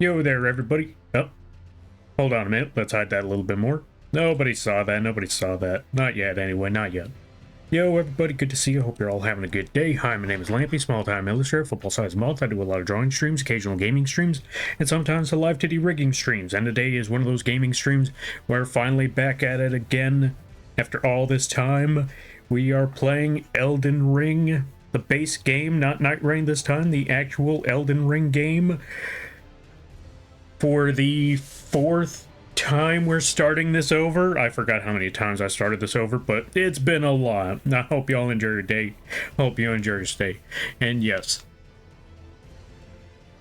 Yo there, everybody. Oh, hold on a minute. Let's hide that a little bit more. Nobody saw that. Nobody saw that. Not yet, anyway. Not yet. Yo, everybody. Good to see you. Hope you're all having a good day. Hi, my name is Lampy, small-time illustrator, football-sized MOTH. I do a lot of drawing streams, occasional gaming streams, and sometimes the live 2D rigging streams. And today is one of those gaming streams. We're finally back at it again. After all this time, we are playing Elden Ring, the base game, not Night Rain this time, the actual Elden Ring game. For the fourth time we're starting this over. I forgot how many times I started this over, but it's been a lot. I hope you all enjoy your day. Hope you enjoy your stay. And yes,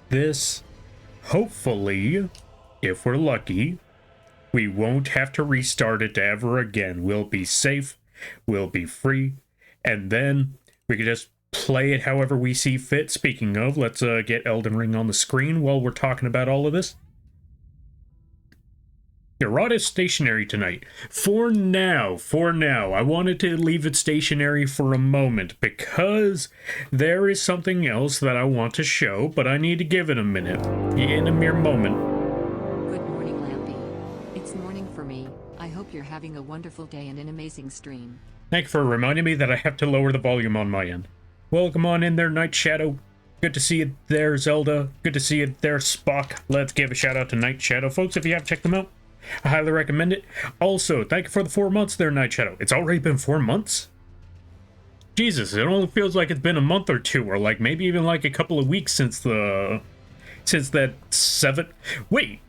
this, hopefully, if we're lucky, we won't have to restart it ever again. We'll be safe, we'll be free, and then we can just play it however we see fit. Speaking of, let's get Elden Ring on the screen while we're talking about all of this. Rod is stationary tonight. For now. I wanted to leave it stationary for a moment because there is something else that I want to show, but I need to give it a minute. In a mere moment. Good morning, Lampy. It's morning for me. I hope you're having a wonderful day and an amazing stream. Thank you for reminding me that I have to lower the volume on my end. Welcome on in there, Night Shadow. Good to see you there, Zelda. Good to see you there, Spock. Let's give a shout out to Night Shadow, folks, if you haven't checked them out. I highly recommend it. Also, thank you for the 4 months there, Night Shadow. It's already been 4 months? Jesus, it only feels like it's been a month or two, or like maybe even like a couple of weeks since that 7... Wait,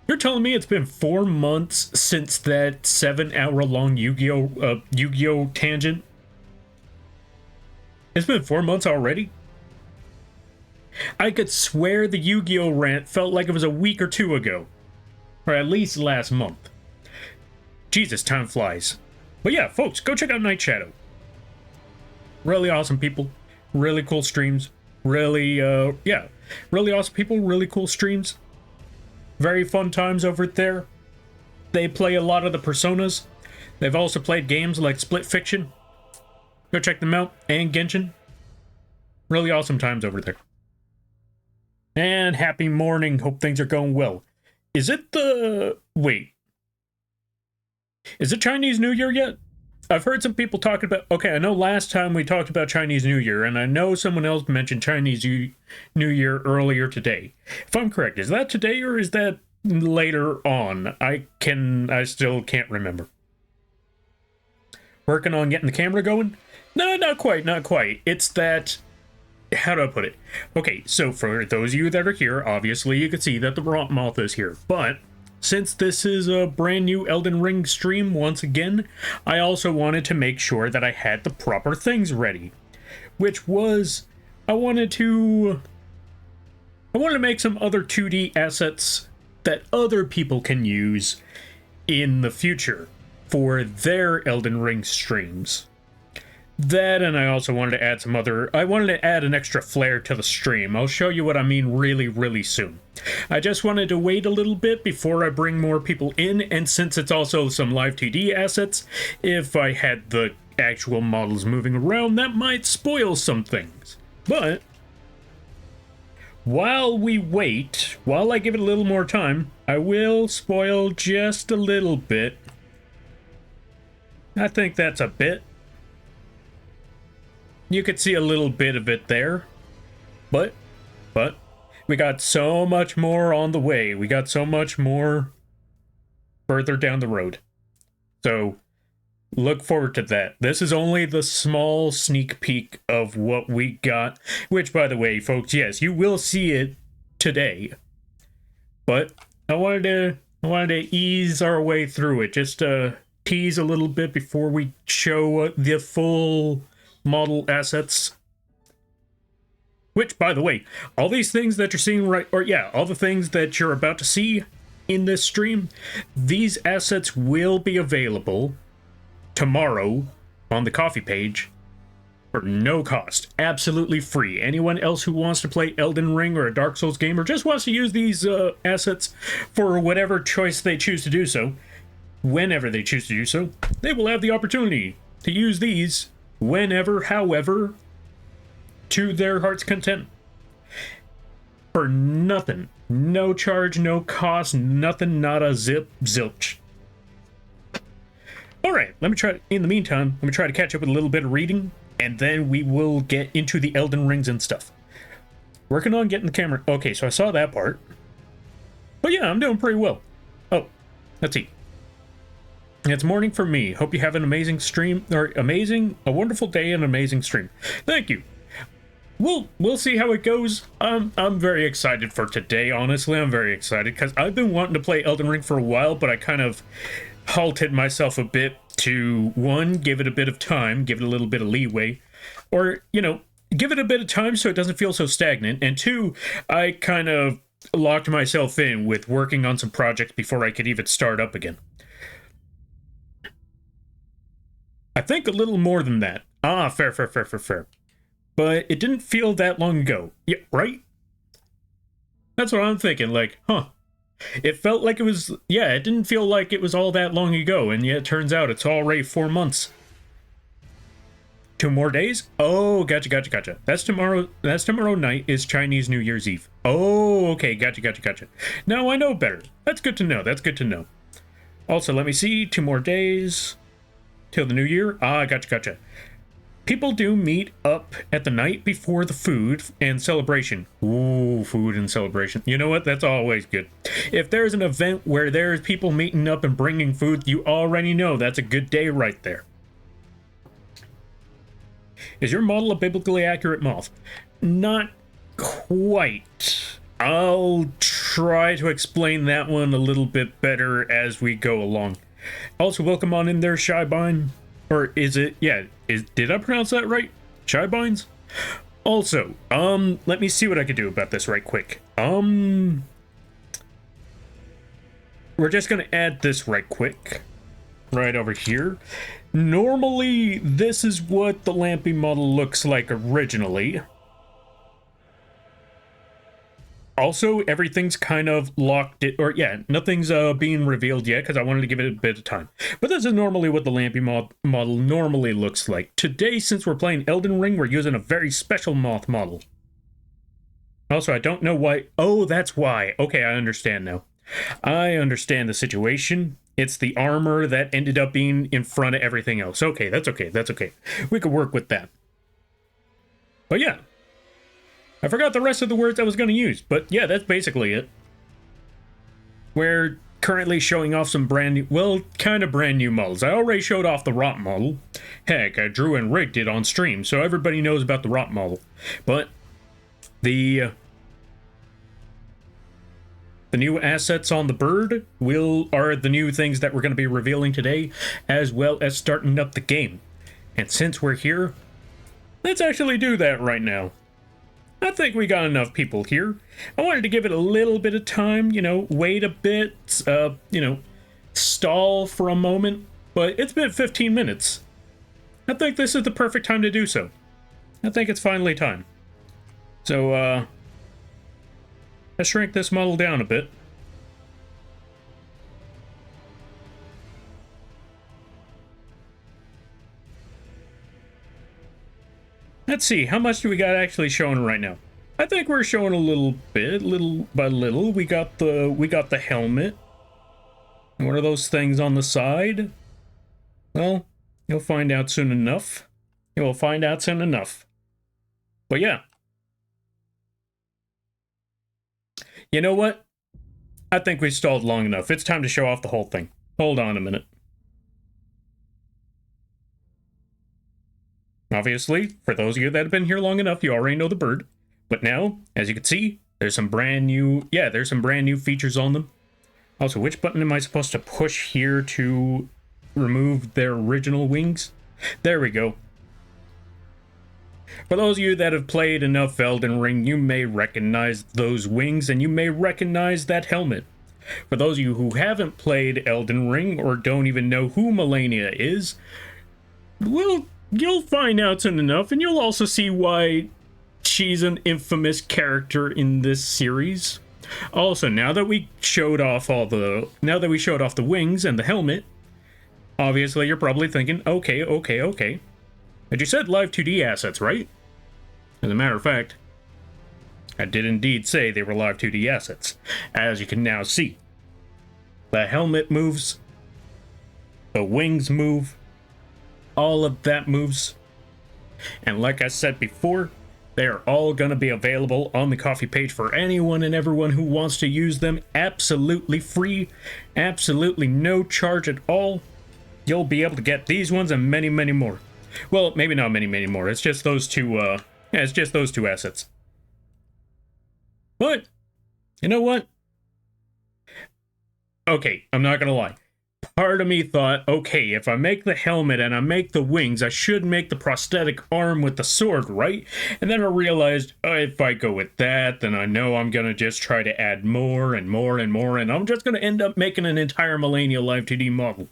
you're telling me it's been 4 months since that 7-hour-long Yu-Gi-Oh tangent? It's been 4 months already? I could swear the Yu-Gi-Oh rant felt like it was a week or two ago. Or at least last month. Jesus, time flies. But yeah, folks, go check out Night Shadow. Really awesome people. Really cool streams. Really awesome people. Really cool streams. Very fun times over there. They play a lot of the Personas. They've also played games like Split Fiction. Go check them out. And Genshin. Really awesome times over there. And happy morning. Hope things are going well. Is it the... Wait. Is it Chinese New Year yet? I've heard some people talking about... Okay, I know last time we talked about Chinese New Year, and I know someone else mentioned Chinese New Year earlier today. If I'm correct, is that today or is that later on? I still can't remember. Working on getting the camera going? No, not quite. It's that... How do I put it? Okay, so for those of you that are here, obviously you can see that the MOTH is here. But since this is a brand new Elden Ring stream once again, I also wanted to make sure that I had the proper things ready. Which was, I wanted to make some other 2D assets that other people can use in the future for their Elden Ring streams. That, and I also wanted to add I wanted to add an extra flair to the stream. I'll show you what I mean really soon. I just wanted to wait a little bit before I bring more people in, and since it's also some live 2D assets, if I had the actual models moving around, that might spoil some things. But, while we wait, while I give it a little more time, I will spoil just a little bit. I think that's a bit. You could see a little bit of it there, but we got so much more on the way. We got so much more further down the road. So look forward to that. This is only the small sneak peek of what we got, which, by the way, folks, yes, you will see it today. But I wanted to ease our way through it, just tease a little bit before we show the full model assets. Which, by the way, all these things that you're seeing all the things that you're about to see in this stream, these assets will be available tomorrow on the coffee page for no cost. Absolutely free. Anyone else who wants to play Elden Ring or a Dark Souls game or just wants to use these assets for whatever choice they choose to do so, whenever they choose to do so, they will have the opportunity to use these whenever, however, to their heart's content. for nothing. No charge, no cost, nothing, not a zip, zilch. Alright, let me try, in the meantime, let me try to catch up with a little bit of reading, and then we will get into the Elden Rings and stuff. Working on getting the camera. Okay, so I saw that part. But yeah, I'm doing pretty well. Oh, let's see. It's morning for me. Hope you have an amazing stream, or a wonderful day and amazing stream. Thank you. We'll see how it goes. I'm very excited for today, honestly. I'm very excited because I've been wanting to play Elden Ring for a while, but I kind of halted myself a bit to, one, give it a bit of time, give it a little bit of leeway, or, you know, give it a bit of time so it doesn't feel so stagnant, and two, I kind of locked myself in with working on some projects before I could even start up again. I think a little more than that. Ah, fair. But it didn't feel that long ago. Yeah, right? That's what I'm thinking, like, huh. It felt like it was, yeah, it didn't feel like it was all that long ago, and yet it turns out it's already 4 months. 2 more days? Oh, gotcha. That's tomorrow night is Chinese New Year's Eve. Oh, okay, gotcha. Now I know better. That's good to know, Also, let me see, 2 more days till the new year. Ah, gotcha. People do meet up at the night before the food and celebration. Ooh, food and celebration. You know what? That's always good. If there's an event where there's people meeting up and bringing food, you already know that's a good day right there. Is your model a biblically accurate moth? Not quite. I'll try to explain that one a little bit better as we go along. Also, welcome on in there, Shybine. Or is it, yeah, did I pronounce that right? Shybines? Also, let me see what I can do about this right quick. We're just gonna add this right quick. Right over here. Normally, this is what the Lampy model looks like originally. Also, everything's kind of locked, nothing's being revealed yet because I wanted to give it a bit of time. But this is normally what the Lampy model normally looks like. Today, since we're playing Elden Ring, we're using a very special moth model. Also, I don't know why. Oh, that's why. Okay, I understand now. I understand the situation. It's the armor that ended up being in front of everything else. Okay, that's okay. We could work with that. But yeah. I forgot the rest of the words I was going to use, but yeah, that's basically it. We're currently showing off some brand new, well, kind of brand new models. I already showed off the Rot model. Heck, I drew and rigged it on stream, so everybody knows about the Rot model. But the new assets on the bird are the new things that we're going to be revealing today, as well as starting up the game. And since we're here, let's actually do that right now. I think we got enough people here. I wanted to give it a little bit of time, you know, wait a bit, you know, stall for a moment, but it's been 15 minutes. I think this is the perfect time to do so. I think it's finally time. So, let's shrink this model down a bit. Let's see, how much do we got actually showing right now? I think we're showing a little bit, little by little. We got the helmet. What are those things on the side? Well, you'll find out soon enough. You'll find out soon enough. But yeah. You know what? I think we stalled long enough. It's time to show off the whole thing. Hold on a minute. Obviously, for those of you that have been here long enough, you already know the bird. But now, as you can see, there's some brand new features on them. Also, which button am I supposed to push here to remove their original wings? There we go. For those of you that have played enough Elden Ring, you may recognize those wings and you may recognize that helmet. For those of you who haven't played Elden Ring or don't even know who Melania is, well, you'll find out soon enough, and you'll also see why she's an infamous character in this series. Also, now that we showed off the wings and the helmet, obviously you're probably thinking, okay. But you said live 2D assets, right? As a matter of fact, I did indeed say they were live 2D assets, as you can now see. The helmet moves, the wings move, all of that moves. And like I said before, they are all going to be available on the Coffee page for anyone and everyone who wants to use them. Absolutely free, absolutely no charge at all. You'll be able to get these ones and many, many more. Well, maybe not many, many more. It's just those two, it's just those two assets. But, you know what? Okay, I'm not gonna lie. Part of me thought, okay, if I make the helmet and I make the wings, I should make the prosthetic arm with the sword, right? And then I realized, if I go with that, then I know I'm gonna just try to add more and more and more, and I'm just gonna end up making an entire Millennia Live 2D model.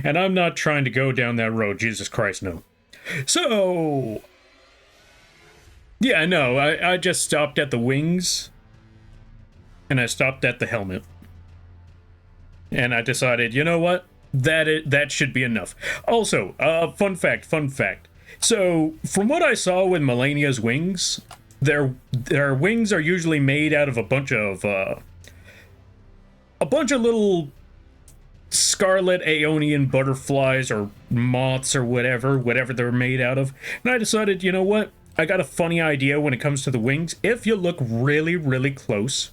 And I'm not trying to go down that road, Jesus Christ, no. So, yeah, no, I just stopped at the wings, and I stopped at the helmet. And I decided, you know what? That should be enough. Also, fun fact. So, from what I saw with Millennia's wings, their wings are usually made out of a bunch of little scarlet Aeonian butterflies or moths or whatever they're made out of. And I decided, you know what? I got a funny idea when it comes to the wings. If you look really, really close,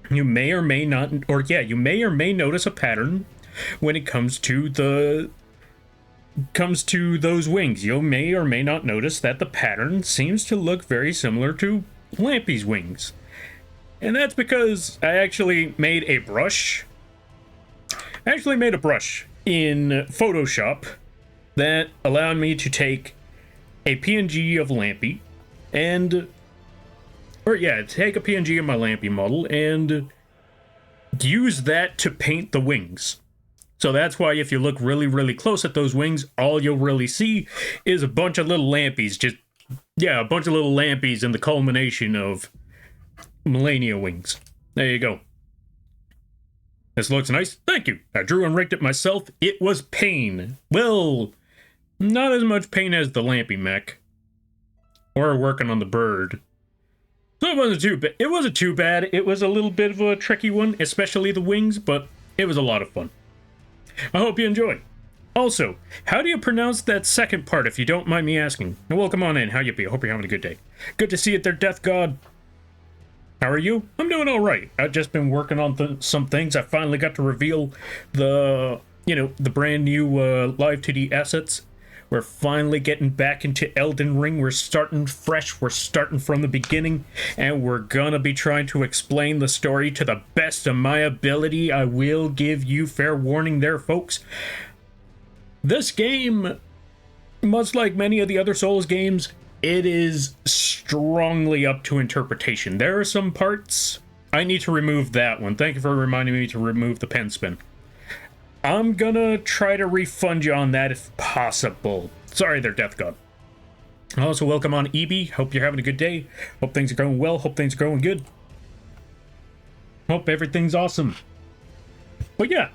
you may or may not, or yeah, you may or may notice a pattern when it comes to those wings. You may or may not notice that the pattern seems to look very similar to Lampy's wings. And that's because I actually made a brush. in Photoshop that allowed me to take a PNG of Lampy and take a PNG of my Lampy model and use that to paint the wings. So that's why if you look really, really close at those wings, all you'll really see is a bunch of little Lampies. A bunch of little Lampies in the culmination of Millennia wings. There you go. This looks nice. Thank you. I drew and rigged it myself. It was pain. Well, not as much pain as the Lampy mech. Or working on the bird. So it wasn't too bad. It wasn't too bad. It was a little bit of a tricky one, especially the wings, but it was a lot of fun. I hope you enjoy. Also, how do you pronounce that second part, if you don't mind me asking? Now, welcome on in. How you be? I hope you're having a good day. Good to see you there, Death God. How are you? I'm doing all right. I've just been working on some things. I finally got to reveal the brand new Live 2D assets. We're finally getting back into Elden Ring. We're starting fresh. We're starting from the beginning. And we're gonna be trying to explain the story to the best of my ability. I will give you fair warning there, folks. This game, much like many of the other Souls games, it is strongly up to interpretation. There are some parts... I need to remove that one. Thank you for reminding me to remove the pen spin. I'm gonna try to refund you on that if possible. Sorry there, Death God. Also, welcome on EB. Hope you're having a good day. Hope things are going well. Hope things are going good. Hope everything's awesome. But yeah.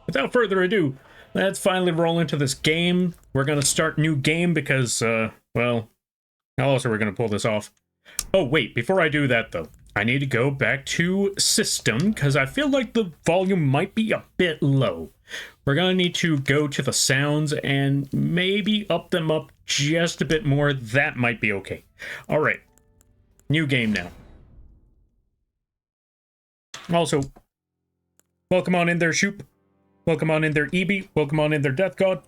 Without further ado, let's finally roll into this game. We're gonna start new game because, well, how else are we gonna pull this off? Oh, wait, before I do that, though, I need to go back to system, because I feel like the volume might be a bit low. We're going to need to go to the sounds and maybe up them up just a bit more. That might be okay. All right. New game now. Also, welcome on in there, Shoop. Welcome on in there, EB. Welcome on in there, Death God.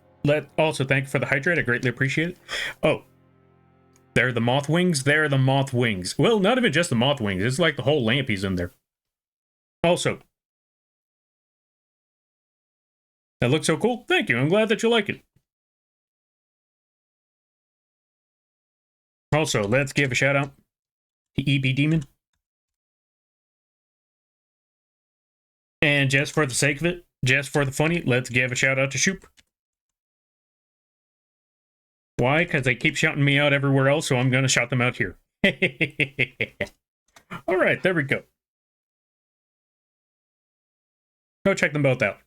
Also, thank you for the hydrate. I greatly appreciate it. Oh. They're the moth wings? They're the moth wings. Well, not even just the moth wings. It's like the whole Lampy's in there. Also, that looks so cool. Thank you. I'm glad that you like it. Also, let's give a shout out to EB Demon. And just for the sake of it, just for the funny, let's give a shout out to Shoop. Why? Because they keep shouting me out everywhere else, so I'm going to shout them out here. All right, there we go. Go check them both out.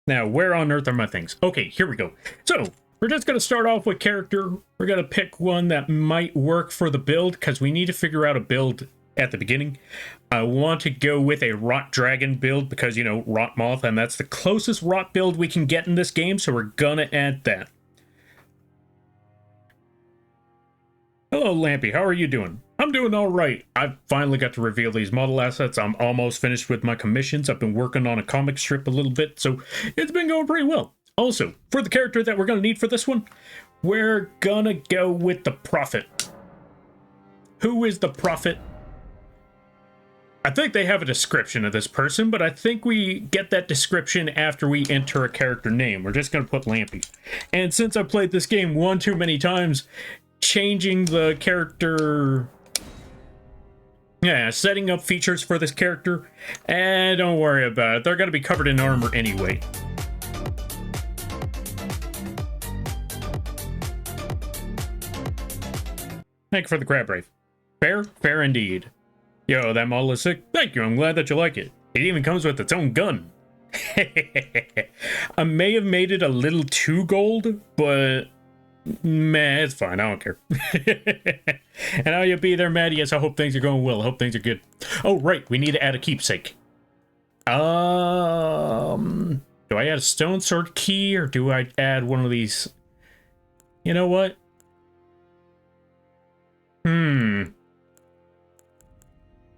Now, where on earth are my things? Okay, here we go. So, we're just going to start off with character. We're going to pick one that might work for the build, because we need to figure out a build at the beginning. I want to go with a Rot Dragon build, because, you know, Rot Moth, and that's the closest Rot build we can get in this game, so we're going to add that. Hello, Lampy. How are you doing? I'm doing all right. I've finally got to reveal these model assets. I'm almost finished with my commissions. I've been working on a comic strip a little bit, so it's been going pretty well. Also, for the character that we're going to need for this one, we're going to go with the Prophet. Who is the Prophet? I think they have a description of this person, but I think we get that description after we enter a character name. We're just going to put Lampy. And since I played this game one too many times, changing the character... Yeah, setting up features for this character, and don't worry about it. They're going to be covered in armor anyway. Thank you for the crab rave. Fair? Fair indeed. Yo, that model is sick. Thank you, I'm glad that you like it. It even comes with its own gun. I may have made it a little too gold, but... man, it's fine, I don't care. And how you be there, Maddie? Yes, I hope things are going well. I hope things are good. Oh, right, we need to add a keepsake. Do I add a stone sword key, or do I add one of these? You know what?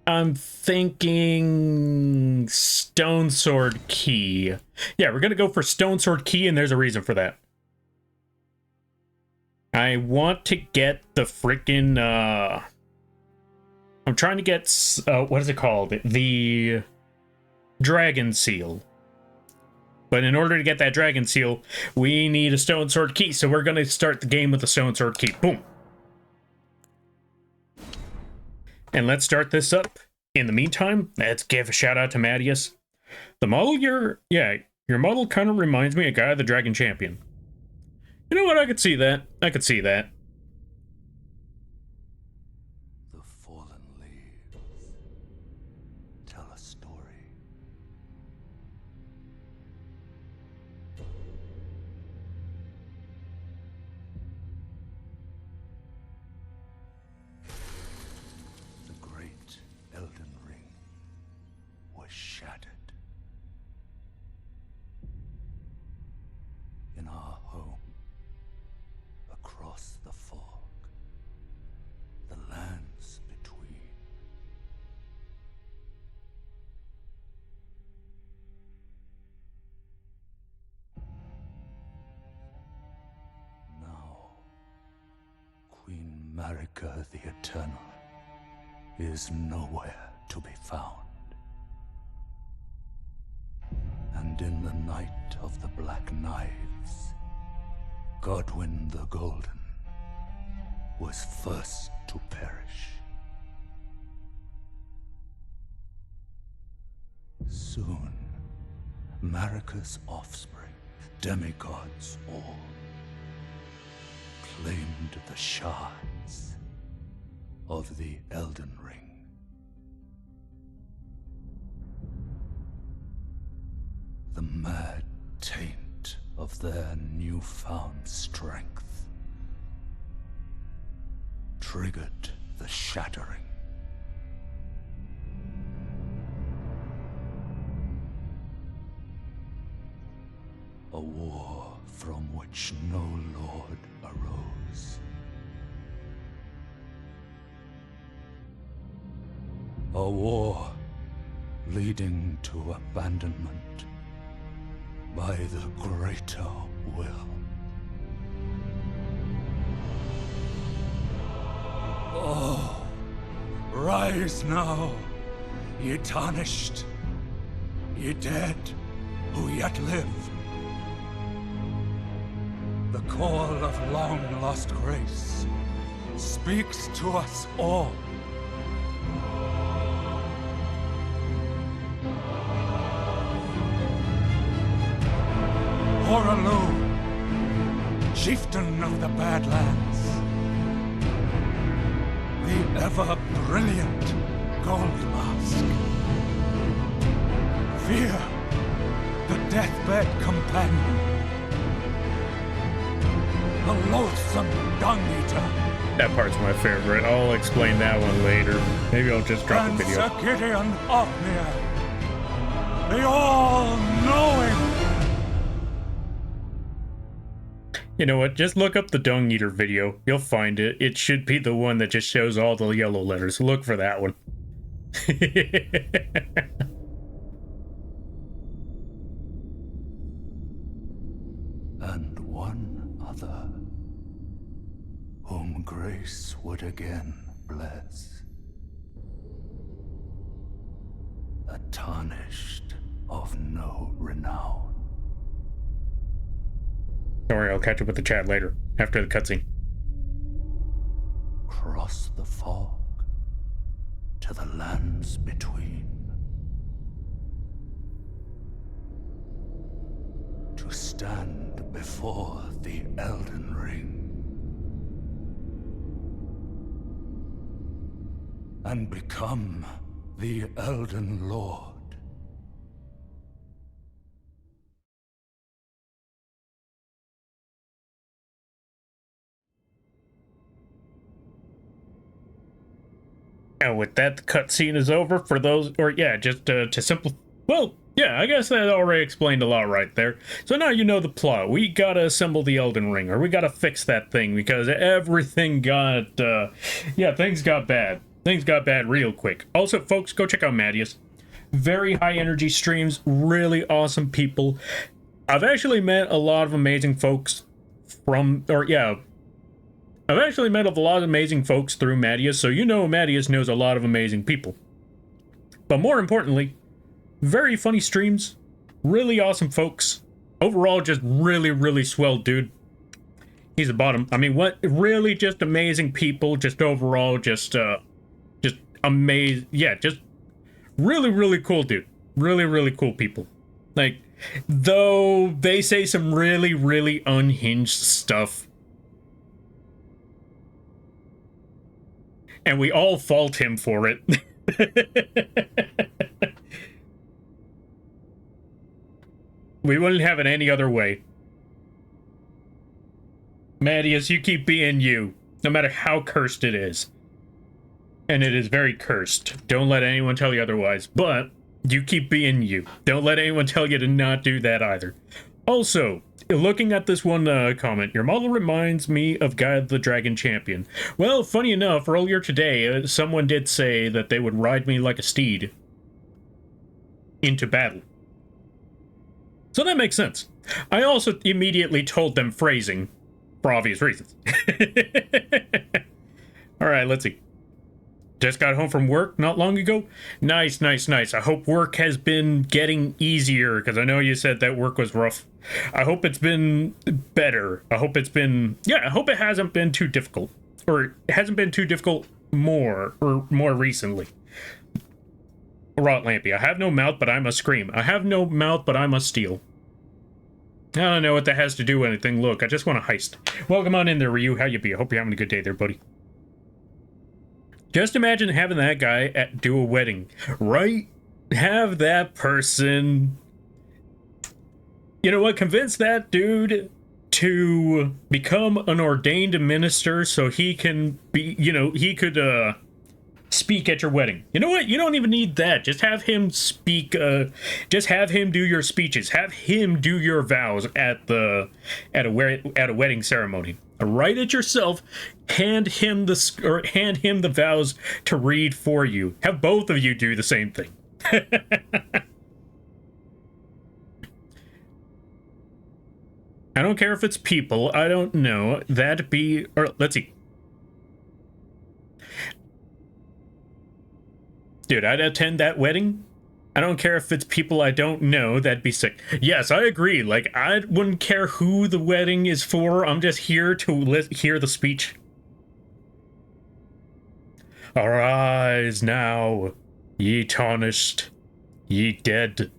I'm thinking stone sword key. Yeah, we're gonna go for stone sword key, and there's a reason for that. I want to get the freaking, I'm trying to get, what is it called? The dragon seal. But in order to get that dragon seal, we need a stone sword key. So we're going to start the game with the stone sword key. Boom. And let's start this up. In the meantime, let's give a shout out to Mattias. The model your model kind of reminds me of Guy the Dragon Champion. You know what? I could see that. I could see that. The fallen leaves tell a story. The great Elden Ring was shattered. In our home, across the fog, the lands between. Now, Queen Marika the Eternal is nowhere to be found. And in the night of the Black Knives, Godwyn the Golden was first to perish. Soon, Marika's offspring, demigods all, claimed the shards of the Elden Ring. The mad taint of their newfound strength triggered the shattering. A war from which no lord arose. A war leading to abandonment by the greater will. Oh, rise now, ye tarnished, ye dead who yet live. The call of long-lost grace speaks to us all. Horalu, chieftain of the Badlands, the ever-brilliant Gold Mask. Fear, the deathbed companion. the loathsome dung eater. That part's my favorite. I'll explain that one later. Maybe I'll just drop And the video. Sir Gideon Ofnir, the all-knowing. You know what? Just look up the Dung Eater video. You'll find it. It should be the one that just shows all the yellow letters. Look for that one. And one other, whom grace would again bless. A tarnished of no renown. Don't worry, I'll catch up with the chat later, after the cutscene. Cross the fog to the lands between. To stand before the Elden Ring. And become the Elden Lord. And with that, the cutscene is over for those, or yeah, just to simplify. Well, yeah, I guess that already explained a lot right there. So now you know the plot. We gotta assemble the Elden Ring, or we gotta fix that thing, because everything got, yeah, things got bad. Things got bad real quick. Also, folks, go check out Madius. Very high energy streams, really awesome people. I've actually met a lot of amazing folks I've actually met a lot of amazing folks through Madius, so you know Madius knows a lot of amazing people. But more importantly, very funny streams, really awesome folks. Overall, just really, really swell dude. He's the bottom. I mean, what? Really just amazing people, just overall, just amazing. Yeah, just really, really cool dude. Really, really cool people. Like, though they say some really, really unhinged stuff, and we all fault him for it. We wouldn't have it any other way. Madius, you keep being you, no matter how cursed it is. And it is very cursed. Don't let anyone tell you otherwise, but you keep being you. Don't let anyone tell you to not do that either. Also, looking at this one comment, your model reminds me of Guide the Dragon Champion. Well, funny enough, earlier today, someone did say that they would ride me like a steed into battle. So that makes sense. I also immediately told them phrasing, for obvious reasons. Alright, let's see. Just got home from work not long ago. Nice, nice, nice. I hope work has been getting easier, because I know you said that work was rough. I hope it's been better. I hope it's been... Yeah, I hope it hasn't been too difficult. Or it hasn't been too difficult more recently. Rot Lampy. I have no mouth, but I must scream. I have no mouth, but I must steal. I don't know what that has to do with anything. Look, I just want to heist. Welcome on in there, Ryu. How you be? I hope you're having a good day there, buddy. Just imagine having that guy do a wedding, right? Have that person, you know what, convince that dude to become an ordained minister so he can be, you know, he could speak at your wedding. You know what? You don't even need that. Just have him speak, just have him do your speeches. Have him do your vows at a wedding ceremony. Write it yourself. Hand him the vows to read for you. Have both of you do the same thing. I don't care if it's people. I don't know. That'd be... Or, let's see. Dude, I'd attend that wedding. I don't care if it's people I don't know. That'd be sick. Yes, I agree. Like, I wouldn't care who the wedding is for. I'm just here to hear the speech. Arise now, ye tarnished, ye dead.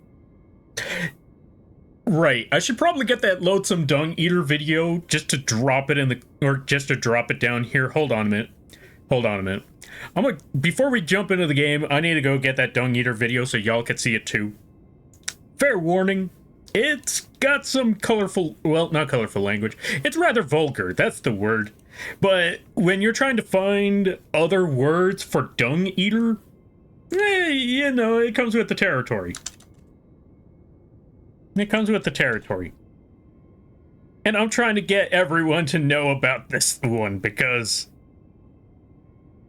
Right, I should probably get that loathsome dung eater video just to drop it in the, or just to drop it down here. Hold on a minute. Hold on a minute. Before we jump into the game, I need to go get that dung eater video so y'all can see it too. Fair warning, It's got some colorful, well, not colorful language. It's rather vulgar, that's the word. But when you're trying to find other words for dung eater, you know, it comes with the territory. It comes with the territory. And I'm trying to get everyone to know about this one because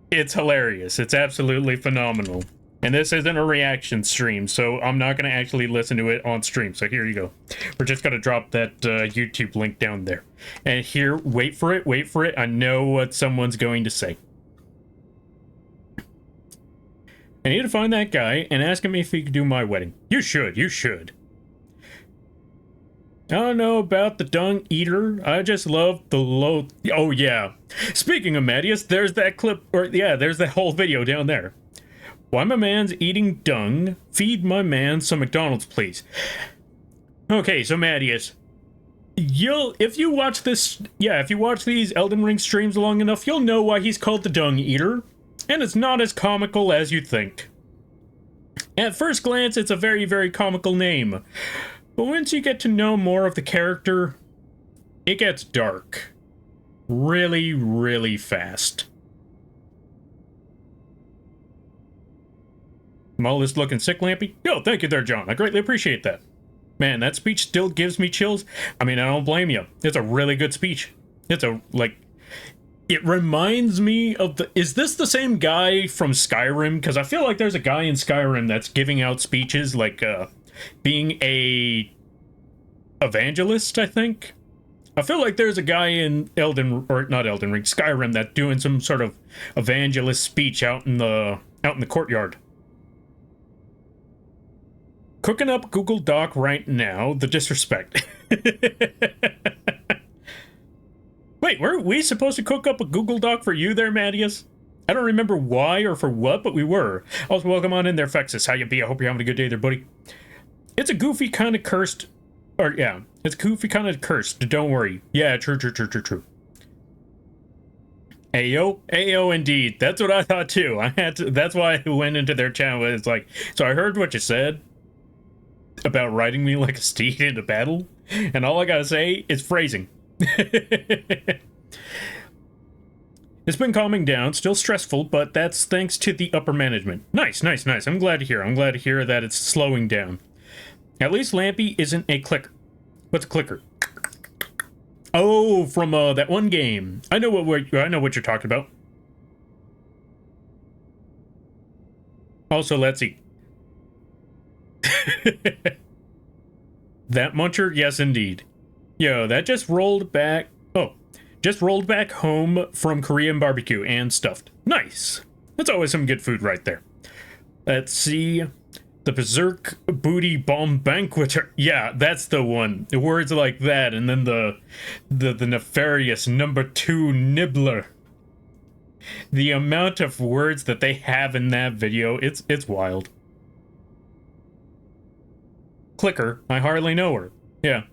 it's hilarious. It's absolutely phenomenal. And this isn't a reaction stream, so I'm not going to actually listen to it on stream. So here you go. We're just going to drop that YouTube link down there. And here, wait for it, wait for it. I know what someone's going to say. I need to find that guy and ask him if he could do my wedding. You should, you should. I don't know about the dung eater. I just love the low... Oh, yeah. Speaking of Mattias, there's that clip, or yeah, there's that whole video down there. Why my man's eating dung? Feed my man some McDonald's, please. Okay, so Mattias, if you watch this, yeah, if you watch these Elden Ring streams long enough, you'll know why he's called the dung eater, and it's not as comical as you think. At first glance, it's a very, very comical name, but once you get to know more of the character, it gets dark. Really, really fast. I'm all this looking sick, Lampy? Yo, thank you there, John. I greatly appreciate that. Man, that speech still gives me chills. I mean, I don't blame you. It's a really good speech. It's a, like... It reminds me of the... Is this the same guy from Skyrim? Because I feel like there's a guy in Skyrim that's giving out speeches, like, being a... evangelist, I think? I feel like there's a guy in not Elden Ring, Skyrim, that's doing some sort of evangelist speech out in the courtyard. Cooking up Google Doc right now, the disrespect. Wait, were we supposed to cook up a Google Doc for you there, Mattias? I don't remember why or for what, but we were. Also, welcome on in there, Fexus. How you be? I hope you're having a good day there, buddy. It's a goofy kind of cursed... Or, yeah, it's goofy kind of cursed. Don't worry. Yeah, true. Ayo? Ayo, indeed. That's what I thought, too. That's why I went into their channel. It's like, so I heard what you said about riding me like a steed into battle, and all I gotta say is phrasing. It's been calming down, still stressful, but that's thanks to the upper management. Nice. I'm glad to hear that it's slowing down. At least Lampy isn't a clicker. What's a clicker? Oh, from that one game. I know what you're talking about. Also, let's see. That muncher? Yes, indeed. Yo, that just rolled back... Oh, just rolled back home from Korean barbecue and stuffed. Nice. That's always some good food right there. Let's see. The Berserk Booty Bomb Banqueter. Yeah, that's the one. The words like that, and then the nefarious number 2 nibbler. The amount of words that they have in that video, it's wild. Clicker, I hardly know her. Yeah.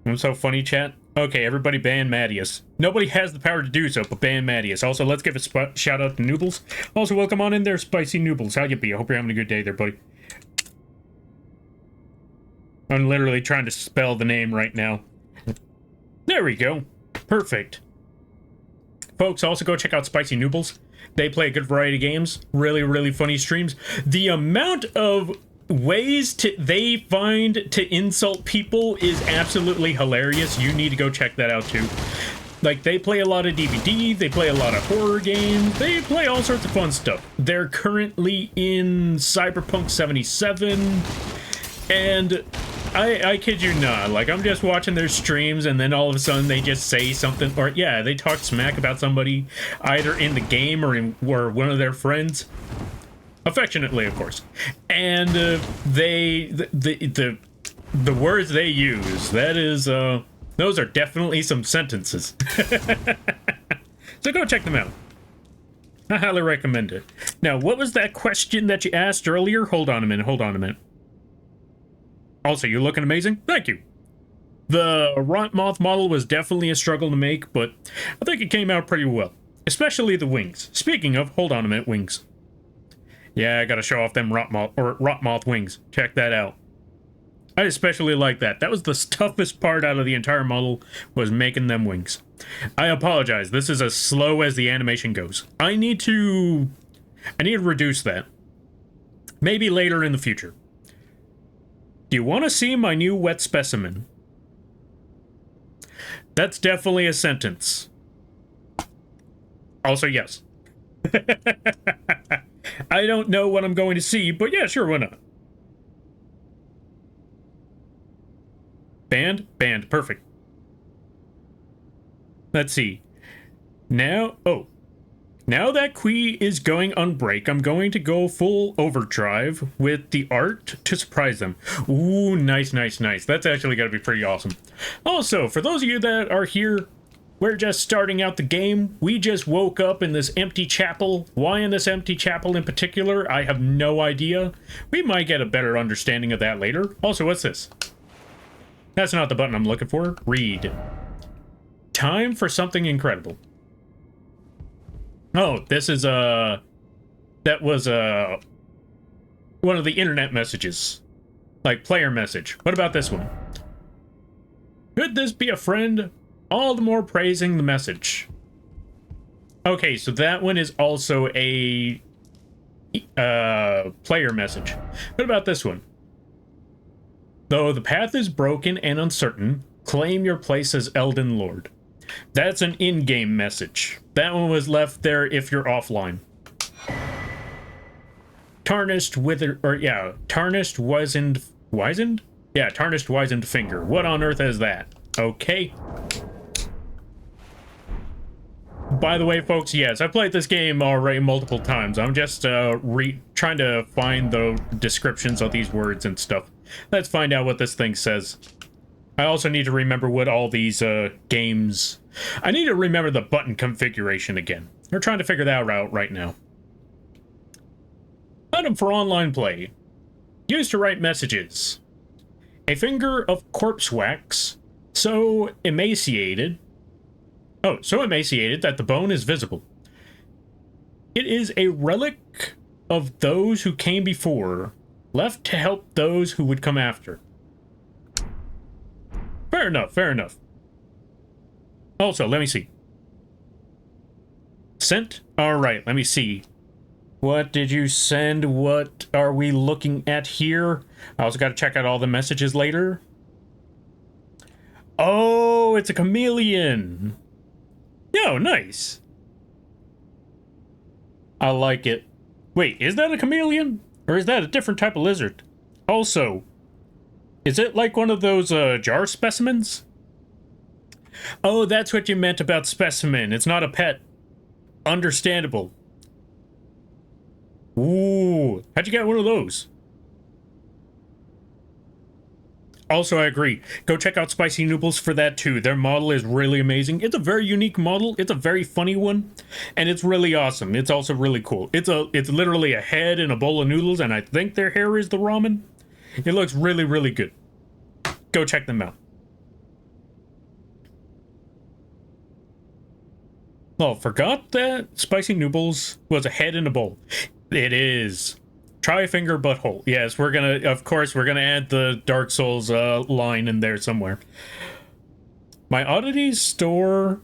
I'm so funny, chat. Okay, everybody ban Mattias. Nobody has the power to do so, but ban Mattias. Also, let's give a shout out to Noobles. Also, welcome on in there, Spicy Noobles. How you be? I hope you're having a good day there, buddy. I'm literally trying to spell the name right now. There we go. Perfect. Folks, also go check out Spicy Noobles. They play a good variety of games. Really, really funny streams. The amount of ways they find to insult people is absolutely hilarious. You need to go check that out too. Like, they play a lot of DVD, they play a lot of horror games, they play all sorts of fun stuff. They're currently in Cyberpunk 77, and I kid you not, like, I'm just watching their streams and then all of a sudden they just say something, or yeah, they talk smack about somebody either in the game or one of their friends. Affectionately, of course. And the words they use, that is, those are definitely some sentences. So go check them out. I highly recommend it. Now, what was that question that you asked earlier? Hold on a minute. Also, you're looking amazing. Thank you. The MOTH model was definitely a struggle to make, but I think it came out pretty well. Especially the wings. Speaking of, hold on a minute, wings. Yeah, I gotta show off them rot moth wings. Check that out. I especially like that. That was the toughest part out of the entire model, was making them wings. I apologize. This is as slow as the animation goes. I need to reduce that. Maybe later in the future. Do you want to see my new wet specimen? That's definitely a sentence. Also, yes. I don't know what I'm going to see, but yeah, sure, why not? Band? Band, perfect. Let's see. Now, now that Kui is going on break, I'm going to go full overdrive with the art to surprise them. Ooh, nice, nice, nice. That's actually going to be pretty awesome. Also, for those of you that are here, we're just starting out the game. We just woke up in this empty chapel. Why in this empty chapel in particular, I have no idea. We might get a better understanding of that later. Also, what's this? That's not the button I'm looking for. Read. Time for something incredible. Oh, this is, that was, one of the internet messages. Like, player message. What about this one? Could this be a friend? All the more praising the message. Okay, so that one is also a, player message. What about this one? Though the path is broken and uncertain, claim your place as Elden Lord. That's an in-game message. That one was left there if you're offline. Tarnished withered, or yeah, tarnished wizened, wizened? Yeah, tarnished wizened finger. What on earth is that? Okay. By the way, folks, yes, I've played this game already multiple times. I'm just trying to find the descriptions of these words and stuff. Let's find out what this thing says. I also need to remember what all these games... I need to remember the button configuration again. We're trying to figure that out right now. Item for online play. Used to write messages. A finger of corpse wax, so emaciated... Oh, so emaciated that the bone is visible. It is a relic of those who came before, left to help those who would come after. Fair enough, fair enough. Also, let me see. Sent? Alright, let me see. What did you send? What are we looking at here? I also got to check out all the messages later. Oh, it's a chameleon. Yo, nice. I like it. Wait, is that a chameleon? Or is that a different type of lizard? Also, is it like one of those jar specimens? Oh, that's what you meant about specimen. It's not a pet. Understandable. Ooh, how'd you get one of those? Also, I agree. Go check out Spicy Noodles for that too. Their model is really amazing. It's a very unique model. It's a very funny one, and it's really awesome. It's also really cool. It's literally a head and a bowl of noodles, and I think their hair is the ramen. It looks really, really good. Go check them out. Oh, forgot that Spicy Noodles was a head and a bowl. It is. Try finger butthole. Yes, we're gonna, of course, we're gonna add the Dark Souls line in there somewhere. My oddities store...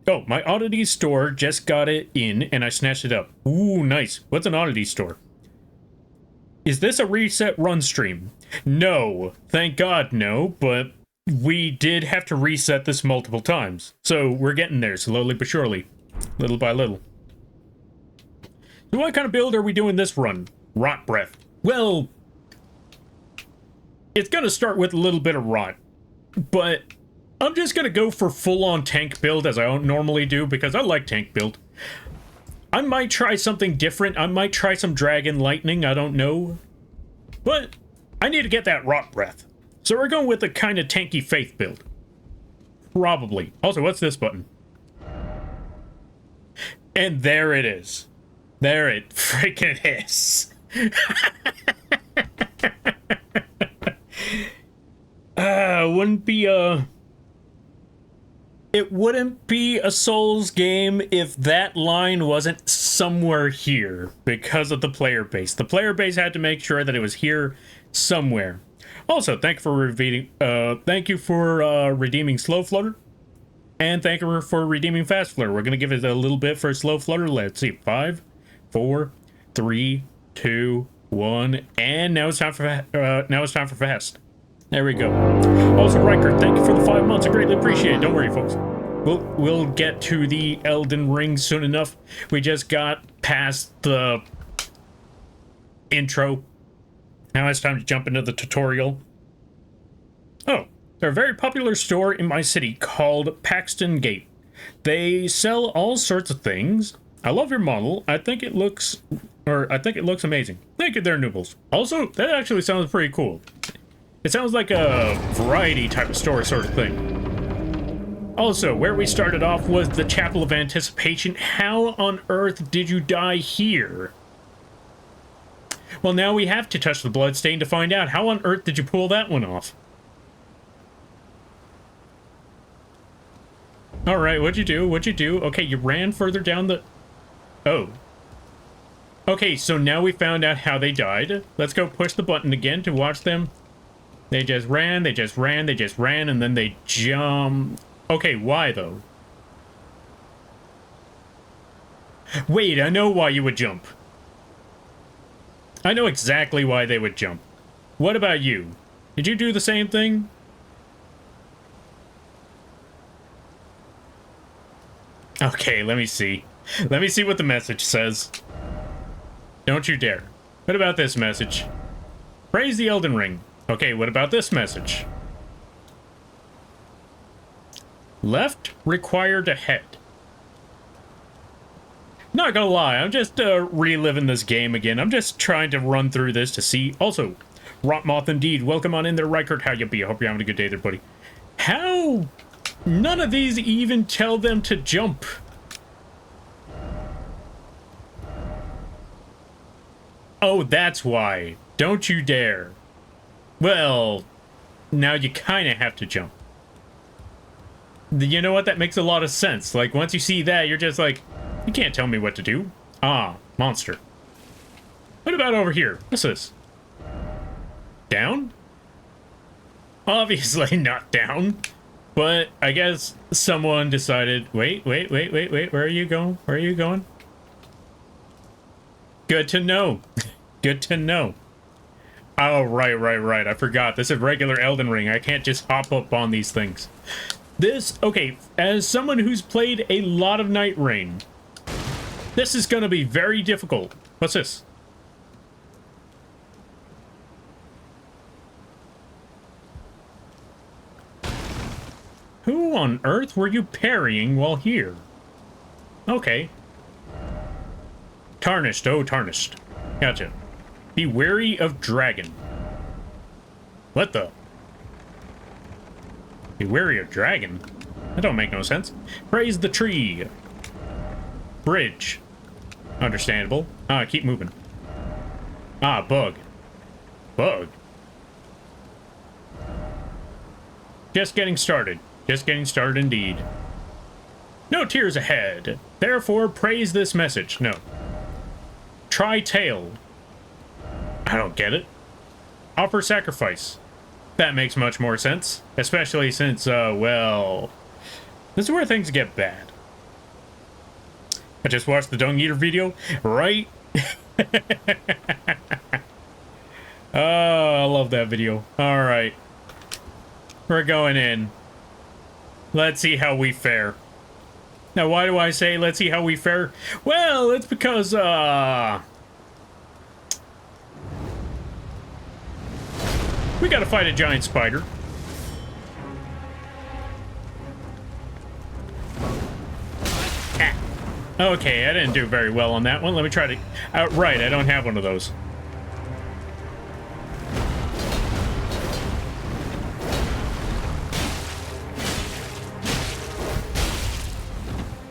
Oh, my oddities store just got it in, and I snatched it up. Ooh, nice. What's an oddity store? Is this a reset run stream? No. Thank God, no, but we did have to reset this multiple times. So we're getting there, slowly but surely. Little by little. So what kind of build are we doing this run? Rot breath. Well, it's gonna start with a little bit of rot, but I'm just gonna go for full-on tank build as I normally do because I like tank build. I might try something different. I might try some dragon lightning. I don't know, but I need to get that rot breath. So we're going with a kind of tanky faith build. Probably. Also, what's this button? And there it is. There it freaking is. Wouldn't be a... It wouldn't be a Souls game if that line wasn't somewhere here because of the player base. The player base had to make sure that it was here somewhere. Also, thank you for redeeming Slow Flutter. And thank you for redeeming Fast Flutter. We're going to give it a little bit for Slow Flutter. Let's see. 5, 4, 3, 2, 1. And now it's time for Fast. There we go. Also, Riker, thank you for the 5 months. I greatly appreciate it. Don't worry, folks. We'll get to the Elden Ring soon enough. We just got past the intro. Now it's time to jump into the tutorial. Oh, there's a very popular store in my city called Paxton Gate. They sell all sorts of things. I love your model. I think it looks amazing. Thank you there, Noobles. Also, that actually sounds pretty cool. It sounds like a variety type of store sort of thing. Also, where we started off was the Chapel of Anticipation. How on earth did you die here? Well, now we have to touch the bloodstain to find out. How on earth did you pull that one off? Alright, what'd you do? What'd you do? Okay, you ran further down the... Oh. Okay, so now we found out how they died. Let's go push the button again to watch them. They just ran, and then they jumped. Okay, why though? Wait, I know why you would jump. I know exactly why they would jump. What about you? Did you do the same thing? Okay, let me see. Let me see what the message says. Don't you dare. What about this message? Praise the Elden Ring. Okay, what about this message? Left required ahead. Not gonna lie, I'm just reliving this game again. I'm just trying to run through this to see. Also, Rot Moth indeed. Welcome on in there, Reichert. How you be? I hope you're having a good day there, buddy. How? None of these even tell them to jump. Oh, that's why. Don't you dare. Well, now you kind of have to jump. You know what? That makes a lot of sense. Like, once you see that, you're just like, you can't tell me what to do. Ah, monster. What about over here? What's this? Down? Obviously not down. But I guess someone decided, wait, where are you going? Where are you going? Good to know. Good to know. Oh, right. I forgot. This is regular Elden Ring. I can't just hop up on these things. Okay, as someone who's played a lot of Night Rain, this is going to be very difficult. What's this? Who on earth were you parrying while here? Okay. Tarnished. Oh, tarnished. Gotcha. Be wary of dragon. What the? Be wary of dragon? That don't make no sense. Praise the tree. Bridge. Understandable. Ah, keep moving. Ah, bug. Bug. Just getting started. Just getting started indeed. No tears ahead. Therefore, praise this message. No. Try tail. I don't get it. Offer sacrifice. That makes much more sense. Especially since, well... This is where things get bad. I just watched the Dung Eater video, right? Oh, I love that video. Alright. We're going in. Let's see how we fare. Now, why do I say let's see how we fare? Well, it's because, we gotta fight a giant spider. Ah. Okay, I didn't do very well on that one. Let me try to... right, I don't have one of those.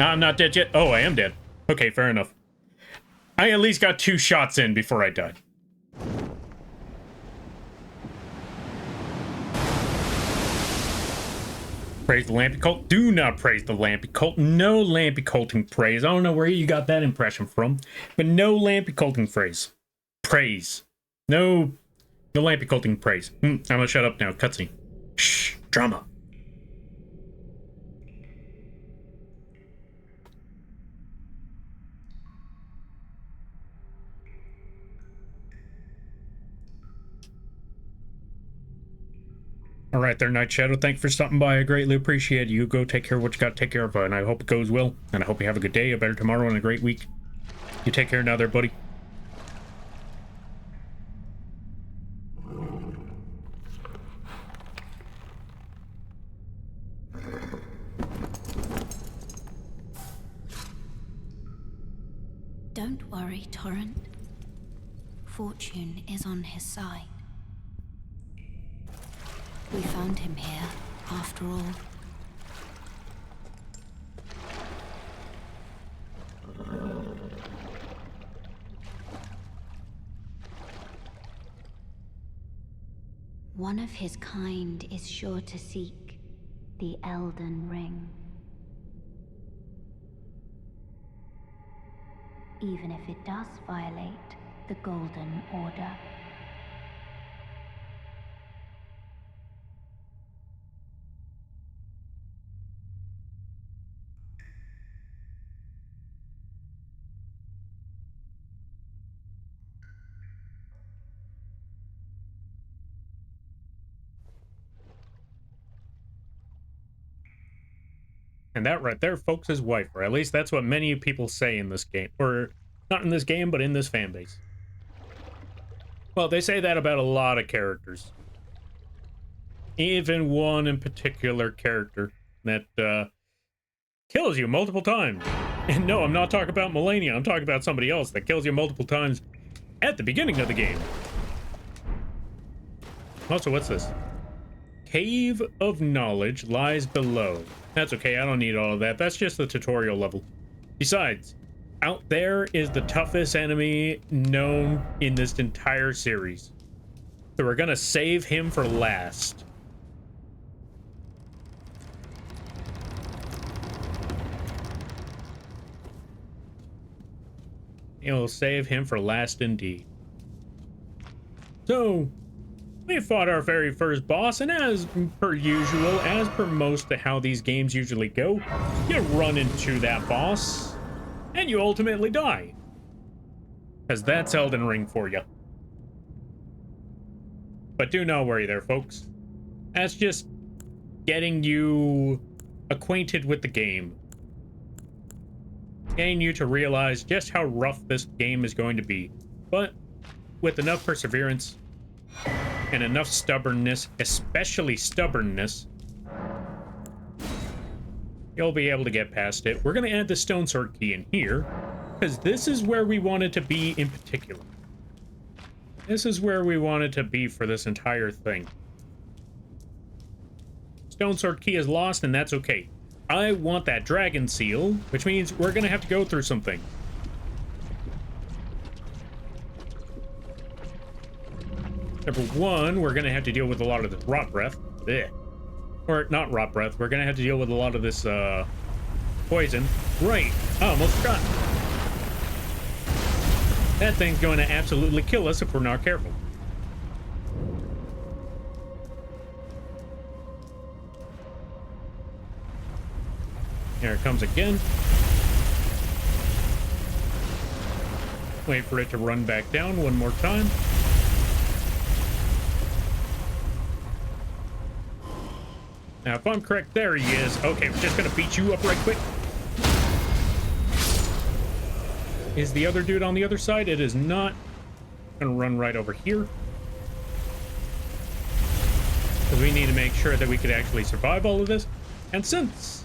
I'm not dead yet. Oh, I am dead. Okay, fair enough. I at least got 2 shots in before I died. Praise the Lampy Cult. Do not praise the Lampy Cult. No Lampy Culting praise. I don't know where you got that impression from, but no Lampy Culting praise. No The Lampy culting praise. I'm gonna shut up now. Cutscene. Shh. Drama. All right there, Night Shadow. Thank you for stopping by. I greatly appreciate it. You go take care of what you got to take care of, and I hope it goes well. And I hope you have a good day, a better tomorrow, and a great week. You take care now there, buddy. Don't worry, Torrent. Fortune is on his side. We found him here, after all. One of his kind is sure to seek the Elden Ring. Even if it does violate the Golden Order. And that right there, folks, is wife, or at least that's what many people say in this game. Or, not in this game, but in this fanbase. Well, they say that about a lot of characters. Even one in particular character that, kills you multiple times. And no, I'm not talking about Melania, I'm talking about somebody else that kills you multiple times at the beginning of the game. Also, what's this? Cave of Knowledge lies below. That's okay, I don't need all of that. That's just the tutorial level. Besides, out there is the toughest enemy known in this entire series. So we're gonna save him for last. We'll save him for last indeed. So, we fought our very first boss, and as per usual, as per most of how these games usually go, you run into that boss, and you ultimately die. Because that's Elden Ring for you. But do not worry there, folks. That's just getting you acquainted with the game. Getting you to realize just how rough this game is going to be. But with enough perseverance and enough stubbornness, especially stubbornness, you'll be able to get past it. We're going to add the stone sword key in here, because this is where we wanted to be in particular. This is where we wanted to be for this entire thing. Stone sword key is lost, and that's okay. I want that dragon seal, which means we're going to have to go through some things. Number one, we're going to have to deal with a lot of this rot breath. Blech. Or not rot breath. We're going to have to deal with a lot of this poison. Right. I almost forgot. That thing's going to absolutely kill us if we're not careful. Here it comes again. Wait for it to run back down one more time. Now, if I'm correct, there he is. Okay, we're just gonna beat you up right quick. Is the other dude on the other side? It is not. Gonna run right over here. Because we need to make sure that we could actually survive all of this. And since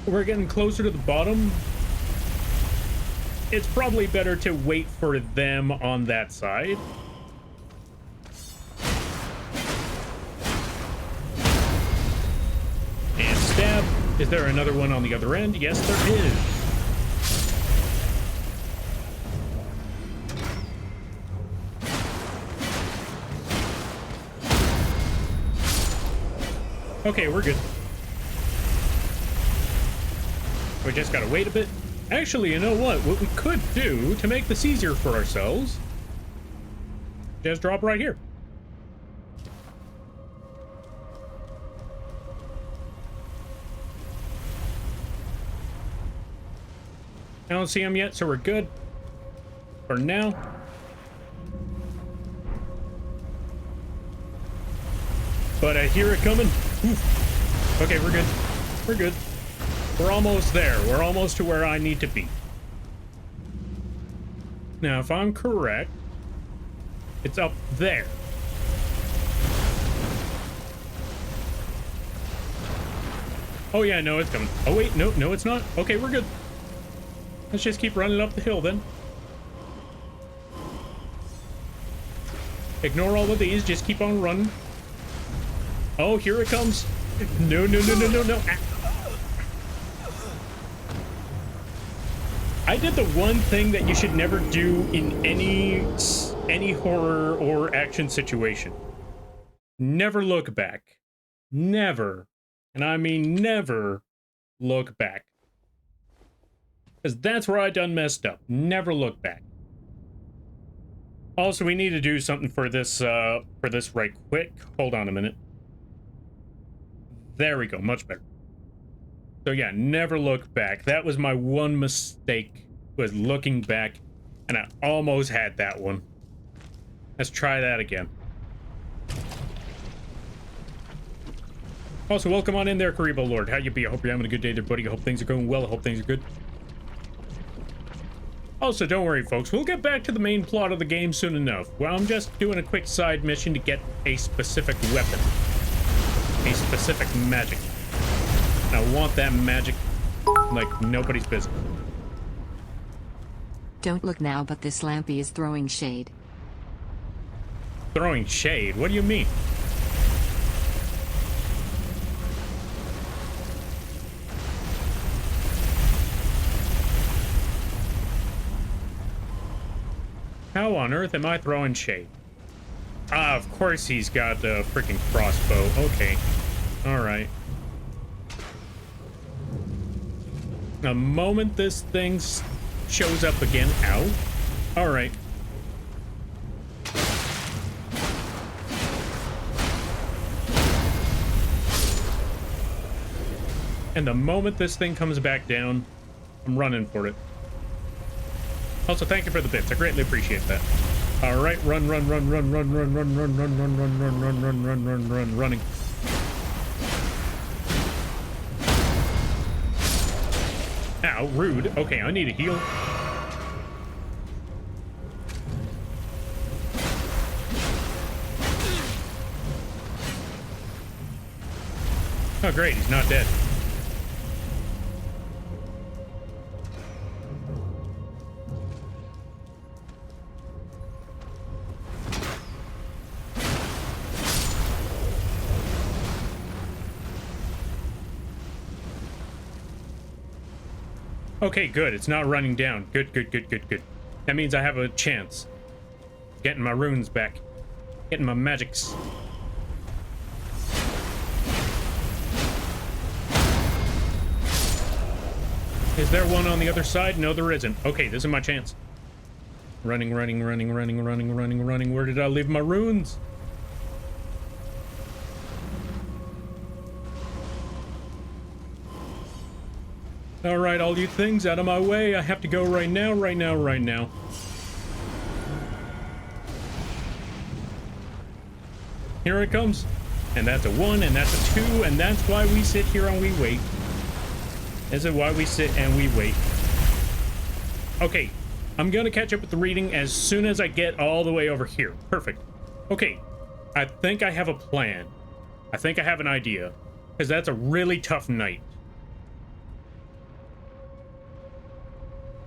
we're getting closer to the bottom, it's probably better to wait for them on that side. And stab. Is there another one on the other end? Yes, there is. Okay, we're good. We just gotta wait a bit. Actually, you know what? What we could do to make this easier for ourselves just drop right here. I don't see him yet, so we're good for now. But I hear it coming. Oof. Okay, we're good. We're good. We're almost there. We're almost to where I need to be. Now, if I'm correct, it's up there. Oh yeah, no, it's coming. Oh wait, no, it's not. Okay, we're good. Let's just keep running up the hill then. Ignore all of these, just keep on running. Oh, here it comes. No. I did the one thing that you should never do in any horror or action situation. Never look back. Never. And I mean never look back. Because that's where I done messed up. Never look back. Also, we need to do something for this right quick. Hold on a minute. There we go, much better. So yeah, never look back. That was my one mistake, was looking back, and I almost had that one. Let's try that again. Also, welcome on in there, Karibo Lord. How you be? I hope you're having a good day there, buddy. I hope things are going well. I hope things are good. Also, don't worry, folks. We'll get back to the main plot of the game soon enough. Well, I'm just doing a quick side mission to get a specific weapon. A specific magic. And I want that magic like nobody's business. Don't look now, but this Lampy is throwing shade. Throwing shade? What do you mean? How on earth am I throwing shade? Ah, of course he's got a freaking crossbow. Okay. Alright. The moment this thing shows up again... Ow. Alright. And the moment this thing comes back down, I'm running for it. Also, thank you for the bits. I greatly appreciate that. All right, running. Ow, rude. Okay, I need a heal. Oh, great, he's not dead. Okay, good. It's not running down. Good. That means I have a chance. Getting my runes back. Getting my magics. Is there one on the other side? No, there isn't. Okay, this is my chance. Running. Where did I leave my runes? All right, all you things out of my way. I have to go right now. Here it comes. And that's a 1, and that's a 2, and that's why we sit here and we wait. This is why we sit and we wait. Okay, I'm gonna catch up with the reading as soon as I get all the way over here. Perfect. Okay, I think I have a plan. I think I have an idea. Because that's a really tough night.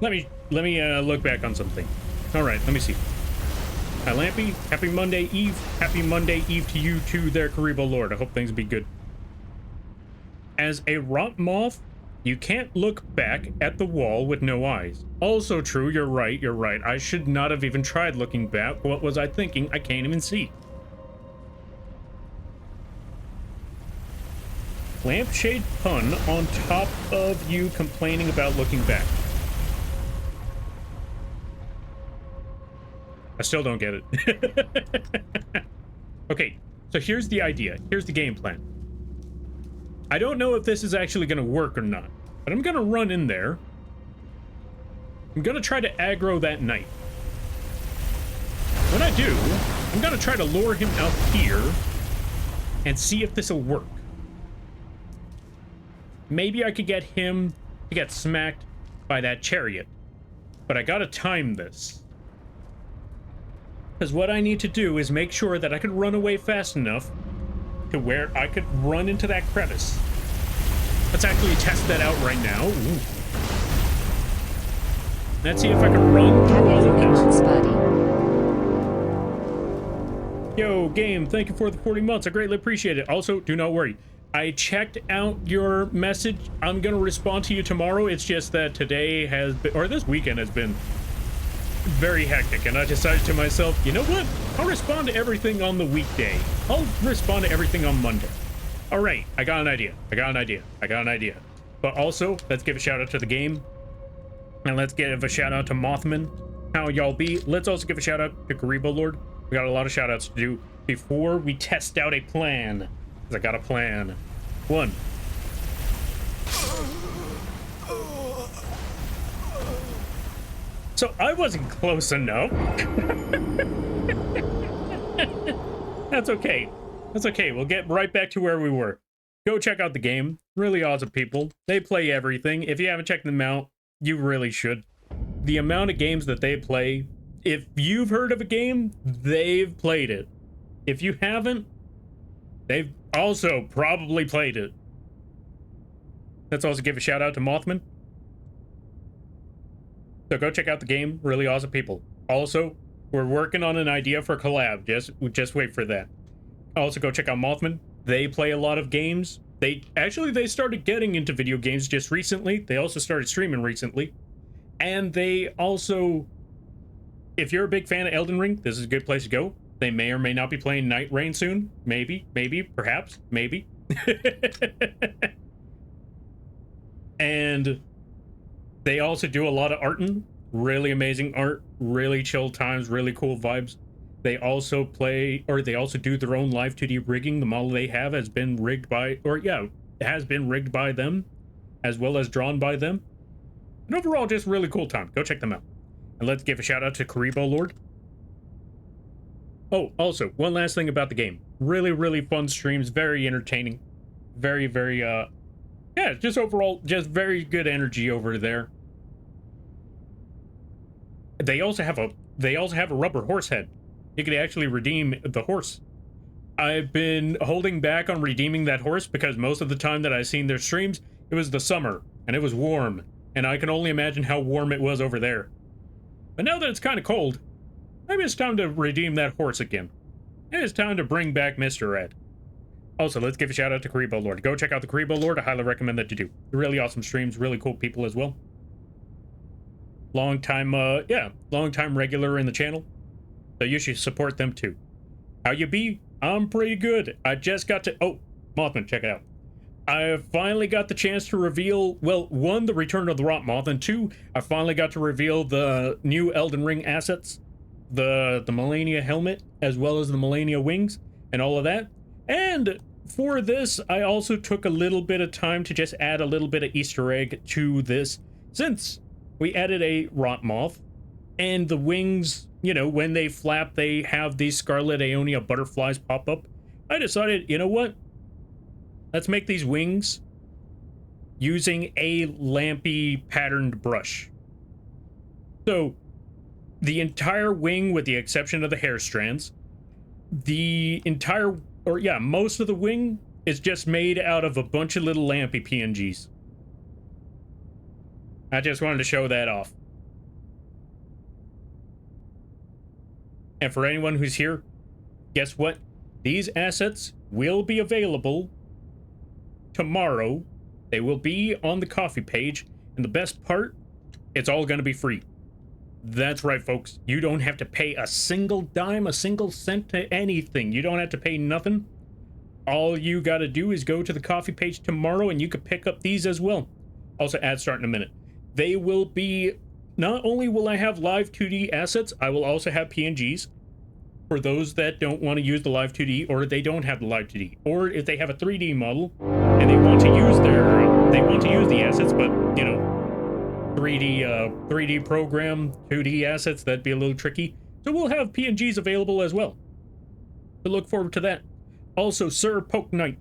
Let me look back on something. All right, let me see. Hi, Lampy. Happy Monday Eve. Happy Monday Eve to you too there, Karibo Lord. I hope things be good. As a rot moth, you can't look back at the wall with no eyes. Also true, you're right. I should not have even tried looking back. What was I thinking? I can't even see. Lampshade pun on top of you complaining about looking back. I still don't get it. Okay, so here's the idea. Here's the game plan. I don't know if this is actually going to work or not, but I'm going to run in there. I'm going to try to aggro that knight. When I do, I'm going to try to lure him out here and see if this will work. Maybe I could get him to get smacked by that chariot, but I got to time this. Because what I need to do is make sure that I can run away fast enough to where I could run into that crevice. Let's actually test that out right now. Ooh. Let's see if I can run through all of this. Yo, game, thank you for the 40 months. I greatly appreciate it. Also, do not worry. I checked out your message. I'm going to respond to you tomorrow. It's just that today has been, or this weekend has been very hectic, and I decided to myself, you know what? I'll respond to everything on the weekday. I'll respond to everything on Monday. All right, I got an idea. But also, let's give a shout out to the game. And let's give a shout out to Mothman. How y'all be? Let's also give a shout out to Karibo Lord. We got a lot of shout outs to do before we test out a plan. Because I got a plan. 1. So I wasn't close enough. That's okay. That's okay. We'll get right back to where we were. Go check out the game. Really awesome people. They play everything. If you haven't checked them out, you really should. The amount of games that they play, if you've heard of a game, they've played it. If you haven't, they've also probably played it. Let's also give a shout out to Mothman. So go check out the game. Really awesome people. Also, we're working on an idea for a collab. Just wait for that. Also, go check out Mothman. They play a lot of games. They started getting into video games just recently. They also started streaming recently. And they also, if you're a big fan of Elden Ring, this is a good place to go. They may or may not be playing Night Rain soon. Maybe, perhaps, maybe. And they also do a lot of arting. Really amazing art, really chill times, really cool vibes. They also do their own live 2D rigging. The model they have has been rigged by, has been rigged by them, as well as drawn by them. And overall, just really cool time. Go check them out. And let's give a shout out to Karibo Lord. Oh, also, one last thing about the game. Really, really fun streams. Very entertaining. Very, very, just overall, just very good energy over there. They also have a rubber horse head. You can actually redeem the horse. I've been holding back on redeeming that horse because most of the time that I've seen their streams, it was the summer and it was warm, and I can only imagine how warm it was over there. But now that it's kind of cold, maybe it's time to redeem that horse again. Maybe it's time to bring back Mr. Red. Also, let's give a shout out to Karibo Lord. Go check out the Karibo Lord. I highly recommend that you do. Really awesome streams, really cool people as well. Long time regular in the channel. So you should support them too. How you be? I'm pretty good. I just got to, Mothman, check it out. I finally got the chance to reveal, well, 1, the return of the Rot Moth, and 2, I finally got to reveal the new Elden Ring assets. The Melania helmet, as well as the Melania wings, and all of that. And for this, I also took a little bit of time to just add a little bit of Easter egg to this, since we added a Rot Moth, and the wings, when they flap, they have these Scarlet Aeonia butterflies pop up. I decided, you know what? Let's make these wings using a lampy patterned brush. So, the entire wing, with the exception of the hair strands, most of the wing is just made out of a bunch of little lampy PNGs. I just wanted to show that off. And for anyone who's here, guess what? These assets will be available tomorrow. They will be on the coffee page. And the best part, it's all going to be free. That's right, folks. You don't have to pay a single dime, a single cent to anything. You don't have to pay nothing. All you got to do is go to the coffee page tomorrow and you can pick up these as well. Also, ads start in a minute. They will be not only will I have live 2D assets, I will also have PNGs for those that don't want to use the live 2D, or they don't have the live 2D, or if they have a 3D model and they want to use the assets, but you know, 3D program 2D assets, that'd be a little tricky. So we'll have PNGs available as well. So look forward to that. Also, Sir Poke Knight,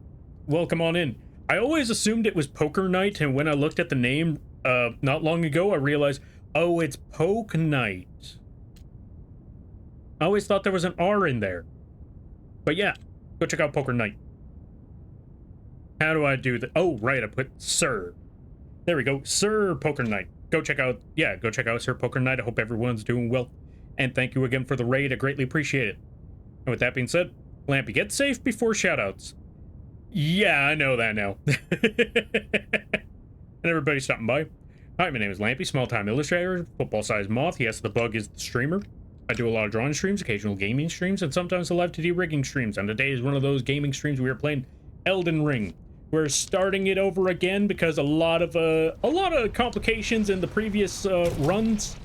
welcome on in. I always assumed it was Poker Knight, and when I looked at the name not long ago, I realized, oh, it's Poke Knight. I always thought there was an R in there. But yeah, go check out Poker Knight. How do I do that? Oh, right, I put Sir. There we go, Sir Poker Knight. Go check out Sir Poker Knight. I hope everyone's doing well. And thank you again for the raid, I greatly appreciate it. And with that being said, Lampy, get safe before shoutouts. Yeah, I know that now. And everybody stopping by. Hi, my name is Lampy, small-time illustrator, football-sized moth. Yes, the bug is the streamer. I do a lot of drawing streams, occasional gaming streams, and sometimes the live 2D rigging streams. And today is one of those gaming streams we are playing Elden Ring. We're starting it over again because a lot of complications in the previous runs.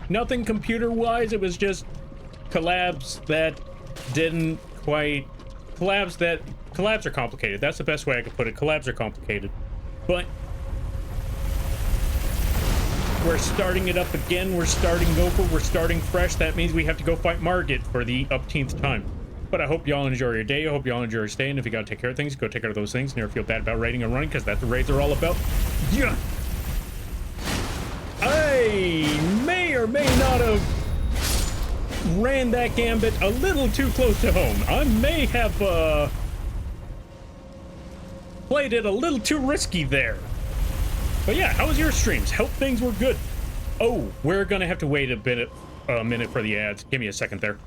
Nothing computer-wise, it was just collabs that didn't quite... Collabs are complicated. That's the best way I could put it. Collabs are complicated. But we're starting it up again. We're starting over. We're starting fresh. That means we have to go fight Margit for the upteenth time. But I hope y'all enjoy your day. I hope y'all enjoy your stay. And if you gotta take care of things, go take care of those things. Never feel bad about raiding and running, because that's what raids are all about. Yeah. I may or may not have ran that gambit a little too close to home. I may have played it a little too risky there. But yeah, how was your streams? Hope things were good. Oh, we're gonna have to wait a minute for the ads. Give me a second there.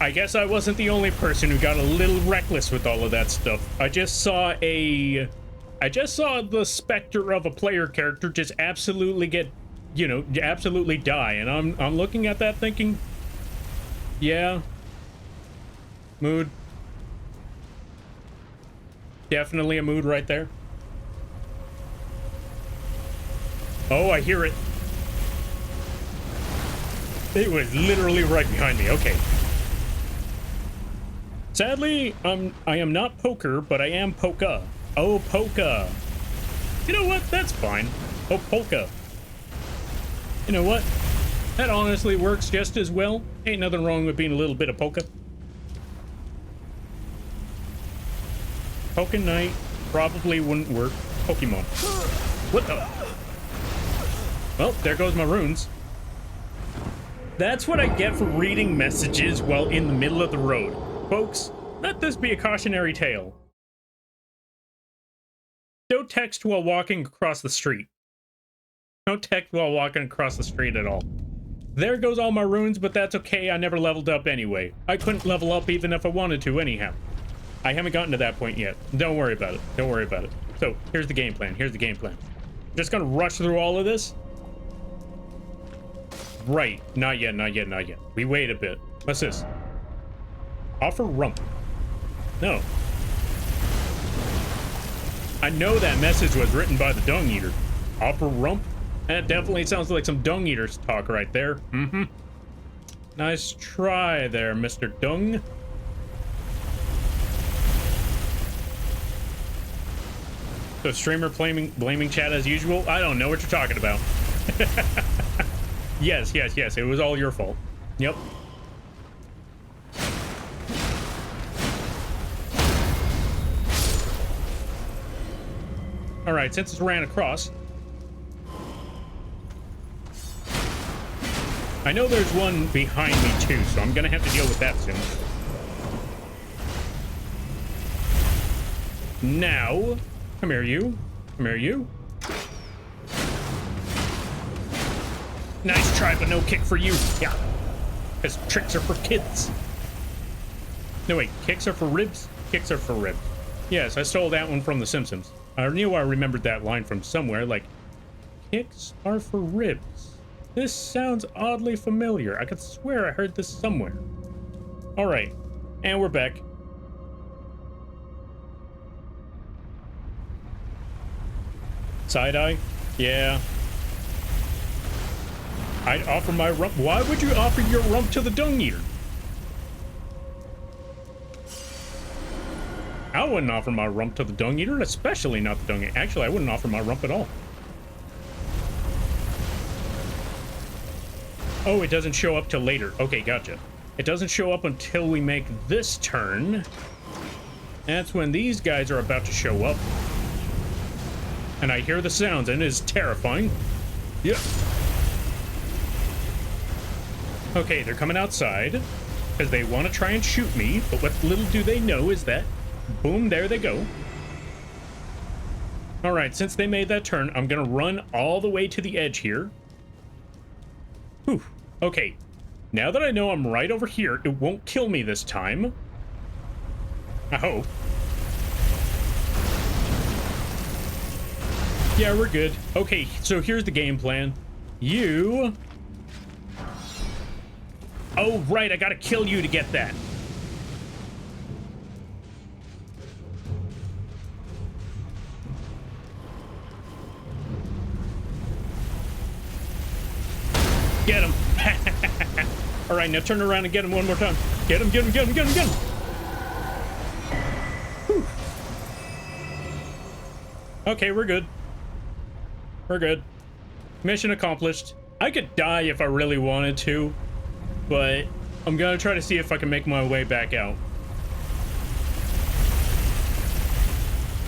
I guess I wasn't the only person who got a little reckless with all of that stuff. I just saw the specter of a player character just absolutely get, you know, absolutely die, and I'm looking at that thinking, yeah, mood. Definitely a mood right there. Oh, I hear it. It was literally right behind me. Okay. Sadly, I am not Poker, but I am Polka. Oh, Polka. You know what? That's fine. Oh, Polka. You know what? That honestly works just as well. Ain't nothing wrong with being a little bit of Polka. Poke Knight probably wouldn't work. Pokemon. What the? Well, there goes my runes. That's what I get for reading messages while in the middle of the road. Folks, let this be a cautionary tale. Don't text while walking across the street. Don't text while walking across the street at all. There goes all my runes, but that's okay. I never leveled up anyway. I couldn't level up even if I wanted to anyhow. I haven't gotten to that point yet. Don't worry about it. Don't worry about it. So, here's the game plan. Here's the game plan. Just gonna rush through all of this. Right. Not yet, not yet, not yet. We wait a bit. What's this? Offer rump. No. I know that message was written by the Dung Eater. Offer rump? That definitely sounds like some Dung Eaters talk right there. Mm-hmm. Nice try there, Mr. Dung. So streamer blaming chat as usual? I don't know what you're talking about. Yes, yes, yes. It was all your fault. Yep. All right, since it's ran across, I know there's one behind me too, so I'm gonna have to deal with that soon. Now, come here, you. Come here, you. Nice try, but no kick for you. Yeah. Because tricks are for kids. No, wait. Kicks are for ribs? Kicks are for ribs. Yes, I stole that one from The Simpsons. I knew I remembered that line from somewhere, like, kicks are for ribs. This sounds oddly familiar. I could swear I heard this somewhere. Alright. And we're back. Side-eye? Yeah. I'd offer my rump. Why would you offer your rump to the Dung Eater? I wouldn't offer my rump to the Dung Eater, especially not the Dung Eater. Actually, I wouldn't offer my rump at all. Oh, it doesn't show up till later. Okay, gotcha. It doesn't show up until we make this turn. That's when these guys are about to show up. And I hear the sounds, and it is terrifying. Yeah. Okay, they're coming outside because they want to try and shoot me, but what little do they know is that, boom, there they go. All right, since they made that turn, I'm going to run all the way to the edge here. Whew. Okay, now that I know I'm right over here, it won't kill me this time. I hope. Yeah, we're good. Okay, so here's the game plan. You... Oh, right, I gotta kill you to get that. Get him. All right, now turn around and get him one more time. Get him, get him, get him, get him, get him. Whew. Okay, we're good. We're good. Mission accomplished. I could die if I really wanted to, but I'm gonna try to see if I can make my way back out.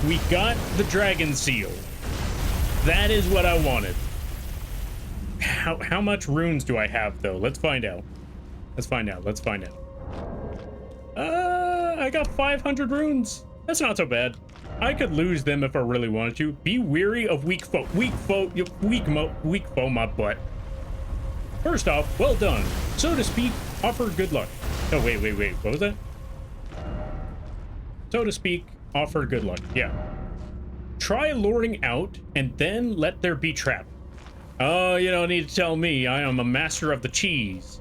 We got the dragon seal. That is what I wanted. How much runes do I have, though? Let's find out. Let's find out. Let's find out. I got 500 runes. That's not so bad. I could lose them if I really wanted to. Be weary of weak foe. Weak foe, my butt. First off, well done. So to speak, offer good luck. Oh, wait. What was that? So to speak, offer good luck. Yeah. Try luring out, and then let there be trap. Oh, you don't need to tell me. I am a master of the cheese.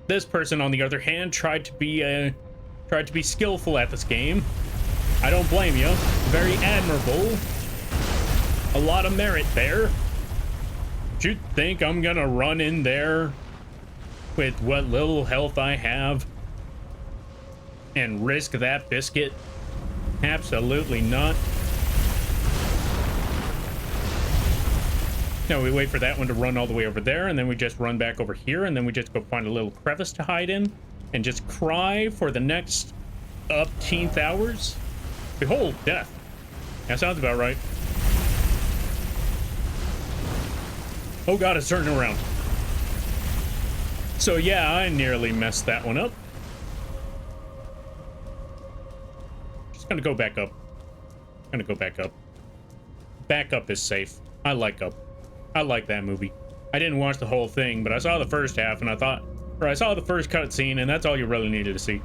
This person, on the other hand, tried to be skillful at this game. I don't blame you. Very admirable. A lot of merit there. Do you think I'm gonna run in there with what little health I have and risk that biscuit? Absolutely not. No, we wait for that one to run all the way over there, and then we just run back over here, and then we just go find a little crevice to hide in and just cry for the next upteenth hours. Behold, death. That sounds about right. Oh god, it's turning around. So yeah, I nearly messed that one up. Just gonna go back up. Gonna go back up. Back up is safe. I like up. I like that movie. I didn't watch the whole thing, but I saw the first half and I thought, or I saw the first cutscene, and that's all you really needed to see.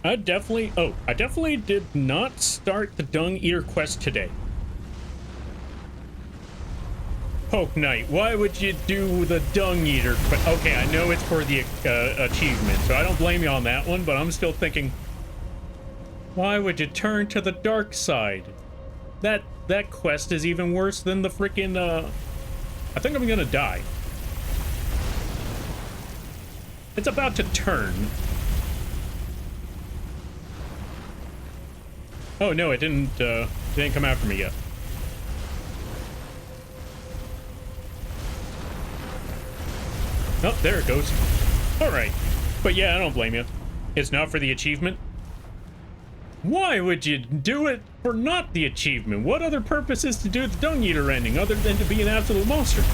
I definitely did not start the Dung Eater quest today. Poke Knight, why would you do the Dung Eater? But okay, I know it's for the achievement, so I don't blame you on that one, but I'm still thinking, why would you turn to the dark side? That quest is even worse than the freaking I think I'm gonna die. It's about to turn. Oh no, it didn't come after me yet. Oh, there it goes. All right, but yeah, I don't blame you. It's not for the achievement. Why would you do it for not the achievement? What other purpose is to do the Dung Eater ending other than to be an absolute monster?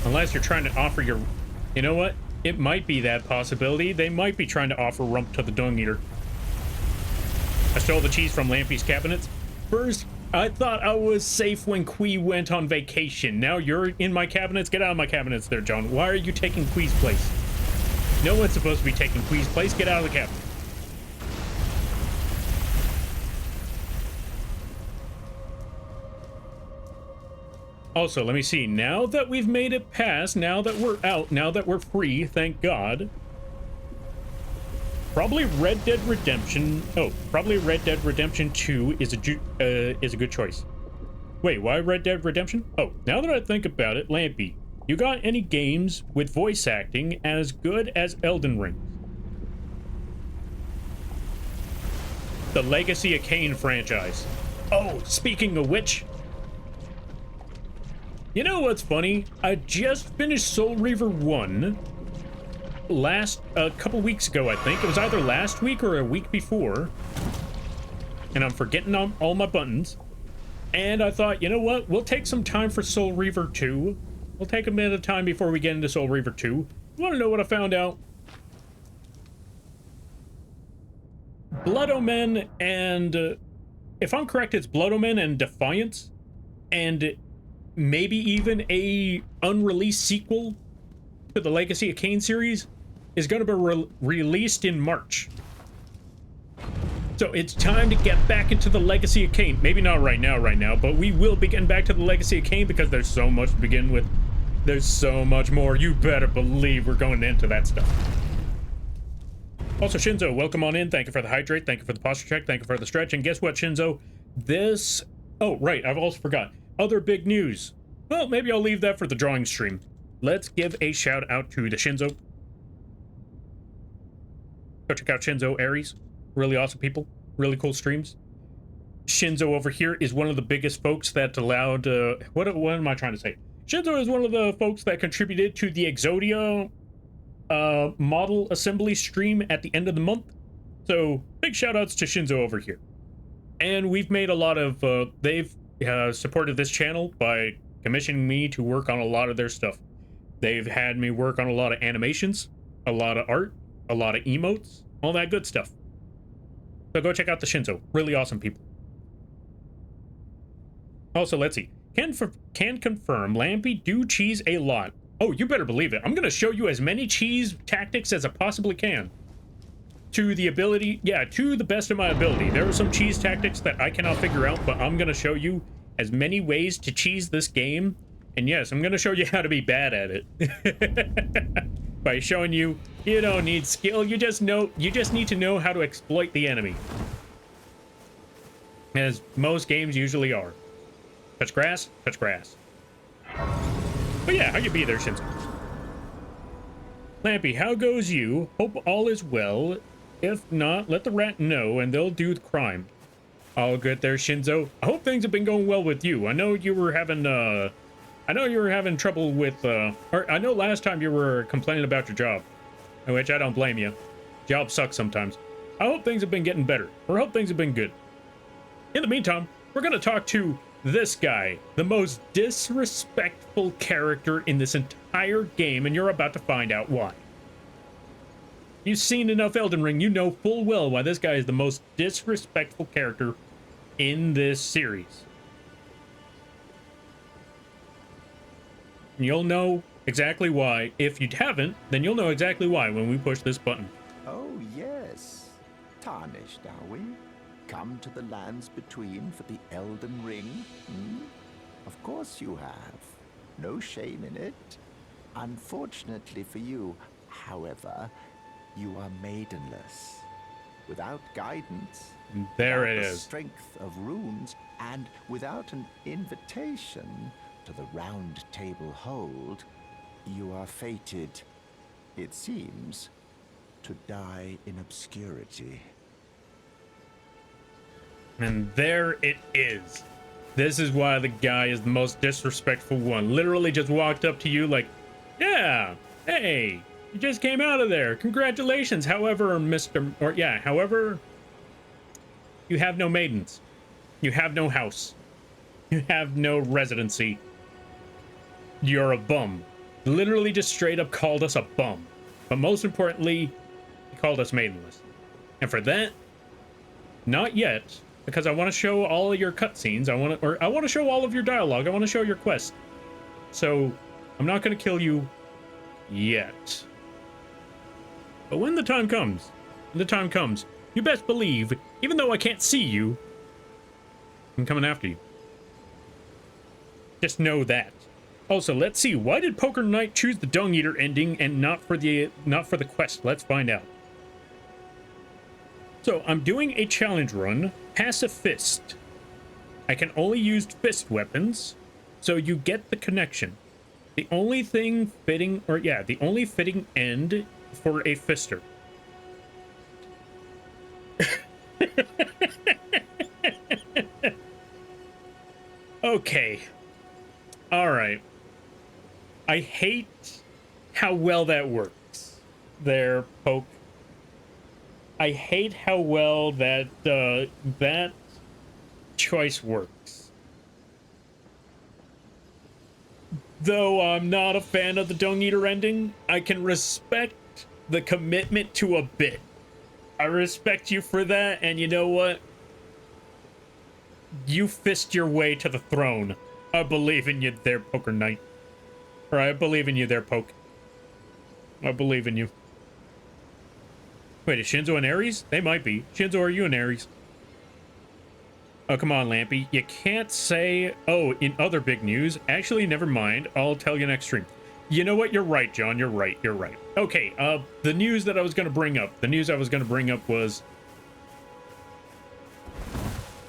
Unless you're trying to offer your... You know what? It might be that possibility. They might be trying to offer rump to the Dung Eater. I stole the cheese from Lampy's cabinets. First, I thought I was safe when Quee went on vacation. Now you're in my cabinets? Get out of my cabinets there, John. Why are you taking Quee's place? No one's supposed to be taking Quee's place. Get out of the cabinet. Also, let me see. Now that we've made it past, now that we're out, now that we're free, thank God. Probably Red Dead Redemption. Oh, probably Red Dead Redemption 2 is a good choice. Wait, why Red Dead Redemption? Oh, now that I think about it, Lampy, you got any games with voice acting as good as Elden Ring? The Legacy of Kain franchise. Oh, speaking of which, you know what's funny? I just finished Soul Reaver 1 a couple weeks ago, I think. It was either last week or a week before. And I'm forgetting all my buttons. And I thought, you know what? We'll take some time for Soul Reaver 2. We'll take a minute of time before we get into Soul Reaver 2. You want to know what I found out? Blood Omen and... if I'm correct, it's Blood Omen and Defiance. And maybe even a unreleased sequel to the Legacy of Kain series is going to be released in March. So it's time to get back into the Legacy of Kain. Maybe not right now, but we will be getting back to the Legacy of Kain because there's so much to begin with. There's so much more. You better believe we're going into that stuff. Also, Shinzo, welcome on in. Thank you for the hydrate. Thank you for the posture check. Thank you for the stretch. And guess what, Shinzo? Oh, right. I've also forgot. Other big news. Well, maybe I'll leave that for the drawing stream. Let's give a shout out to the Shinzo. Go check out Shinzo Aries. Really awesome people. Really cool streams. Shinzo over here is one of the biggest folks that allowed... what am I trying to say? Shinzo is one of the folks that contributed to the Exodia model assembly stream at the end of the month. So, big shout outs to Shinzo over here. And we've made a lot of... they've supported this channel by commissioning me to work on a lot of their stuff. They've had me work on a lot of animations, a lot of art, a lot of emotes, all that good stuff. So go check out the Shinzo. Really awesome people. Also, let's see. Can confirm Lampy do cheese a lot. Oh, you better believe it. I'm going to show you as many cheese tactics as I possibly can. To the ability, yeah, to the best of my ability. There are some cheese tactics that I cannot figure out, but I'm going to show you as many ways to cheese this game. And yes, I'm going to show you how to be bad at it. By showing you, you don't need skill, you just need to know how to exploit the enemy. As most games usually are. Touch grass, touch grass. But yeah, how you be there, Shinzo? Lampy, how goes you? Hope all is well. If not, let the rat know and they'll do the crime. All good there, Shinzo. I hope things have been going well with you. I know you were having trouble with, or I know last time you were complaining about your job, which I don't blame you. Jobs suck sometimes. I hope things have been getting better, or I hope things have been good. In the meantime, we're going to talk to this guy, the most disrespectful character in this entire game, and you're about to find out why. You've seen enough Elden Ring, you know full well why this guy is the most disrespectful character in this series. You'll know exactly why. If you haven't, then you'll know exactly why when we push this button. Oh, yes. Tarnished, are we? Come to the lands between for the Elden Ring? Hmm? Of course you have. No shame in it. Unfortunately for you, however, you are maidenless. Without guidance, there it without the is. Strength of runes, and without an invitation to the round table hold, you are fated, it seems, to die in obscurity. And there it is. This is why the guy is the most disrespectful one. Literally just walked up to you like, yeah, hey, you just came out of there. Congratulations. However, however, you have no maidens. You have no house. You have no residency. You're a bum. Literally just straight up called us a bum. But most importantly, he called us maidenless. And for that, not yet, because I want to show all of your cutscenes. I want to show all of your dialogue. I want to show your quest. So I'm not going to kill you yet. But when the time comes, you best believe, even though I can't see you, I'm coming after you. Just know that. Also, let's see. Why did Poker Knight choose the Dung Eater ending and not for the quest? Let's find out. So, I'm doing a challenge run. Passive Fist. I can only use fist weapons, so you get the connection. The only thing fitting, or yeah, the only fitting end for a fister. Okay. Alright. I hate how well that works. There, Poke. I hate how well that, that choice works. Though I'm not a fan of the Dung Eater ending, I can respect the commitment to a bit. I respect you for that, and you know what? You fist your way to the throne. I believe in you there, Poker Knight. Or I believe in you there, Poke. I believe in you. Wait, is Shinzo an Aries? They might be. Shinzo, are you an Aries? Oh, come on, Lampy. You can't say... Oh, in other big news... Actually, never mind. I'll tell you next stream. You know what? You're right, John. You're right. You're right. Okay, the news that I was going to bring up. The news I was going to bring up was...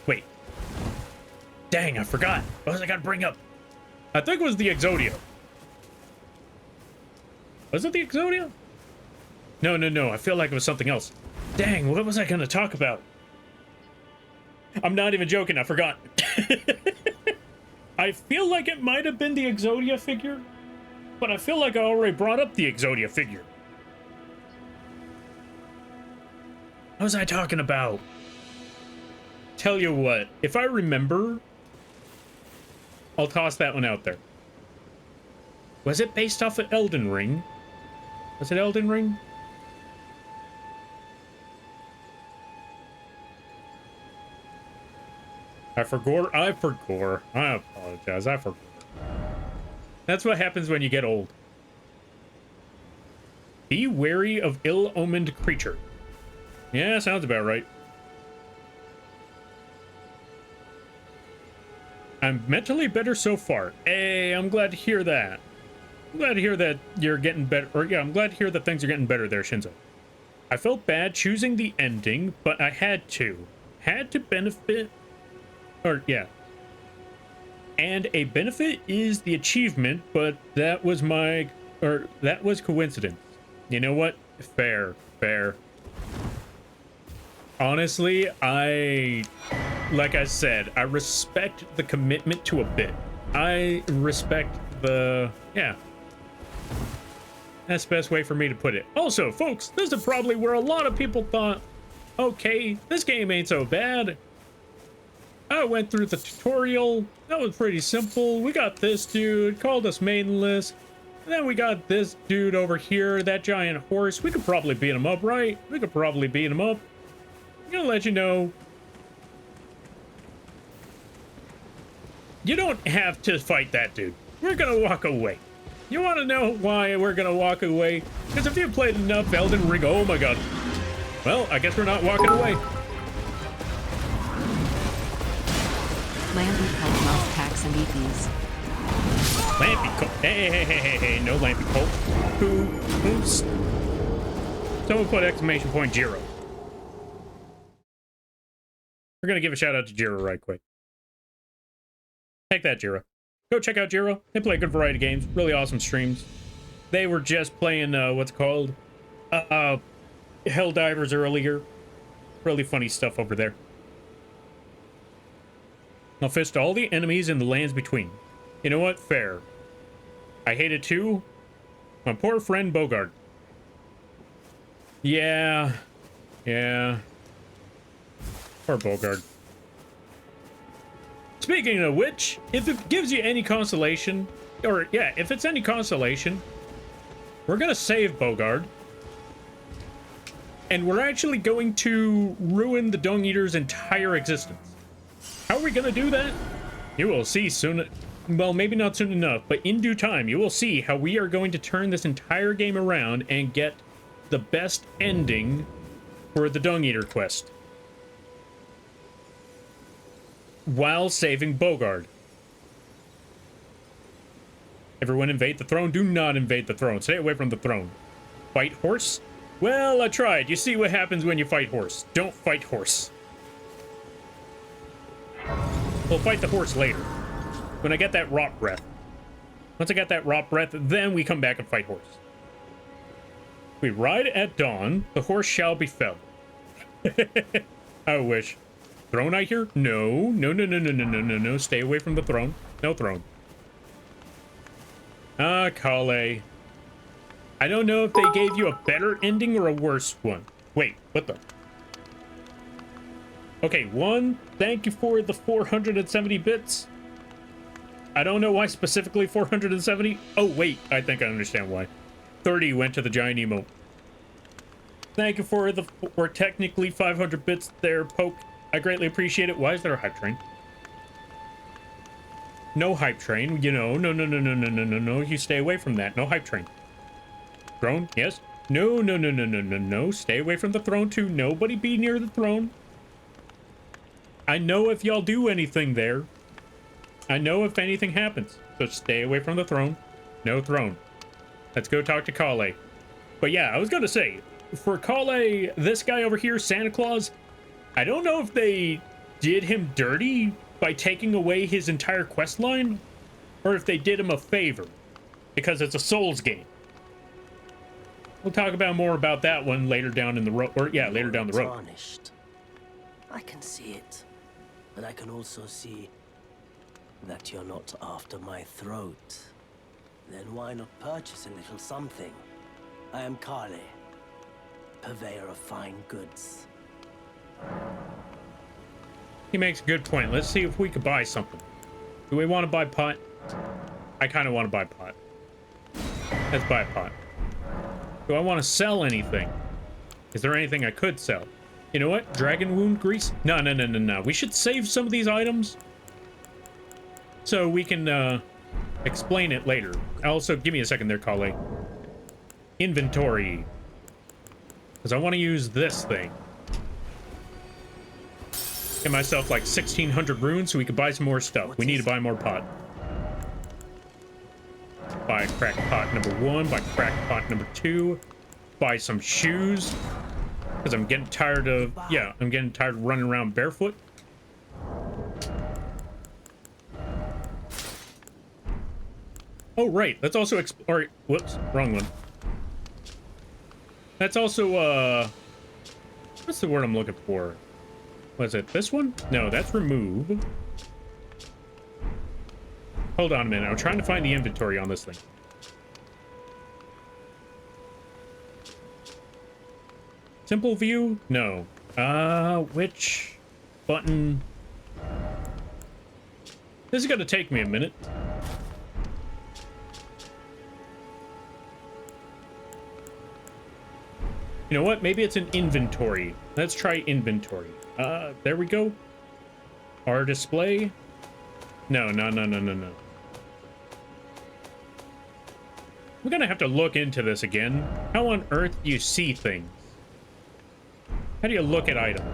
Wait. Dang, I forgot. What was I going to bring up? I think it was the Exodia. Was it the Exodia? No, no, no. I feel like it was something else. Dang, what was I going to talk about? I'm not even joking. I forgot. I feel like it might have been the Exodia figure, but I feel like I already brought up the Exodia figure. What was I talking about? Tell you what, if I remember, I'll toss that one out there. Was it based off of Elden Ring? Was it Elden Ring? I forgot. I apologize. I forgot. That's what happens when you get old. Be wary of ill-omened creature. Yeah, sounds about right. I'm mentally better so far. Hey, I'm glad to hear that. I'm glad to hear that you're getting better. Or yeah, I'm glad to hear that things are getting better there, Shinzo. I felt bad choosing the ending, but I had to. Had to benefit... Or, yeah. And a benefit is the achievement, but that was my... Or, that was coincidence. You know what? Fair. Fair. Honestly, like I said, I respect the commitment to a bit. I respect the... Yeah. That's the best way for me to put it. Also, folks, this is probably where a lot of people thought, okay, this game ain't so bad. I went through the tutorial. That was pretty simple. We got this dude, called us mainless. And then we got this dude over here, that giant horse. We could probably beat him up, right? We could probably beat him up. I'm gonna let you know. You don't have to fight that dude. We're gonna walk away. You want to know why we're gonna walk away? Because if you've played enough Elden Ring, oh my god. Well, I guess we're not walking away. Lampy Cult lost packs and EPs. Lampy Cult. Hey, no Lampy Cult. Who's? Someone put exclamation point Jiro. We're gonna give a shout out to Jiro right quick. Take that, Jiro. Go check out Jiro. They play a good variety of games. Really awesome streams. They were just playing, what's it called? Helldivers earlier. Really funny stuff over there. I'll fist all the enemies in the lands between. You know what? Fair. I hate it too. My poor friend Bogard. Yeah. Yeah. Poor Bogard. Speaking of which, if it gives you any consolation, or yeah, if it's any consolation, we're gonna save Bogard. And we're actually going to ruin the Dung Eater's entire existence. How are we gonna do that? You will see soon. Well, maybe not soon enough, but in due time, you will see how we are going to turn this entire game around and get the best ending for the Dung Eater quest. While saving Bogard. Everyone invade the throne. Do not invade the throne. Stay away from the throne. Fight horse? Well, I tried. You see what happens when you fight horse. Don't fight horse. We'll fight the horse later. When I get that rot breath. Once I get that rot breath, then we come back and fight horse. We ride at dawn. The horse shall be felled. I wish. Throne I hear? No. No, no, no, no, no, no, no, no. Stay away from the throne. No throne. Ah, Kale. I don't know if they gave you a better ending or a worse one. Wait, what the? Okay, 1, thank you for the 470 bits. I don't know why specifically 470. Oh, wait, I think I understand why. 30 went to the giant emote. Thank you for the technically 500 bits there, Poke. I greatly appreciate it. Why is there a hype train? No hype train, you know. No, no, no, no, no, no, no, no. You stay away from that. No hype train. Throne, yes? No, no, no, no, no, no, no. Stay away from the throne, too. Nobody be near the throne. I know if y'all do anything there. I know if anything happens. So stay away from the throne. No throne. Let's go talk to Kale. But yeah, I was gonna say, for Kale, this guy over here, Santa Claus, I don't know if they did him dirty by taking away his entire quest line, or if they did him a favor, because it's a Souls game. We'll talk about more about that one later down in the road, or yeah, later down the road. Tarnished. I can see it, but I can also see that you're not after my throat. Then why not purchase a little something? I am Kale, purveyor of fine goods. He makes a good point. Let's see if we could buy something. Do we want to buy pot? I kind of want to buy pot. Let's buy a pot. Do I want to sell anything? Is there anything I could sell? You know what? Dragon wound grease? No, no, no, no, no. We should save some of these items so we can explain it later. Also, give me a second there, Kale. Inventory. Because I want to use this thing. Get myself like 1,600 runes so we can buy some more stuff. We need to buy more pot. Buy crack pot number 1, buy crack pot number 2, buy some shoes. Because I'm getting tired of, yeah, I'm getting tired of running around barefoot. Oh, right. Let's also or whoops, wrong one. That's also, what's the word I'm looking for? Was it this one? No, that's remove. Hold on a minute. I'm trying to find the inventory on this thing. Simple view? No. Which button? This is gonna take me a minute. You know what? Maybe it's an inventory. Let's try inventory. There we go. Our display. No, no, no, no, no, no. We're gonna have to look into this again. How on earth do you see things? How do you look at items?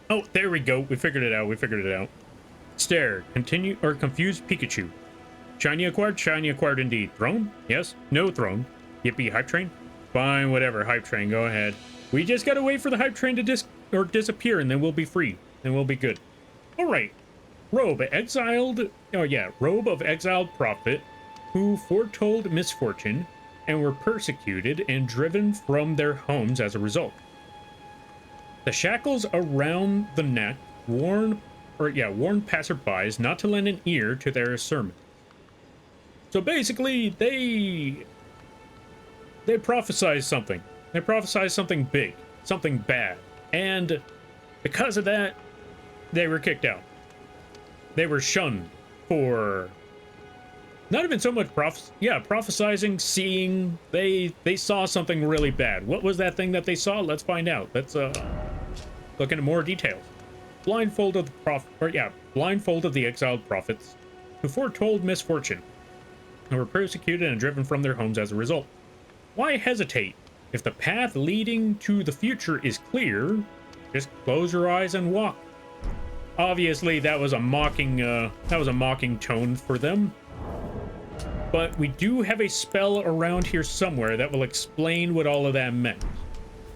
Oh, there we go. We figured it out. We figured it out. Stare. Continue or confuse Pikachu. Shiny acquired indeed. Throne? Yes. No throne. Yippee, hype train? Fine, whatever, hype train, go ahead. We just gotta wait for the hype train to disappear, and then we'll be free. And we'll be good. Alright. Robe of exiled prophet who foretold misfortune and were persecuted and driven from their homes as a result. The shackles around the neck warn passerbys not to lend an ear to their sermon. So basically, they prophesize something. They prophesize something big, something bad. And because of that, they were kicked out. They were shunned for not even so much prophesizing, seeing. They saw something really bad. What was that thing that they saw? Let's find out. Let's look into more details. Blindfold of the exiled prophets who foretold misfortune and were persecuted and driven from their homes as a result. Why hesitate? If the path leading to the future is clear, Just close your eyes and walk. Obviously, that was a mocking tone for them. But we do have a spell around here somewhere that will explain what all of that meant.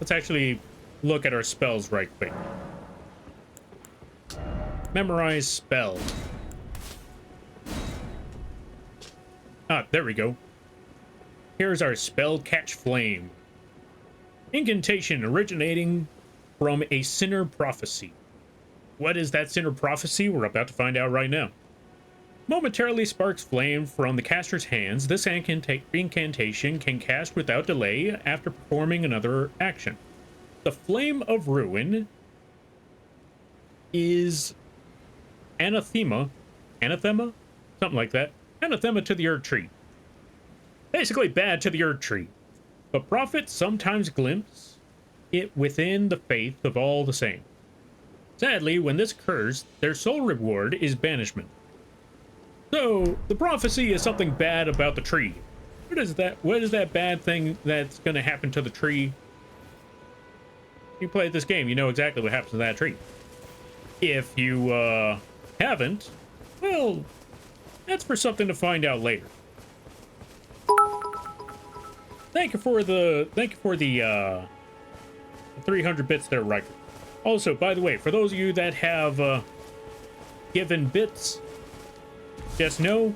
Let's actually look at our spells right quick. Memorize spell. Ah, there we go. Here's our spell, Catch Flame. Incantation originating from a sinner prophecy. What is that sinner prophecy? We're about to find out right now. Momentarily sparks flame from the caster's hands. This incantation can cast without delay after performing another action. The Flame of Ruin is anathema, something like that. Anathema to the Erd Tree. Basically bad to the Erd Tree. But prophets sometimes glimpse it within the faith of all the same. Sadly, when this occurs, their sole reward is banishment. So, the prophecy is something bad about the tree. What is that bad thing that's going to happen to the tree? You played this game, you know exactly what happens to that tree. If you haven't, well, that's for something to find out later. Thank you for the 300 bits there, Riker. Also, by the way, for those of you that have given bits, just know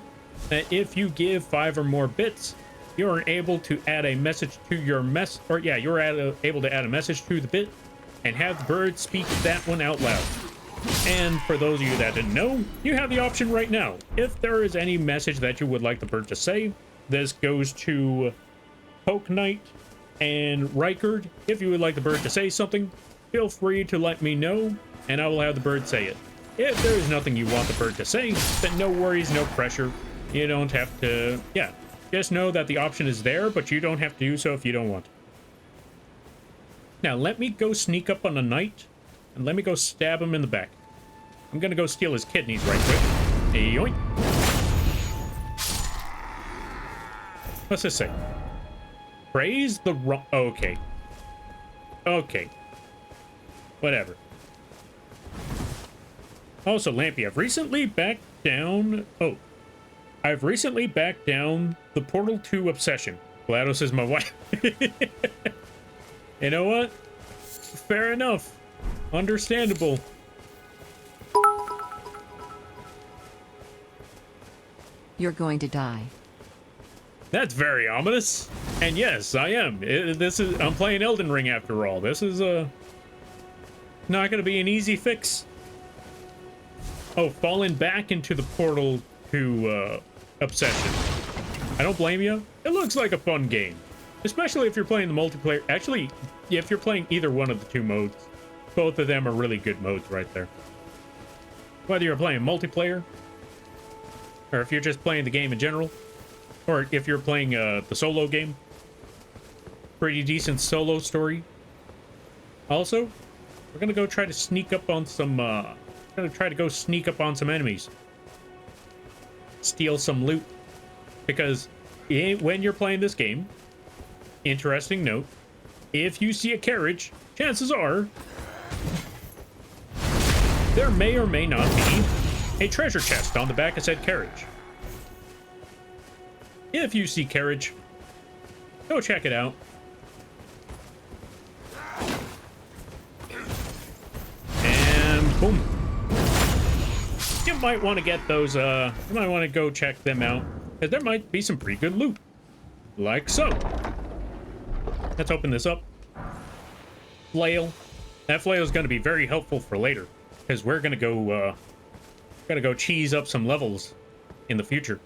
that if you give 5 or more bits, you're able to add a message to your able to add a message to the bit and have the bird speak that one out loud. And for those of you that didn't know, you have the option right now. If there is any message that you would like the bird to say, this goes to Poke Knight and Rikard. If you would like the bird to say something, feel free to let me know, and I will have the bird say it. If there is nothing you want the bird to say, then no worries, no pressure. You don't have to, just know that the option is there, but you don't have to do so if you don't want to. Now, let me go sneak up on a knight, and let me go stab him in the back. I'm gonna go steal his kidneys right quick. Yoink. What's this say? Praise the wrong... Okay. Okay. Whatever. Also, Lampy, I've recently backed down the Portal 2 obsession. GLaDOS is my wife. You know what? Fair enough. Understandable. You're going to die. That's very ominous. And yes, I am. I'm playing Elden Ring after all. This is not going to be an easy fix. Oh, falling back into the Portal 2 obsession. I don't blame you. It looks like a fun game. Especially if you're playing the multiplayer. Actually, if you're playing either one of the 2 modes, both of them are really good modes right there. Whether you're playing multiplayer, or if you're just playing the game in general, or if you're playing the solo game. Pretty decent solo story. Also, we're gonna go try to sneak up on some enemies. Steal some loot. Because when you're playing this game, interesting note, if you see a carriage, chances are there may or may not be a treasure chest on the back of said carriage. If you see carriage, go check it out. And boom. You might want to get those, you might want to go check them out, because there might be some pretty good loot. Like so. Let's open this up. Flail. That flail is going to be very helpful for later, because we're going to go cheese up some levels in the future.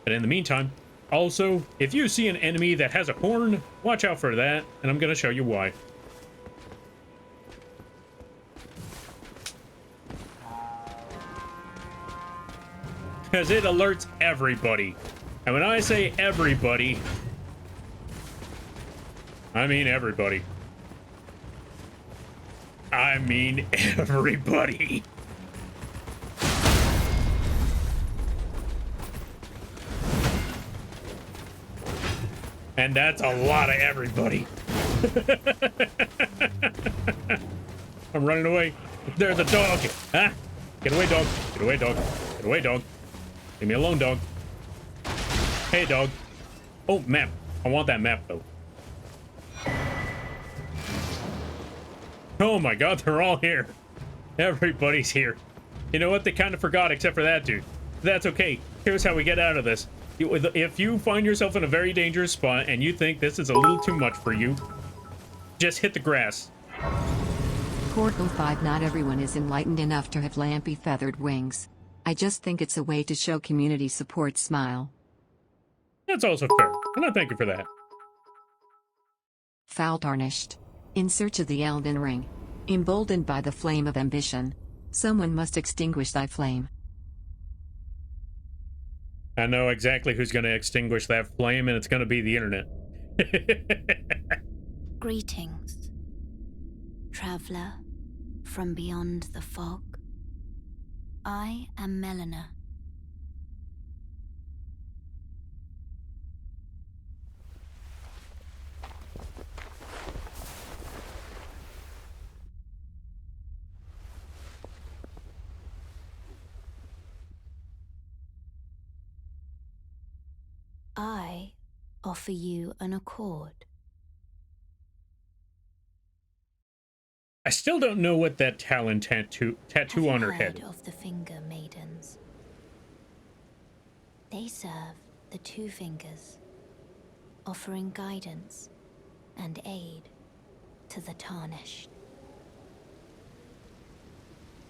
But in the meantime, also, if you see an enemy that has a horn, watch out for that, and I'm going to show you why. Because it alerts everybody. And when I say everybody, I mean everybody. I mean everybody. And that's a lot of everybody. I'm running away. There's a dog. Ah! Get away, dog. Get away, dog. Get away, dog. Leave me alone, dog. Hey, dog. Oh, map. I want that map, though. Oh my god, they're all here. Everybody's here. You know what? They kind of forgot, except for that dude. That's okay. Here's how we get out of this. If you find yourself in a very dangerous spot and you think this is a little too much for you, just hit the grass. Portal 5. Not everyone is enlightened enough to have lampy feathered wings. I just think it's a way to show community support. Smile. That's also fair, and I thank you for that. Foul tarnished. In search of the Elden Ring. Emboldened by the flame of ambition. Someone must extinguish thy flame. I know exactly who's going to extinguish that flame, and it's going to be the internet. Greetings, traveler from beyond the fog. I am Melina. I offer you an accord. I still don't know what that Talon tattoo on her head. Have you heard of the Finger Maidens? They serve the Two Fingers, offering guidance and aid to the Tarnished.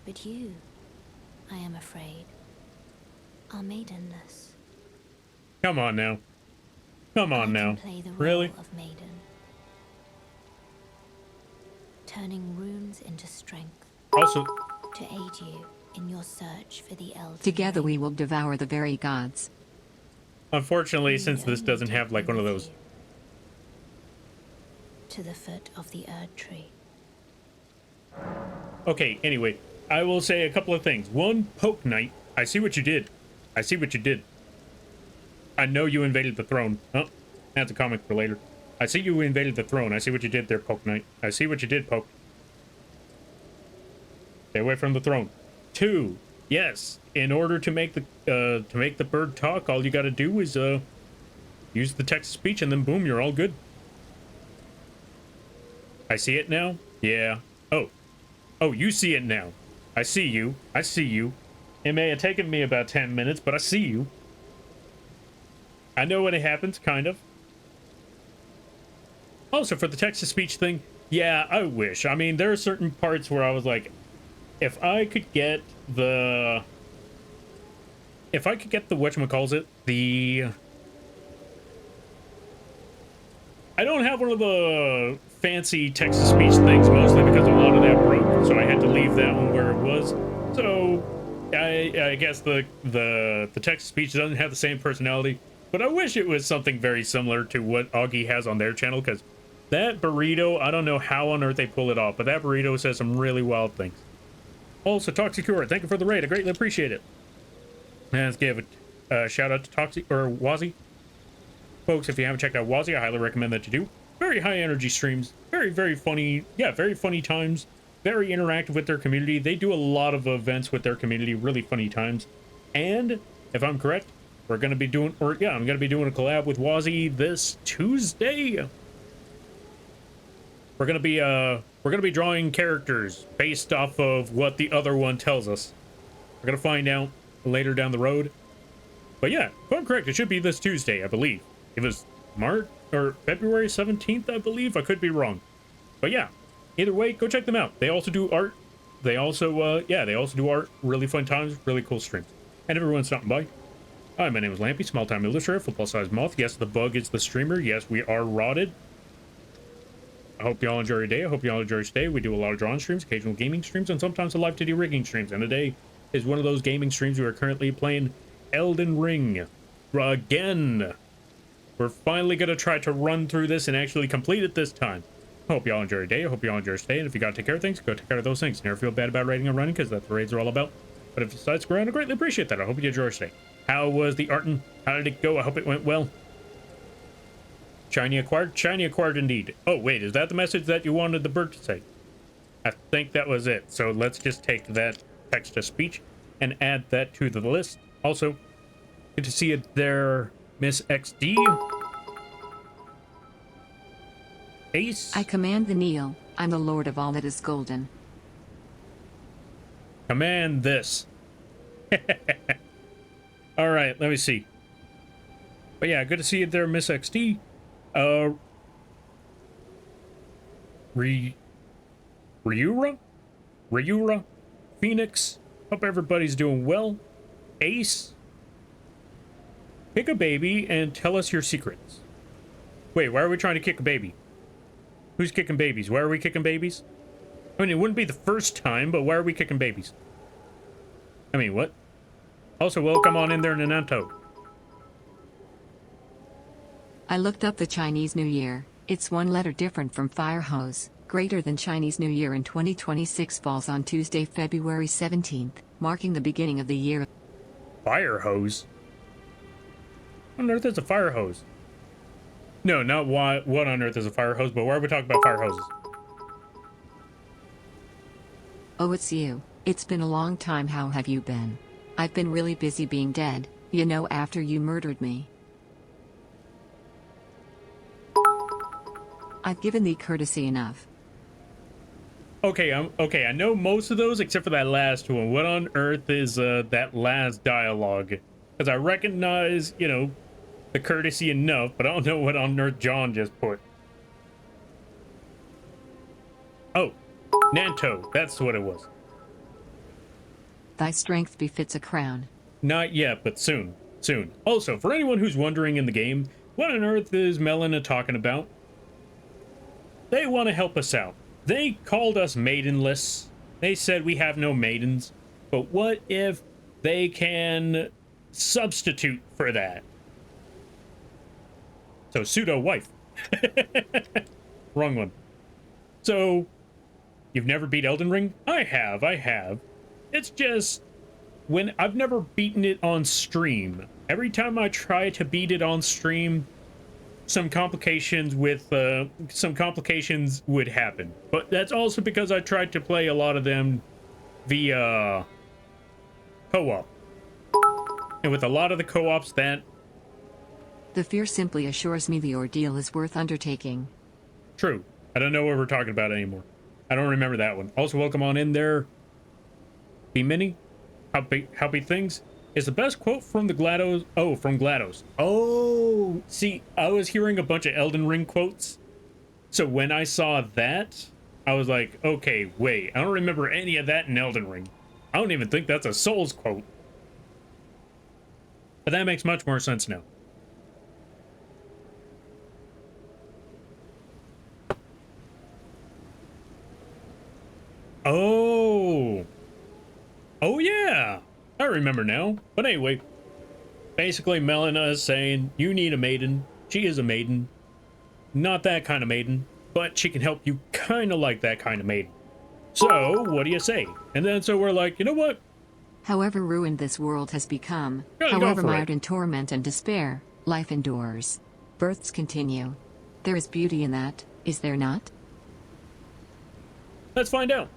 But you, I am afraid, are maidenless. Come on now. Come on now. I can play the role Really? of maiden, turning runes into strength Also, to aid you in your search for the Elden Together Ring. we will devour the very gods. unfortunately, since this doesn't have like one of those. To the foot of the Erd tree. Okay, anyway, I will say a couple of things. One, Poke Knight. I see what you did. I see what you did. I know you invaded the throne. Oh, that's a comic for later. I see you invaded the throne. I see what you did there, Poke Knight. I see what you did, Poke. Stay away from the throne. 2, yes, in order to make the bird talk, all you got to do is use the text to speech, and then boom, you're all good. I see it now. Yeah. Oh, you see it now. I see you. I see you. It may have taken me about 10 minutes, but I see you. I know when it happens, kind of. Also, for the text-to-speech thing, yeah, I wish. I mean, there are certain parts where I was like, if I could get the whatchamacallit, the... I don't have one of the fancy text-to-speech things, mostly because a lot of that broke, so I had to leave that one where it was. So, I guess the text-to-speech doesn't have the same personality. But I wish it was something very similar to what Augie has on their channel, because that burrito, I don't know how on earth they pull it off, but that burrito says some really wild things. Also, Toxicura, thank you for the raid. I greatly appreciate it. And let's give a shout out to Wazzy. Folks, if you haven't checked out Wazzy, I highly recommend that you do. Very high energy streams. Very, very funny. Yeah, very funny times. Very interactive with their community. They do a lot of events with their community. Really funny times. And, if I'm correct, I'm going to be doing a collab with Wazzy this Tuesday. We're going to be drawing characters based off of what the other one tells us. We're going to find out later down the road. But yeah, if I'm correct, it should be this Tuesday, I believe. It was March or February 17th, I believe. I could be wrong. But yeah, either way, go check them out. They also do art. They also do art. Really fun times, really cool streams. And everyone's stopping by. Hi, my name is Lampy, small-time illustrator, football-sized moth. Yes, the bug is the streamer. Yes, we are rotted. I hope y'all enjoy your day. I hope y'all enjoy your stay. We do a lot of drawing streams, occasional gaming streams, and sometimes a live 2D rigging streams. And today is one of those gaming streams. We are currently playing Elden Ring again. We're finally going to try to run through this and actually complete it this time. I hope y'all enjoy your day. I hope y'all enjoy your stay. And if you got to take care of things, go take care of those things. Never feel bad about raiding and running, because that's what raids are all about. But if you decide to go around, I greatly appreciate that. I hope you enjoy your stay. How was the artin'? How did it go? I hope it went well. Shiny acquired? Shiny acquired indeed. Oh, wait, is that the message that you wanted the bird to say? I think that was it. So let's just take that text to speech and add that to the list. Also, good to see it there, Miss XD. Ace. I command the kneel. I'm the lord of all that is golden. Command this. All right, let me see. But yeah, good to see you there, Miss XD. Ryura, Phoenix. Hope everybody's doing well. Ace. Pick a baby and tell us your secrets. Wait, why are we trying to kick a baby? Who's kicking babies? Why are we kicking babies? I mean, it wouldn't be the first time, but why are we kicking babies? I mean, what? Also, welcome on in there, Nanato. I looked up the Chinese New Year. It's one letter different from fire hose. Greater than Chinese New Year in 2026 falls on Tuesday, February 17th, marking the beginning of the year. Fire hose? What on earth is a fire hose? No, not what on earth is a fire hose, but why are we talking about fire hoses? Oh, it's you. It's been a long time. How have you been? I've been really busy being dead, you know, after you murdered me. I've given thee courtesy enough. Okay, okay, I know most of those except for that last one. What on earth is that last dialogue? Because I recognize, you know, the courtesy enough, but I don't know what on earth John just put. Oh, Nanto, that's what it was. Thy strength befits a crown. Not yet, but soon. Soon. Also, for anyone who's wondering in the game, what on earth is Melina talking about? They want to help us out. They called us maidenless. They said we have no maidens. But what if they can substitute for that? So, pseudo-wife. Wrong one. So, you've never beat Elden Ring? I have. It's just, when I've never beaten it on stream. Every time I try to beat it on stream, some complications would happen. But that's also because I tried to play a lot of them via co-op. And with a lot of the co-ops that... The fear simply assures me the ordeal is worth undertaking. True. I don't know what we're talking about anymore. I don't remember that one. Also, welcome on in there. Be Mini. Happy things. Is the best quote from the GLaDOS. Oh, from GLaDOS. Oh, see, I was hearing a bunch of Elden Ring quotes. So when I saw that, I was like, okay, wait. I don't remember any of that in Elden Ring. I don't even think that's a Souls quote. But that makes much more sense now. Oh. Oh, yeah. I remember now. But anyway, basically Melina is saying, you need a maiden. She is a maiden. Not that kind of maiden, but she can help you kind of like that kind of maiden. So, what do you say? And then so we're like, you know what? However ruined this world has become, Go however for it. mired in torment and despair, life endures. Births continue. There is beauty in that, is there not? Let's find out.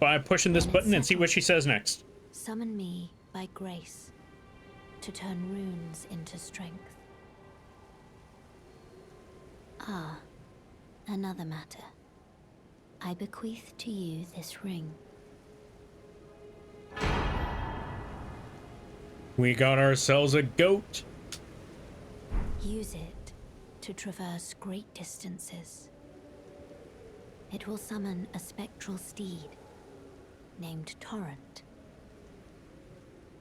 By pushing this button and see what she says next. Summon me by grace to turn runes into strength. Ah, another matter. I bequeath to you this ring. We got ourselves a goat. Use it to traverse great distances. It will summon a spectral steed named Torrent.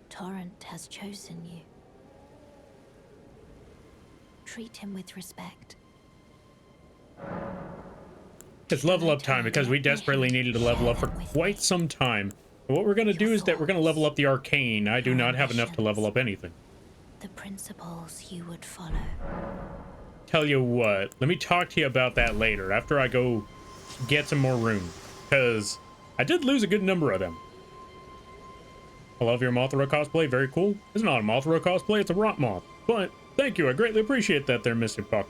Torrent has chosen you. Treat him with respect. It's level up time because we desperately needed to level up for quite some time. And what we're going to do is that we're going to level up the arcane. I do not have enough to level up anything. The principles you would follow. Tell you what, let me talk to you about that later after I go get some more runes. Because I did lose a good number of them. I love your Mothra cosplay, very cool. It's not a Mothra cosplay, it's a Rot Moth. But thank you, I greatly appreciate that there, Mr. Buck.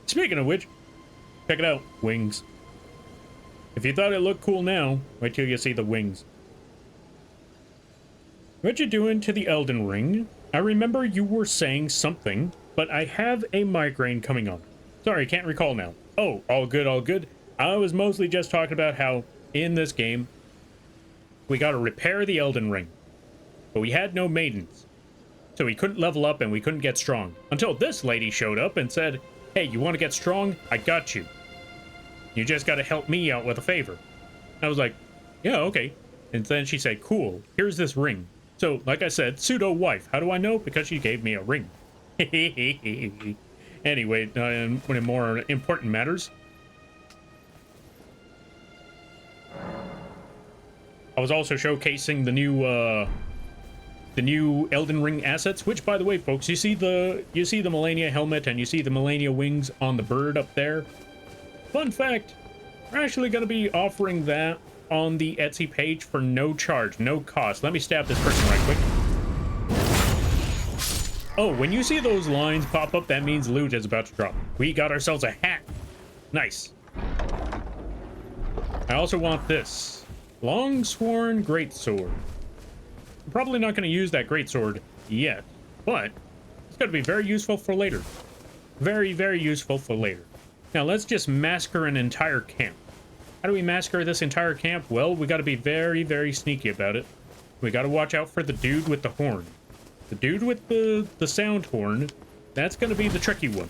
Speaking of which, check it out, wings. If you thought it looked cool now, wait till you see the wings. What you doing to the Elden Ring? I remember you were saying something, but I have a migraine coming on. Sorry, can't recall now. Oh, all good, all good. I was mostly just talking about how, in this game, we gotta repair the Elden Ring. But we had no maidens. So we couldn't level up and we couldn't get strong. Until this lady showed up and said, hey, you want to get strong? I got you. You just gotta help me out with a favor. I was like, yeah, okay. And then she said, cool, here's this ring. So, like I said, pseudo-wife. How do I know? Because she gave me a ring. Anyway, one of more important matters. I was also showcasing the new Elden Ring assets, which, by the way, folks, you see the Melania helmet and you see the Melania wings on the bird up there. Fun fact, we're actually going to be offering that on the Etsy page for no charge, no cost. Let me stab this person right quick. Oh, when you see those lines pop up, that means loot is about to drop. We got ourselves a hat. Nice. I also want this. Longsworn Greatsword. I'm probably not going to use that Greatsword yet, but it's going to be very useful for later. Very, very useful for later. Now, let's just massacre an entire camp. How do we massacre this entire camp? Well, we got to be very, very sneaky about it. We got to watch out for the dude with the horn. The dude with the sound horn, that's going to be the tricky one.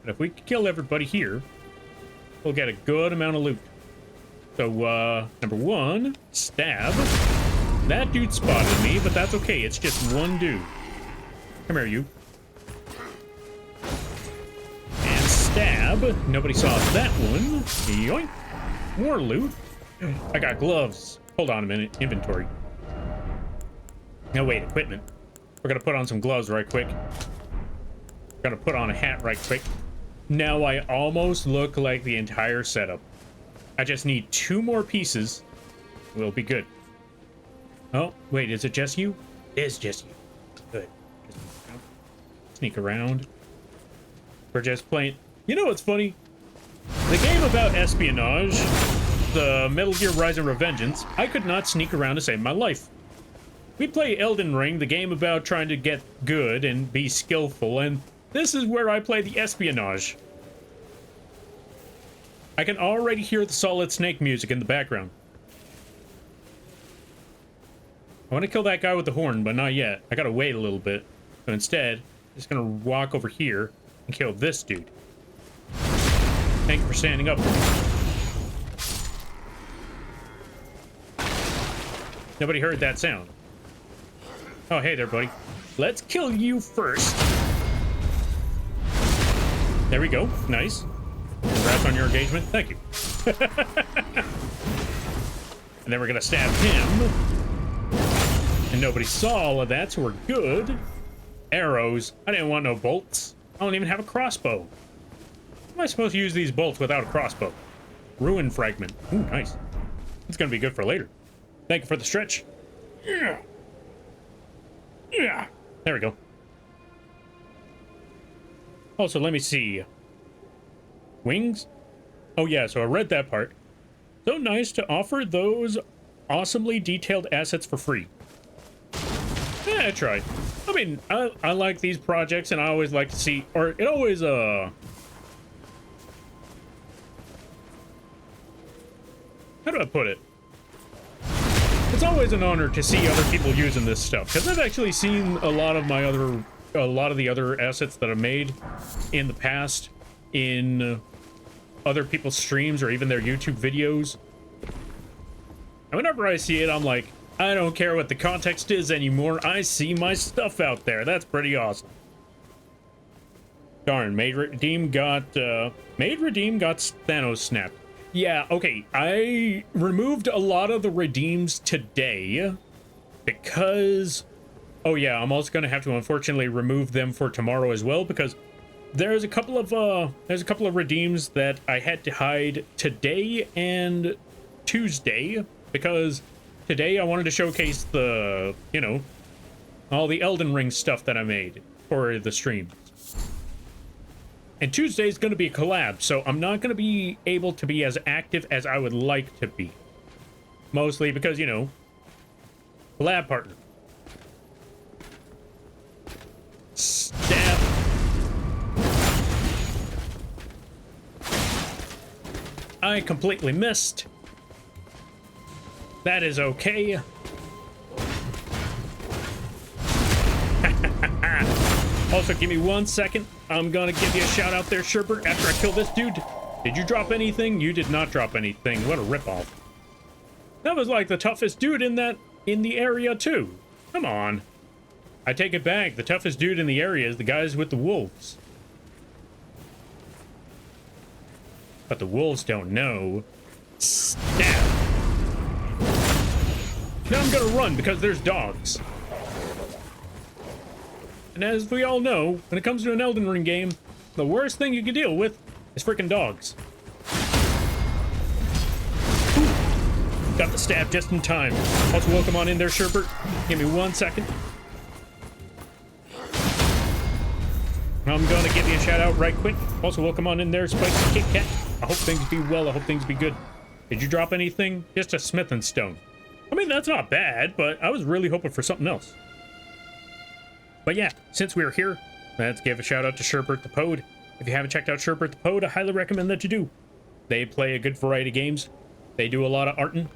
But if we kill everybody here, we'll get a good amount of loot. So, number one, stab. That dude spotted me, but that's okay. It's just one dude. Come here, you. And stab. Nobody saw that one. Yoink. More loot. I got gloves. Hold on a minute. Inventory. No, wait. Equipment. We're gonna put on some gloves right quick. Gonna put on a hat right quick. Now I almost look like the entire setup. I just need 2 more pieces. We'll be good. Oh, wait, is it just you? It is just you. Good. Sneak around. We're just playing. You know what's funny? The game about espionage, the Metal Gear Rising Revengeance, I could not sneak around to save my life. We play Elden Ring, the game about trying to get good and be skillful, and this is where I play the espionage. I can already hear the Solid Snake music in the background. I want to kill that guy with the horn, but not yet. I gotta wait a little bit. So instead, I'm just gonna walk over here and kill this dude. Thank you for standing up for me. Nobody heard that sound. Oh, hey there, buddy. Let's kill you first. There we go. Nice. Congrats on your engagement. Thank you. And then we're gonna stab him. And nobody saw all of that, so we're good. Arrows. I didn't want no bolts. I don't even have a crossbow. How am I supposed to use these bolts without a crossbow? Ruin fragment. Ooh, nice. It's gonna be good for later. Thank you for the stretch. Yeah. Yeah. There we go. Also, let me see. Wings? Oh yeah, so I read that part. So nice to offer those awesomely detailed assets for free. Yeah, I tried. I mean, I like these projects, and I always like to see, or it always, how do I put it? It's always an honor to see other people using this stuff, because I've actually seen a lot of the other assets that I made in the past in other people's streams or even their YouTube videos. And whenever I see it, I'm like, I don't care what the context is anymore. I see my stuff out there. That's pretty awesome. Darn, Maid Redeem got Thanos snapped. Yeah, okay. I removed a lot of the redeems today because, oh yeah, I'm also gonna have to unfortunately remove them for tomorrow as well, because there's a couple of redeems that I had to hide today and Tuesday, because today I wanted to showcase the, you know, all the Elden Ring stuff that I made for the stream. And Tuesday is going to be a collab, so I'm not going to be able to be as active as I would like to be. Mostly because, you know, collab partner. Stab. I completely missed. That is okay. Also, give me 1 second. I'm gonna give you a shout out there, Sherbert, after I kill this dude. Did you drop anything? You did not drop anything. What a ripoff. That was like the toughest dude in the area too. Come on. I take it back. The toughest dude in the area is the guys with the wolves. But the wolves don't know. Stab. Now I'm gonna run because there's dogs. And as we all know, when it comes to an Elden Ring game, the worst thing you can deal with is freaking dogs. Ooh. Got the stab just in time. Also, welcome on in there, Sherbert. Give me 1 second. I'm gonna give you a shout out right quick. Also, welcome on in there, Spicy Kit Kat. I hope things be well. I hope things be good. Did you drop anything? Just a smith and stone. I mean, that's not bad, but I was really hoping for something else. But yeah, since we're here, let's give a shout out to Sherbert the Pode. If you haven't checked out Sherbert the Pode, I highly recommend that you do. They play a good variety of games. They do a lot of arting.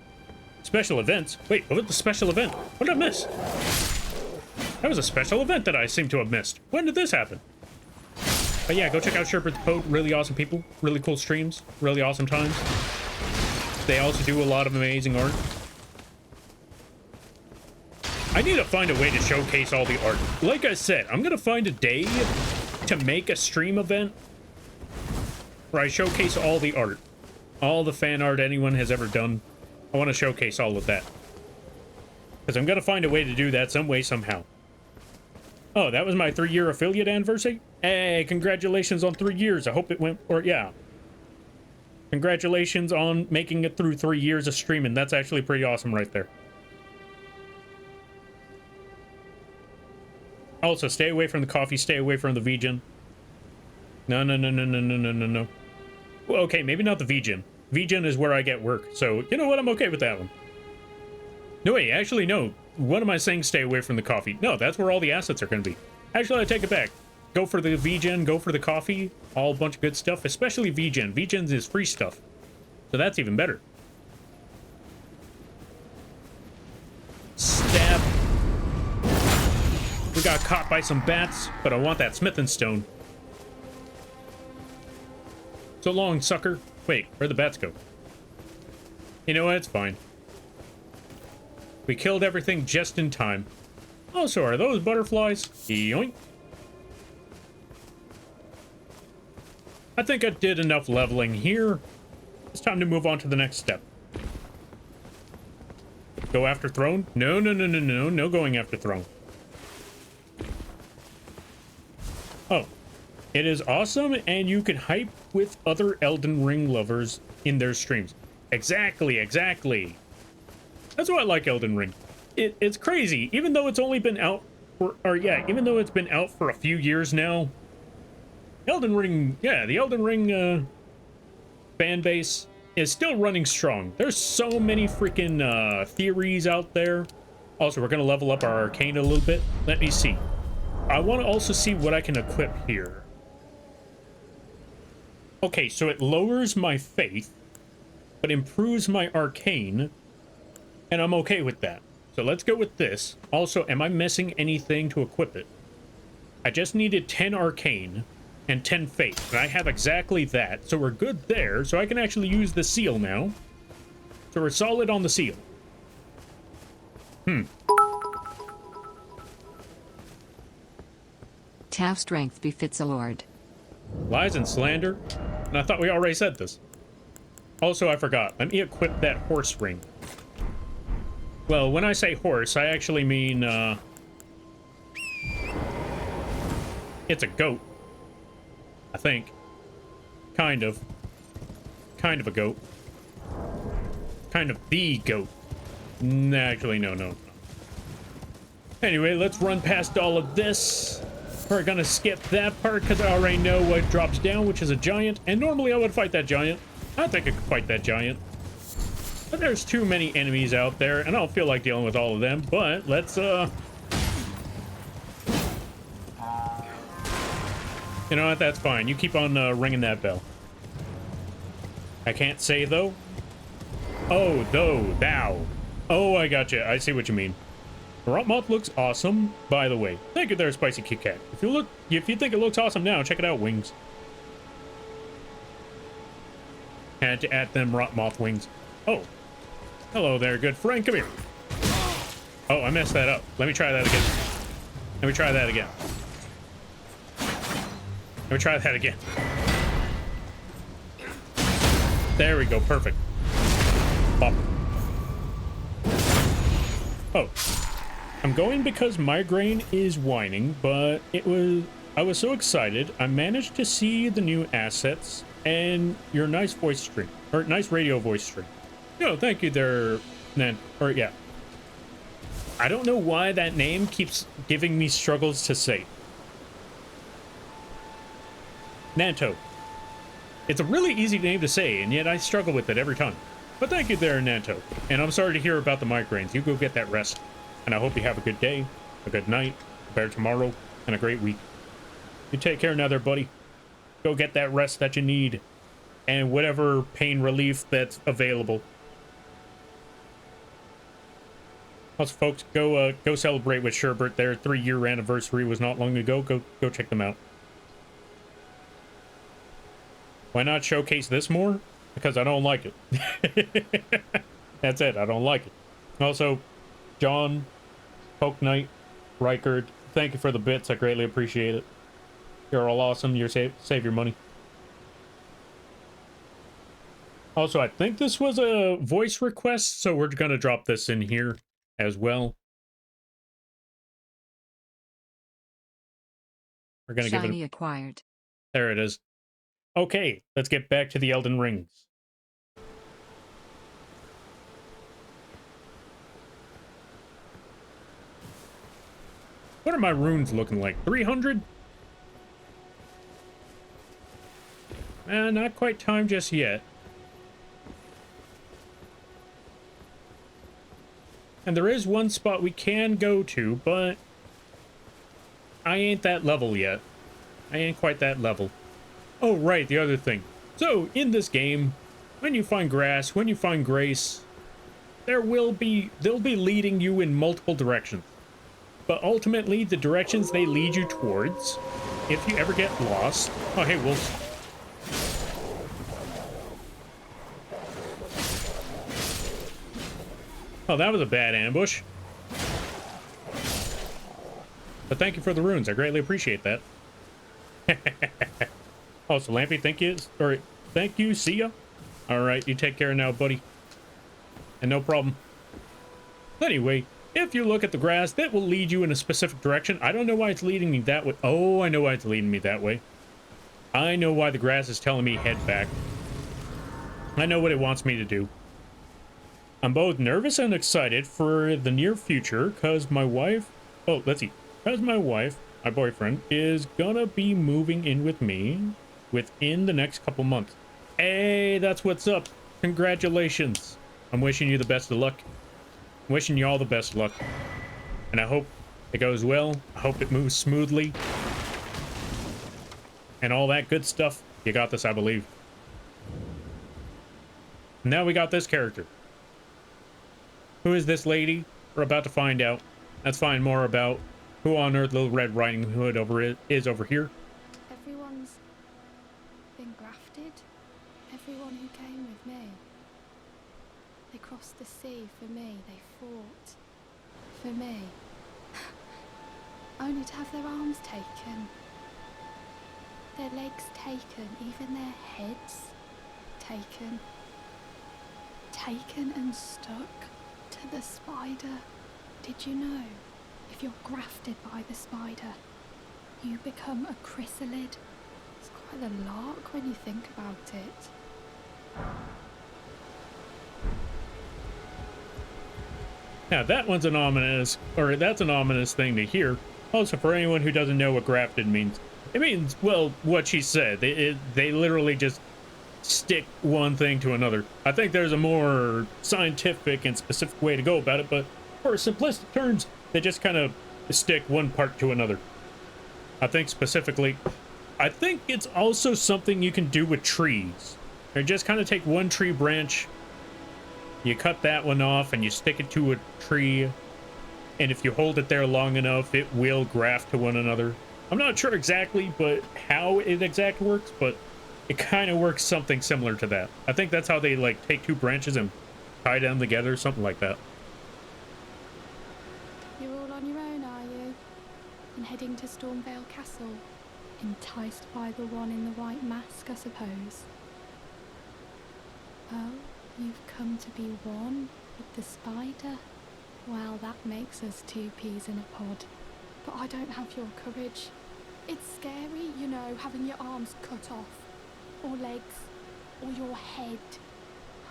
Special events. Wait, what was the special event? What did I miss? That was a special event that I seem to have missed. When did this happen? But yeah, go check out Sherbert the Pode. Really awesome people. Really cool streams. Really awesome times. They also do a lot of amazing art. I need to find a way to showcase all the art. Like I said, I'm gonna find a day to make a stream event where I showcase all the art. All the fan art anyone has ever done. I want to showcase all of that. Because I'm gonna find a way to do that some way, somehow. Oh, that was my 3-year affiliate anniversary? Hey, congratulations on 3 years. I hope it went, or yeah. Congratulations on making it through 3 years of streaming. That's actually pretty awesome right there. Also, stay away from the coffee, stay away from the vgen. No. Well, okay, maybe not the vgen. Vgen is where I get work, so you know what? I'm okay with that one. No, wait, actually, no. What am I saying stay away from the coffee? No, that's where all the assets are going to be. Actually, I take it back. Go for the vgen, go for the coffee. All a bunch of good stuff, especially vgen. Vgen's is free stuff. So that's even better. Stab. We got caught by some bats, but I want that smith and stone. So long, sucker. Wait, where'd the bats go? You know what? It's fine. We killed everything just in time. Oh, so are those butterflies? Yoink. I think I did enough leveling here. It's time to move on to the next step. Go after throne? No going after throne. Oh, it is awesome, and you can hype with other Elden Ring lovers in their streams. Exactly. That's why I like Elden Ring. It's crazy, even though it's only been out for, even though it's been out for a few years now. Elden Ring, yeah, the Elden Ring fan base is still running strong. There's so many freaking theories out there. Also, we're gonna level up our arcane a little bit. Let me see. I want to also see what I can equip here. Okay, so it lowers my faith, but improves my arcane, and I'm okay with that. So let's go with this. Also, am I missing anything to equip it? I just needed 10 arcane and 10 faith, and I have exactly that, so we're good there. So I can actually use the seal now. So we're solid on the seal. Tau strength befits a lord. Lies and slander? And I thought we already said this. Also, I forgot. Let me equip that horse ring. Well, when I say horse, I actually mean, it's a goat. I think. Kind of. Kind of a goat. Kind of the goat. Actually, no. Anyway, let's run past all of this. We're gonna skip that part because I already know what drops down, which is a giant. And normally I would fight that giant. I think I could fight that giant. But there's too many enemies out there, and I don't feel like dealing with all of them. But let's, You know what? That's fine. You keep on ringing that bell. I can't say, though. Oh, though, thou. Oh, I gotcha. I see what you mean. MOTH looks awesome, by the way. Thank you there, Spicy Kit Kat. If you think it looks awesome now, check it out, wings. Had to add them MOTH wings. Oh. Hello there, good friend. Come here. Oh, I messed that up. Let me try that again. Let me try that again. Let me try that again. There we go. Perfect. Pop. Oh. I'm going because Migraine is whining, but I was so excited. I managed to see the new assets and your nice voice stream, or nice radio voice stream. No, thank you there, Nan, or yeah. I don't know why that name keeps giving me struggles to say. Nanto. It's a really easy name to say, and yet I struggle with it every time. But thank you there, Nanto. And I'm sorry to hear about the migraines. You go get that rest. And I hope you have a good day, a good night, a better tomorrow, and a great week. You take care now there, buddy. Go get that rest that you need. And whatever pain relief that's available. Also, folks, go celebrate with Sherbert. Their 3-year anniversary was not long ago. Go check them out. Why not showcase this more? Because I don't like it. That's it. I don't like it. Also, John, Poke Knight, Reichard, thank you for the bits. I greatly appreciate it. You're all awesome. You're save your money. Also, I think this was a voice request, so we're going to drop this in here as well. We're going to give it... acquired. There it is. Okay, let's get back to the Elden Rings. What are my runes looking like? 300? Not quite time just yet. And there is one spot we can go to, but I ain't that level yet. I ain't quite that level. Oh, right, the other thing. So, in this game, when you find grass, when you find grace, they'll be leading you in multiple directions. But ultimately, the directions they lead you towards, if you ever get lost... Oh, hey, wolves. Oh, that was a bad ambush. But thank you for the runes. I greatly appreciate that. Oh, so Lampy, thank you, see ya. Alright, you take care now, buddy. And no problem. Anyway, if you look at the grass, that will lead you in a specific direction. I don't know why it's leading me that way. Oh, I know why it's leading me that way. I know why the grass is telling me head back. I know what it wants me to do. I'm both nervous and excited for the near future, because my wife... Oh, let's see. Because my wife, my boyfriend, is gonna be moving in with me within the next couple months. Hey, that's what's up. Congratulations. I'm wishing you the best of luck. I'm wishing you all the best of luck. And I hope it goes well. I hope it moves smoothly. And all that good stuff. You got this, I believe. Now we got this character. Who is this lady? We're about to find out. Let's find more about who on earth Little Red Riding Hood is over here. Everyone's been grafted. Everyone who came with me. They crossed the sea for me. They fought for me. Only to have their arms taken. Their legs taken. Even their heads taken. Taken and stuck to the spider. Did you know? If you're grafted by the spider, you become a chrysalid. It's quite a lark when you think about it. Now that one's an ominous, or that's an ominous thing to hear. Also, for anyone who doesn't know what grafted means, it means, well, what she said. They literally just stick one thing to another. I think there's a more scientific and specific way to go about it, but for simplistic terms, they just kind of stick one part to another. I think specifically, I think it's also something you can do with trees. Or just kind of take one tree branch, you cut that one off, and you stick it to a tree, and if you hold it there long enough, it will graft to one another. I'm not sure exactly, but how it exactly works, but it kind of works something similar to that. I think that's how they, like, take two branches and tie them together, something like that. You're all on your own, are you? And heading to Stormvale Castle? Enticed by the one in the white mask, I suppose. Oh, you've come to be one with the spider? Well, that makes us two peas in a pod. But I don't have your courage. It's scary, you know, having your arms cut off. Or legs. Or your head.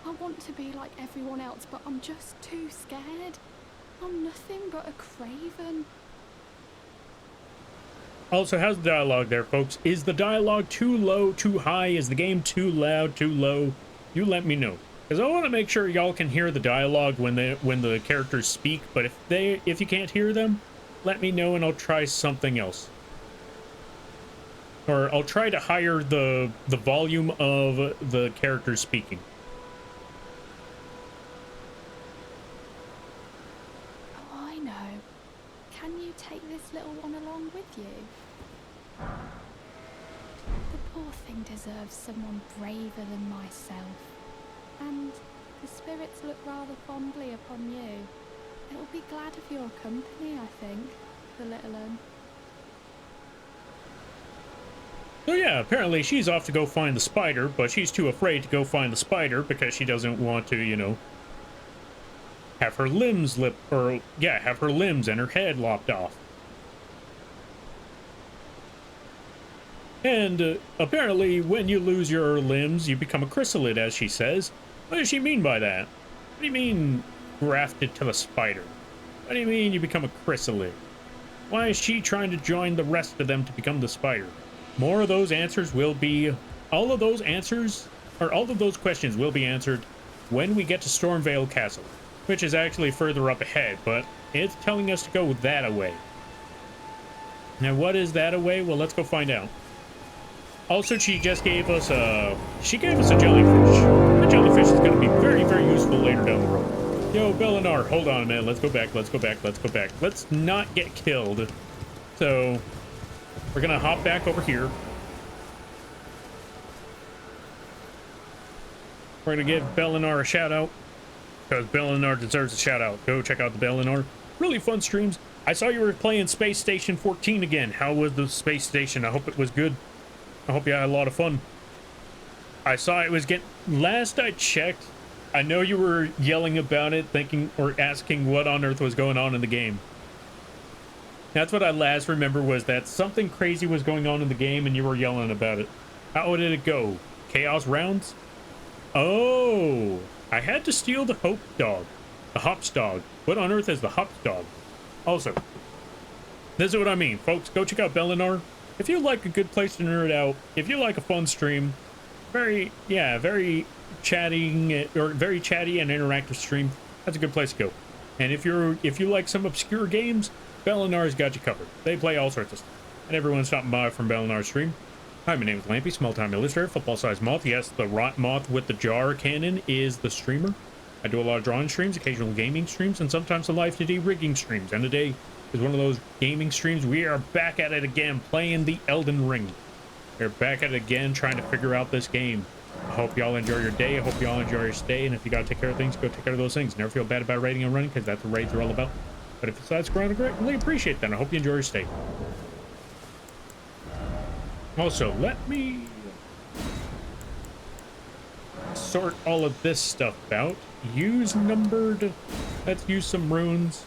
I want to be like everyone else, but I'm just too scared. I'm nothing but a craven. Also, how's the dialogue there, folks? Is the dialogue too low, too high? Is the game too loud, too low? You let me know. Because I want to make sure y'all can hear the dialogue when the characters speak, but if you can't hear them, let me know and I'll try something else. Or I'll try to higher the volume of the characters speaking. Oh, I know. Can you take this little one along with you? The poor thing deserves someone braver than myself. And the spirits look rather fondly upon you. It'll be glad of your company, I think, the little one. So yeah, apparently she's off to go find the spider, but she's too afraid to go find the spider because she doesn't want to, you know, have her limbs have her limbs and her head lopped off. And apparently when you lose your limbs, you become a chrysalid, as she says. What does she mean by that? What do you mean grafted to the spider? What do you mean you become a chrysalid? Why is she trying to join the rest of them to become the spider? More of those answers will be... all of those questions will be answered when we get to Stormvale Castle, which is actually further up ahead, but it's telling us to go that away. Now, what is that away? Well, let's go find out. Also, she just gave us a... she gave us a jellyfish. The jellyfish is going to be very, very useful later down the road. Yo, Bellinar, hold on, man. Let's go back. Let's go back. Let's go back. Let's not get killed. So... we're gonna hop back over here. We're gonna give Bellinar a shout out because Bellinar deserves a shout out. Go check out the Bellinar. Really fun streams. I saw you were playing Space Station 14 again. How was the space station? I hope it was good. I hope you had a lot of fun. I saw it was getting... last I checked, I know you were yelling about it, thinking or asking what on earth was going on in the game. That's what I last remember, was that something crazy was going on in the game and you were yelling about it. How did it go? Chaos rounds? Oh, I had to steal the Hope dog. The Hops dog. What on earth is the Hops dog? Also, this is what I mean, folks. Go check out Bellinar. If you like a good place to nerd out, if you like a fun stream, very chatting, or very chatty and interactive stream, that's a good place to go. And if you like some obscure games, Bellinar's got you covered. They play all sorts of stuff. And everyone's stopping by from Bellinar's stream. Hi, my name is Lampy, small-time illustrator, football-sized moth. Yes, the rot moth with the jar cannon is the streamer. I do a lot of drawing streams, occasional gaming streams, and sometimes some live 2D rigging streams. And today is one of those gaming streams. We are back at it again, playing the Elden Ring. We're back at it again, trying to figure out this game. I hope y'all enjoy your day. I hope y'all enjoy your stay. And if you gotta take care of things, go take care of those things. Never feel bad about raiding and running, because that's what raids are all about. But if it's side scrolling, I greatly appreciate that. I hope you enjoy your stay. Also, let me sort all of this stuff out. Use numbered. Let's use some runes.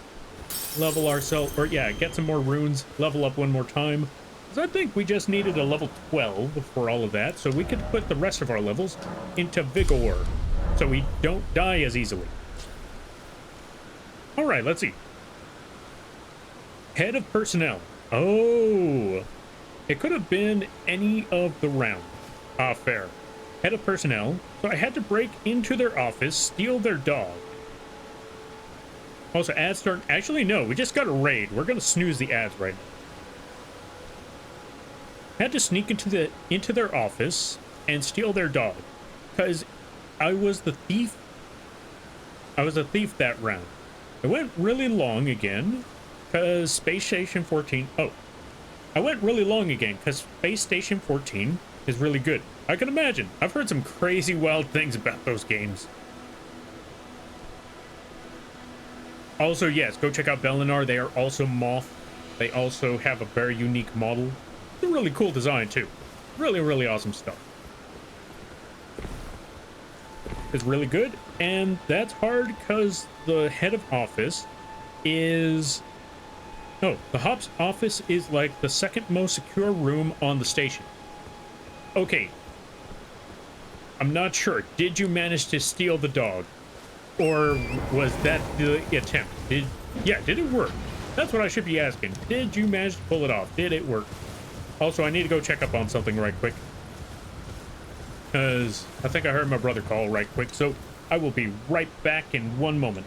Level ourselves, or yeah, get some more runes. Level up one more time. Because I think we just needed a level 12 for all of that, so we could put the rest of our levels into Vigor, so we don't die as easily. All right, let's see. Head of personnel. Oh, it could have been any of the round. Ah, fair. Head of personnel, so I had to break into their office, steal their dog. Also, ads start. Actually, no, we just got a raid. We're gonna snooze the ads right now. Had to sneak into their office and steal their dog, because I was the thief. I was a thief that round. It went really long again, because Space Station 14. Oh, I went really long again because Space Station 14 is really good. I can imagine. I've heard some crazy wild things about those games. Also, yes, go check out Belinar. They are also MOTH. They also have a very unique model. It's a really cool design, too. Really, really awesome stuff. It's really good, and that's hard because the head of office is... Oh, the Hop's office is like the second most secure room on the station. Okay. I'm not sure. Did you manage to steal the dog? Or was that the attempt? Did it work? That's what I should be asking. Did you manage to pull it off? Did it work? Also, I need to go check up on something right quick. Because I think I heard my brother call right quick. So I will be right back in one moment.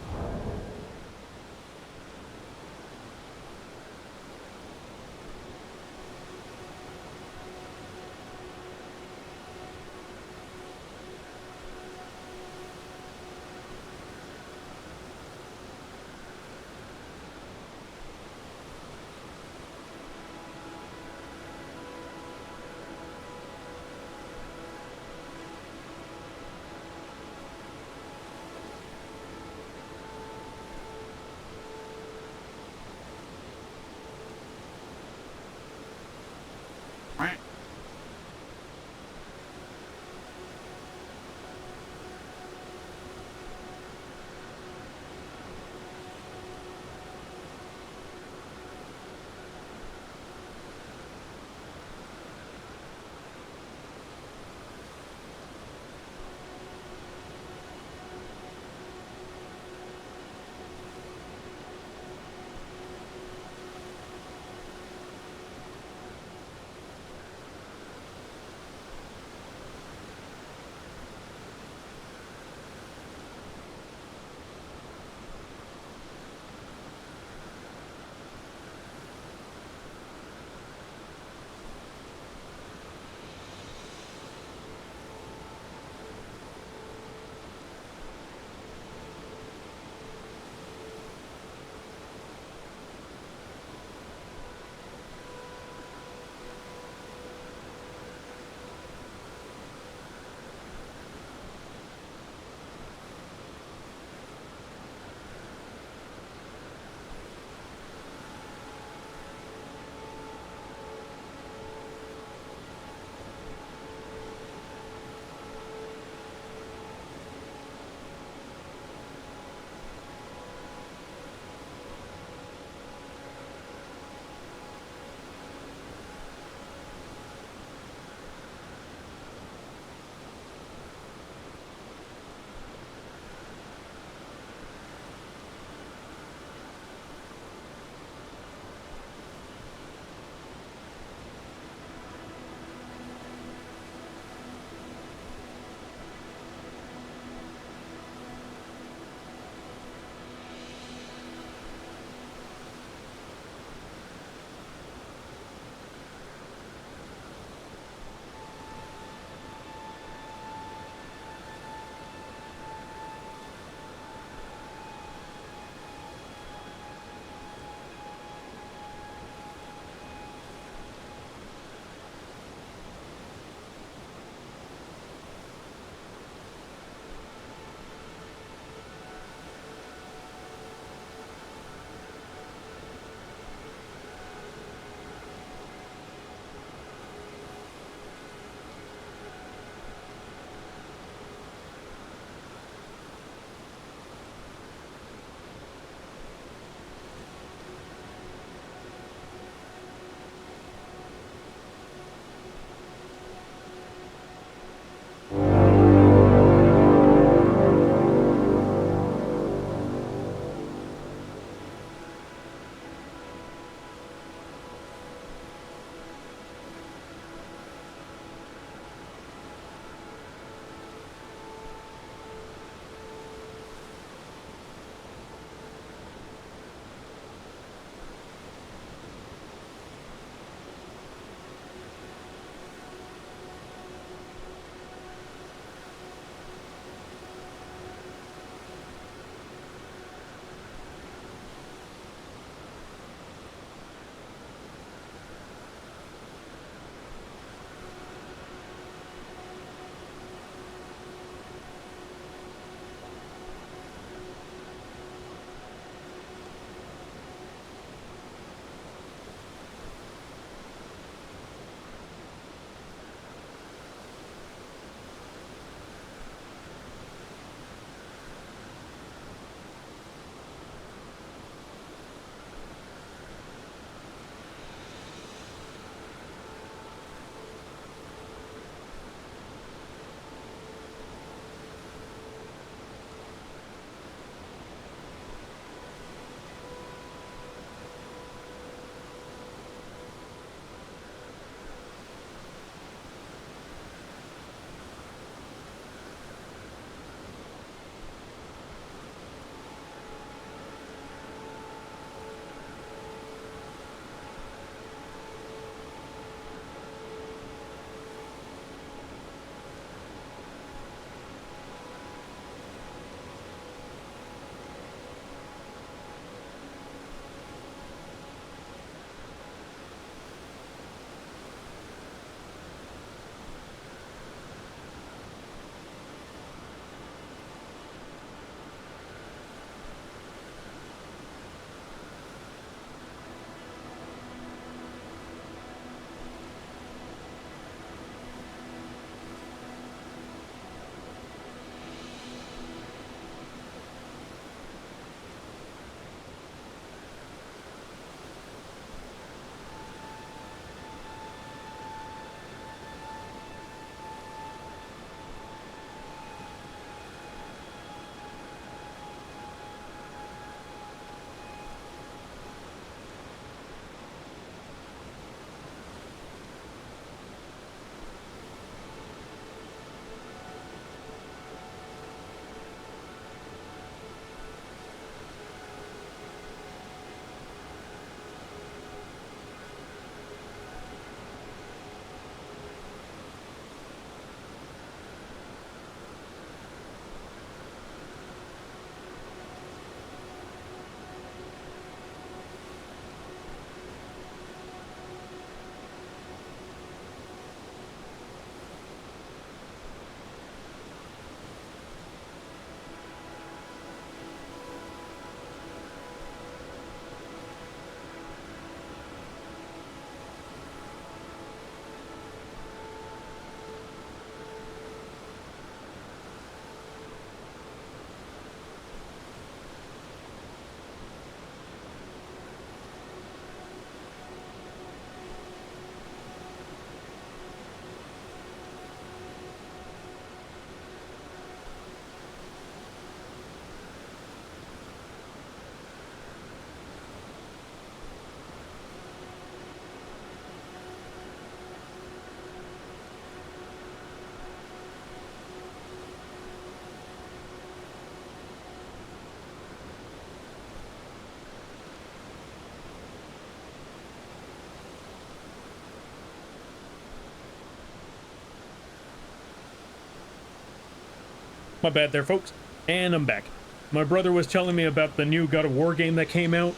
My bad there, folks. And I'm back. My brother was telling me about the new God of War game that came out.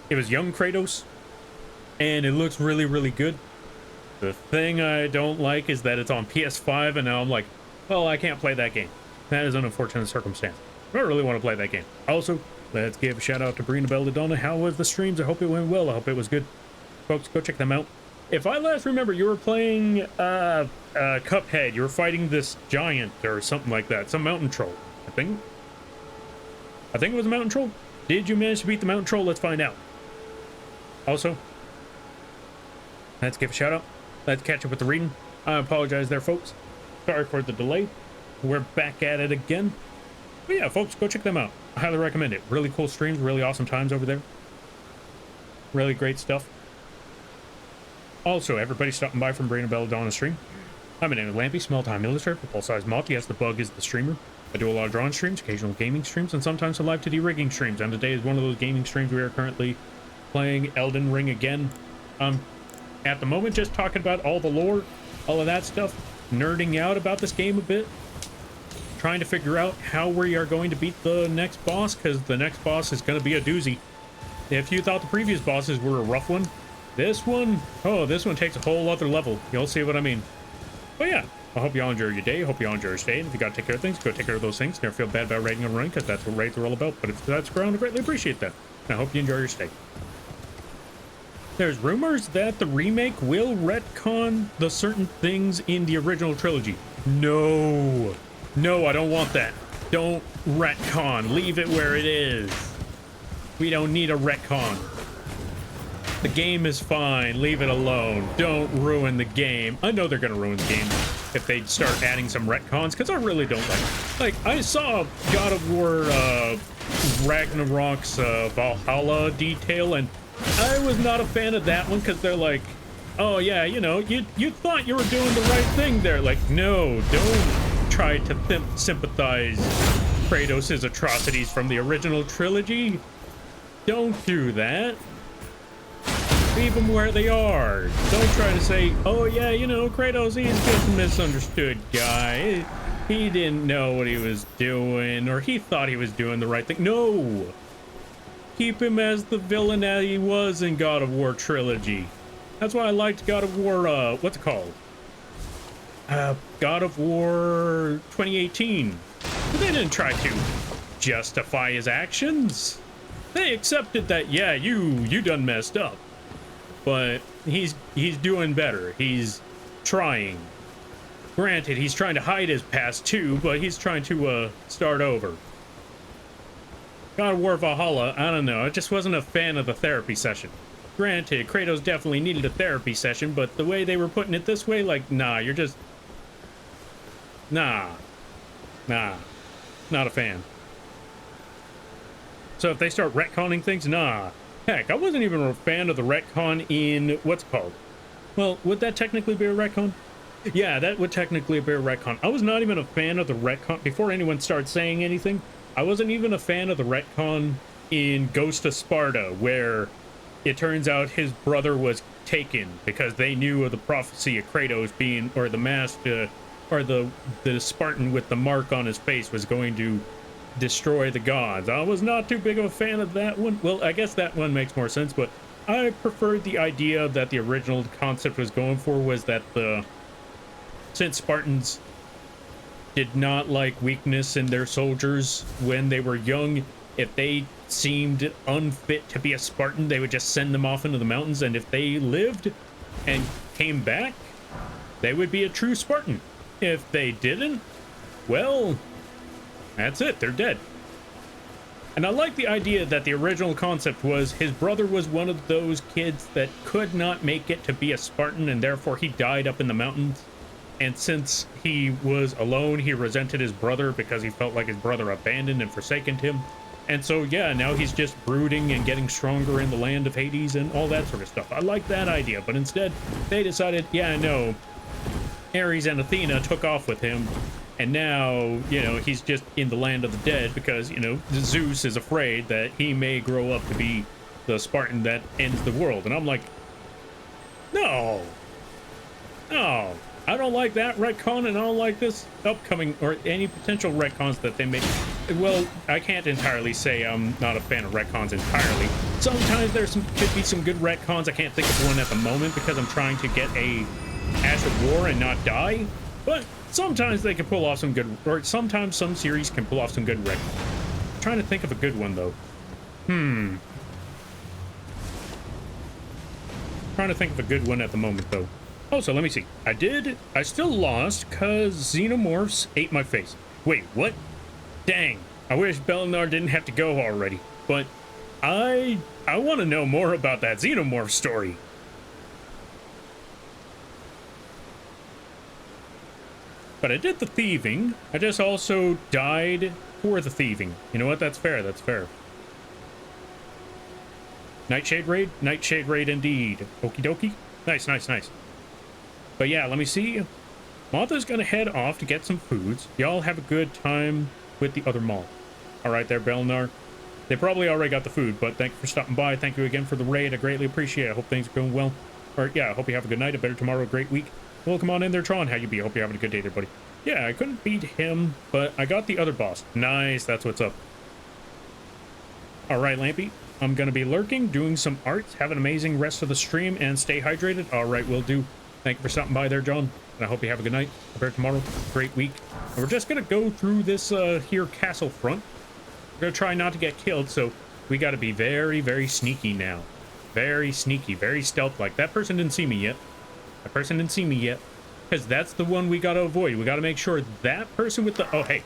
It was young Kratos, and it looks really, really good. The thing I don't like is that it's on PS5, and now I'm like, well, I can't play that game. That is an unfortunate circumstance. I really want to play that game. Also, let's give a shout out to Brina Belladonna. How was the streams? I hope it went well. I hope it was good. Folks, go check them out. If I last remember, you were playing Cuphead. You were fighting this giant or something like that. Some mountain troll, I think. I think it was a mountain troll. Did you manage to beat the mountain troll? Let's find out. Also, let's give a shout out. Let's catch up with the reading. I apologize there, folks. Sorry for the delay. We're back at it again. But yeah, folks, go check them out. I highly recommend it. Really cool streams, really awesome times over there. Really great stuff. Also, everybody stopping by from Brina Belladonna stream. Hi, my name is Lampy, small-time illustrator for full-size multi. Yes, the bug is the streamer. I do a lot of drawing streams, occasional gaming streams, and sometimes some live 2D rigging streams. And today is one of those gaming streams. We are currently playing Elden Ring again. At the moment, just talking about all the lore, all of that stuff, nerding out about this game a bit, trying to figure out how we are going to beat the next boss, because the next boss is going to be a doozy. If you thought the previous bosses were a rough one, this one takes a whole other level. You'll see what I mean. But yeah, I hope you all enjoy your day. I hope you all enjoy your stay. And if you got to take care of things, go take care of those things. Never feel bad about raiding a run, because that's what raids are all about. But if that's ground, I greatly appreciate that. And I hope you enjoy your stay. There's rumors that the remake will retcon the certain things in the original trilogy. No, I don't want that. Don't retcon. Leave it where it is. We don't need a retcon. The game is fine. Leave it alone. Don't ruin the game. I know they're gonna ruin the game if they start adding some retcons, because I really don't like I saw God of War Ragnarok's Valhalla detail, and I was not a fan of that one, because they're like, oh yeah, you know, you thought you were doing the right thing there. Like, no, don't try to sympathize Kratos' atrocities from the original trilogy. Don't do that. Leave them where they are. Don't try to say, oh yeah, you know, Kratos, he's just a misunderstood guy. He didn't know what he was doing, or he thought he was doing the right thing. No! Keep him as the villain that he was in God of War trilogy. That's why I liked God of War, what's it called? God of War 2018. They didn't try to justify his actions. They accepted that, yeah, you done messed up. But he's doing better. He's trying. Granted, he's trying to hide his past too, but he's trying to start over. God of War Valhalla, I don't know. I just wasn't a fan of the therapy session. Granted, Kratos definitely needed a therapy session, but the way they were putting it this way, like, nah, you're just... Nah. Not a fan. So if they start retconning things, nah. Heck, I wasn't even a fan of the retcon in... What's it called? Well, would that technically be a retcon? Yeah, that would technically be a retcon. I was not even a fan of the retcon... Before anyone starts saying anything, I wasn't even a fan of the retcon in Ghost of Sparta, where it turns out his brother was taken because they knew of the prophecy of Kratos being... Or the mask... or the Spartan with the mark on his face was going to destroy the gods. I was not too big of a fan of that one. Well, I guess that one makes more sense, but I preferred the idea that the original concept was going for was that since Spartans did not like weakness in their soldiers when they were young, if they seemed unfit to be a Spartan, they would just send them off into the mountains, and if they lived and came back, they would be a true Spartan. If they didn't, well, that's it, they're dead. And I like the idea that the original concept was his brother was one of those kids that could not make it to be a Spartan, and therefore he died up in the mountains. And since he was alone, he resented his brother because he felt like his brother abandoned and forsaken him. And so, yeah, now he's just brooding and getting stronger in the land of Hades and all that sort of stuff. I like that idea, but instead they decided, yeah, no, Ares and Athena took off with him, and now, you know, he's just in the land of the dead because, you know, Zeus is afraid that he may grow up to be the Spartan that ends the world. And I'm like, no, I don't like that retcon, and I don't like this upcoming or any potential retcons that they make. Well, I can't entirely say I'm not a fan of retcons entirely. Sometimes could be some good retcons. I can't think of one at the moment because I'm trying to get a Ash of War and not die. But sometimes they can pull off some good, or sometimes some series can pull off some good retcons. I'm trying to think of a good one though. Trying to think of a good one at the moment though. Oh, so let me see. I still lost because Xenomorphs ate my face. Wait, what? Dang. I wish Belnar didn't have to go already. But I want to know more about that Xenomorph story. But I did the thieving. I just also died for the thieving. You know what? That's fair. That's fair. Nightshade raid? Nightshade raid indeed. Okie dokie. Nice, nice, nice. But yeah, let me see. Moth is gonna head off to get some foods. Y'all have a good time with the other moth. Alright there, Belnar. They probably already got the food, but thank you for stopping by. Thank you again for the raid. I greatly appreciate it. I hope things are going well. Or yeah, I hope you have a good night, a better tomorrow, a great week. Well, come on in there, Tron. How you be? I hope you're having a good day there, buddy. Yeah, I couldn't beat him, but I got the other boss. Nice, that's what's up. Alright, Lampy. I'm gonna be lurking, doing some arts. Have an amazing rest of the stream, and stay hydrated. Alright, will do. Thank you for stopping by there, John. And I hope you have a good night. Better tomorrow. Great week. And we're just gonna go through this here castle front. We're gonna try not to get killed, so we gotta be very, very sneaky now. Very sneaky, very stealth-like. That person didn't see me yet. That person didn't see me yet. Because that's the one we gotta avoid. We gotta make sure that person with the... Oh, hey.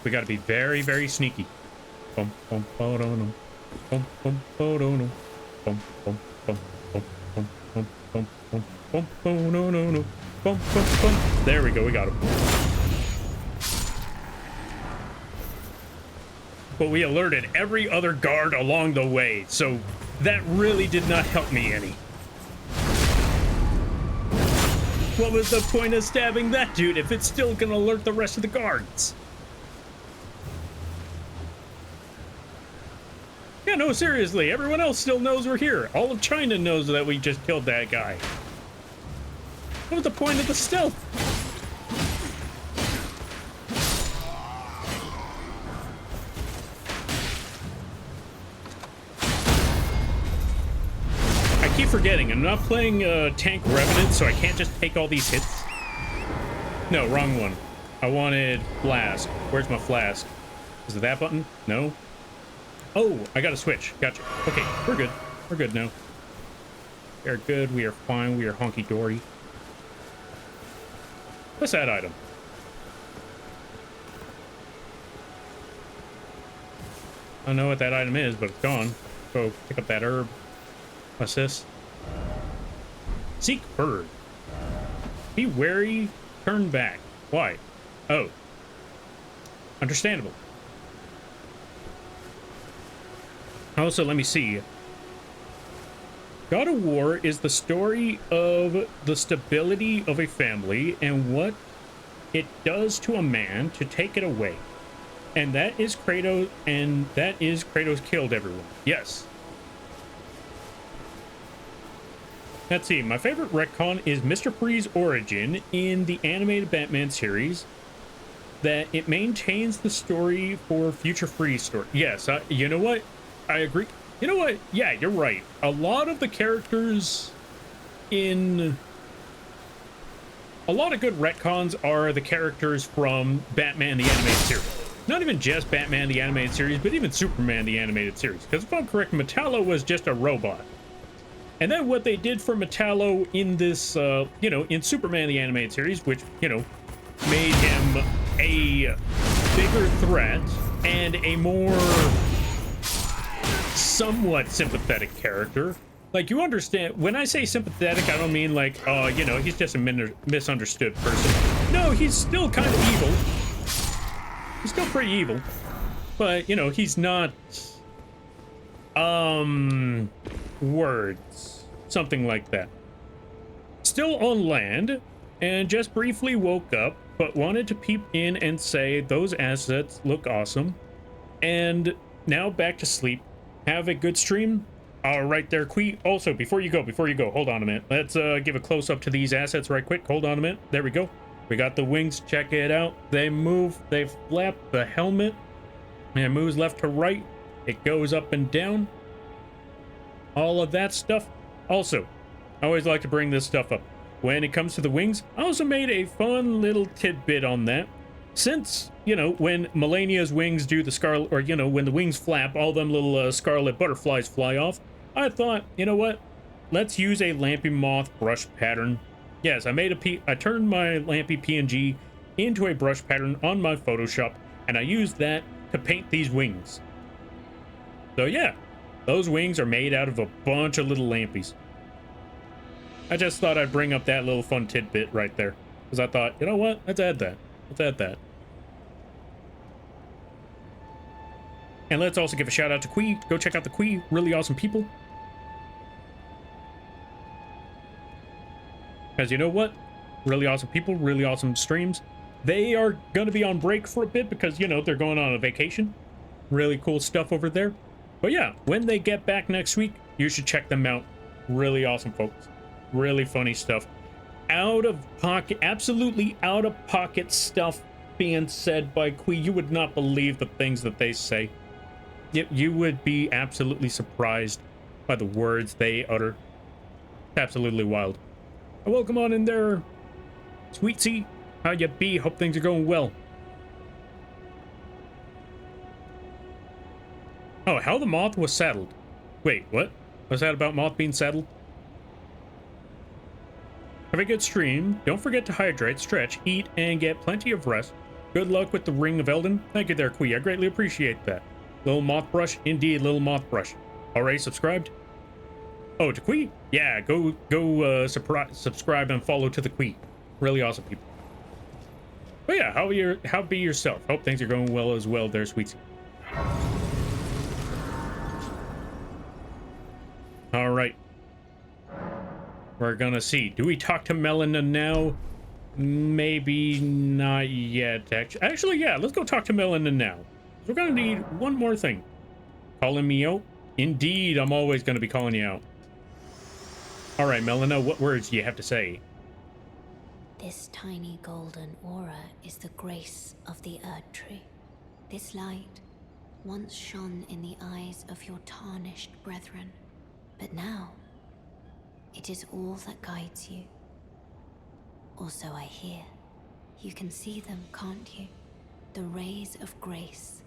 We gotta be very, very sneaky. Bum, bum, ba-dum, bum, bum, ba-dum, bum, bum, bum, bum, bum, bum, bum, bum, bum, bum, no, no, no, bum, bum, bum. There we go, we got him. But we alerted every other guard along the way, so that really did not help me any. What was the point of stabbing that dude if it's still gonna alert the rest of the guards? Yeah, no, seriously, everyone else still knows we're here. All of China knows that we just killed that guy. What was the point of the stealth? I keep forgetting, I'm not playing Tank Revenant, so I can't just take all these hits. No, wrong one. I wanted Flask. Where's my Flask? Is it that button? No? Oh, I got a switch. Gotcha. Okay, we're good. We're good now. We are good. We are fine. We are honky-dory. What's that item? I don't know what that item is, but it's gone. Go pick up that herb. What's this? Seek bird. Be wary. Turn back. Why? Oh. Understandable. Also, let me see. God of War is the story of the stability of a family and what it does to a man to take it away. And that is Kratos, and that is Kratos killed everyone. Yes. Let's see. My favorite retcon is Mr. Free's origin in the animated Batman series. That it maintains the story for future Freeze story. Yes, you know what? I agree. You know what? Yeah, you're right. A lot of the characters in... A lot of good retcons are the characters from Batman the Animated Series. Not even just Batman the Animated Series, but even Superman the Animated Series. Because if I'm correct, Metallo was just a robot. And then what they did for Metallo in this, you know, in Superman the Animated Series, which, you know, made him a bigger threat and a more... somewhat sympathetic character. Like, you understand, when I say sympathetic, I don't mean like, oh, you know, he's just a misunderstood person. No, he's still kind of evil. He's still pretty evil. But, you know, he's not, words. Something like that. Still on land, and just briefly woke up, but wanted to peep in and say, those assets look awesome. And now back to sleep. Have a good stream. All right there, Quee. Also, before you go, hold on a minute. Let's give a close-up to these assets right quick. Hold on a minute. There we go. We got the wings. Check it out. They move. They flap the helmet. And it moves left to right. It goes up and down. All of that stuff. Also, I always like to bring this stuff up. When it comes to the wings, I also made a fun little tidbit on that. Since, you know, when Melania's wings do the scarlet, or, you know, when the wings flap, all them little scarlet butterflies fly off, I thought, you know what? Let's use a Lampy Moth brush pattern. Yes, I turned my Lampy PNG into a brush pattern on my Photoshop, and I used that to paint these wings. So yeah, those wings are made out of a bunch of little Lampies. I just thought I'd bring up that little fun tidbit right there. Because I thought, you know what? Let's add that. Let's add that. And let's also give a shout out to Quee. Go check out the Quee. Really awesome people. Because you know what? Really awesome people. Really awesome streams. They are going to be on break for a bit because, you know, they're going on a vacation. Really cool stuff over there. But yeah, when they get back next week, you should check them out. Really awesome folks. Really funny stuff. Out of pocket, absolutely out of pocket stuff being said by Quee. You would not believe the things that they say. You would be absolutely surprised by the words they utter. Absolutely wild. Welcome on in there, Sweetsy. How you be? Hope things are going well. Oh, how the moth was saddled. Wait, what? Was that about moth being saddled? Have a good stream. Don't forget to hydrate, stretch, eat, and get plenty of rest. Good luck with the Ring of Elden. Thank you there, Quee. I greatly appreciate that. Little moth brush? Indeed, little moth brush. Already subscribed? Oh, to Quee? Yeah, go subscribe and follow to the Quee. Really awesome people. But yeah, how be yourself? Hope things are going well as well there, Sweetie. All right. We're gonna see. Do we talk to Melina now? Maybe not yet. Actually, yeah, let's go talk to Melina now. We're gonna need one more thing. Calling me out? Indeed, I'm always gonna be calling you out. All right, Melina, what words do you have to say? This tiny golden aura is the grace of the Erd Tree. This light once shone in the eyes of your tarnished brethren, but now it is all that guides you. Or so I hear. You can see them, can't you? The rays of grace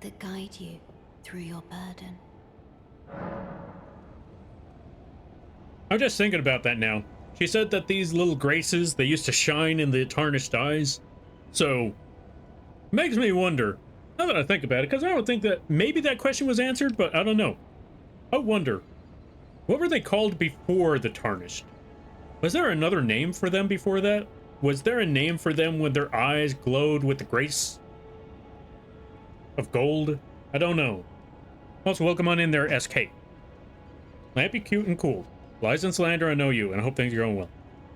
that guide you through your burden. I'm just thinking about that now. She said that these little graces, they used to shine in the tarnished eyes. So, makes me wonder, now that I think about it, because I don't think that, maybe that question was answered, but I don't know. I wonder, what were they called before the tarnished? Was there another name for them before that? Was there a name for them when their eyes glowed with the grace of gold? I don't know. Also, welcome on in there, SK. Lampy, cute, and cool. Lies and slander, I know you, and I hope things are going well.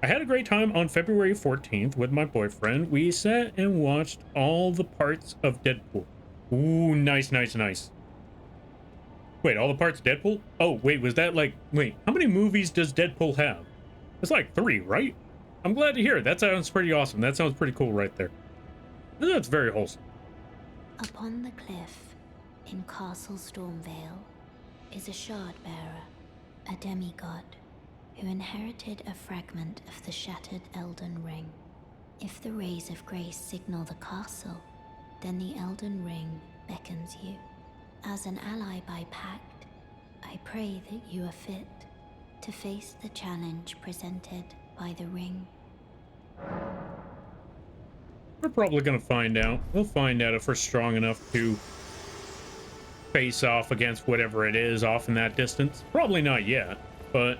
I had a great time on February 14th with my boyfriend. We sat and watched all the parts of Deadpool. Ooh, nice, nice, nice. Wait, all the parts of Deadpool? Oh, wait, was that like... Wait, how many movies does Deadpool have? It's like 3, right? I'm glad to hear it. That sounds pretty awesome. That sounds pretty cool right there. That's very wholesome. Upon the cliff in Castle Stormvale is a shard-bearer, a demigod, who inherited a fragment of the shattered Elden Ring. If the rays of grace signal the castle, then the Elden Ring beckons you. As an ally by pact, I pray that you are fit to face the challenge presented by the ring. We're probably gonna find out. We'll find out if we're strong enough to face off against whatever it is off in that distance. Probably not yet, but...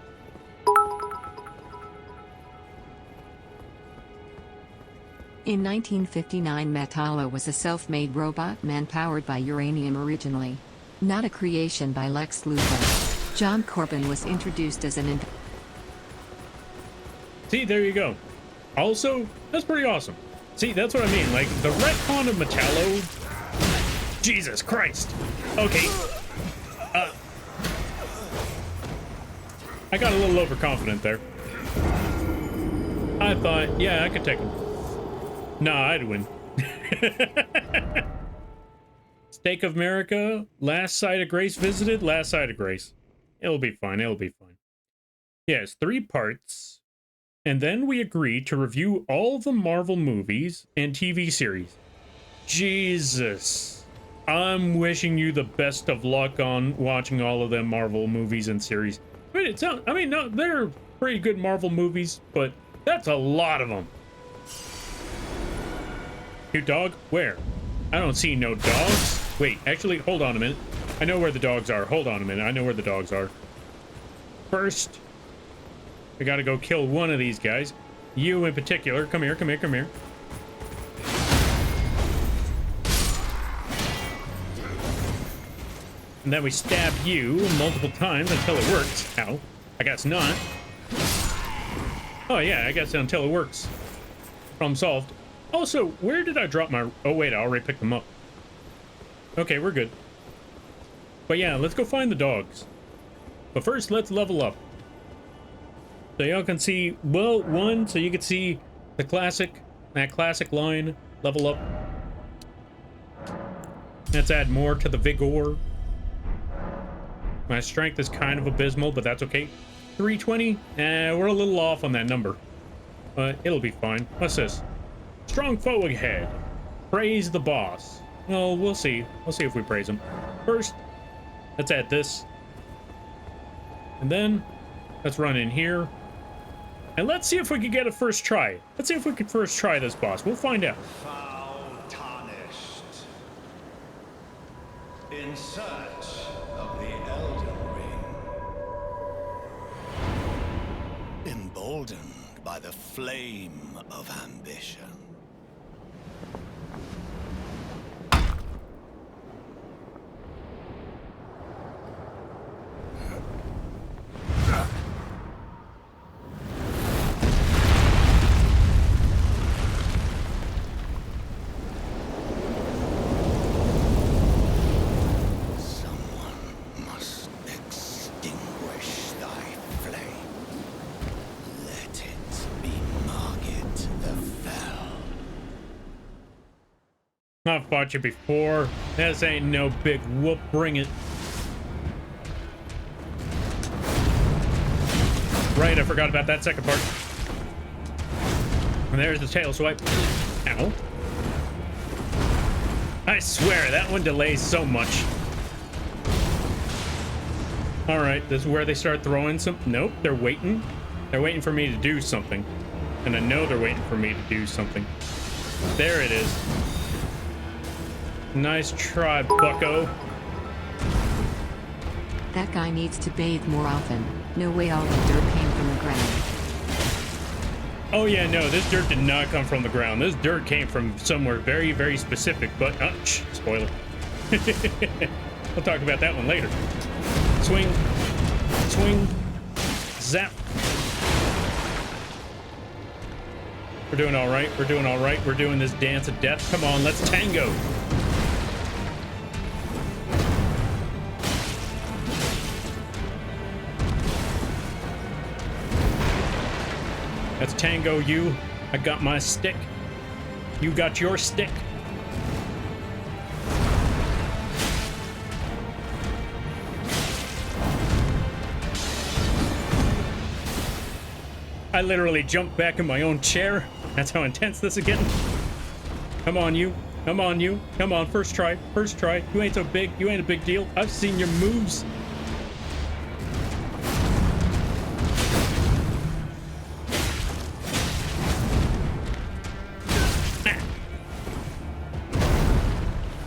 In 1959, Metalla was a self-made robot man powered by uranium originally. Not a creation by Lex Luthor. John Corbin was introduced as an... See, there you go. Also, that's pretty awesome. See, that's what I mean. Like, the retcon of Metallo... Jesus Christ. Okay. I got a little overconfident there. I thought, yeah, I could take him. Nah, I'd win. Stake of America, last site of Grace visited, last site of Grace. It'll be fine, it'll be fine. Yes, 3 parts. And then we agreed to review all the Marvel movies and TV series. Jesus. I'm wishing you the best of luck on watching all of them Marvel movies and series. Wait, I mean, no, they're pretty good Marvel movies, but that's a lot of them. Your dog? Where? I don't see no dogs. Wait, actually, hold on a minute. I know where the dogs are. Hold on a minute. I know where the dogs are. First, we gotta go kill one of these guys. You in particular. Come here, come here, come here. And then we stab you multiple times until it works. Ow. I guess not. Oh yeah, I guess until it works. Problem solved. Also, where did I drop my... Oh wait, I already picked them up. Okay, we're good. But yeah, let's go find the dogs. But first, let's level up. So y'all can see, well, 1, so you can see the classic, that classic line, level up. Let's add more to the vigor. My strength is kind of abysmal, but that's okay. 320, we're a little off on that number. But it'll be fine. What's this? Strong foe ahead. Praise the boss. Well, we'll see. We'll see if we praise him. First, let's add this. And then, let's run in here. And let's see if we can get a first try. Let's see if we can first try this boss. We'll find out. Foul tarnished. In search of the Elden Ring. Emboldened by the flame of ambition. I've fought you before. This ain't no big whoop. Bring it. Right, I forgot about that second part. And there's the tail swipe. Ow. I swear, that one delays so much. Alright, this is where they start throwing some... Nope, they're waiting. They're waiting for me to do something. And I know they're waiting for me to do something. There it is. Nice try, bucko. That guy needs to bathe more often. No way all the dirt came from the ground. Oh yeah, no, this dirt did not come from the ground. This dirt came from somewhere very, very specific, but... spoiler. We'll talk about that one later. Swing. Swing. Zap. We're doing all right. We're doing all right. We're doing this dance of death. Come on, let's tango. Let's tango you. I got my stick. You got your stick. I literally jumped back in my own chair. That's how intense this is getting. Come on, you. Come on, you. Come on, first try. First try. You ain't so big. You ain't a big deal. I've seen your moves.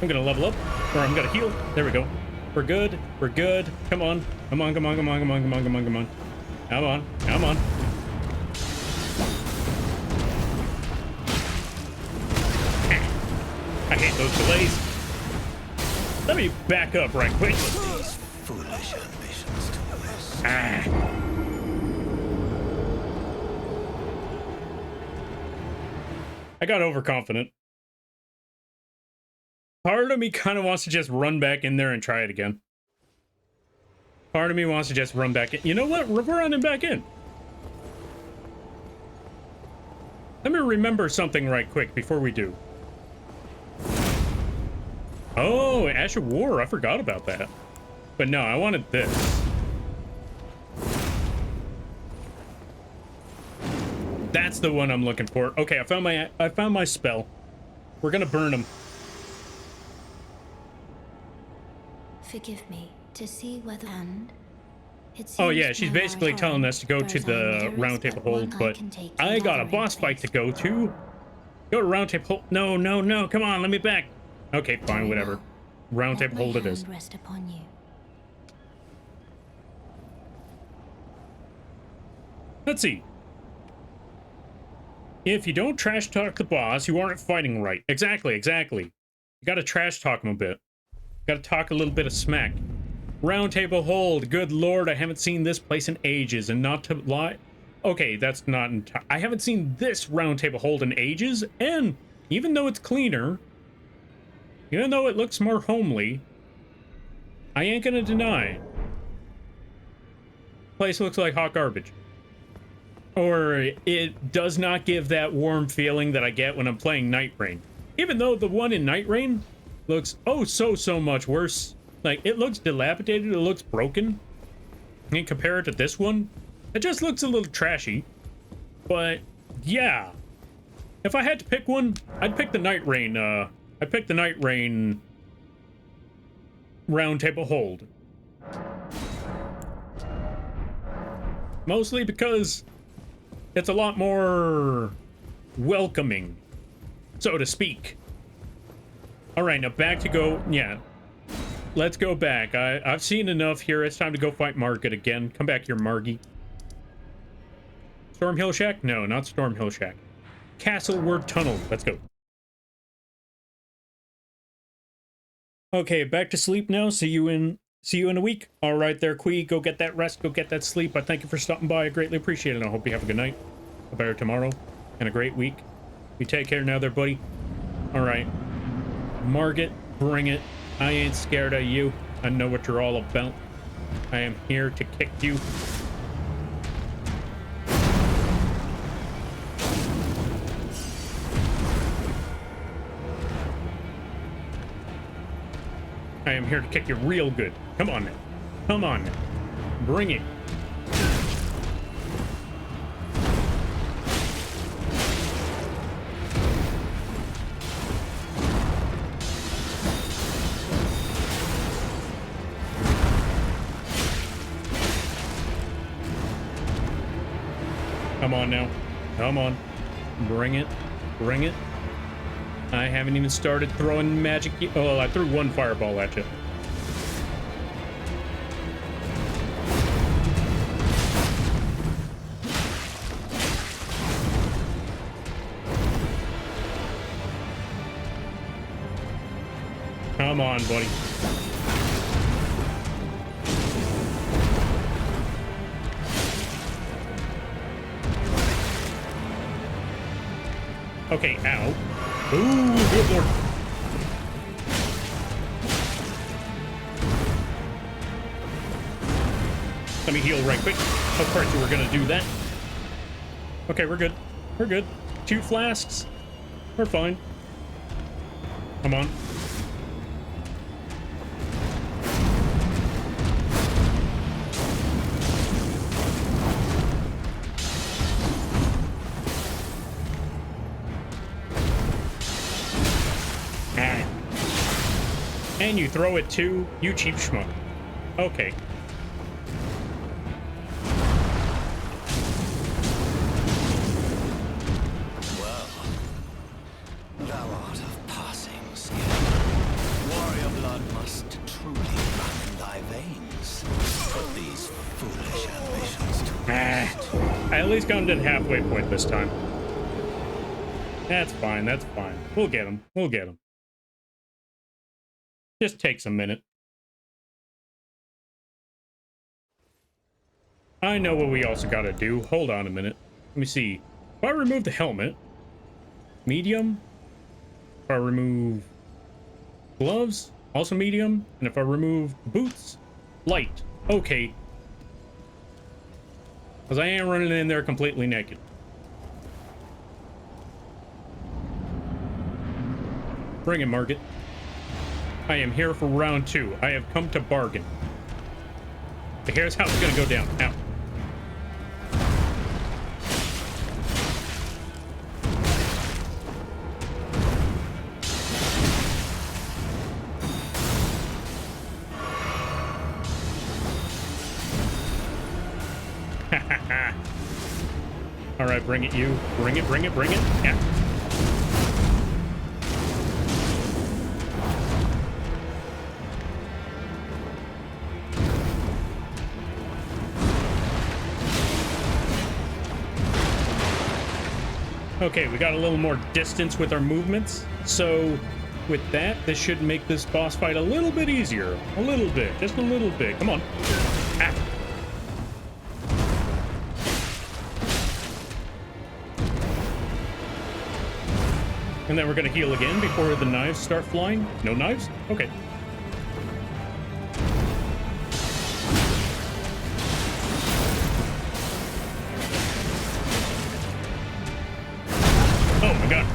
I'm gonna level up, or I'm gonna heal. There we go. We're good. We're good. Come on. Come on, come on, come on, come on, come on, come on, come on. Come on. Come on. I hate those delays. Let me back up right quick. These foolish ambitions to miss. I got overconfident. Part of me kind of wants to just run back in there and try it again. Part of me wants to just run back in. You know what? We're running back in. Let me remember something right quick before we do. Oh, Ash of War. I forgot about that. But no, I wanted this. That's the one I'm looking for. Okay, I found my spell. We're gonna burn him. Forgive me, to see whether and Oh yeah, she's basically telling us to go to the round table hold, but I got a boss fight to go to. Go to round table hold. No, no, no, come on, let me back. Okay, fine, whatever. Round table hold it is. Rest upon you. Let's see. If you don't trash talk the boss, you aren't fighting right. Exactly, exactly. You gotta trash talk him a bit. Gotta talk a little bit of smack. Round table hold. Good lord, I haven't seen this place in ages, and not to lie. Okay, that's not I haven't seen this round table hold in ages, and even though it's cleaner, even though it looks more homely, I ain't gonna deny. Place looks like hot garbage. Or it does not give that warm feeling that I get when I'm playing Night Rain. Even though the one in Night Rain looks oh so much worse. Like, it looks dilapidated, it looks broken. And compare it to this one, it just looks a little trashy. But yeah, if I had to pick one, I'd pick the Night Rain. I'd pick the Night Rain round table hold. Mostly because it's a lot more welcoming, so to speak. All right, now back to go. Yeah, let's go back. I've seen enough here. It's time to go fight Margit again. Come back here, Margie. Storm Hill Shack? No, not Storm Hill Shack. Castleward Tunnel. Let's go. Okay, back to sleep now. See you in a week. All right there, Quee. Go get that rest. Go get that sleep. I thank you for stopping by. I greatly appreciate it. I hope you have a good night, a better tomorrow, and a great week. You take care now there, buddy. All right. Margit, bring it. I ain't scared of you. I know what you're all about. I am here to kick you. I am here to kick you real good. Come on now. Come on now. Bring it. Come on now. Come on. Bring it. Bring it. I haven't even started throwing magic. Oh, I threw one fireball at you. Come on, buddy. Okay, ow. Ooh, good lord. Let me heal right quick. Of course you were gonna do that. Okay, we're good. We're good. 2 flasks. We're fine. Come on. And you throw it too, you cheap schmuck. Okay. Well, thou art of passing skill. Warrior blood must truly run in thy veins. Put these foolish ambitions to rest. I at least got him to the halfway point this time. That's fine, that's fine. We'll get him. We'll get him. Just takes a minute. I know what we also gotta do. Hold on a minute. Let me see. If I remove the helmet, medium. If I remove gloves, also medium. And if I remove boots, light. Okay. Because I ain't running in there completely naked. Bring it, Margit. I am here for round 2. I have come to bargain. Here's how it's gonna go down. Ow. All right, bring it, you. Bring it, bring it, bring it. Yeah. Okay, we got a little more distance with our movements. So with that, this should make this boss fight a little bit easier. A little bit, just a little bit. Come on. Ah. And then we're gonna heal again before the knives start flying. No knives? Okay. Oh my god.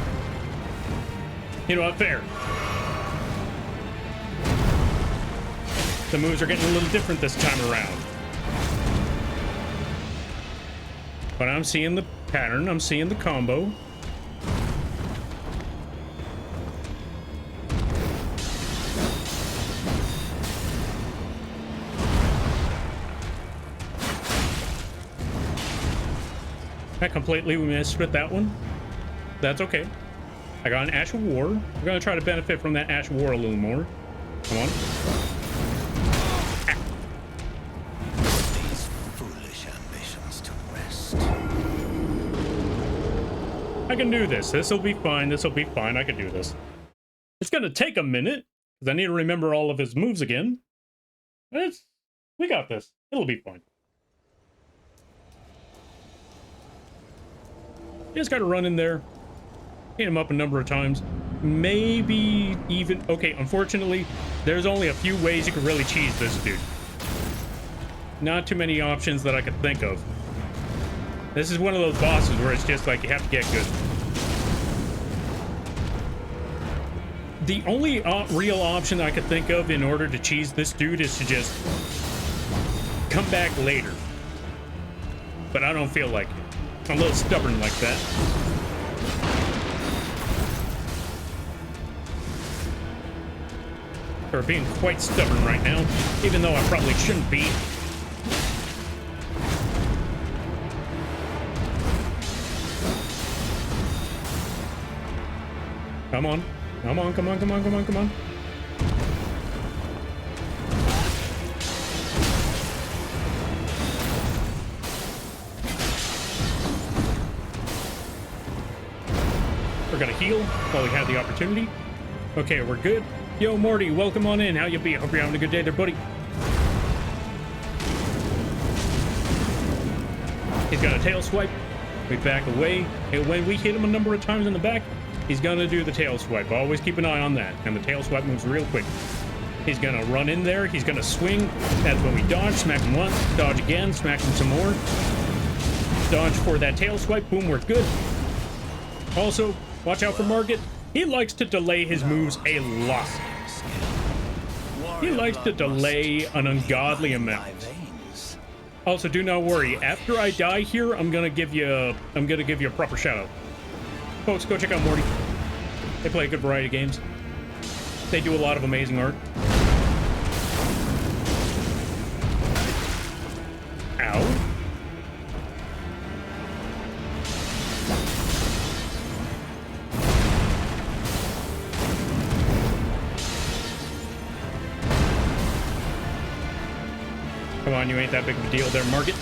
You know what? Fair. The moves are getting a little different this time around. But I'm seeing the pattern. I'm seeing the combo. I completely missed with that one. That's okay. I got an Ash of War. We're gonna try to benefit from that Ash of War a little more. Come on. Ah. These foolish ambitions to rest. I can do this. This'll be fine. This'll be fine. I can do this. It's gonna take a minute because I need to remember all of his moves again. We got this. It'll be fine. You just gotta run in there, hit him up a number of times, maybe even... Okay, unfortunately, there's only a few ways you can really cheese this dude. Not too many options that I could think of. This is one of those bosses where it's just like you have to get good. The only real option I could think of in order to cheese this dude is to just come back later. But I don't feel like it. I'm a little stubborn like that. Or being quite stubborn right now, even though I probably shouldn't be. Come on. Come on, come on, come on, come on, come on. We're gonna heal while we have the opportunity. Okay, we're good. Yo, Morty, welcome on in. How you be? Hope you're having a good day there, buddy. He's got a tail swipe. We back away. And when we hit him a number of times in the back, he's gonna do the tail swipe. Always keep an eye on that. And the tail swipe moves real quick. He's gonna run in there. He's gonna swing. That's when we dodge. Smack him once. Dodge again. Smack him some more. Dodge for that tail swipe. Boom, we're good. Also, watch out for Margit. He likes to delay his moves a lot. He likes to delay an ungodly amount. Also, do not worry. After I die here, I'm gonna give you a proper shout out. Folks, go check out Morty. They play a good variety of games. They do a lot of amazing art. Ow. Come on, you ain't that big of a deal there, Margit.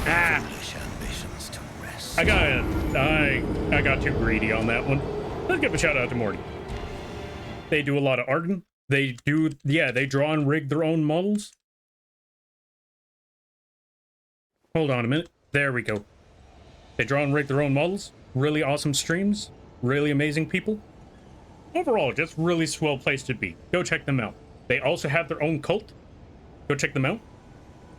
Ah! I got too greedy on that one. Let's give a shout out to Morty. They do a lot of art. They draw and rig their own models. Hold on a minute. There we go. They draw and rig their own models. Really awesome streams. Really amazing people. Overall, just really swell place to be. Go check them out. They also have their own cult. Go check them out.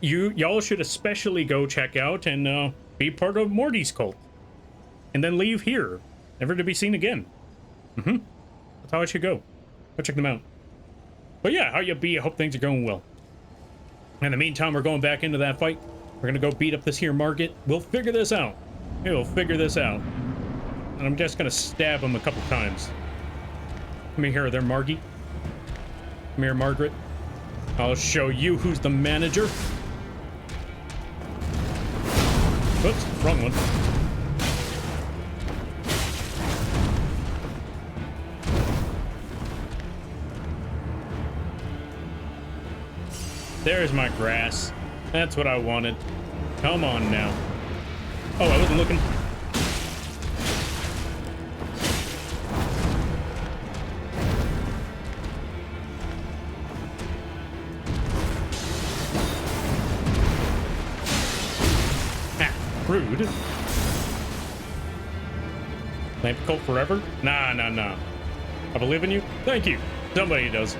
Y'all should especially go check out and be part of Morty's cult. And then leave here. Never to be seen again. That's how it should go. Go check them out. But yeah, how you be? I hope things are going well. In the meantime, we're going back into that fight. We're gonna go beat up this here market. We'll figure this out. We'll figure this out. And I'm just gonna stab him a couple times. Come here there, Margie. Come here, Margaret. I'll show you who's the manager. Whoops, wrong one. There's my grass. That's what I wanted. Come on now. Oh, I wasn't looking. Rude. Lamp cult forever? Nah. I believe in you. Thank you. Somebody does.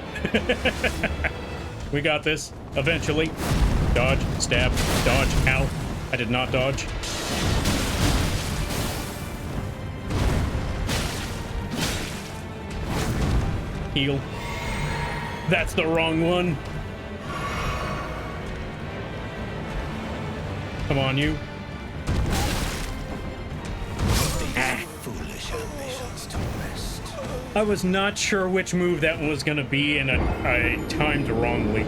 We got this. Eventually. Dodge, stab, dodge. Ow. I did not dodge. Heal. That's the wrong one. Come on, you. I was not sure which move that one was going to be, and I timed wrongly.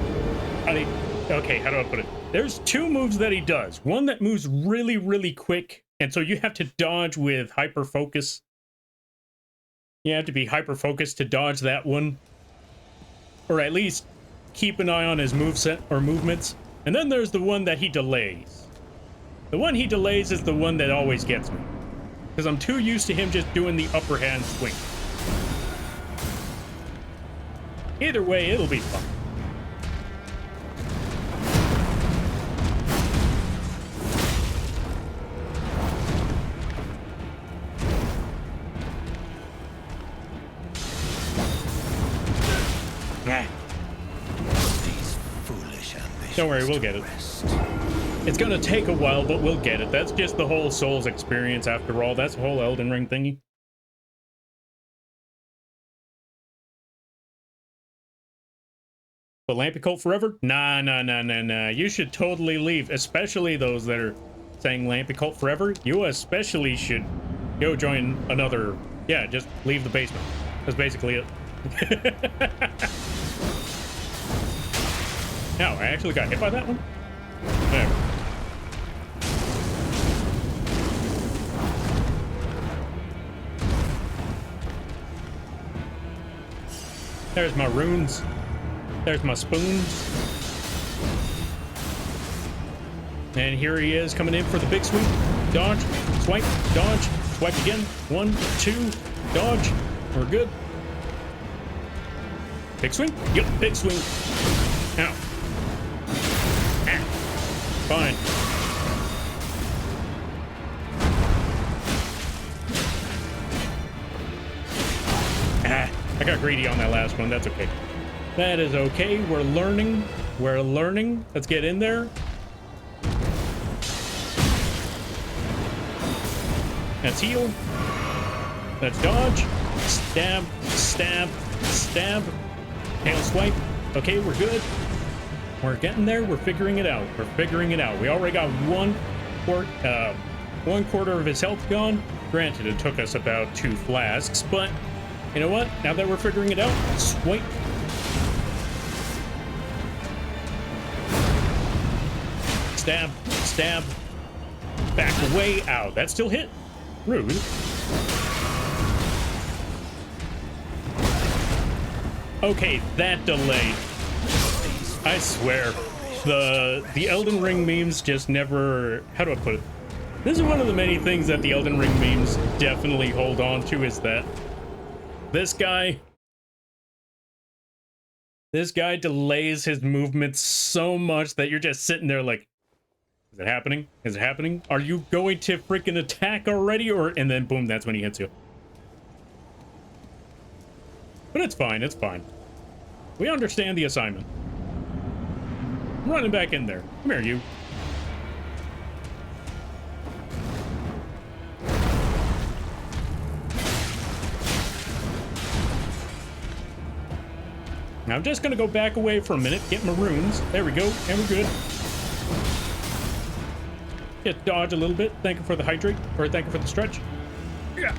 Okay, how do I put it? There's two moves that he does. One that moves really, really quick, and so you have to dodge with hyper focus. You have to be hyper focused to dodge that one. Or at least keep an eye on his moveset or movements. And then there's the one that he delays. The one he delays is the one that always gets me. Because I'm too used to him just doing the upper hand swing. Either way, it'll be fun. Don't worry, we'll get it. It's gonna take a while, but we'll get it. That's just the whole Souls experience after all. That's the whole Elden Ring thingy. But Lampy Cult forever? Nah. You should totally leave, especially those that are saying Lampy Cult forever. You especially should go join another... Yeah, just leave the basement. That's basically it. Ow, I actually got hit by that one? There. There's my runes. There's my spoons. And here he is coming in for the big sweep. Dodge, swipe, dodge, swipe again. 1, 2, dodge. We're good. Big swing? Yep, big swing. Ow. Ah. Fine. Ah, I got greedy on that last one. That's okay. That is okay. We're learning. We're learning. Let's get in there. Let's heal. Let's dodge. Stab, stab, stab. Tail swipe. Okay, we're good. We're getting there. We're figuring it out. We're figuring it out. We already got 1/4 of his health gone. Granted, it took us about 2 flasks, but you know what? Now that we're figuring it out, swipe. Stab, stab. Back away. Ow, that still hit. Rude. Okay, that delay. I swear, the Elden Ring memes just never... How do I put it? This is one of the many things that the Elden Ring memes definitely hold on to, is that this guy delays his movements so much that you're just sitting there like, Is it happening? Is it happening? Are you going to freaking attack already? Or and then boom, that's when he hits you. But it's fine, it's fine. We understand the assignment. I'm running back in there. Come here, you. Now I'm just gonna go back away for a minute, get my runes. There we go, and we're good. Just dodge a little bit. Thank you for the hydrate, or thank you for the stretch. Yeah.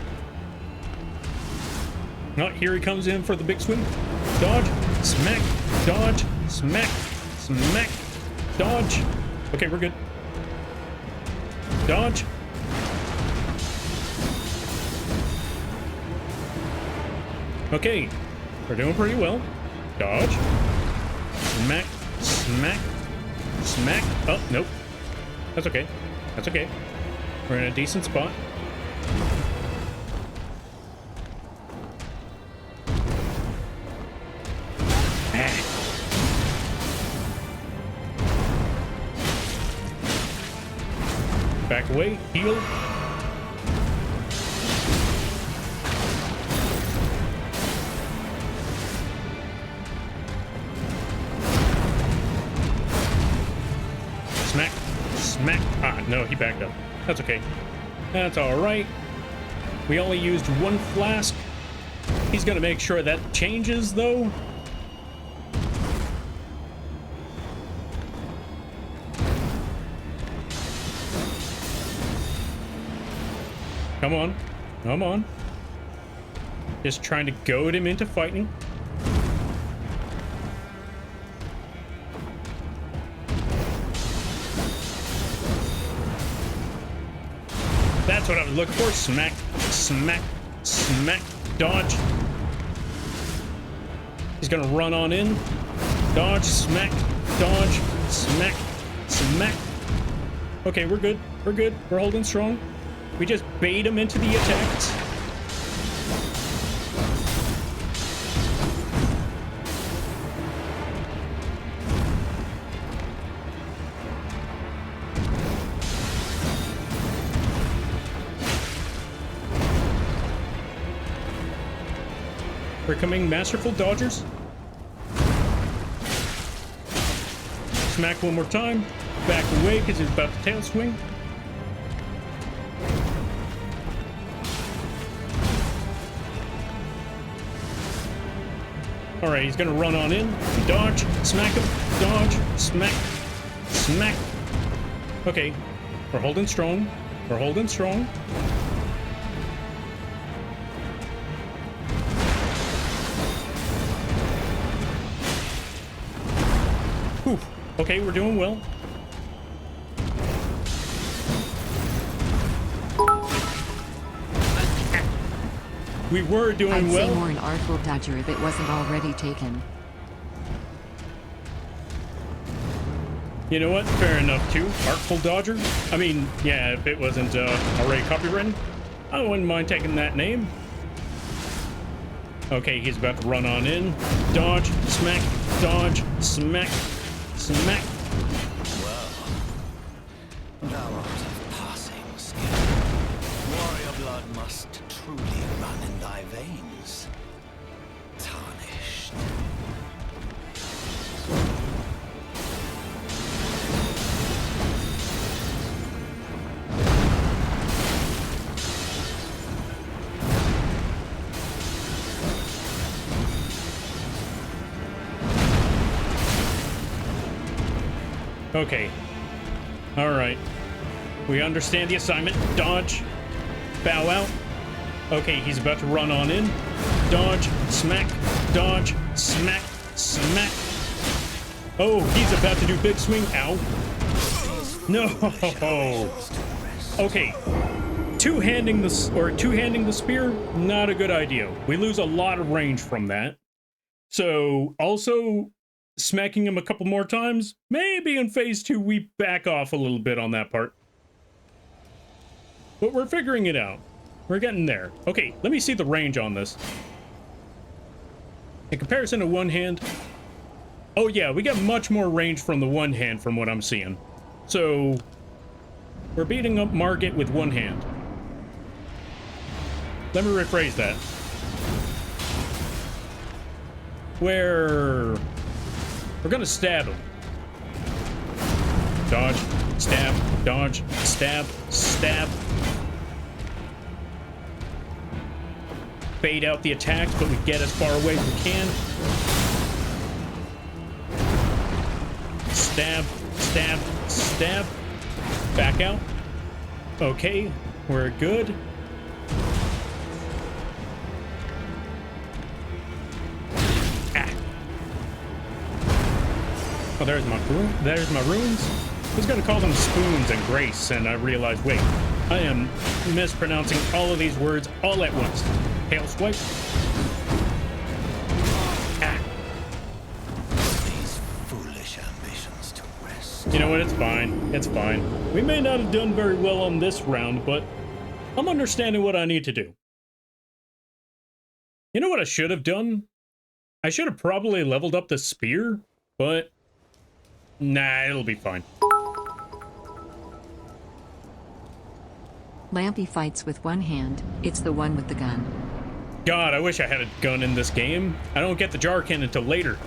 Oh, here he comes in for the big swing. Dodge, smack, dodge, smack, smack, dodge. Okay, we're good. Dodge. Okay, we're doing pretty well. Dodge. Smack, smack, smack. Oh, nope. That's okay. That's okay. We're in a decent spot. Back away, heal. Smack, smack. Ah, no, he backed up. That's okay. That's all right. We only used one flask. He's gonna make sure that changes, though. Come on. Come on. Just trying to goad him into fighting. That's what I was looking for. Smack, smack, smack, dodge. He's gonna run on in. Dodge, smack, dodge, smack, smack. Okay, we're good. We're good. We're holding strong. We just bait him into the attacks. We're coming masterful dodgers. Smack one more time. Back away because he's about to tail swing. All right, he's gonna run on in, dodge, smack him, dodge, smack, smack. Okay, we're holding strong. We're holding strong. Whew. Okay, we're doing well. We were doing I'd well. say more an artful dodger if it wasn't already taken. You know what? Fair enough, too. Artful dodger? I mean, yeah, if it wasn't already copywritten, I wouldn't mind taking that name. Okay, he's about to run on in. Dodge, smack, dodge, smack, smack. Well, thou art of passing skill. Warrior blood must truly run in thy veins. Tarnished. Okay. All right. We understand the assignment. Dodge. Bow out. Okay, he's about to run on in. Dodge. Smack. Dodge. Smack. Smack. Oh, he's about to do big swing. Ow. No. Okay. Two-handing the spear, not a good idea. We lose a lot of range from that. So, also smacking him a couple more times, maybe in phase 2 we back off a little bit on that part. But we're figuring it out. We're getting there. Okay, let me see the range on this. In comparison to one hand, oh yeah, we get much more range from the one hand from what I'm seeing. So We're beating up Margit with one hand. Let me rephrase that. We're gonna stab him. Dodge, stab, dodge, stab, stab. Fade out the attacks, but we get as far away as we can. Stab, stab, stab. Back out. Okay, we're good. Ah. Oh, there's my runes. I was gonna call them spoons and grace, and I realized, wait, I am mispronouncing all of these words all at once. Tail swipe. Ah. These foolish ambitions to rest. You know what? It's fine. It's fine. We may not have done very well on this round, but I'm understanding what I need to do. You know what I should have done? I should have probably leveled up the spear, but nah, it'll be fine. Lampy fights with one hand. It's the one with the gun. God, I wish I had a gun in this game. I don't get the Jarkin until later.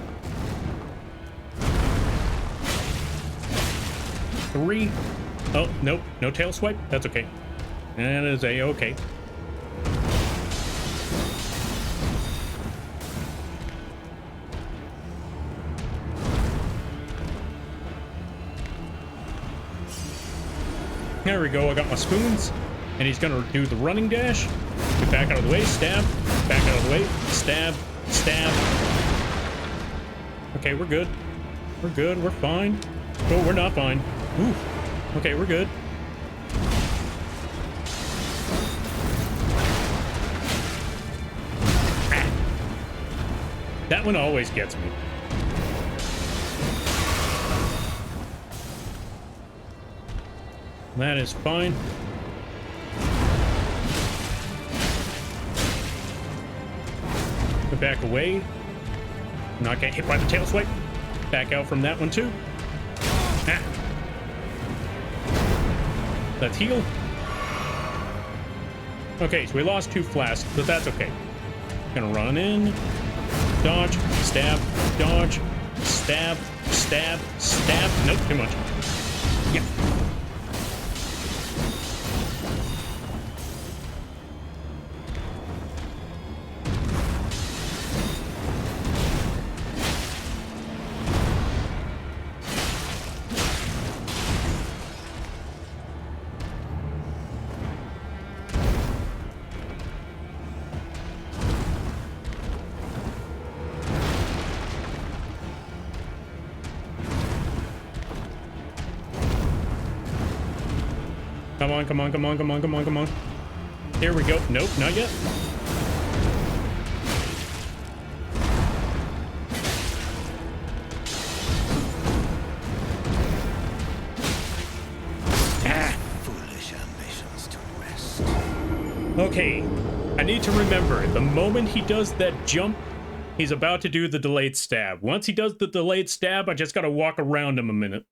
3. Oh, nope. No tail swipe? That's okay. That is a-okay. There we go. I got my spoons. And he's gonna do the running dash. Get back out of the way. Stab. Back out of the way. Stab. Stab. Okay, we're good. We're good. We're fine. Oh, we're not fine. Ooh. Okay, we're good. Ah. That one always gets me. That is fine. Back away. Not get hit by the tail swipe. Back out from that one too. Ah. Let's heal. Okay, so we lost 2 flasks, but that's okay. Gonna run in. Dodge. Stab. Dodge. Stab. Stab. Stab. Nope, too much. Yeah. Come on, come on, come on, come on, come on, come on. Here we go. Nope, not yet. Ah. Foolish ambitions to rest. Okay, I need to remember, the moment he does that jump, he's about to do the delayed stab. Once he does the delayed stab, I just gotta walk around him a minute.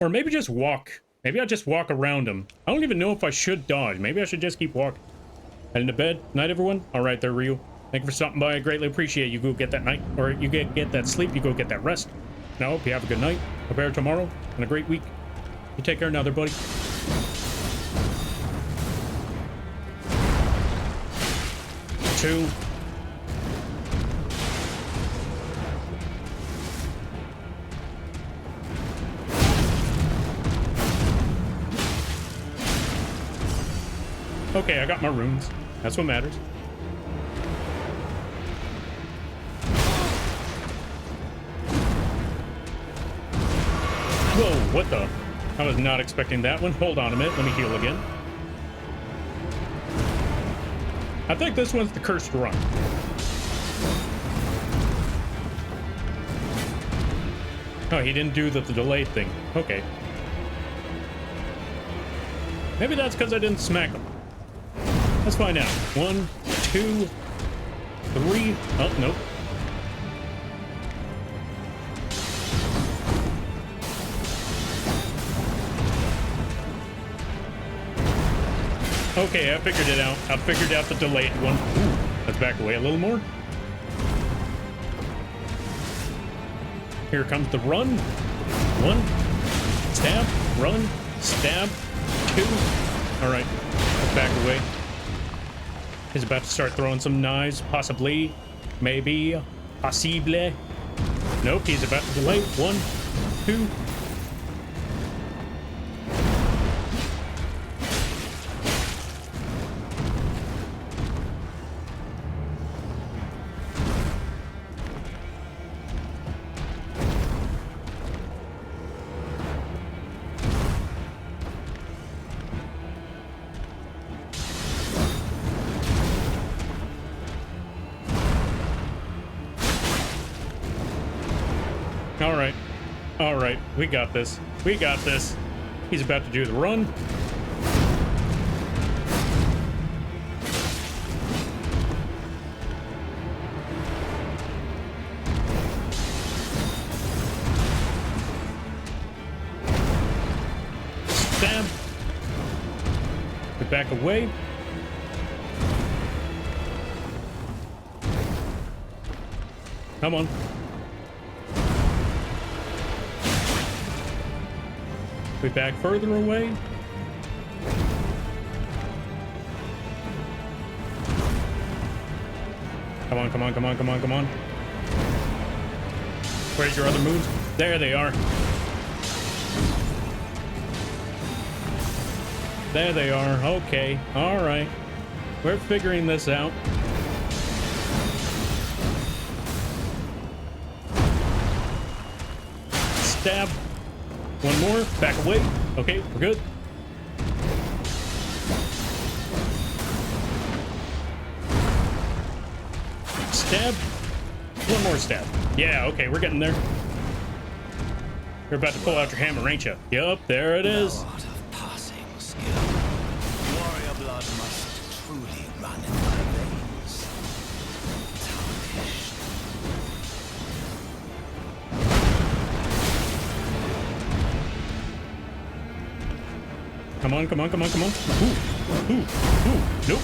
Or maybe just walk. Maybe I'll just walk around him. I don't even know if I should dodge. Maybe I should just keep walking. Heading to bed. Night, everyone. All right, there, Ryu. Thank you for stopping by. I greatly appreciate you. Go get that night, or you get that sleep. You go get that rest. Now, hope you have a good night, a better tomorrow, and a great week. You take care now, there, buddy. Two. Okay, I got my runes. That's what matters. Whoa, what the? I was not expecting that one. Hold on a minute. Let me heal again. I think this one's the cursed run. Oh, he didn't do the delayed thing. Okay. Maybe that's because I didn't smack him. Let's find out. 1, 2, 3. Oh, nope. Okay, I figured it out. I figured out the delayed one. Ooh, let's back away a little more. Here comes the run. 1, stab, run, stab, 2. All right, let's back away. He's about to start throwing some knives, possibly, maybe, possible. Nope, he's about to delay. 1, 2. All right, we got this. We got this. He's about to do the run. Stab. We back away. Come on. We back further away. Come on, come on, come on, come on, come on. Where's your other moves? There they are. There they are. Okay. All right. We're figuring this out. Stab. One more. Back away. Okay, we're good. Stab. One more stab. Yeah, okay, we're getting there. You're about to pull out your hammer, ain't you? Yup, there it is. Art of passing skill. Warrior blood must truly run in my veins. Tarnished. Come on, come on, come on, come on. Ooh, ooh, ooh, nope.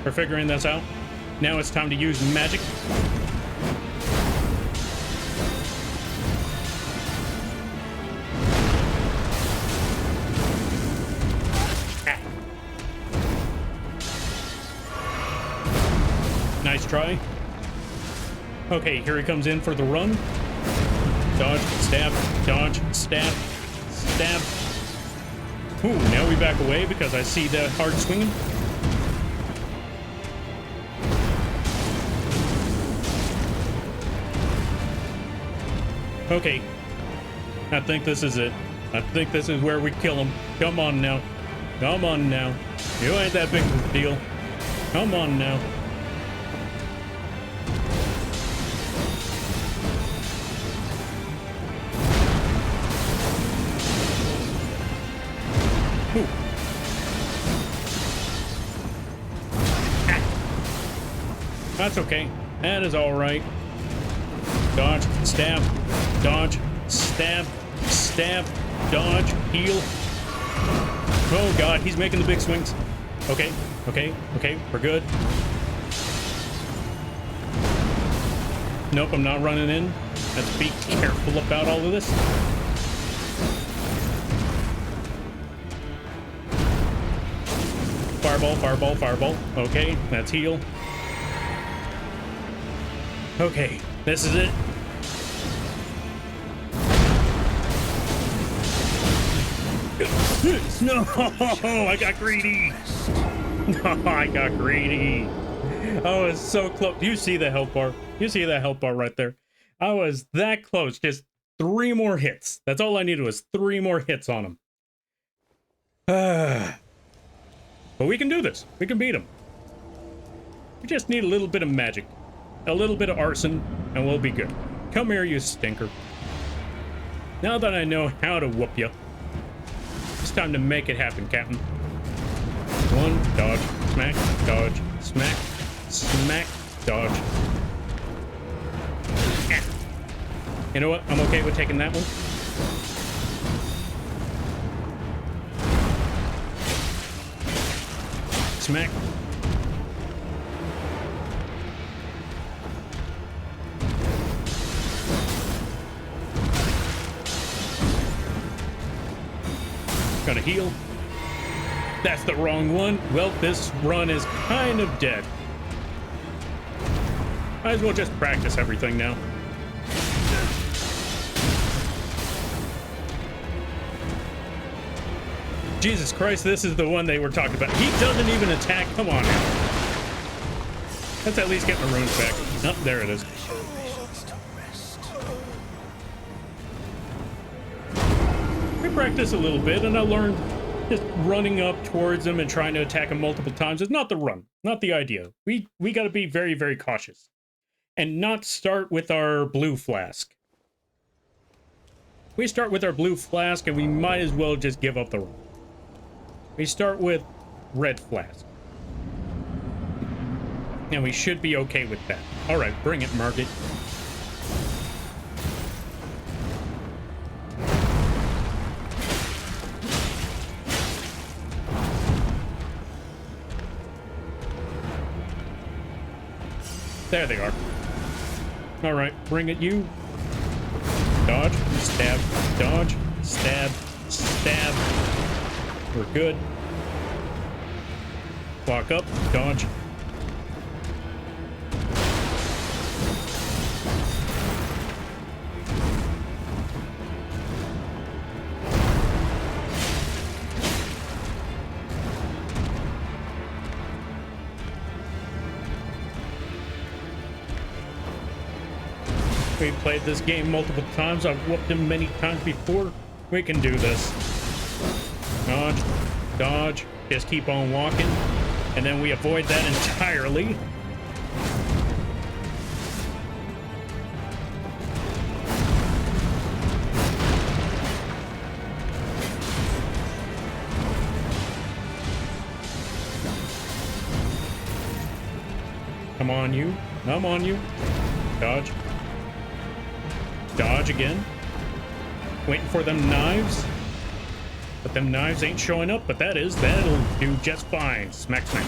We're figuring this out. Now it's time to use magic. Ah. Nice try. Okay, here he comes in for the run. Dodge, stab, dodge, stab, stab. Ooh, now we back away because I see the hard swinging. Okay, I think this is it. I think this is where we kill him. Come on now. Come on now. You ain't that big of a deal. Come on now. Ooh. Ah. That's okay. That is all right. Dodge, stab, dodge, stab, stab, dodge, heal. Oh god, he's making the big swings. Okay, okay, okay, we're good. Nope, I'm not running in. Let's be careful about all of this. Fireball, fireball, fireball. Okay, that's heal. Okay, this is it. No, I got greedy. No, I got greedy. I was so close. Do you see the health bar? You see that health bar right there? I was that close. Just 3 more hits. That's all I needed was 3 more hits on him. But we can do this. We can beat him. We just need a little bit of magic. A little bit of arson, and we'll be good. Come here, you stinker. Now that I know how to whoop you, it's time to make it happen, Captain. 1, dodge, smack, dodge, smack, smack, dodge. Ah. You know what? I'm okay with taking that one. Smack. Gotta heal. That's the wrong one. Well, this run is kind of dead. Might as well just practice everything now. Jesus Christ, this is the one they were talking about. He doesn't even attack. Come on now. Let's at least get my runes back. Oh, there it is. We practice a little bit, and I learned just running up towards them and trying to attack them multiple times is not the run, not the idea. We got to be very, very cautious and not start with our blue flask. We start with our blue flask, and we might as well just give up the run. We start with red flask. And we should be okay with that. All right, bring it, Market. There they are. All right, bring it, you. Dodge, stab, dodge, stab, stab. We're good. Walk up, dodge. We've played this game multiple times. I've whooped him many times before. We can do this. Dodge, dodge, just keep on walking. And then we avoid that entirely. Come on, you. I'm on you. Dodge. Dodge again. Waiting for them knives. But them knives ain't showing up, but that'll do just fine. Smack, smack.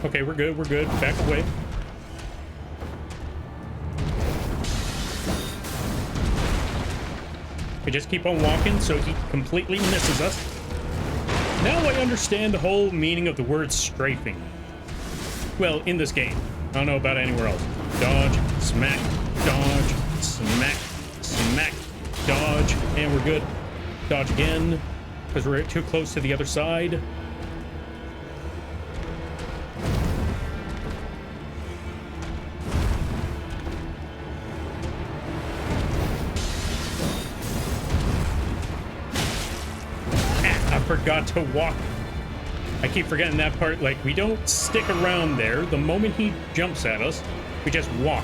Okay, we're good, we're good. Back away. We just keep on walking so he completely misses us. Now I understand the whole meaning of the word strafing. Well, in this game. I don't know about anywhere else. Dodge, smack, dodge, smack, smack, dodge, and we're good. Dodge again, because we're too close to the other side. I forgot to walk. I keep forgetting that part. Like, we don't stick around there. The moment he jumps at us, we just walk.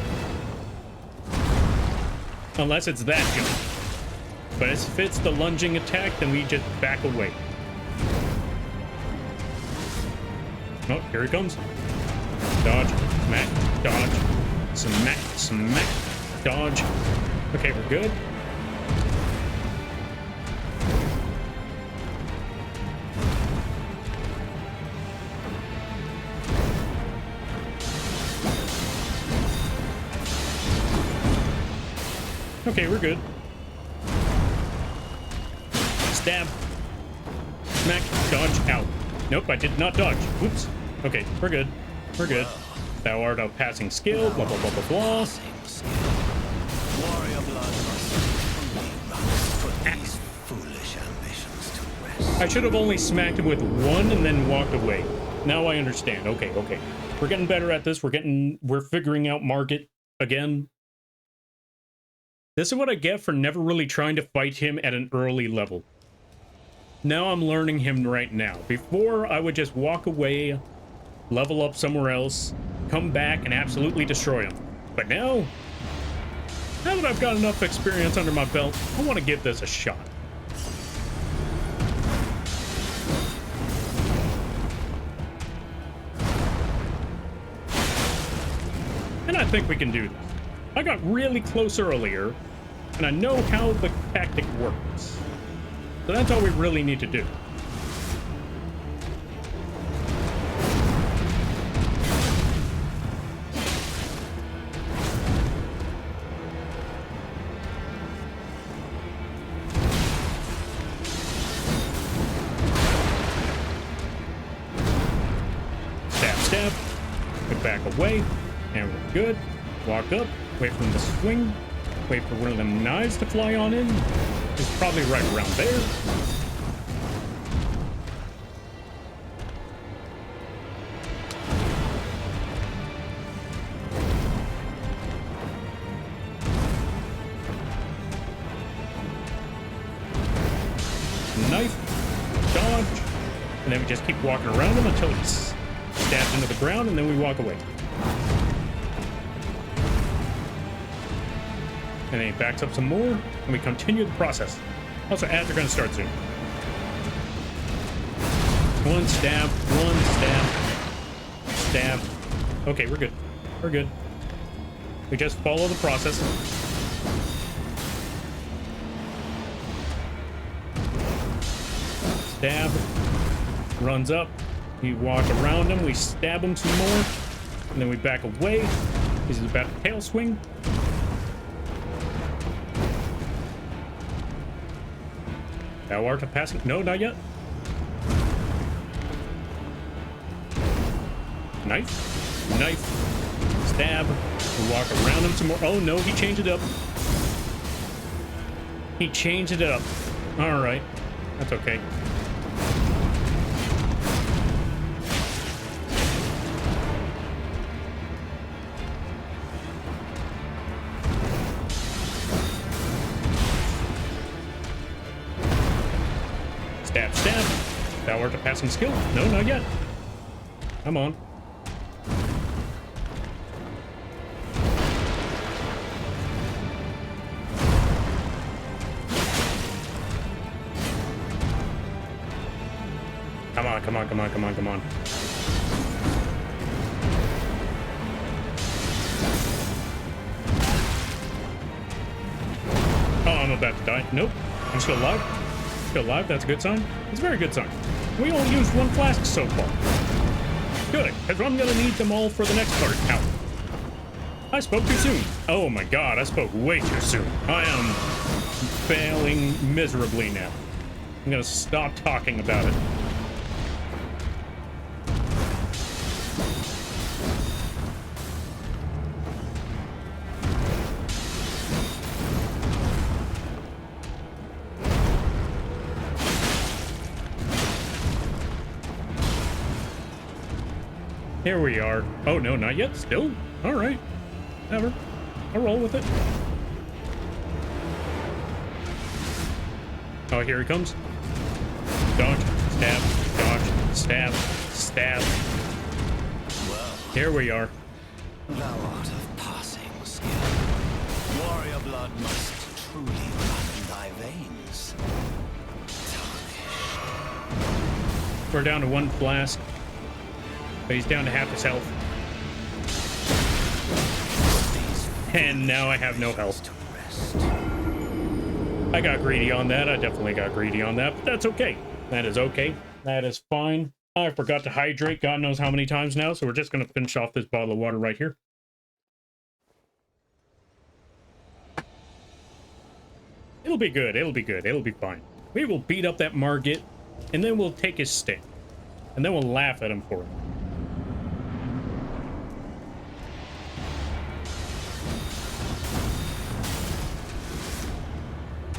Unless it's that jump. But if it's the lunging attack, then we just back away. Oh, here he comes. Dodge, smack, dodge, smack, smack, dodge. Okay, we're good. Okay, we're good. Stab. Smack. Dodge. Out. Nope, I did not dodge. Oops. Okay, we're good. We're good. Thou art of passing skill. Blah, blah, blah, blah, blah. Warrior blood must put these foolish ambitions to rest. I should have only smacked him with one and then walked away. Now I understand. Okay, okay. We're getting better at this. We're figuring out Market again. This is what I get for never really trying to fight him at an early level. Now I'm learning him right now. Before, I would just walk away, level up somewhere else, come back and absolutely destroy him. But now that I've got enough experience under my belt, I want to give this a shot. I think we can do this. I got really close earlier, and I know how the tactic works. So that's all we really need to do. Stab, stab. Get back away, and we're good. Walk up, wait for them to swing, wait for one of them knives to fly on in. It's probably right around there. Knife, dodge, and then we just keep walking around him until he's stabbed into the ground, and then we walk away. And then he backs up some more, and we continue the process. Also, ads are going to start soon. One stab, stab. Okay, we're good. We're good. We just follow the process. Stab. Runs up. We walk around him. We stab him some more. And then we back away. He's about to tail swing. Thou art a passing. No, not yet. Knife. Knife. Stab. We walk around him some more. Oh no, he changed it up. He changed it up. Alright. That's okay. Stab, stab. Thou art a passing skill. No, not yet. Come on. Come on, come on, come on, come on, come on. Oh, I'm about to die. Nope. I'm still alive. Still alive. That's a good sign. It's a very good sign. We only used one flask so far. Good, because I'm going to need them all for the next part. Ow. I spoke too soon. Oh my god, I spoke way too soon. I am failing miserably now. I'm going to stop talking about it. Here we are. Oh, no, not yet. Still? All right. Never. I'll roll with it. Oh, here he comes. Dodge, stab, dodge, stab, stab. Well, Here we are. thou art of passing skill. Warrior blood must truly run in thy veins. Tarnished. We're down to one flask. But he's down to half his health. And now I have no health. I got greedy on that. I definitely got greedy on that. But that's okay. That is okay. That is fine. I forgot to hydrate God knows how many times now. So we're just going to finish off this bottle of water right here. It'll be good. It'll be good. It'll be fine. We will beat up that Margit. And then we'll take his stick. And then we'll laugh at him for it.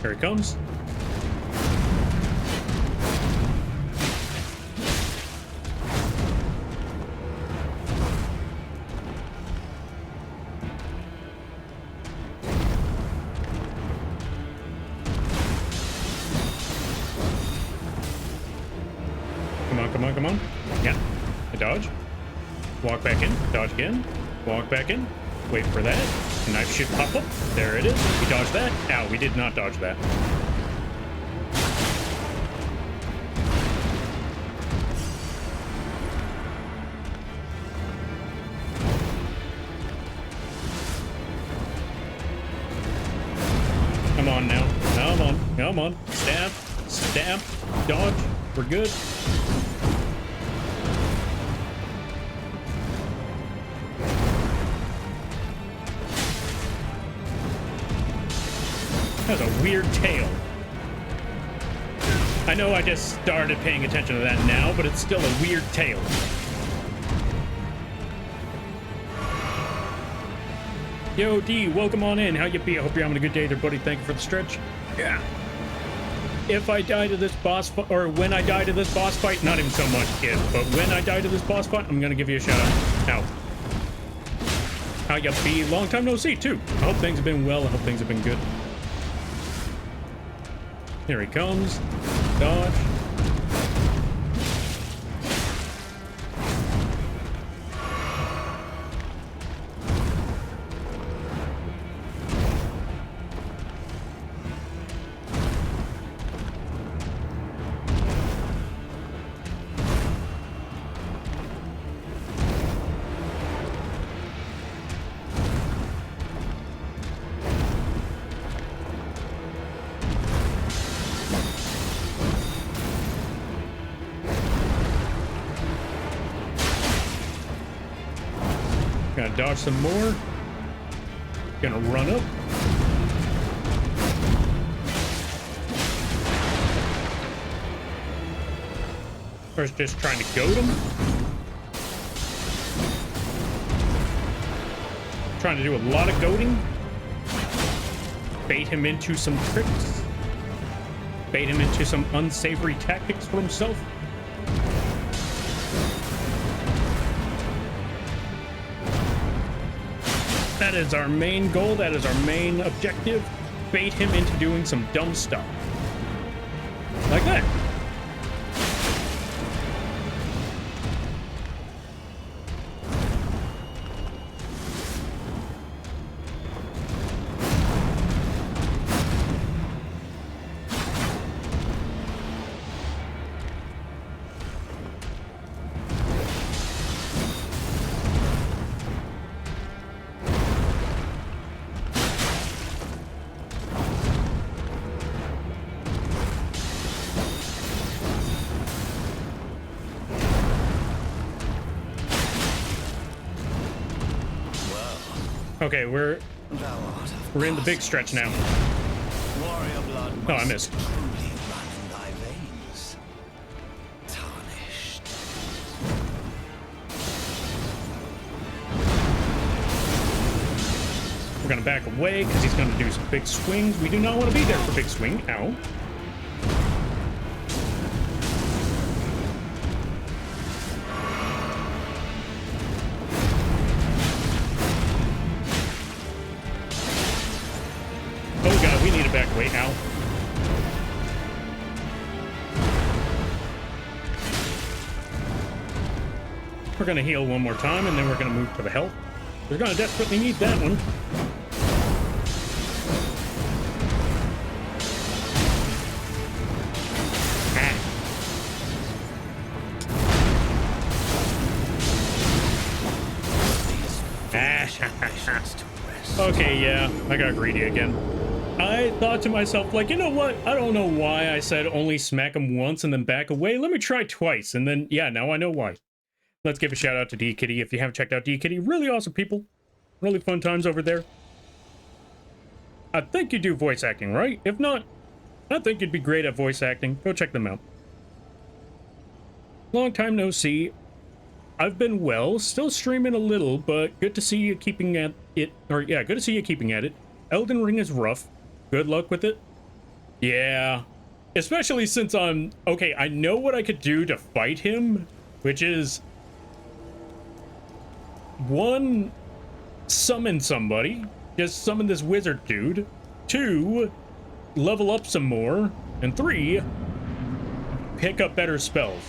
Here he comes. Come on, come on, come on. Yeah. I dodge. Walk back in. Dodge again. Walk back in. Wait for that. Knife should pop up. There it is. We dodged that. Ow, we did not dodge that. Come on now. Come on. Come on. Stab. Stab. Dodge. We're good. That's a weird tail. I know I just started paying attention to that now, but it's still a weird tail. Yo, D, welcome on in. How you be? I hope you're having a good day there, buddy. Thank you for the stretch. Yeah. If I die to this boss fight, or when I die to this boss fight, not even so much if, but when I die to this boss fight, I'm gonna give you a shout out. Now. How you be? Long time no see, too. I hope things have been well. I hope things have been good. Here he comes. Dodge. Gotta dodge some more. Gonna run up. First, just trying to goad him. Trying to do a lot of goading. Bait him into some tricks. Bait him into some unsavory tactics for himself. That is our main goal. That is our main objective. Bait him into doing some dumb stuff. Like that. Okay, we're in the big stretch now. Warrior blood Oh, I missed. truly run in thy veins. Tarnished. We're gonna back away because he's gonna do some big swings. We do not want to be there for big swing. Ow. Oh god, we need to back away now. We're gonna heal one more time and then we're gonna move to the health. We're gonna desperately need that one. Okay, yeah, I got greedy again. I thought to myself, like, you know what? I don't know why I said only smack him once and then back away. Let me try twice. And then, yeah, now I know why. Let's give a shout out to D-Kitty. If you haven't checked out D-Kitty, really awesome people. Really fun times over there. I think you do voice acting, right? If not, I think you'd be great at voice acting. Go check them out. Long time no see. I've been well, still streaming a little, but good to see you keeping at it. Or yeah, good to see you keeping at it. Elden Ring is rough. Good luck with it. Yeah, especially since I'm okay. I know what I could do to fight him, which is one, summon somebody. Just summon this wizard dude. 2, level up some more, and 3, pick up better spells.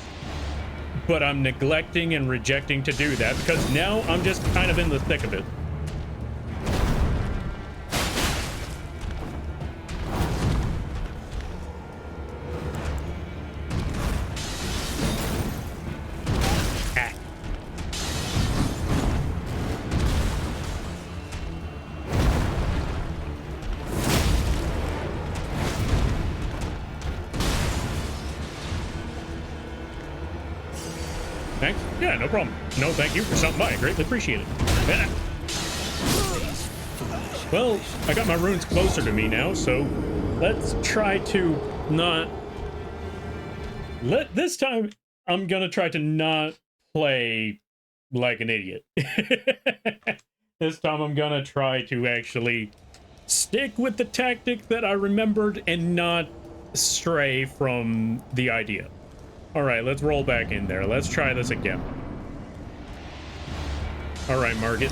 But I'm neglecting and rejecting to do that because now I'm just kind of in the thick of it. Ah. no problem. No, thank you for stopping by. I greatly appreciate it. Yeah. Well, I got my runes closer to me now, so let's try to not... This time, I'm gonna try to not play like an idiot. This time I'm gonna try to actually stick with the tactic that I remembered and not stray from the idea. Alright, let's roll back in there. Let's try this again. Alright, Margit.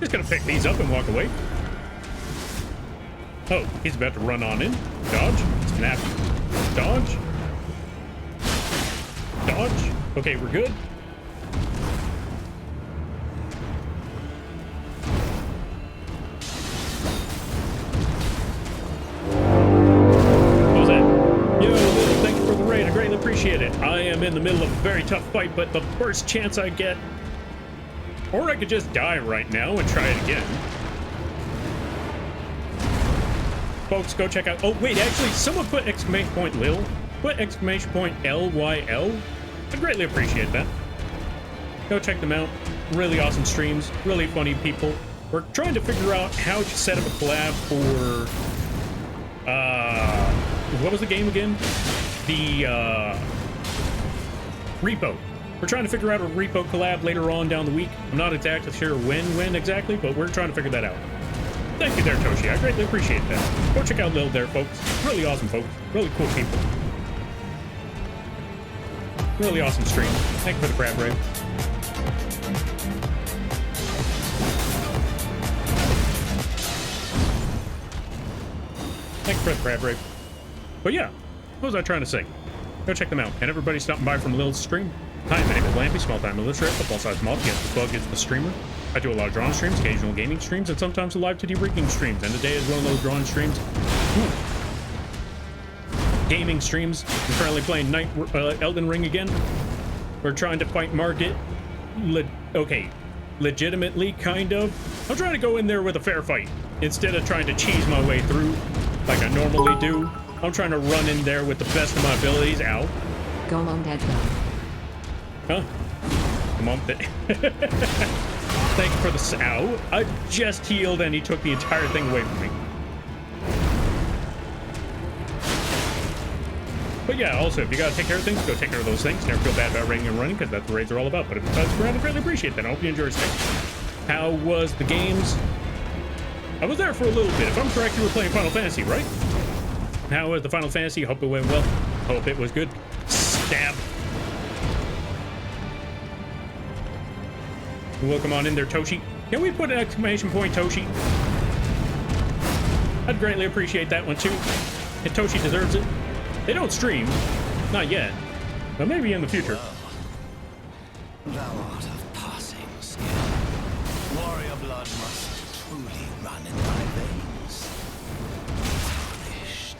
Just gonna pick these up and walk away. Oh, he's about to run on in. Dodge. Snap. Dodge. Dodge. Okay, we're good. What was that? Yo, Lil, thank you for the raid. I greatly appreciate it. I am in the middle of a very tough fight, but the first chance I get... Or I could just die right now and try it again. Folks, go check out... Oh, wait, actually, someone put exclamation point Lil. Put exclamation point LYL. I greatly appreciate that. Go check them out. Really awesome streams. Really funny people. We're trying to figure out how to set up a collab for... What was the game again? The, Repo. We're trying to figure out a Repo collab later on down the week. I'm not exactly sure when exactly, but we're trying to figure that out. Thank you there, Toshi. I greatly appreciate that. Go check out Lil there, folks. Really awesome folks. Really cool people. Really awesome stream. Thank you for the crab rave. Thank you for the crab rave. But yeah, what was I trying to say? Go check them out. And everybody stopping by from Lil's stream. Hi, my name is Lampy, small-time illustrator, football-sized moth. Yes, the bug is the streamer. I do a lot of drawing streams, occasional gaming streams, and sometimes a live 2D rigging streams. And today is one of those drawing streams. Ooh. Gaming streams. I'm currently playing Elden Ring again. We're trying to fight Margit. Legitimately, kind of. I'm trying to go in there with a fair fight. Instead of trying to cheese my way through like I normally do. I'm trying to run in there with the best of my abilities. Ow. Go on, Dead Go. Huh? Come on. Thank you for the... Ow. I just healed and he took the entire thing away from me. But yeah, also, if you gotta take care of things, go take care of those things. Never feel bad about raiding and running, because that's what raids are all about. But if it does, I really appreciate that. I hope you enjoy your stay. How was the games? I was there for a little bit. If I'm correct, you were playing Final Fantasy, right? How was the Final Fantasy? Hope it went well. Hope it was good. Stab. Welcome on in there, Toshi. Can we put an exclamation point, Toshi? I'd greatly appreciate that one, too. And Toshi deserves it. They don't stream. Not yet. But maybe in the future. Thou art of passing skill. Warrior blood must truly run in thy veins. Tarnished.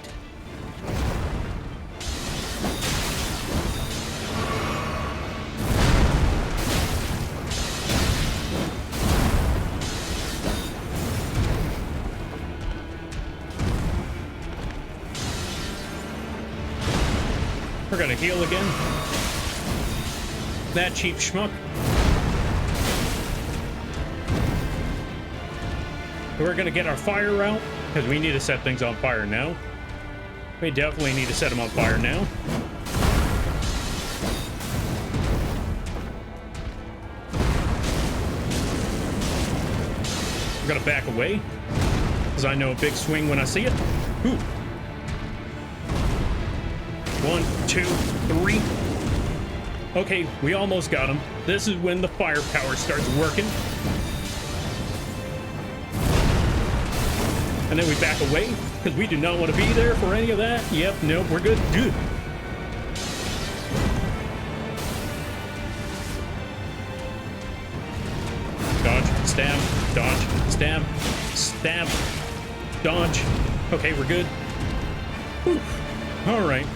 We're gonna heal again. That cheap schmuck. We're gonna get our fire out, because we need to set things on fire now. We definitely need to set them on fire now. We're gonna back away, because I know a big swing when I see it. Ooh. 1, 2, 3. Okay, we almost got him. This is when the firepower starts working. And then we back away, because we do not want to be there for any of that. Yep, nope, we're good. Good. Dodge, stab, dodge, stab, stab, dodge. Okay, we're good. Whew. All right.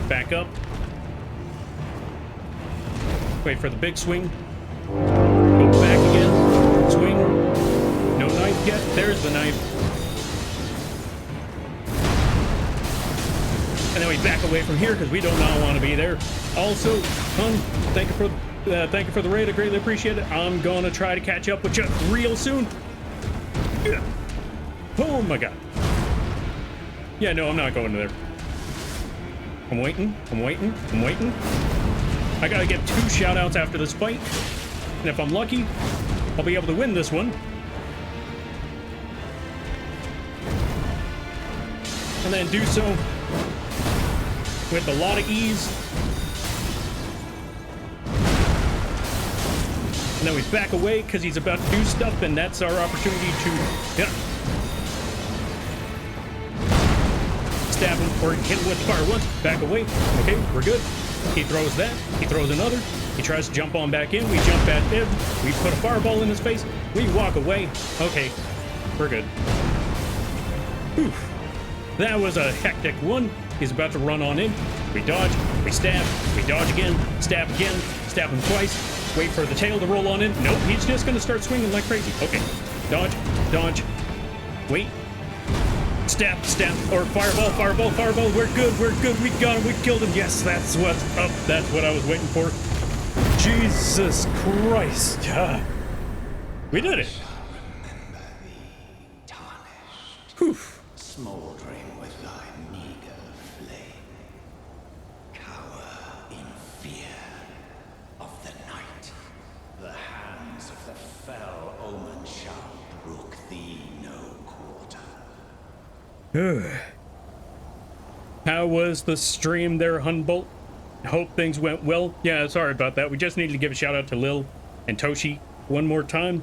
Back up. Wait for the big swing. Go back again. Swing. No knife yet. There's the knife. And then we back away from here because we do not want to be there. Also, thank you for the raid. I greatly appreciate it. I'm gonna try to catch up with you real soon. Yeah. Oh my god. Yeah, no, I'm not going there. I'm waiting. I gotta get 2 shoutouts after this fight. And if I'm lucky, I'll be able to win this one. And then do so with a lot of ease. And then we back away because he's about to do stuff, and that's our opportunity to stab him or hit him with the fire once. Back away. Okay, we're good. He throws that. He throws another. He tries to jump on back in. We jump at him. We put a fireball in his face. We walk away. Okay, we're good. Whew. That was a hectic one. He's about to run on in. We dodge. We stab. We dodge again. Stab again. Stab him twice. Wait for the tail to roll on in. Nope, he's just going to start swinging like crazy. Okay, dodge. Dodge. Wait. Stab, or fireball. We're good. We got him. We killed him. Yes, that's what's up. That's what I was waiting for. Jesus Christ. We did it. Whew. Smoldering with thy meager flame. Cower in fear of the night. The hands of the fell omen shall brook thee no quarter. How was the stream there, Humboldt? Hope things went well. Yeah, sorry about that. We just needed to give a shout out to Lil and Toshi one more time.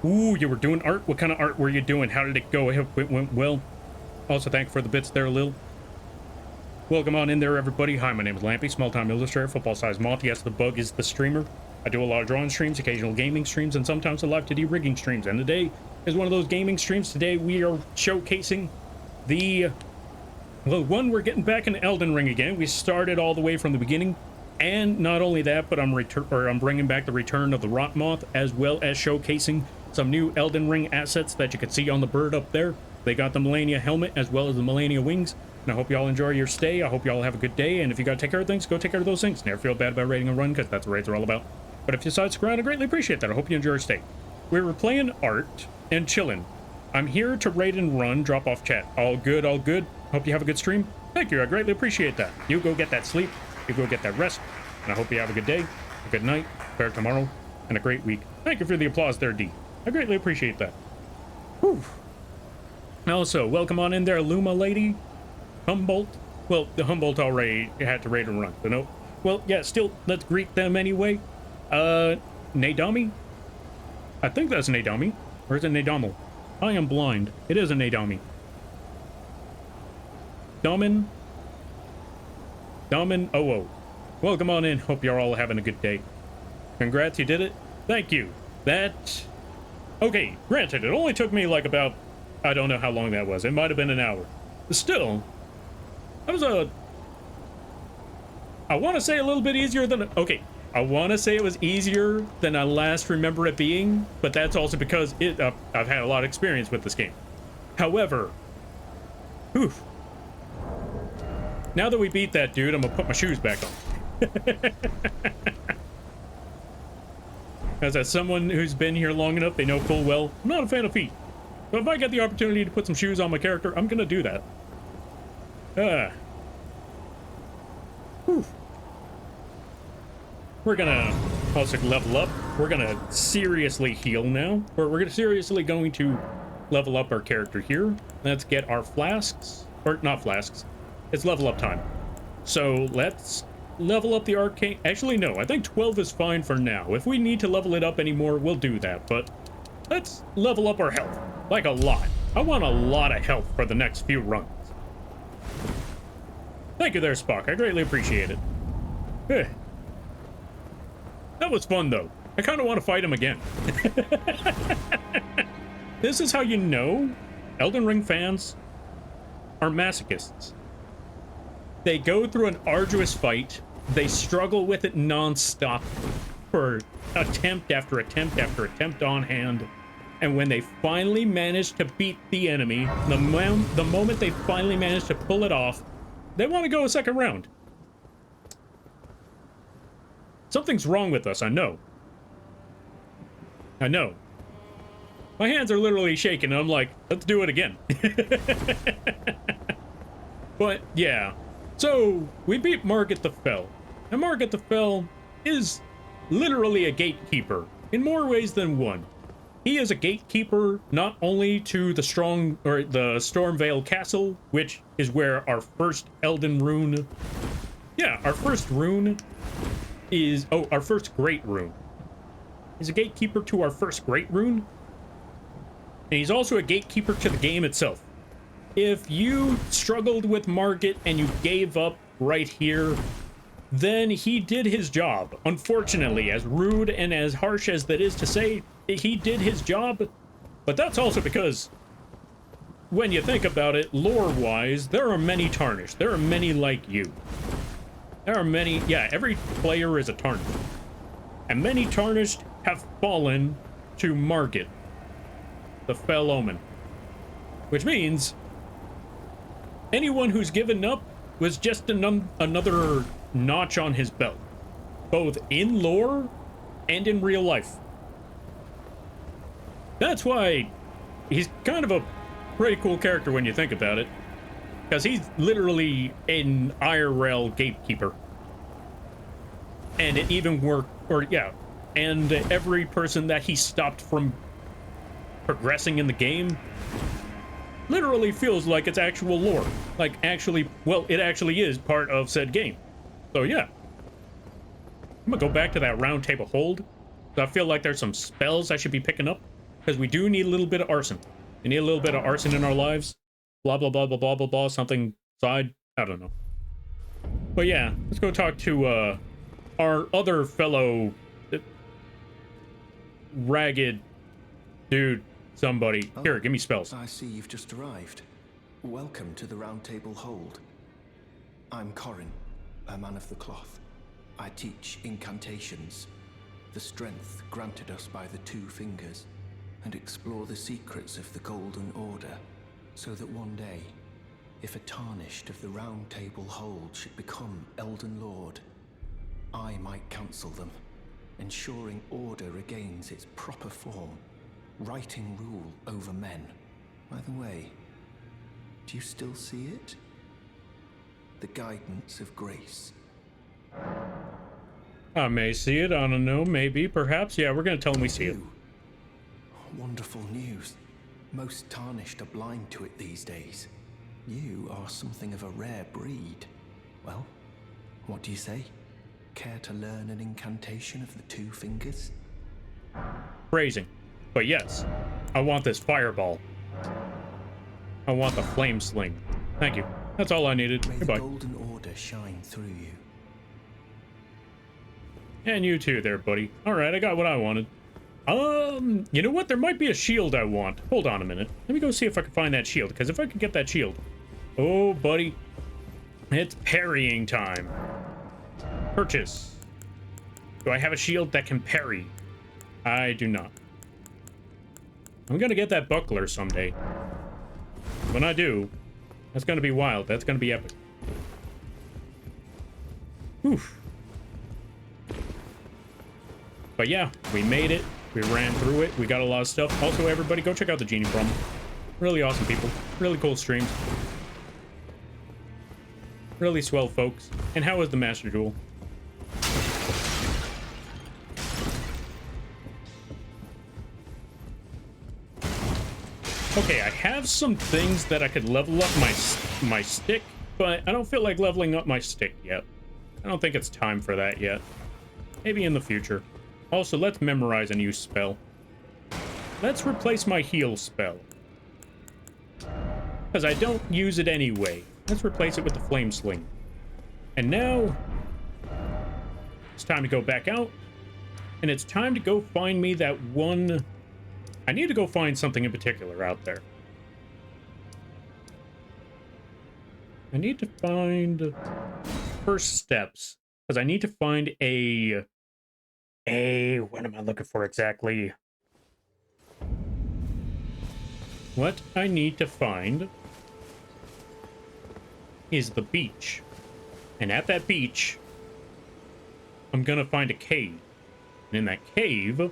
Ooh, you were doing art? What kind of art were you doing? How did it go? I hope it went well. Also, thank you for the bits there, Lil. Welcome on in there, everybody. Hi, my name is Lampy, small-time illustrator, football-sized moth. Yes, the bug is the streamer. I do a lot of drawing streams, occasional gaming streams, and sometimes a live 2D rigging streams. And today is one of those gaming streams. Today we are showcasing the... Well, one, we're getting back in Elden Ring again. We started all the way from the beginning. And not only that, but I'm bringing back the return of the Rot Moth, as well as showcasing some new Elden Ring assets that you can see on the bird up there. They got the Melania helmet as well as the Melania wings. And I hope y'all enjoy your stay. I hope y'all have a good day. And if you got to take care of things, go take care of those things. Never feel bad about raiding a run, because that's what raids are all about. But if you decide to stick around, I greatly appreciate that. I hope you enjoy your stay. We were playing art and chilling. I'm here to raid and run, drop off chat. All good, all good. Hope you have a good stream. Thank you, I greatly appreciate that. You go get that sleep. You go get that rest. And I hope you have a good day, a good night, a better tomorrow, and a great week. Thank you for the applause there, D. I greatly appreciate that. Whew. Also, welcome on in there, Luma lady. Humboldt. Well, the Humboldt already had to raid and run, so no. Well, yeah, still, let's greet them anyway. Nadami? I think that's Nadami. Or is it Nadamel? I am blind. It is a Nadami. Damin. Oh. Welcome on in. Hope you're all having a good day. Congrats, you did it. Thank you. That... Okay, granted, it only took me like about... I don't know how long that was. It might have been an hour. But still, that was a... I want to say a little bit easier than... Okay, I want to say it was easier than I last remember it being, but that's also because I've had a lot of experience with this game. However... Whew. Now that we beat that dude, I'm gonna put my shoes back on. As someone who's been here long enough, they know full well, I'm not a fan of feet. But if I get the opportunity to put some shoes on my character, I'm gonna do that. Whew. We're gonna also level up. We're gonna seriously heal now. Or we're seriously going to level up our character here. Let's get our flasks. Or not flasks. It's level up time. So let's level up the arcane. Actually, no, I think 12 is fine for now. If we need to level it up anymore, we'll do that. But let's level up our health. Like a lot. I want a lot of health for the next few runs. Thank you there, Spock. I greatly appreciate it. That was fun, though. I kind of want to fight him again. This is how you know Elden Ring fans are masochists. They go through an arduous fight, they struggle with it non-stop for attempt after attempt after attempt on hand, And when they finally manage to beat the enemy, the moment they finally manage to pull it off, they want to go a second round. Something's wrong with us, I know. I know. My hands are literally shaking, and I'm like, let's do it again. But, yeah. So, we beat Margit the Fell. And Margit the Fell is literally a gatekeeper, in more ways than one. He is a gatekeeper not only to the Stormvale Castle, which is where our first Elden Rune... Yeah, our first rune is... Oh, our first Great Rune. He's a gatekeeper to our first Great Rune. And he's also a gatekeeper to the game itself. If you struggled with Margit and you gave up right here, then he did his job. Unfortunately, as rude and as harsh as that is to say, he did his job. But that's also because, when you think about it, lore-wise, there are many Tarnished. There are many like you. There are many... Yeah, every player is a Tarnished. And many Tarnished have fallen to Margit, the Fell Omen. Which means anyone who's given up was just another notch on his belt, both in lore and in real life. That's why he's kind of a pretty cool character when you think about it, because he's literally an IRL gatekeeper. And it even worked, and every person that he stopped from progressing in the game literally feels like it's actual lore. Like, actually, well, it actually is part of said game. So, yeah. I'm gonna go back to that round table hold. So I feel like there's some spells I should be picking up, because we do need a little bit of arson. We need a little bit of arson in our lives. Blah, blah, blah, blah, blah, blah, blah, something side. I don't know. But yeah, let's go talk to, our other fellow ragged dude. Somebody. Here, give me spells. I see you've just arrived. Welcome to the Round Table Hold. I'm Corin, a man of the cloth. I teach incantations, the strength granted us by the Two Fingers, and explore the secrets of the Golden Order, so that one day, if a Tarnished of the Round Table Hold should become Elden Lord, I might counsel them, ensuring order regains its proper form, righting rule over men. By the way, do you still see it? The guidance of grace. I may see it, I don't know, maybe, perhaps. Yeah, we're gonna tell him we see it. Wonderful news. Most Tarnished are blind to it these days. You are something of a rare breed. Well, what do you say? Care to learn an incantation of the Two Fingers? Phrasing. But yes, I want this fireball. I want the flame sling. Thank you. That's all I needed. May Goodbye. the Golden Order shine through you. And you too there, buddy. Alright, I got what I wanted. You know what? There might be a shield I want. Hold on a minute. Let me go see if I can find that shield, because if I could get that shield... Oh, buddy. It's parrying time. Purchase. Do I have a shield that can parry? I do not. I'm gonna get that buckler someday. When I do, that's gonna be wild. That's gonna be epic. Oof. But yeah, we made it. We ran through it. We got a lot of stuff. Also, everybody, go check out the Genie Brum. Really awesome people. Really cool streams. Really swell folks. And how was the Master Duel? Okay, I have some things that I could level up my stick, but I don't feel like leveling up my stick yet. I don't think it's time for that yet. Maybe in the future. Also, let's memorize a new spell. Let's replace my heal spell, because I don't use it anyway. Let's replace it with the flame sling. And now, it's time to go back out, and it's time to go find me that one... I need to go find something in particular out there. I need to find first steps, because I need to find what am I looking for exactly? what I need to find is the beach. And at that beach, I'm gonna find a cave. And in that cave,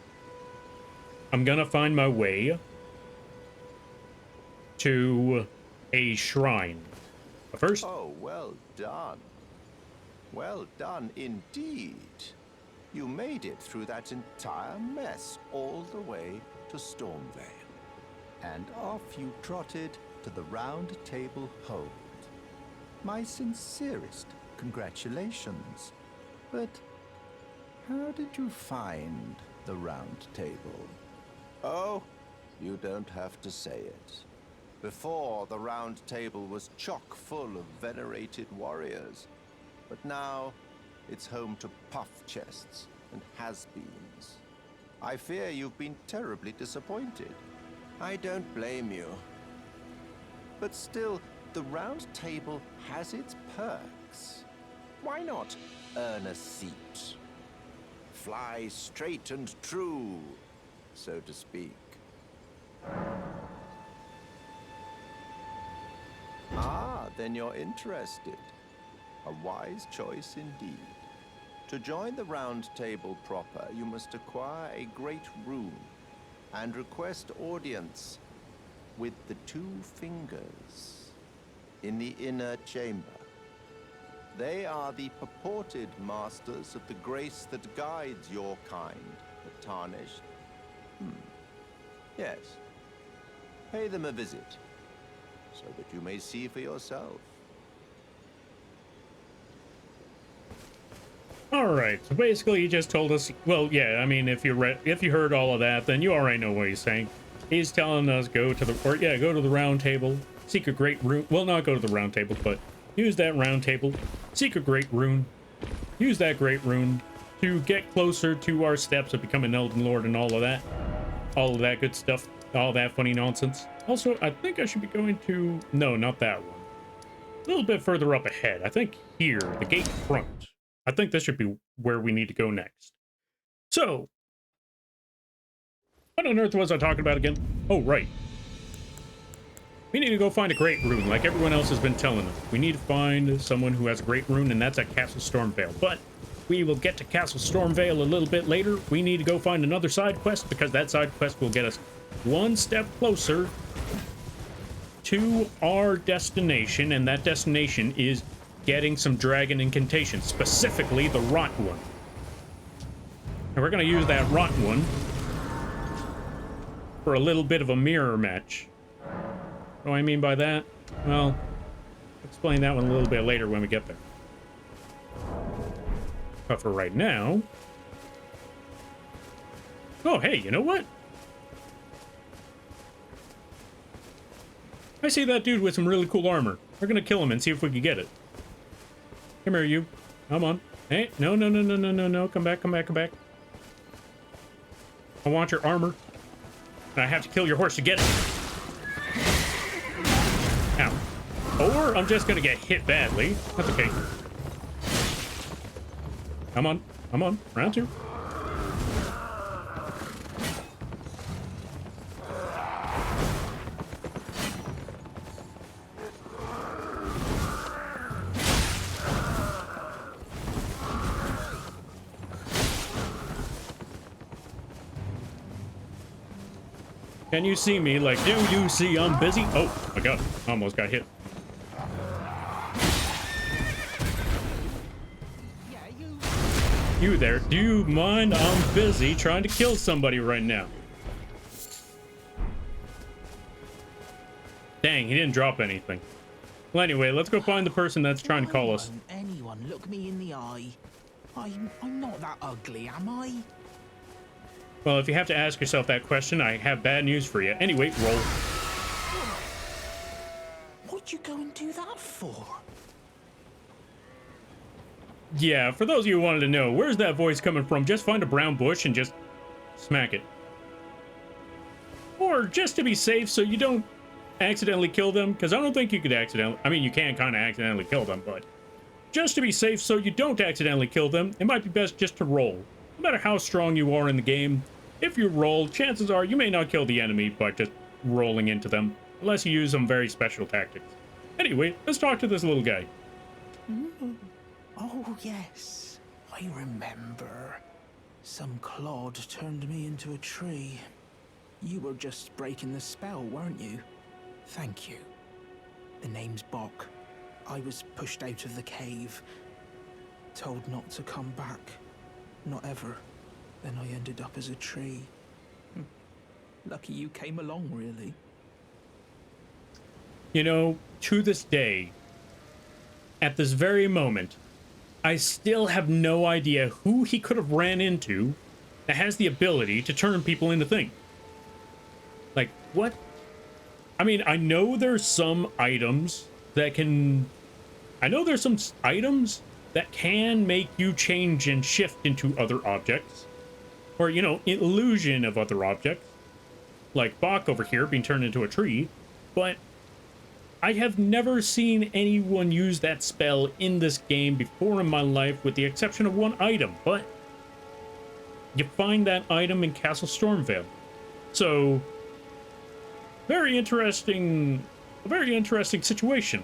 I'm gonna find my way to a shrine. But first... Oh, well done. Well done indeed. You made it through that entire mess all the way to Stormvale. And off you trotted to the Round Table Hold. My sincerest congratulations. But how did you find the Round Table? Oh, you don't have to say it. Before, the Round Table was chock full of venerated warriors. But now, it's home to puff chests and has-beens. I fear you've been terribly disappointed. I don't blame you. But still, the Round Table has its perks. Why not earn a seat? Fly straight and true, so to speak. Ah, then you're interested. A wise choice indeed. To join the Round Table proper, you must acquire a great rune and request audience with the 2 fingers in the inner chamber. They are the purported masters of the grace that guides your kind, the Tarnished. Yes. Pay them a visit, so that you may see for yourself. Alright, so basically he just told us, well, yeah, I mean, if you heard all of that, then you already know what he's saying. He's telling us go to the Round Table, seek a great rune. Well, not go to the Round Table, but use that Round Table, seek a great rune, use that great rune to get closer to our steps of becoming Elden Lord and all of that good stuff, all that funny nonsense. Also, I think I should be going to, no, not that one. A little bit further up ahead. I think here, the gate front. I think this should be where we need to go next. So, what on earth was I talking about again? Oh, right. We need to go find a great rune, like everyone else has been telling us. We need to find someone who has a great rune, and that's at Castle Stormvale. But we will get to Castle Stormvale a little bit later. We need to go find another side quest, because that side quest will get us one step closer to our destination, and that destination is getting some dragon incantations, specifically the Rot one. And we're going to use that Rot one for a little bit of a mirror match. What do I mean by that? Well, I'll explain that one a little bit later when we get there. But for right now... Oh, hey, you know what? I see that dude with some really cool armor. We're going to kill him and see if we can get it. Come here, you. Come on. Hey, no. Come back. I want your armor. And I have to kill your horse to get it. Ow. Or I'm just gonna get hit badly. That's okay. Come on. Round 2. Can you see me? Like, do you see I'm busy? Oh, my God. Almost got hit. You there. Do you mind? I'm busy trying to kill somebody right now. Dang, he didn't drop anything. Well, anyway, let's go find the person that's trying to call us. Anyone look me in the eye? I'm not that ugly, am I? Well, if you have to ask yourself that question, I have bad news for you. Anyway, roll. What'd you go and do that for? Yeah, for those of you who wanted to know, where's that voice coming from? Just find a brown bush and just smack it. Or just to be safe so you don't accidentally kill them, because I don't think you could accidentally... I mean, you can kind of accidentally kill them, but just to be safe so you don't accidentally kill them, it might be best just to roll. No matter how strong you are in the game, if you roll, chances are you may not kill the enemy, but just rolling into them, unless you use some very special tactics. Anyway, let's talk to this little guy. Oh, yes. I remember. Some clod turned me into a tree. You were just breaking the spell, weren't you? Thank you. The name's Bok. I was pushed out of the cave. Told not to come back. Not ever. Then I ended up as a tree. Lucky you came along, really. You know, to this day, at this very moment, I still have no idea who he could have ran into that has the ability to turn people into things. Like, what? I mean, I know there's some items that can... I know there's some items that can make you change and shift into other objects. Or, you know, illusion of other objects. Like Bok over here being turned into a tree. But I have never seen anyone use that spell in this game before in my life, with the exception of one item. But you find that item in Castle Stormvale. So, a very interesting situation.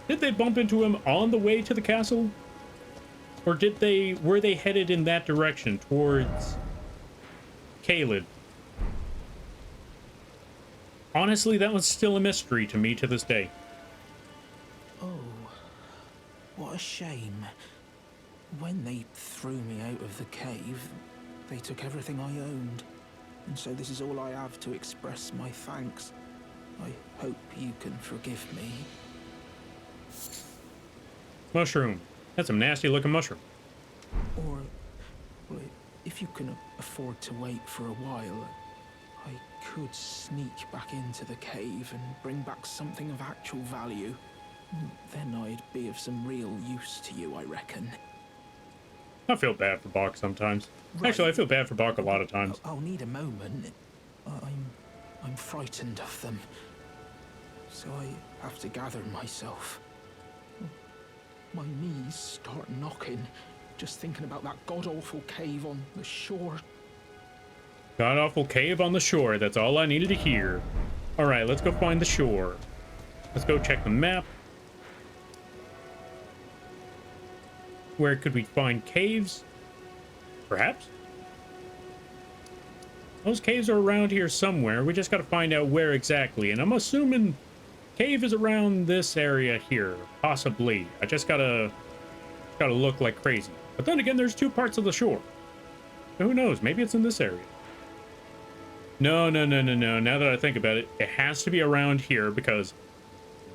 Did they bump into him on the way to the castle? Or were they headed in that direction towards Caelid? Honestly, that was still a mystery to me to this day. Oh, what a shame. When they threw me out of the cave, they took everything I owned. And so this is all I have to express my thanks. I hope you can forgive me. Mushroom. That's some nasty looking mushroom. Or, well, if you can afford to wait for a while, I could sneak back into the cave and bring back something of actual value. Then I'd be of some real use to you, I reckon. I feel bad for Bok sometimes. Right. Actually, I feel bad for Bok a lot of times. I'll need a moment. I'm frightened of them. So I have to gather myself. My knees start knocking, just thinking about that god-awful cave on the shore. God-awful cave on the shore. That's all I needed to hear. Alright, let's go find the shore. Let's go check the map. Where could we find caves? Perhaps? Those caves are around here somewhere. We just gotta find out where exactly. And I'm assuming cave is around this area here. Possibly. I just gotta look like crazy. But then again, there's two parts of the shore. So who knows? Maybe it's in this area. No. Now that I think about it, it has to be around here because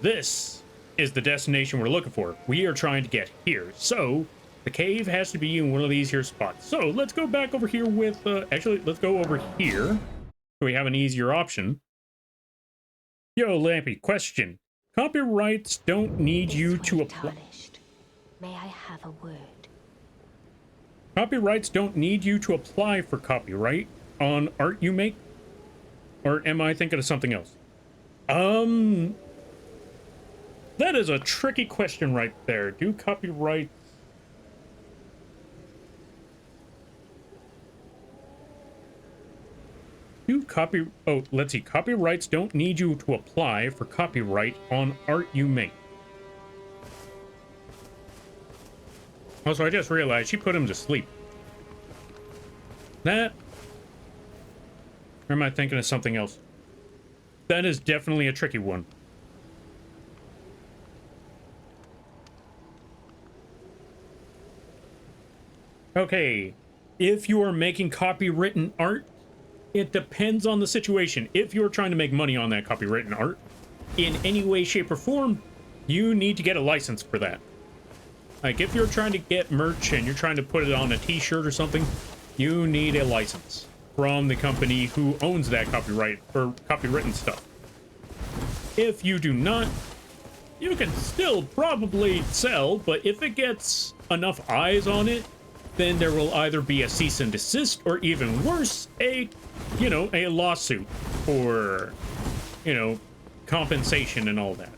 this is the destination we're looking for. We are trying to get here. So the cave has to be in one of these here spots. So let's go back over here with, actually, let's go over here. So we have an easier option. Yo, Lampy, question. Copyrights don't need you to apply. May I have a word? Copyrights don't need you to apply for copyright on art you make? Or am I thinking of something else? That is a tricky question right there. Do copyrights... Oh, let's see. Copyrights don't need you to apply for copyright on art you make. Also, I just realized she put him to sleep. That... Or am I thinking of something else? That is definitely a tricky one. Okay, if you are making copywritten art, it depends on the situation. If you're trying to make money on that copywritten art, in any way, shape, or form, you need to get a license for that. Like, if you're trying to get merch and you're trying to put it on a t-shirt or something, you need a license from the company who owns that copyright or copywritten stuff. If you do not, you can still probably sell, but if it gets enough eyes on it, then there will either be a cease and desist, or even worse, a lawsuit for, compensation and all that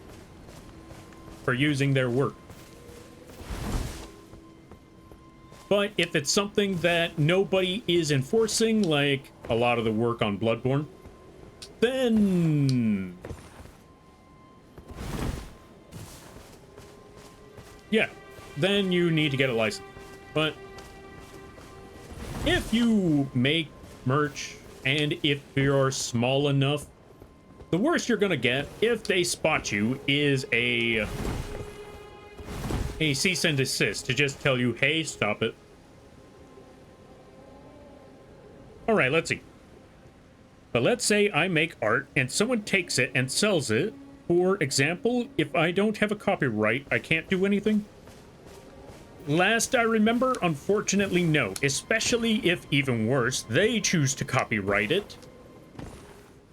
for using their work. But if it's something that nobody is enforcing, like a lot of the work on Bloodborne, then... yeah, then you need to get a license. But if you make merch and if you're small enough, the worst you're gonna get if they spot you is a cease and desist to just tell you, hey, stop it. All right, let's see. But let's say I make art and someone takes it and sells it. For example, if I don't have a copyright, I can't do anything. Last I remember, unfortunately, no. Especially if, even worse, they choose to copyright it.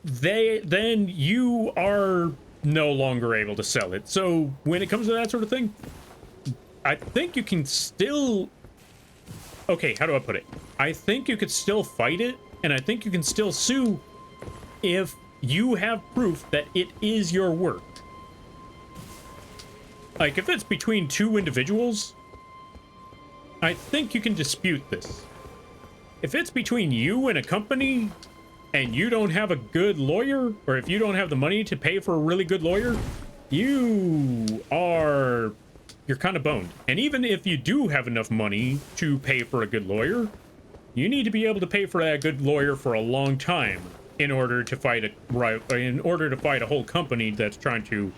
Then you are no longer able to sell it. So when it comes to that sort of thing, I think you can still... okay, how do I put it? I think you could still fight it, and I think you can still sue if you have proof that it is your work. Like, if it's between two individuals, I think you can dispute this. If it's between you and a company, and you don't have a good lawyer, or if you don't have the money to pay for a really good lawyer, you're kind of boned. And even if you do have enough money to pay for a good lawyer, you need to be able to pay for that good lawyer for a long time in order to fight a whole company that's trying to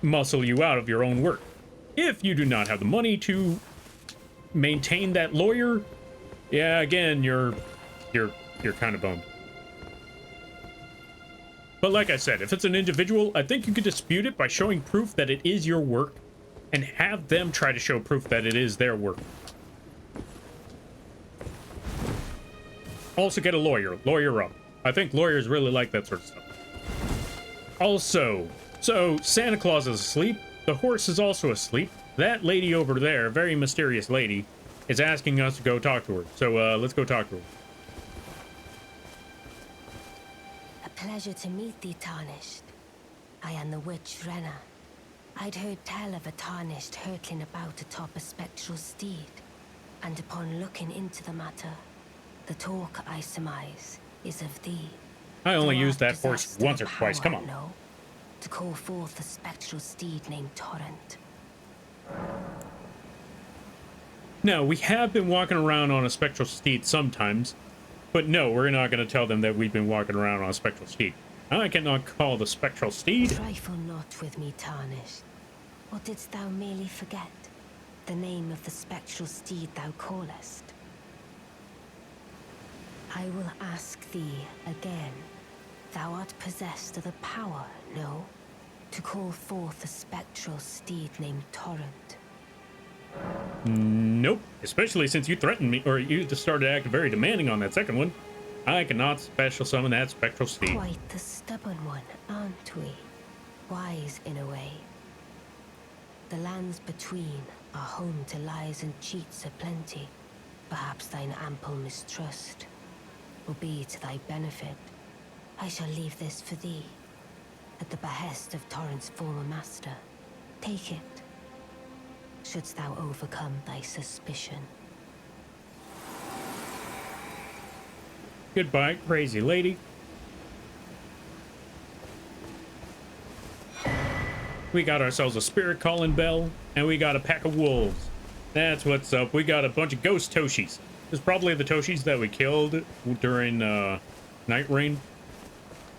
muscle you out of your own work. If you do not have the money to maintain that lawyer, yeah, again, you're kind of boned. But like I said, if it's an individual, I think you could dispute it by showing proof that it is your work and have them try to show proof that it is their work. Also get a lawyer up. I think lawyers really like that sort of stuff. Also, so Santa Claus is asleep. The horse is also asleep. That lady over there, very mysterious lady, is asking us to go talk to her. So let's go talk to her. A pleasure to meet thee, Tarnished. I am the witch Renna. I'd heard tell of a Tarnished hurtling about atop a spectral steed, and upon looking into the matter, the talk I surmise is of thee. I only Thou used art that horse possessed once or of twice. Come power, on. no? To call forth a spectral steed named Torrent. No, we have been walking around on a spectral steed sometimes, but no, we're not going to tell them that we've been walking around on a spectral steed. I cannot call the spectral steed. Trifle not with me, Tarnished. Or didst thou merely forget the name of the spectral steed thou callest? I will ask thee again. Thou art possessed of the power, no? To call forth a spectral steed named Torrent. Nope. Especially since you threatened me, or you just started acting very demanding on that second one. I cannot special summon that spectral steed. Quite the stubborn one, aren't we? Wise in a way. The lands between are home to lies and cheats aplenty. Perhaps thine ample mistrust will be to thy benefit. I shall leave this for thee, at the behest of Torrent's former master. Take it, shouldst thou overcome thy suspicion. Goodbye, crazy lady. We got ourselves a spirit calling bell, and we got a pack of wolves. That's what's up. We got a bunch of ghost Toshis. This is probably the Toshis that we killed during Night Rain.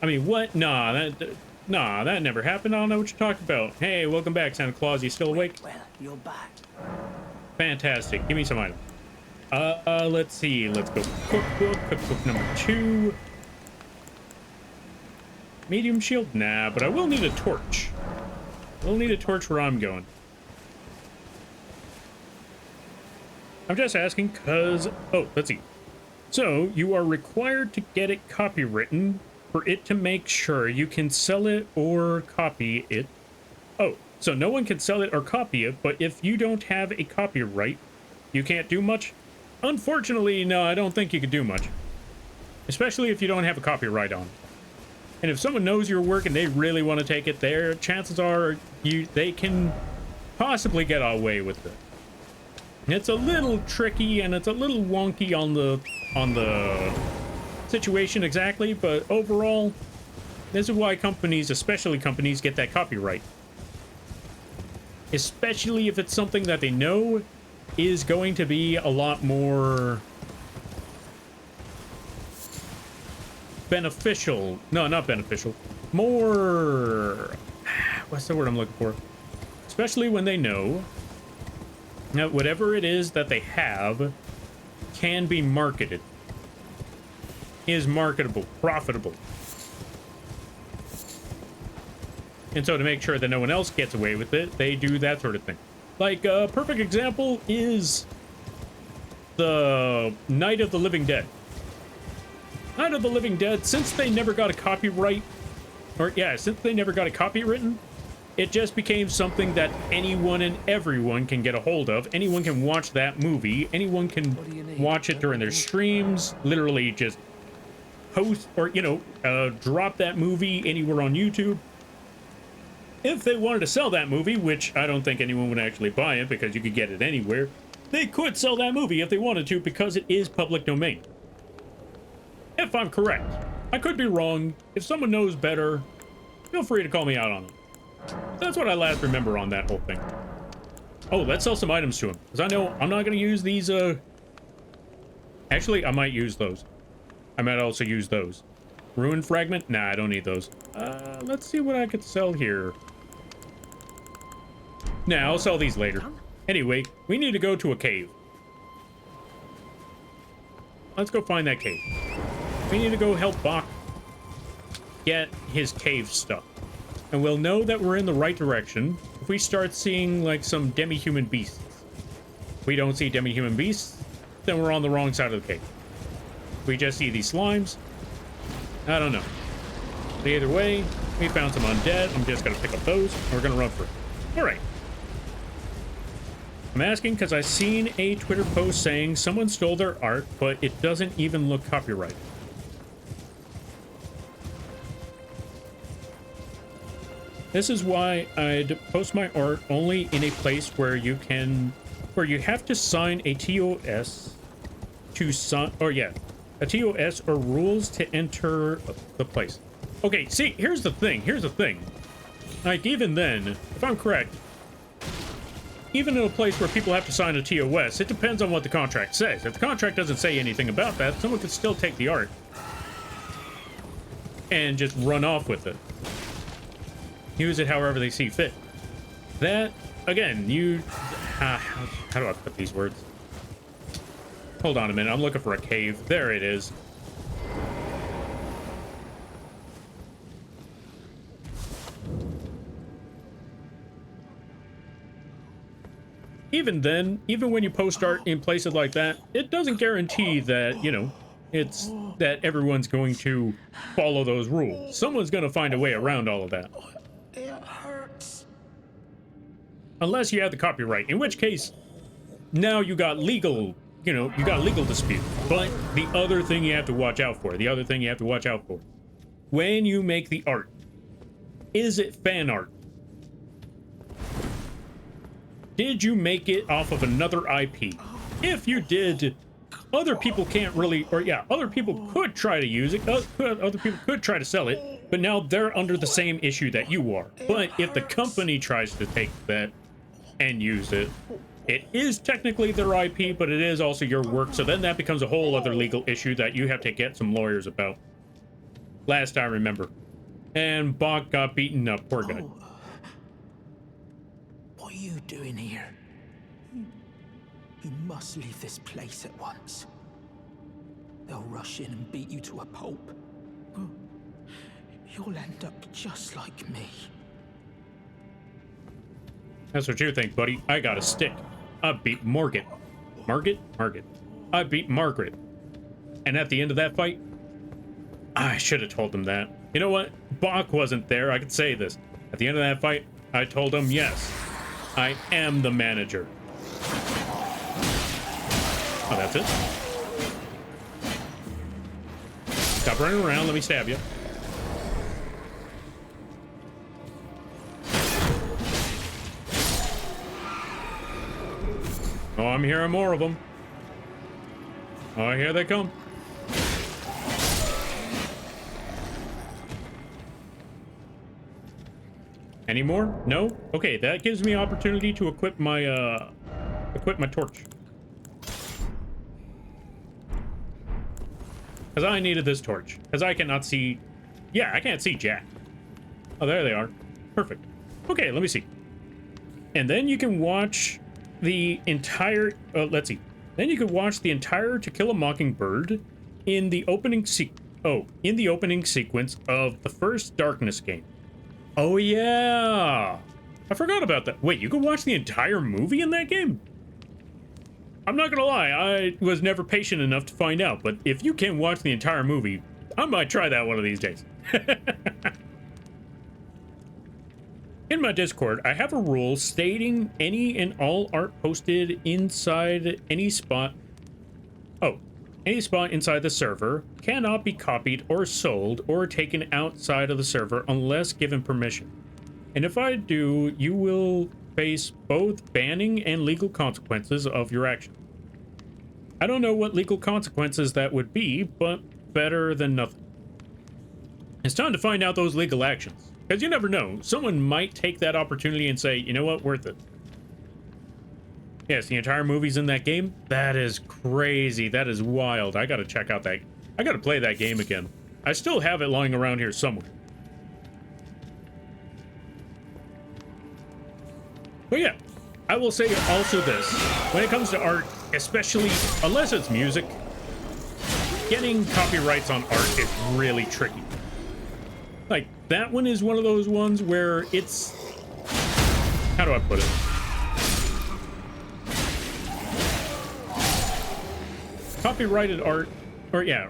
I mean, what? Nah, that never happened. I don't know what you're talking about. Hey, welcome back, Santa Claus. You still awake? Well, you're back. Fantastic. Give me some items. Let's see. Let's go cookbook. Cookbook number 2. Medium shield? Nah, but I will need a torch. We'll need a torch where I'm going. I'm just asking because... oh, let's see. So, you are required to get it copywritten for it to make sure you can sell it or copy it. Oh, so no one can sell it or copy it, but if you don't have a copyright, you can't do much? Unfortunately, no, I don't think you could do much. Especially if you don't have a copyright on it. And if someone knows your work and they really want to take it there, chances are they can possibly get away with it. It's a little tricky and it's a little wonky on the situation exactly, but overall, This is why companies, especially companies, get that copyright. Especially if it's something that they know is going to be a lot more beneficial. No, not beneficial. More... What's the word I'm looking for? Especially when they know that whatever it is that they have can be marketed. Is marketable, profitable. And so to make sure that no one else gets away with it, they do that sort of thing. Like, a perfect example is the Night of the Living Dead. Night of the Living Dead, since they never got a copyright, since they never got a copy written, it just became something that anyone and everyone can get a hold of. Anyone can watch that movie. Anyone can watch it during their streams. Literally just post or, drop that movie anywhere on YouTube. If they wanted to sell that movie, which I don't think anyone would actually buy it because you could get it anywhere, they could sell that movie if they wanted to because it is public domain. If I'm correct. I could be wrong. If someone knows better, feel free to call me out on it. That's what I last remember on that whole thing. Oh, let's sell some items to him. Because I know I'm not going to use these, Actually, I might use those. I might also use those. Ruin fragment? Nah, I don't need those. Let's see what I could sell here. Nah, I'll sell these later. Anyway, we need to go to a cave. Let's go find that cave. We need to go help Bach get his cave stuff. And we'll know that we're in the right direction if we start seeing, like, some demi-human beasts. If we don't see demi-human beasts, then we're on the wrong side of the cave. If we just see these slimes, I don't know. But either way, we found some undead. I'm just going to pick up those, and we're going to run for it. All right. I'm asking because I've seen a Twitter post saying someone stole their art, but it doesn't even look copyrighted. This is why I'd post my art only in a place where you have to sign a TOS to sign, a TOS or rules to enter the place. Okay, see, here's the thing. Like, even then, if I'm correct, even in a place where people have to sign a TOS, it depends on what the contract says. If the contract doesn't say anything about that, someone could still take the art and just run off with it. Use it however they see fit. That, again, how do I put these words? Hold on a minute, I'm looking for a cave. There it is. Even then, even when you post art in places like that, it doesn't guarantee that, it's that everyone's going to follow those rules. Someone's going to find a way around all of that. It hurts. Unless you have the copyright, in which case, now you got legal, dispute. But the other thing you have to watch out for, when you make the art, is it fan art? Did you make it off of another IP? If you did, other people can't really, other people could try to use it, other people could try to sell it, but now they're under the same issue that you are. But if the company tries to take that and use it, it is technically their IP, but it is also your work, so then that becomes a whole other legal issue that you have to get some lawyers about. Last I remember. And Bach got beaten up, poor guy. What are you doing here? You must leave this place at once. They'll rush in and beat you to a pulp. You'll end up just like me. That's what you think, buddy. I got a stick. I beat Margaret. Margaret? I beat Margaret. And at the end of that fight, I should have told him that. You know what? Bach wasn't there. I could say this. At the end of that fight, I told him, yes, I am the manager. Oh, that's it? Stop running around. Let me stab you. Oh, I'm hearing more of them. Oh, here they come. Any more? No? Okay, that gives me opportunity to equip my torch. Because I needed this torch. Because I cannot see... Yeah, I can't see jack. Oh, there they are. Perfect. Okay, let me see. And then you can watch the entire... let's see. Then you can watch the entire To Kill a Mockingbird in the opening in the opening sequence of the first Darkness game. Oh, yeah. I forgot about that. Wait, you can watch the entire movie in that game? I'm not gonna lie, I was never patient enough to find out, but if you can watch the entire movie, I might try that one of these days. In my Discord, I have a rule stating any and all art posted inside any spot inside the server cannot be copied or sold or taken outside of the server unless given permission. And if I do, you will face both banning and legal consequences of your action. I don't know what legal consequences that would be, but better than nothing. It's time to find out those legal actions, because you never know. Someone might take that opportunity and say, you know what, worth it. Yes, the entire movie's in that game. That is crazy. That is wild. I gotta check out that. I gotta play that game again. I still have it lying around here somewhere. But yeah, I will say also this. When it comes to art, especially, unless it's music, getting copyrights on art is really tricky. Like, that one is one of those ones where it's... How do I put it? Copyrighted art, or yeah,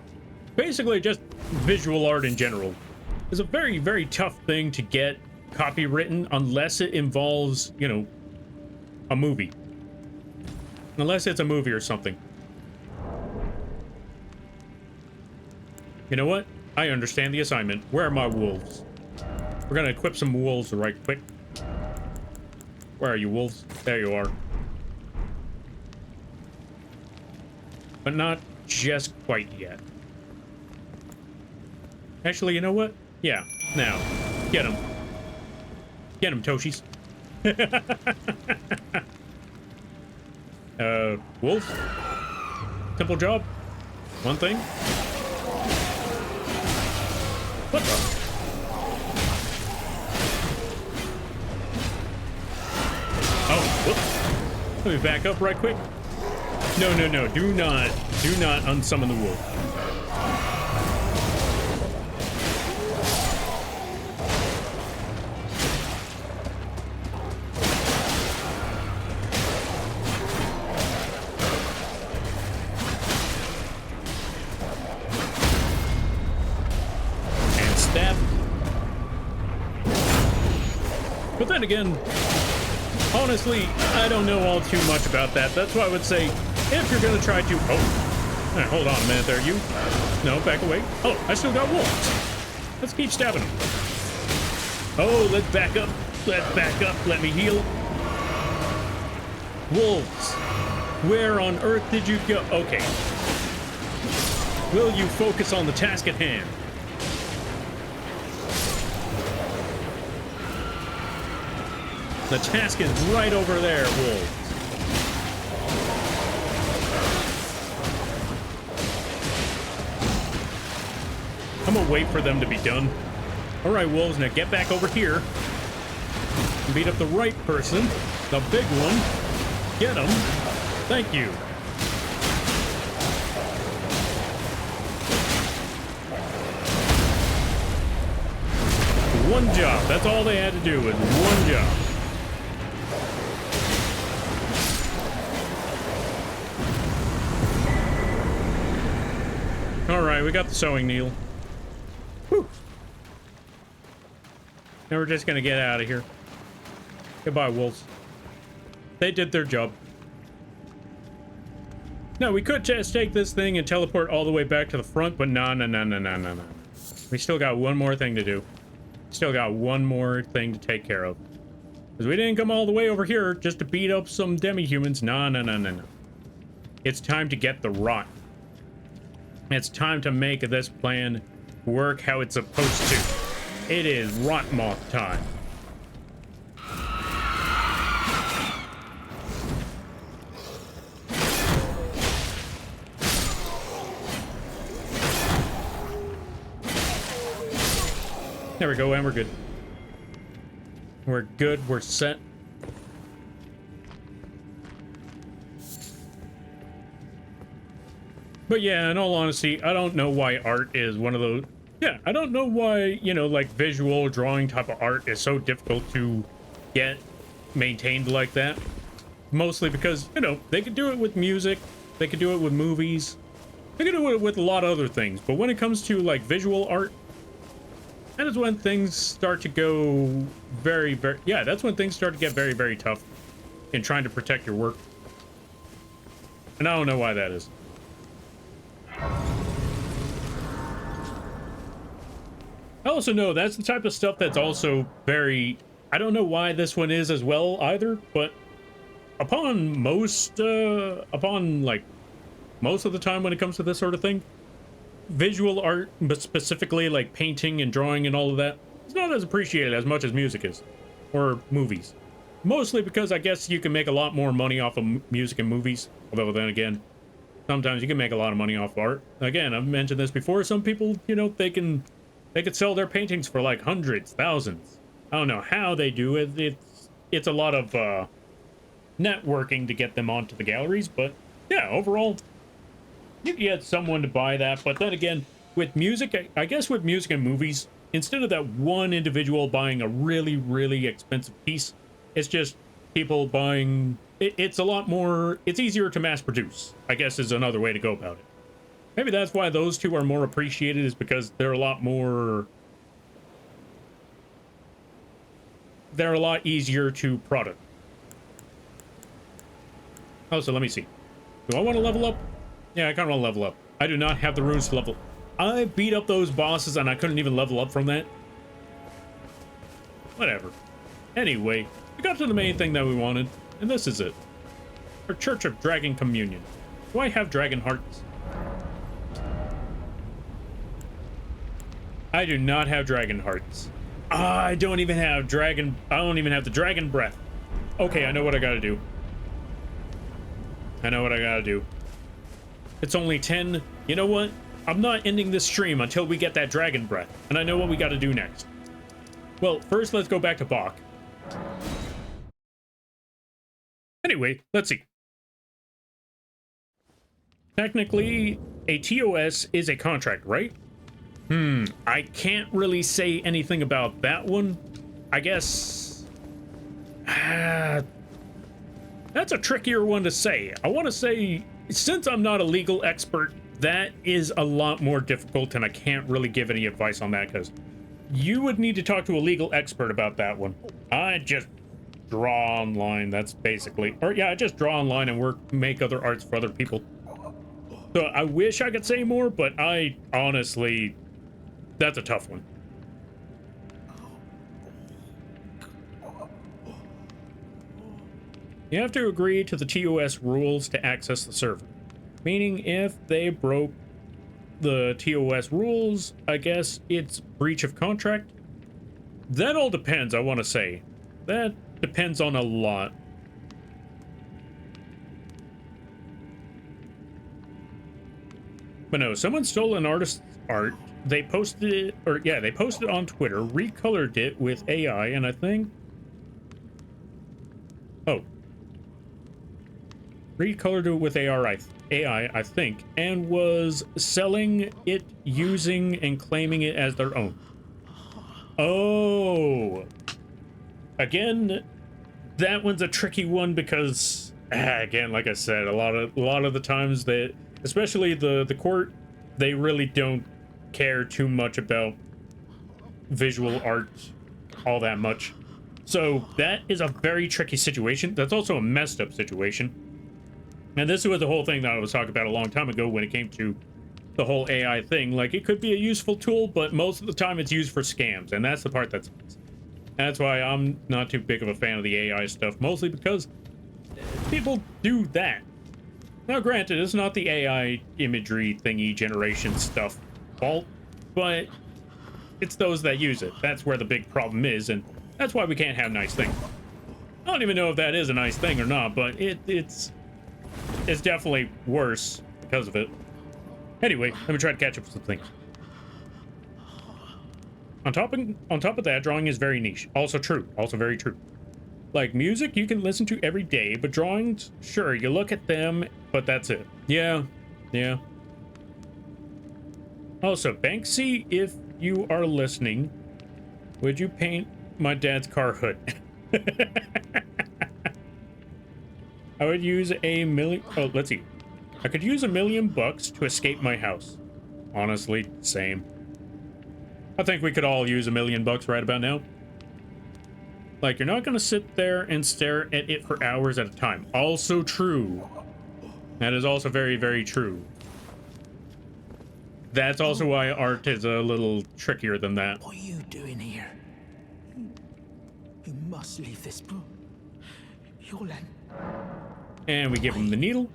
basically just visual art in general, is a very, very tough thing to get copywritten unless it involves, you know, a movie. Unless it's a movie or something. You know what? I understand the assignment. Where are my wolves? We're gonna equip some wolves right quick. Where are you, wolves? There you are. But not just quite yet. Actually, you know what? Yeah, now. Get him. Get him, Toshis. Wolves? Simple job. One thing. What the? Oh, whoops. Let me back up right quick. No, no, no. Do not unsummon the wolf. And stab. But then again, honestly, I don't know all too much about that. That's why I would say, if you're gonna try to... Oh, right, hold on a minute there, you. No, back away. Oh, I still got wolves. Let's keep stabbing them. Oh, let's back up. Let's back up. Let me heal. Wolves. Where on earth did you go? Okay. Will you focus on the task at hand? The task is right over there, wolves. I'm gonna wait for them to be done. All right, wolves, now get back over here. Beat up the right person, the big one. Get him. Thank you. One job. That's all they had to do was one job. All right, we got the sewing needle. Whew. Now we're just gonna get out of here. Goodbye, wolves. They did their job. No, we could just take this thing and teleport all the way back to the front, but no. We still got one more thing to do. Still got one more thing to take care of. Because we didn't come all the way over here just to beat up some demi-humans. No. It's time to get the rot. It's time to make this plan work how it's supposed to. It is rot moth time. There we go, and we're good. We're good, we're set. But yeah, in all honesty, I don't know why art is one of those... Yeah, I don't know why, you know, like, visual drawing type of art is so difficult to get maintained like that. Mostly because, you know, they could do it with music, they could do it with movies, they could do it with a lot of other things. But when it comes to, like, visual art, that is when things start to go very, very... Yeah, that's when things start to get very, very tough in trying to protect your work. And I don't know why that is. I also know that's the type of stuff that's also very... I don't know why this one is as well either, but upon like most of the time when it comes to this sort of thing, visual art, but specifically like painting and drawing and all of that, it's not as appreciated as much as music is, or movies. Mostly because I guess you can make a lot more money off of music and movies, although then again, sometimes you can make a lot of money off art. Again, I've mentioned this before, some people, you know, they could sell their paintings for like hundreds, thousands. I don't know how they do it. It's a lot of networking to get them onto the galleries, but yeah, overall, you can get someone to buy that. But then again, with music, I guess with music and movies, instead of that one individual buying a really, really expensive piece, it's just people buying... It's a lot more... It's easier to mass produce, I guess is another way to go about it. Maybe that's why those two are more appreciated, is because they're a lot more... They're a lot easier to product. Oh, so let me see. Do I want to level up? Yeah, I kind of want to level up. I do not have the runes to level. I beat up those bosses and I couldn't even level up from that. Whatever. Anyway, we got to the main thing that we wanted, and this is it. Our Church of Dragon Communion. Do I have dragon hearts? I do not have dragon hearts. I don't even have dragon... I don't even have the dragon breath. Okay, I know what I gotta do. I know what I gotta do. It's only 10. You know what? I'm not ending this stream until we get that dragon breath. And I know what we gotta do next. Well, first let's go back to Bach. Anyway, let's see. Technically, a TOS is a contract, right? I can't really say anything about that one. I guess... that's a trickier one to say. I want to say, since I'm not a legal expert, that is a lot more difficult, and I can't really give any advice on that, because you would need to talk to a legal expert about that one. I just draw online, that's basically... Or yeah, I just draw online and make other arts for other people. So I wish I could say more, but I honestly... That's a tough one. You have to agree to the TOS rules to access the server. Meaning if they broke the TOS rules, I guess it's breach of contract. That all depends, I want to say. That depends on a lot. But no, someone stole an artist's art. They posted it, or yeah, they posted it on Twitter, recolored it with AI, and I think... Oh. Recolored it with AI, I think, and was selling it, using and claiming it as their own. Oh. Again, that one's a tricky one because, again, like I said, a lot of the times that, especially the court, they really don't care too much about visual art all that much. So that is a very tricky situation. That's also a messed up situation. And this was the whole thing that I was talking about a long time ago when it came to the whole AI thing. Like, it could be a useful tool, but most of the time it's used for scams, and that's the part that's why I'm not too big of a fan of the AI stuff, mostly because people do that. Now granted, it's not the AI imagery thingy generation stuff fault, but it's those that use it. That's where the big problem is, and that's why we can't have nice things. I don't even know if that is a nice thing or not, but it's definitely worse because of it. Anyway, let me try to catch up with some things. on top of that, drawing is very niche. Also true. Also very true. Like music you can listen to every day, but drawings, sure, you look at them, but that's it. Yeah. Yeah. Also, Banksy, if you are listening, would you paint my dad's car hood? I would use a million... Oh, let's see. I could use $1 million to escape my house. Honestly, same. I think we could all use $1 million right about now. Like, you're not gonna sit there and stare at it for hours at a time. Also true. That is also very, very true. That's also why art is a little trickier than that. What are you doing here? You must leave this book. You'll end. And we give him the needle.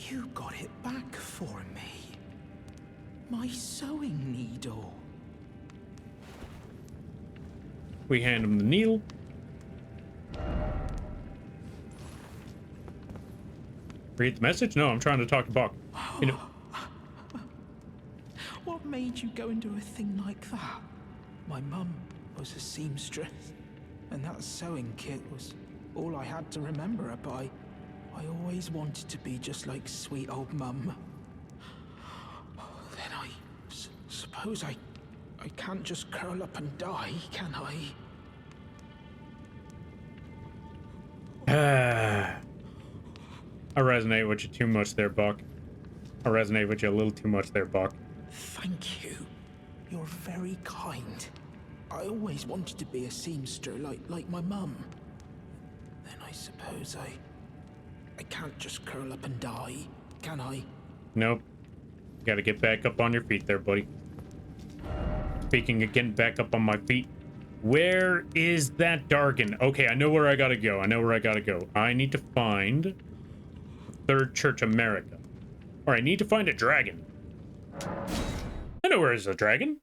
You got it back for me. My sewing needle. We hand him the needle. Read the message? No, I'm trying to talk to Buck. You know. What made you go into a thing like that? My mum was a seamstress, and that sewing kit was all I had to remember her by. I always wanted to be just like sweet old mum. Then I suppose I can't just curl up and die, can I? I resonate with you too much there, Buck. I resonate with you a little too much there, Buck. Thank you. You're very kind. I always wanted to be a seamster like my mum. Then I suppose I can't just curl up and die, can I? Nope. You gotta get back up on your feet there, buddy. Speaking of getting back up on my feet, where is that Dargan? Okay, I know where I gotta go. I know where I gotta go. I need to find Third Church America. Or I need to find a dragon. I know where is a dragon.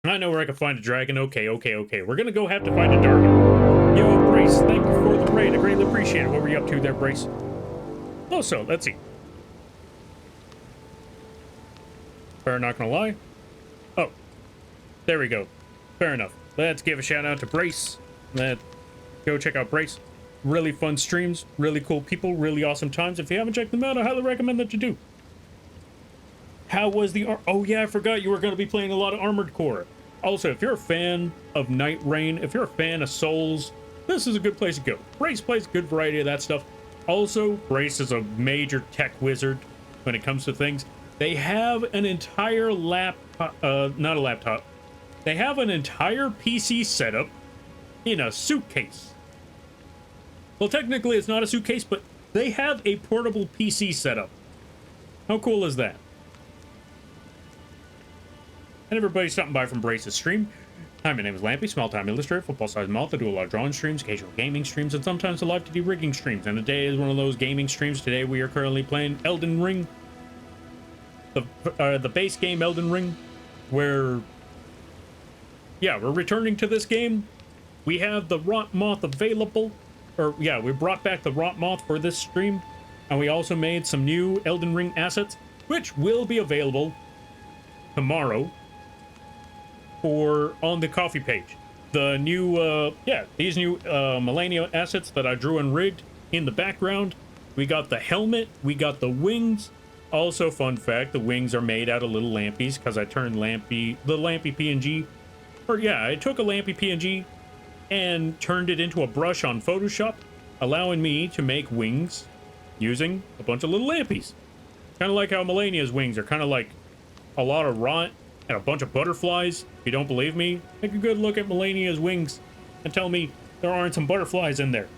I know where I can find a dragon. Okay. We're gonna go have to find a Dargan. Yo, Brace, thank you for the raid. I greatly appreciate it. What were you up to there, Brace? Also, let's see. Fair, not gonna lie. Oh, there we go. Fair enough. Let's give a shout out to Brace. Let's go check out Brace. Really fun streams, really cool people, really awesome times. If you haven't checked them out, I highly recommend that you do. How was the... Oh yeah, I forgot you were going to be playing a lot of Armored Core. Also, if you're a fan of Night Rain, if you're a fan of Souls, this is a good place to go. Brace plays a good variety of that stuff. Also, Brace is a major tech wizard when it comes to things. They have an entire laptop... not a laptop. They have an entire PC setup in a suitcase. Well, technically, it's not a suitcase, but they have a portable PC setup. How cool is that? And everybody stopping by from Brace's stream. Hi, my name is Lampy, small-time illustrator, football-sized moth. I do a lot of drawing streams, occasional gaming streams, and sometimes a live 2D rigging streams. And today is one of those gaming streams. Today we are currently playing Elden Ring. The base game Elden Ring, where... Yeah, we're returning to this game. We have the Rot Moth available. Or, yeah, we brought back the Rot Moth for this stream. And we also made some new Elden Ring assets, which will be available tomorrow for on the coffee page. The new, these new Millennia assets that I drew and rigged in the background. We got the helmet, we got the wings. Also, fun fact, the wings are made out of little lampies because I turned the Lampy PNG. Or, yeah, I took a Lampy PNG and turned it into a brush on Photoshop, allowing me to make wings using a bunch of little lampies. Kind of like how Millennia's wings are kind of like a lot of rot and a bunch of butterflies. If you don't believe me, take a good look at Millennia's wings and tell me there aren't some butterflies in there.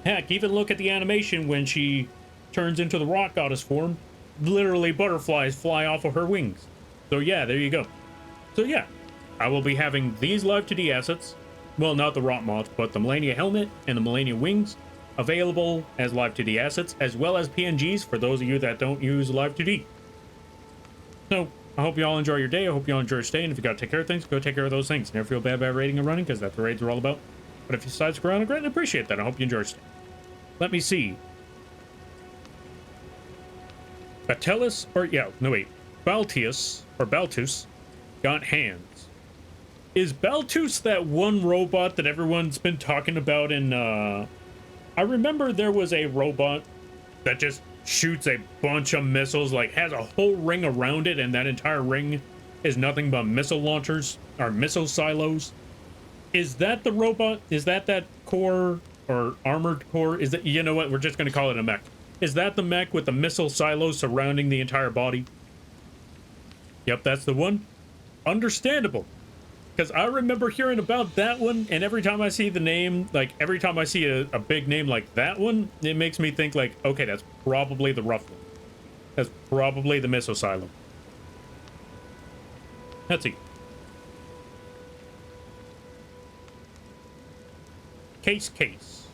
Heck, even look at the animation when she turns into the rock goddess form. Literally butterflies fly off of her wings. So yeah, there you go. So yeah, I will be having these Live 2D assets. Well, not the Rot Moth, but the Millennia helmet and the Millennia wings available as Live 2D assets, as well as PNGs for those of you that don't use Live 2D. So, I hope you all enjoy your day. I hope you all enjoy your stay. And if you gotta take care of things, go take care of those things. Never feel bad about raiding and running, because that's what raids are all about. But if you decide to go around, I greatly appreciate that. I hope you enjoy your stay. Let me see. Baltius got hands. Is Baltus that one robot that everyone's been talking about in, I remember there was a robot that just shoots a bunch of missiles, like has a whole ring around it, and that entire ring is nothing but missile launchers, or missile silos. Is that the robot? Is that core, or armored core? Is that, you know what, we're just gonna call it a mech. Is that the mech with the missile silos surrounding the entire body? Yep, that's the one. Understandable. Because I remember hearing about that one, and every time I see the name, like, every time I see a big name like that one, it makes me think, like, okay, that's probably the rough one. That's probably the missile silo. Let's see. Case.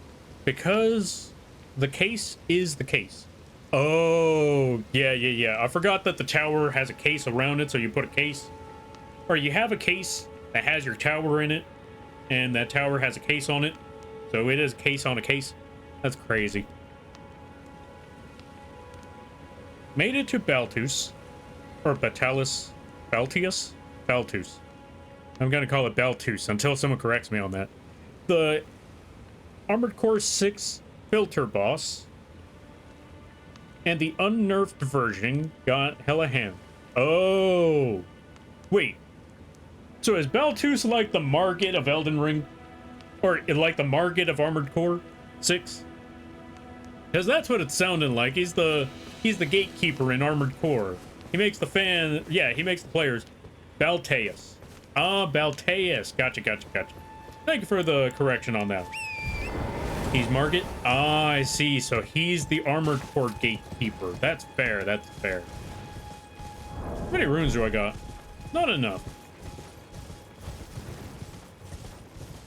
Because the case is the case. Oh, yeah. I forgot that the tower has a case around it, so you put a case. Or you have a case that has your tower in it, and that tower has a case on it. So it is case on a case. That's crazy. Made it to Baltus. Or Baltus. I'm gonna call it Baltus until someone corrects me on that. The Armored Core 6 filter boss. And the unnerfed version got hella hand. Oh. Wait. So is Baltus like the Margit of Elden Ring? Or like the Margit of Armored Core 6? Because that's what it's sounding like. He's the gatekeeper in Armored Core. He makes the he makes the players. Balteus. Ah, Balteus. Gotcha. Thank you for the correction on that. He's Margit? Ah, I see. So he's the Armored Core gatekeeper. That's fair. How many runes do I got? Not enough.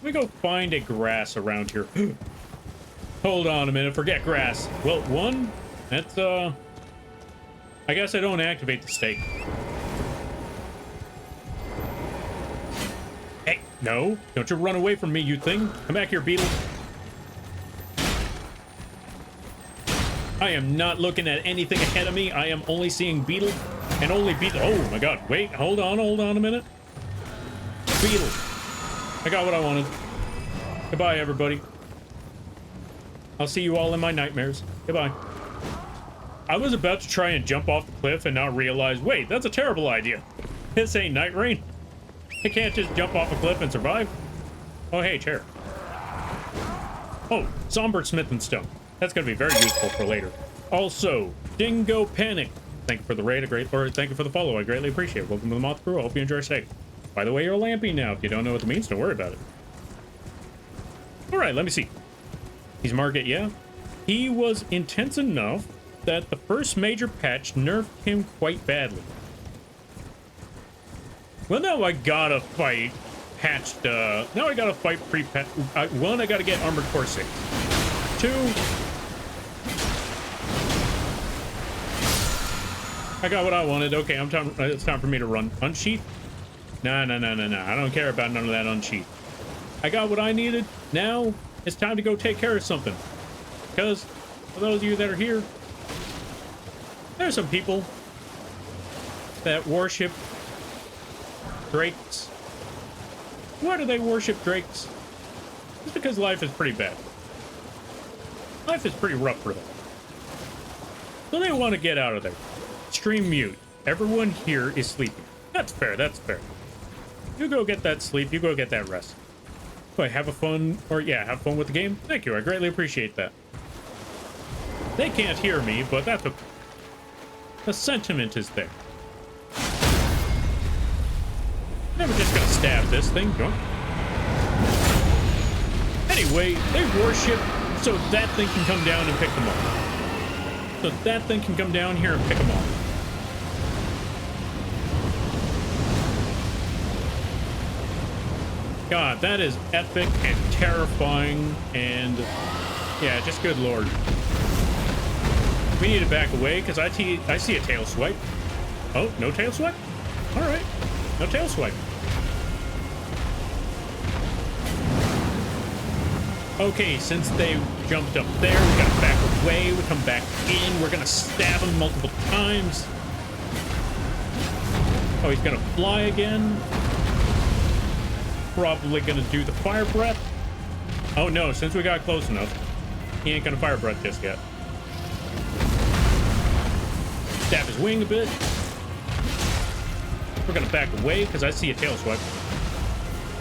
Let me go find a grass around here. Hold on a minute, forget grass. Well, one, that's, I guess I don't activate the stake. Hey, no, don't you run away from me, you thing. Come back here, beetle. I am not looking at anything ahead of me. I am only seeing beetle, and only beetle. Oh my god, wait, hold on a minute. Beetle. I got what I wanted. Goodbye, everybody. I'll see you all in my nightmares. Goodbye. I was about to try and jump off the cliff and now realize, wait, that's a terrible idea. This ain't Night Rain. I can't just jump off a cliff and survive. Oh, hey, chair. Oh, somber smith and stone. That's gonna be very useful for later. Also, Dingo Panic. Thank you for the raid, thank you for the follow. I greatly appreciate it. Welcome to the Moth Crew. I hope you enjoy your stay. By the way, you're lampy now. If you don't know what it means, don't worry about it. All right, let me see. He's Margit, yeah. He was intense enough that the first major patch nerfed him quite badly. Well, now I gotta fight patched, now I gotta fight pre-patch. One, I gotta get Armored Core 6. Two, I got what I wanted. Okay, it's time for me to run. Unsheath? No. I don't care about none of that unsheath. I got what I needed. Now, it's time to go take care of something. Because, for those of you that are here, there's some people that worship drakes. Why do they worship drakes? It's because life is pretty bad. Life is pretty rough for them. So they want to get out of there. Stream mute. Everyone here is sleeping. That's fair, that's fair. You go get that sleep, you go get that rest. But have a fun, or yeah, have fun with the game. Thank you, I greatly appreciate that. They can't hear me, but that's okay. The sentiment is there. Never just gonna stab this thing, don't. Anyway, they worship so that thing can come down and pick them up. So that thing can come down here and pick them up. God, that is epic and terrifying and yeah, just good lord. We need to back away because I see a tail swipe. Oh, no tail swipe? All right, no tail swipe. Okay, since they jumped up there, we gotta back away. We come back in. We're gonna stab him multiple times. Oh, he's gonna fly again. probably gonna do the fire breath. Oh no, since we got close enough, he ain't gonna fire breath just yet. Stab his wing a bit. We're gonna back away because I see a tail swipe.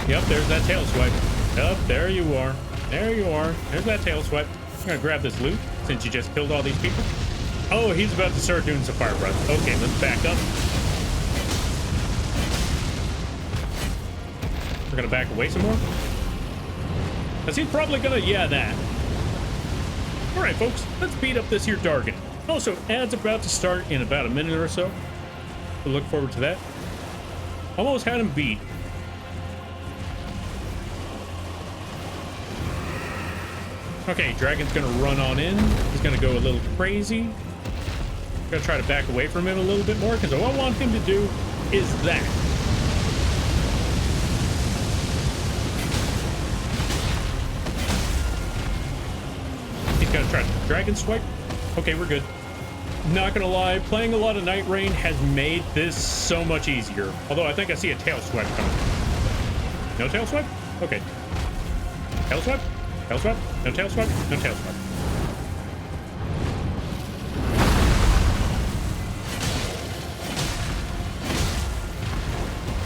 Yep, there's that tail swipe. Yep, there you are. There you are. There's that tail swipe. I'm gonna grab this loot since you just killed all these people. Oh, he's about to start doing some fire breath. Okay, let's back up. We're gonna back away some more. Because he's probably gonna, yeah, that. All right, folks, let's beat up this here Dargan. Also, ad's about to start in about a minute or so. We'll look forward to that. Almost had him beat. Okay, Dragon's gonna run on in. He's gonna go a little crazy. Gonna try to back away from him a little bit more, because all I want him to do is that. He's gonna try to Dragon Swipe. Okay, we're good. Not gonna lie, playing a lot of Night Rain has made this so much easier. Although I think I see a tail swipe coming. No tail swipe? Okay. Tail swipe? Tail swipe? No tail swipe? No tail swipe.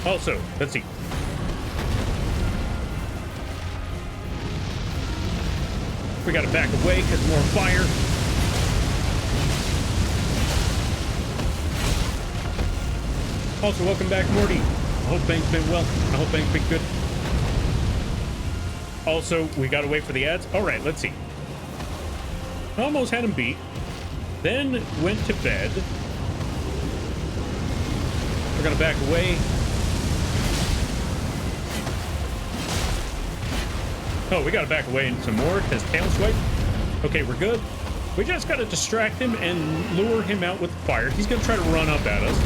Also, let's see. We gotta back away because more fire. Also, welcome back, Morty. I hope things been well. I hope things been good. Also, we gotta wait for the ads. All right, let's see. Almost had him beat. Then went to bed. We're gonna back away. Oh, we gotta back away some more because tail swipe. Okay, we're good. We just gotta distract him and lure him out with fire. He's gonna try to run up at us.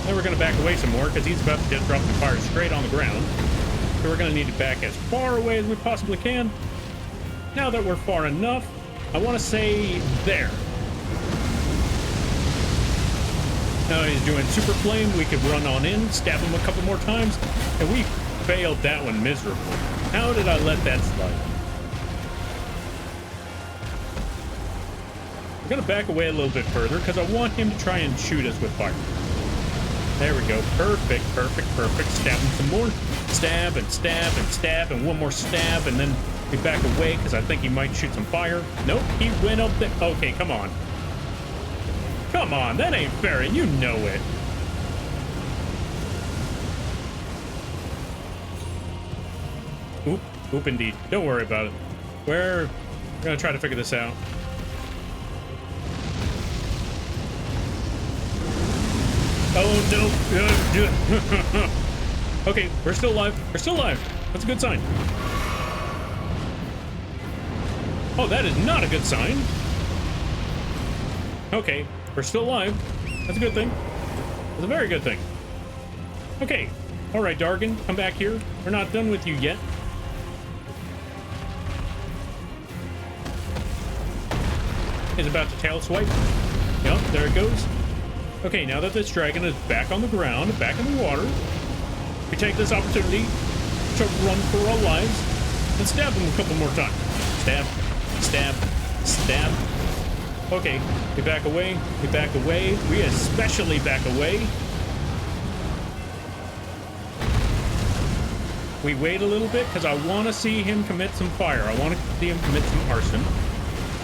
Then we're gonna back away some more because he's about to just drop the fire straight on the ground. So we're gonna need to back as far away as we possibly can. Now that we're far enough, I want to say there. Now he's doing super flame. We could run on in, stab him a couple more times, and we failed that one miserably. How did I let that slide? We're gonna back away a little bit further because I want him to try and shoot us with fire. There we go. Perfect, perfect, perfect. Stab him some more. Stab and stab and stab and one more stab, and then we back away because I think he might shoot some fire. Nope, he went up there. Okay, come on. Come on, that ain't fair, and you know it. Oop, indeed. Don't worry about it. We're gonna try to figure this out. Oh no! Okay, we're still alive. We're still alive. That's a good sign. Oh, that is not a good sign. Okay, we're still alive. That's a good thing. That's a very good thing. Okay. All right, Dargan, come back here. We're not done with you yet. He's about to tail swipe. Yep, there it goes. Okay, now that this dragon is back on the ground, back in the water, we take this opportunity to run for our lives and stab him a couple more times. Stab, stab, stab. Okay, we back away, we back away, we especially back away. We wait a little bit because I want to see him commit some fire. I want to see him commit some arson.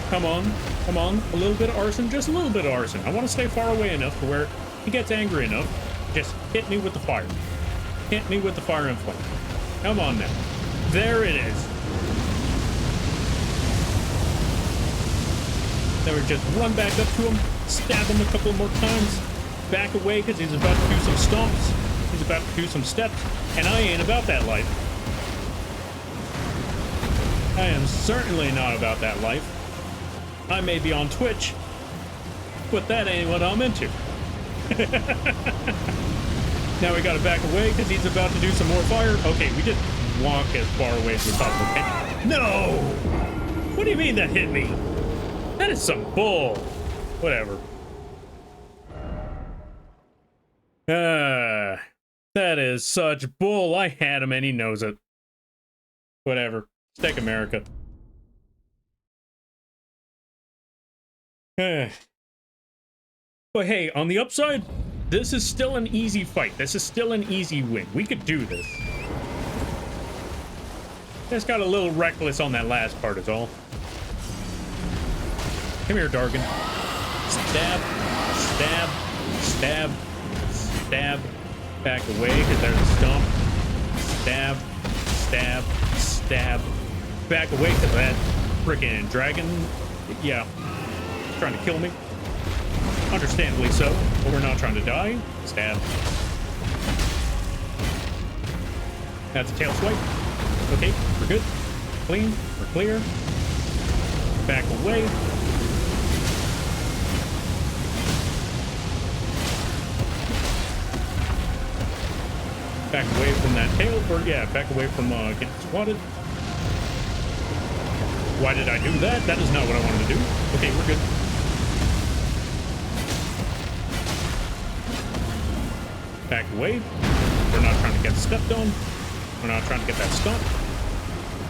Come on, come on, a little bit of arson, just a little bit of arson. I want to stay far away enough to where he gets angry enough. Just hit me with the fire. Hit me with the fire and flame. Come on now. There it is. Then we just run back up to him, stab him a couple more times, back away because he's about to do some stomps. He's about to do some steps, and I ain't about that life. I am certainly not about that life. I may be on Twitch, but that ain't what I'm into. Now we gotta back away because he's about to do some more fire. Okay, we just walk as far away as we possibly can. No! What do you mean that hit me? That is some bull. Whatever. That is such bull. I had him and he knows it. Whatever. Let's take America. But hey, on the upside, this is still an easy fight. This is still an easy win. We could do this. Just got a little reckless on that last part is all. Come here, Dargan. Stab, stab, stab, stab. Back away, because there's a stomp. Stab, stab, stab. Back away, because that freaking dragon, yeah, trying to kill me. Understandably so, but we're not trying to die. Stab. That's a tail swipe. Okay, we're good. Clean, we're clear. Back away. Back away from that tail, or yeah, back away from getting swatted. Why did I do that? That is not what I wanted to do. Okay, we're good. Back away. We're not trying to get stepped on. We're not trying to get that stomp.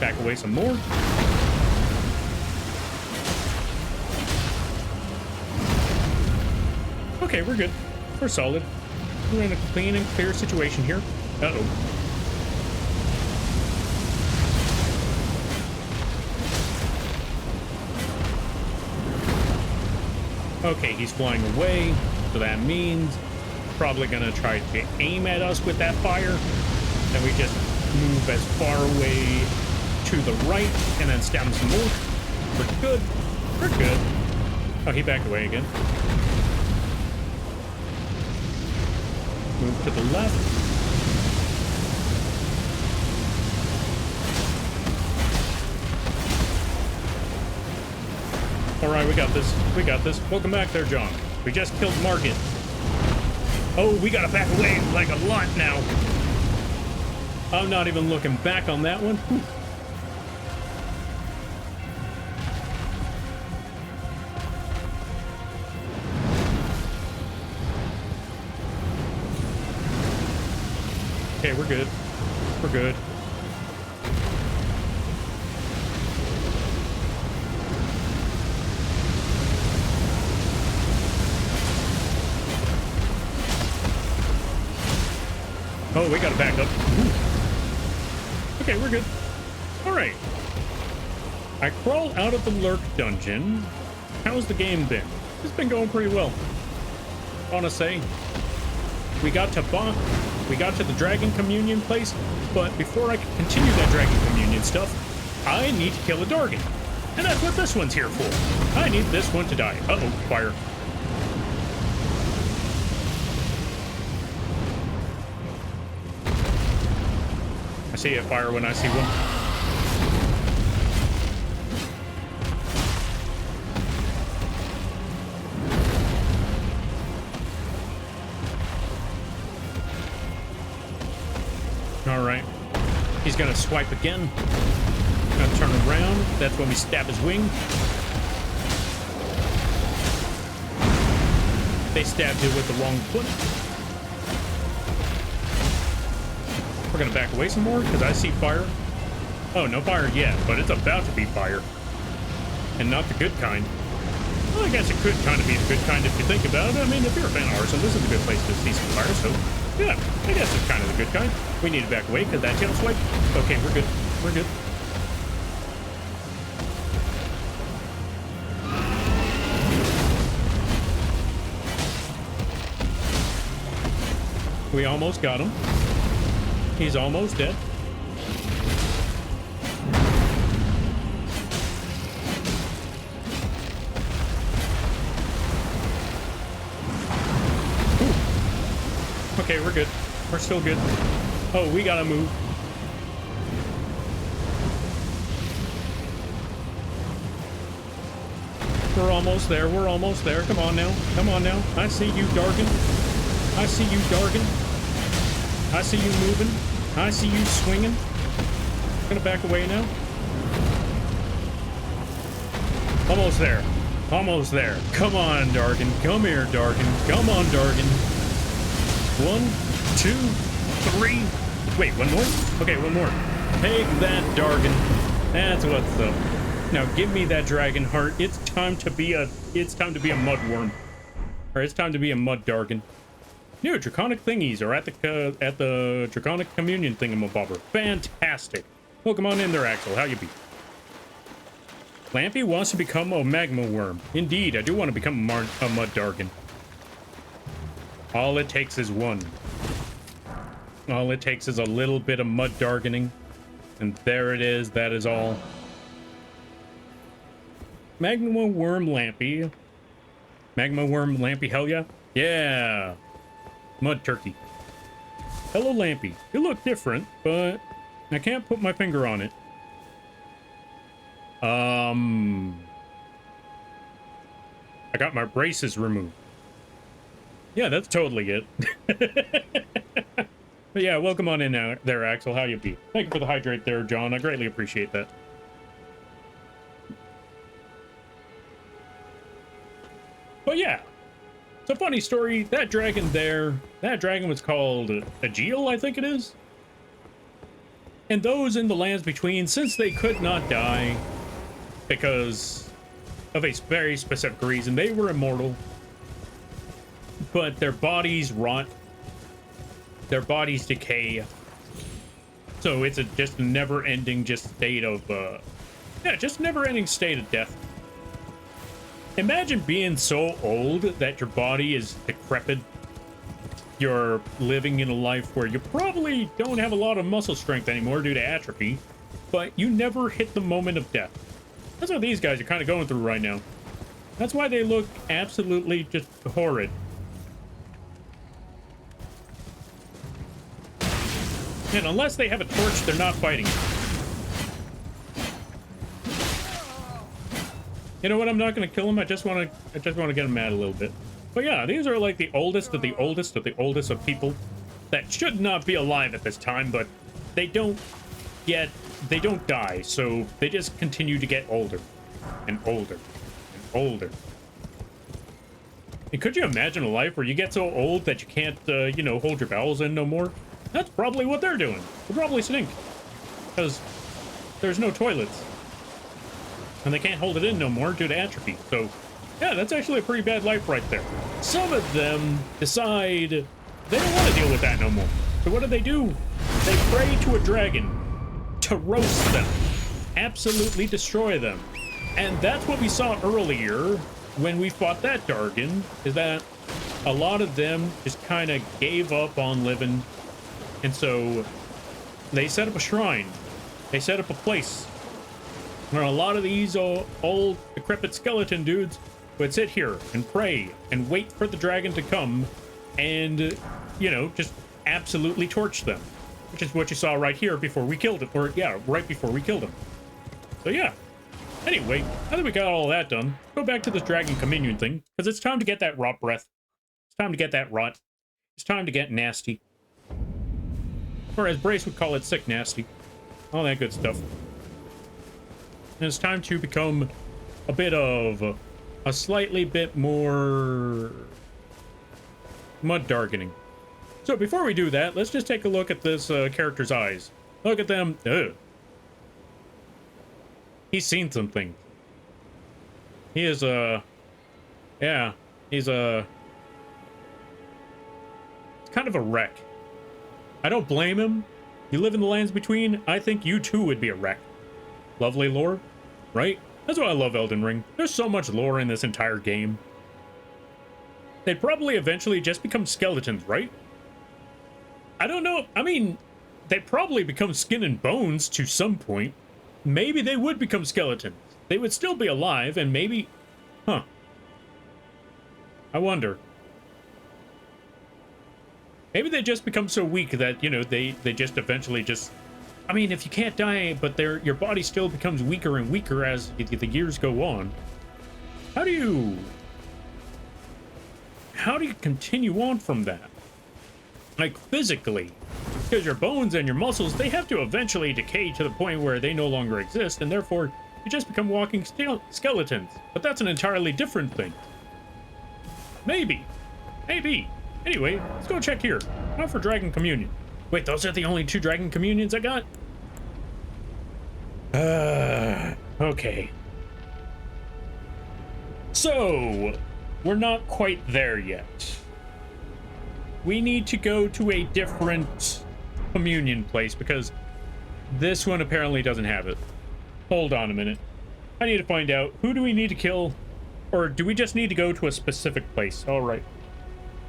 Back away some more. Okay, we're good. We're solid. We're in a clean and clear situation here. Uh-oh. Okay, he's flying away, so that means probably gonna try to aim at us with that fire. And we just move as far away to the right and then stab him some more. We're good. We're good. Oh, he backed away again. Move to the left. All right, we got this. We got this. Welcome back there, John. We just killed Margit. Oh, we gotta back away like a lot now. I'm not even looking back on that one. Whew. Okay, we're good. We're good. Oh, we gotta back up. Ooh. Okay, we're good. All right. I crawl out of the lurk dungeon. How's the game been? It's been going pretty well. I wanna say, we got to Bach. We got to the Dragon Communion place, but before I can continue that Dragon Communion stuff, I need to kill a Dargan. And that's what this one's here for. I need this one to die. Uh-oh, fire. I see a fire when I see one. All right, he's gonna swipe again. Gonna turn around. That's when we stab his wing. They stabbed it with the wrong foot. We're gonna back away some more because I see fire. Oh, no fire yet, but it's about to be fire. And not the good kind. Well, I guess it could kind of be the good kind if you think about it. I mean, if you're a fan of arson, this is a good place to see some fire, so yeah, I guess it's kind of the good kind. We need to back away because that tail swipe. Okay, we're good. We're good. We almost got him. He's almost dead. Ooh. Okay, we're good. We're still good. Oh, we gotta move. We're almost there. We're almost there. Come on now. Come on now. I see you, Dargan. I see you, Dargan. I see you moving. I see you swinging. Gonna back away now. Almost there. Almost there. Come on, Dargan. Come here, Dargan. Come on, Dargan. 1, 2, 3. Wait, one more? Okay, one more. Take that, Dargon. That's what's up. Now give me that dragon heart. It's time to be a mudworm. Or it's time to be a mud Dargon. New draconic thingies are at the draconic communion thingamabobber. Fantastic. Welcome on in there, Axel. How you be? Lampy wants to become a magma worm. Indeed, I do want to become a mud Dargon. All it takes is one. All it takes is a little bit of mud Dargoning. And there it is. That is all. Magma worm Lampy. Magma worm Lampy, hell yeah. Yeah. Mud turkey. Hello, Lampy. You look different, but I can't put my finger on it. I got my braces removed. Yeah, that's totally it. But yeah, welcome on in there, Axel. How you be? Thank you for the hydrate there, John. I greatly appreciate that. But yeah, it's a funny story. That dragon there, that dragon was called Aegil, I think it is. And those in the lands between, since they could not die because of a very specific reason, they were immortal. But their bodies rot. Their bodies decay. So it's just a never-ending state of, just never-ending state of death. Imagine being so old that your body is decrepit. You're living in a life where you probably don't have a lot of muscle strength anymore due to atrophy, but you never hit the moment of death. That's what these guys are kind of going through right now. That's why they look absolutely just horrid. And unless they have a torch, they're not fighting. You know what? I'm not going to kill them. I just want to get them mad a little bit. But yeah, these are like the oldest of the oldest of the oldest of people that should not be alive at this time, but they don't die, so they just continue to get older and older and older. And could you imagine a life where you get so old that you can't, hold your bowels in no more? That's probably what they're doing. They probably stink because there's no toilets. And they can't hold it in no more due to atrophy. So, yeah, that's actually a pretty bad life right there. Some of them decide they don't want to deal with that no more. So what do? They pray to a dragon to roast them. Absolutely destroy them. And that's what we saw earlier when we fought that Dargon, is that a lot of them just kind of gave up on living. And so they set up a shrine. They set up a place where a lot of these old decrepit skeleton dudes would sit here and pray and wait for the dragon to come and, just absolutely torch them. Which is what you saw right here before we killed him. Or, yeah, right before we killed him. So, yeah. Anyway, now that we got all that done, go back to this dragon communion thing, because it's time to get that rot breath. It's time to get that rot. It's time to get nasty. Or as Brace would call it, sick nasty. All that good stuff. And it's time to become a bit of a slightly bit more mud Dargoning. So before we do that, let's just take a look at this character's eyes. Look at them. Ugh. He's seen something. He is yeah, he's it's kind of a wreck. I don't blame him. You live in the lands between, I think you too would be a wreck. Lovely lore, right? That's why I love Elden Ring. There's so much lore in this entire game. They'd probably eventually just become skeletons, right? I don't know. I mean, they'd probably become skin and bones to some point. Maybe they would become skeletons. They would still be alive, and maybe... Huh. I wonder. Maybe they just become so weak that, they just eventually just... I mean, if you can't die, but your body still becomes weaker and weaker as the years go on, how do you continue on from that? Like, physically. Because your bones and your muscles, they have to eventually decay to the point where they no longer exist, and therefore, you just become walking skeletons. But that's an entirely different thing. Maybe. Maybe. Anyway, let's go check here. Now for Dragon Communion. Wait, those are the only 2 Dragon Communions I got? Okay. So, we're not quite there yet. We need to go to a different communion place because this one apparently doesn't have it. Hold on a minute. I need to find out, who do we need to kill? Or do we just need to go to a specific place? All right.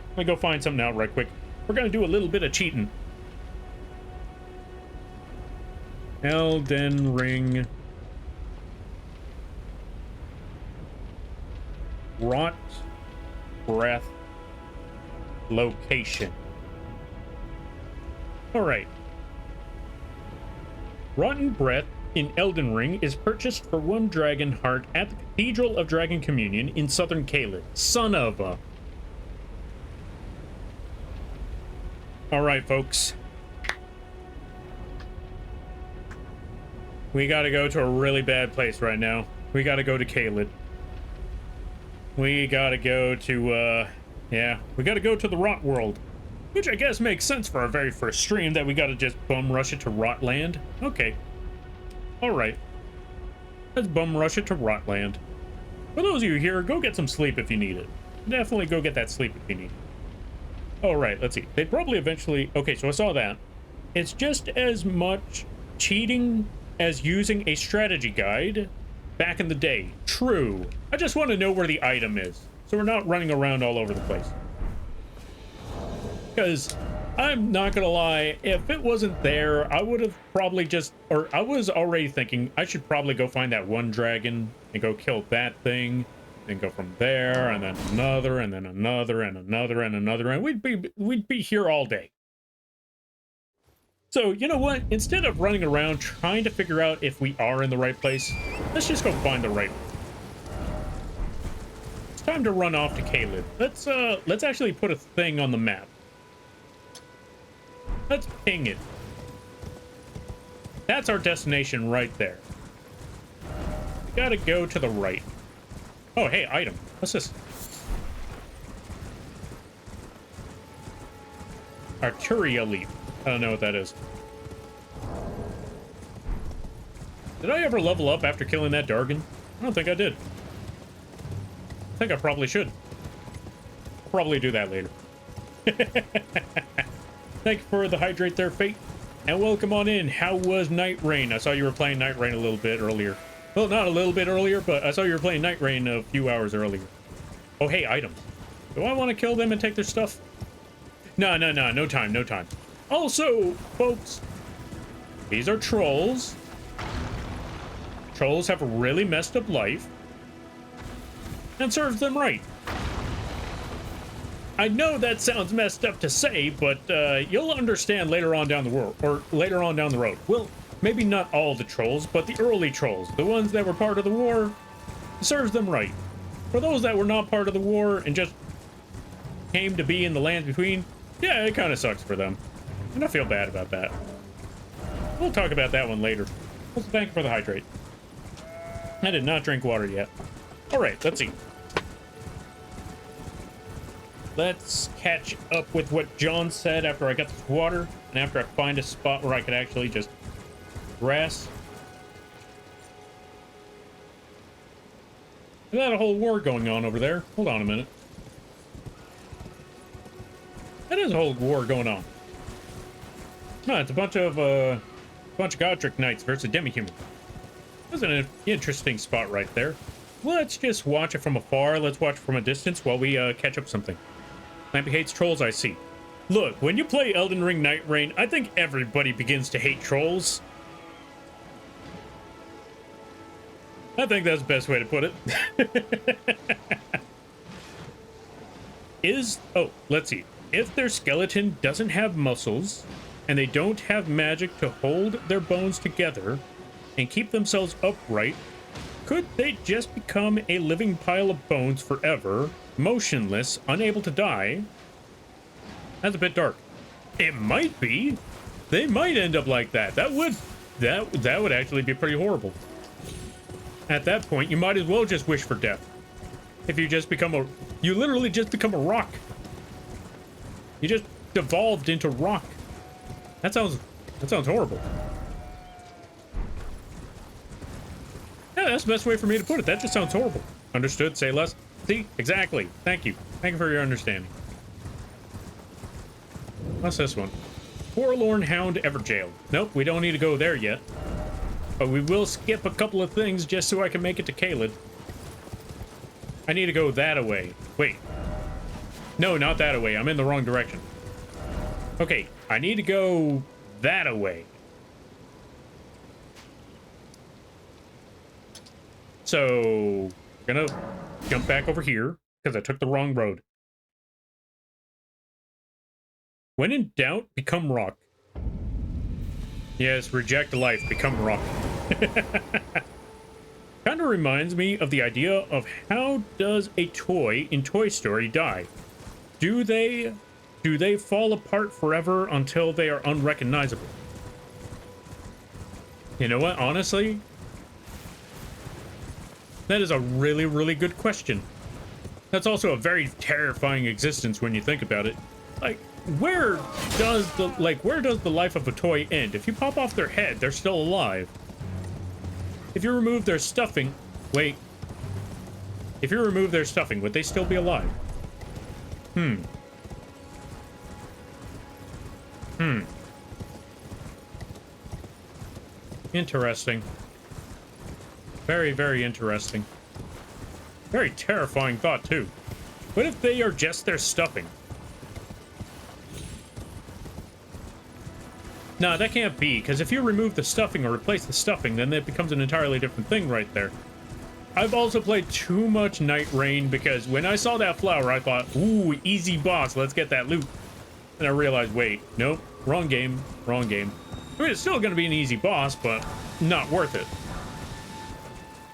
Let me go find something out right quick. We're going to do a little bit of cheating. Elden Ring. Rot breath location. All right. Rotten breath in Elden Ring is purchased for 1 dragon heart at the Cathedral of Dragon Communion in southern Caelid. Son of a... Alright, folks. We gotta go to a really bad place right now. We gotta go to Caelid. We gotta go to, yeah. We gotta go to the Rot World. Which I guess makes sense for our very first stream, that we gotta just bum rush it to Rotland. Okay. Alright. Let's bum rush it to Rotland. For those of you here, go get some sleep if you need it. Definitely go get that sleep if you need it. Alright, let's see. They'd probably eventually... Okay, so I saw that. It's just as much cheating as using a strategy guide back in the day. True. I just want to know where the item is, so we're not running around all over the place. Because I'm not gonna lie, if it wasn't there, I would have probably just... Or I was already thinking I should probably go find that 1 dragon and go kill that thing, and go from there, and then another, and then another, and another, and another, and we'd be here all day. So, you know what? Instead of running around trying to figure out if we are in the right place, let's just go find the right one. It's time to run off to Caelid. Let's actually put a thing on the map. Let's ping it. That's our destination right there. We gotta go to the right. Oh, hey, item. What's this? Arturia leaf. I don't know what that is. Did I ever level up after killing that Dargon? I don't think I did. I think I probably should. I'll probably do that later. Thank you for the hydrate there, Fate. And welcome on in. How was Night Rain? I saw you were playing Night Rain a little bit earlier. Well, not a little bit earlier, but I saw you were playing Night Rain a few hours earlier. Oh, hey, items. Do I want to kill them and take their stuff? No time, no time. Also, folks, these are trolls. Trolls have a really messed up life. And serves them right. I know that sounds messed up to say, but you'll understand later on down the world, or later on down the road. Well, maybe not all the trolls, but the early trolls, the ones that were part of the war, serves them right. For those that were not part of the war and just came to be in the lands between, yeah, it kind of sucks for them. And I feel bad about that. We'll talk about that one later. Also, thank you for the hydrate. I did not drink water yet. Alright, let's see. Let's catch up with what John said after I got this water, and after I find a spot where I could actually just grass. Is that a whole war going on over there? Hold on a minute. That is a whole war going on. No, it's a bunch of Godric Knights versus Demi-Human. That's an interesting spot right there. Let's just watch it from afar. Let's watch it from a distance while we catch up something. Lampy hates trolls, I see. Look, when you play Elden Ring Night Rain, I think everybody begins to hate trolls. I think that's the best way to put it. Oh, let's see. If their skeleton doesn't have muscles, and they don't have magic to hold their bones together and keep themselves upright, could they just become a living pile of bones forever, motionless, unable to die? That's a bit dark. It might be. They might end up like that. That would actually be pretty horrible. At that point, you might as well just wish for death. If you just become you literally just become a rock. You just devolved into rock. That sounds horrible. Yeah, that's the best way for me to put it. That just sounds horrible. Understood, say less. See? Exactly. Thank you. Thank you for your understanding. What's this one? Forlorn Hound ever jailed. Nope, we don't need to go there yet. But we will skip a couple of things just so I can make it to Caelid. I need to go that way. Wait. No, not that way. I'm in the wrong direction. Okay, I need to go that way. So, I'm gonna jump back over here because I took the wrong road. When in doubt, become rock. Yes, reject life, become rock. Kind of reminds me of the idea of how does a toy in Toy Story die? Do they fall apart forever until they are unrecognizable? You know what, honestly? That is a really, really good question. That's also a very terrifying existence when you think about it. Like, where does the life of a toy end? If you pop off their head, they're still alive. If you remove their stuffing, wait. If you remove their stuffing, would they still be alive? Interesting. Very, very interesting. Very terrifying thought, too. What if they are just their stuffing? Nah, that can't be, because if you remove the stuffing or replace the stuffing, then it becomes an entirely different thing right there. I've also played too much Night Rain, because when I saw that flower, I thought, ooh, easy boss, let's get that loot. And I realized, wait, nope, wrong game, wrong game. I mean, it's still going to be an easy boss, but not worth it.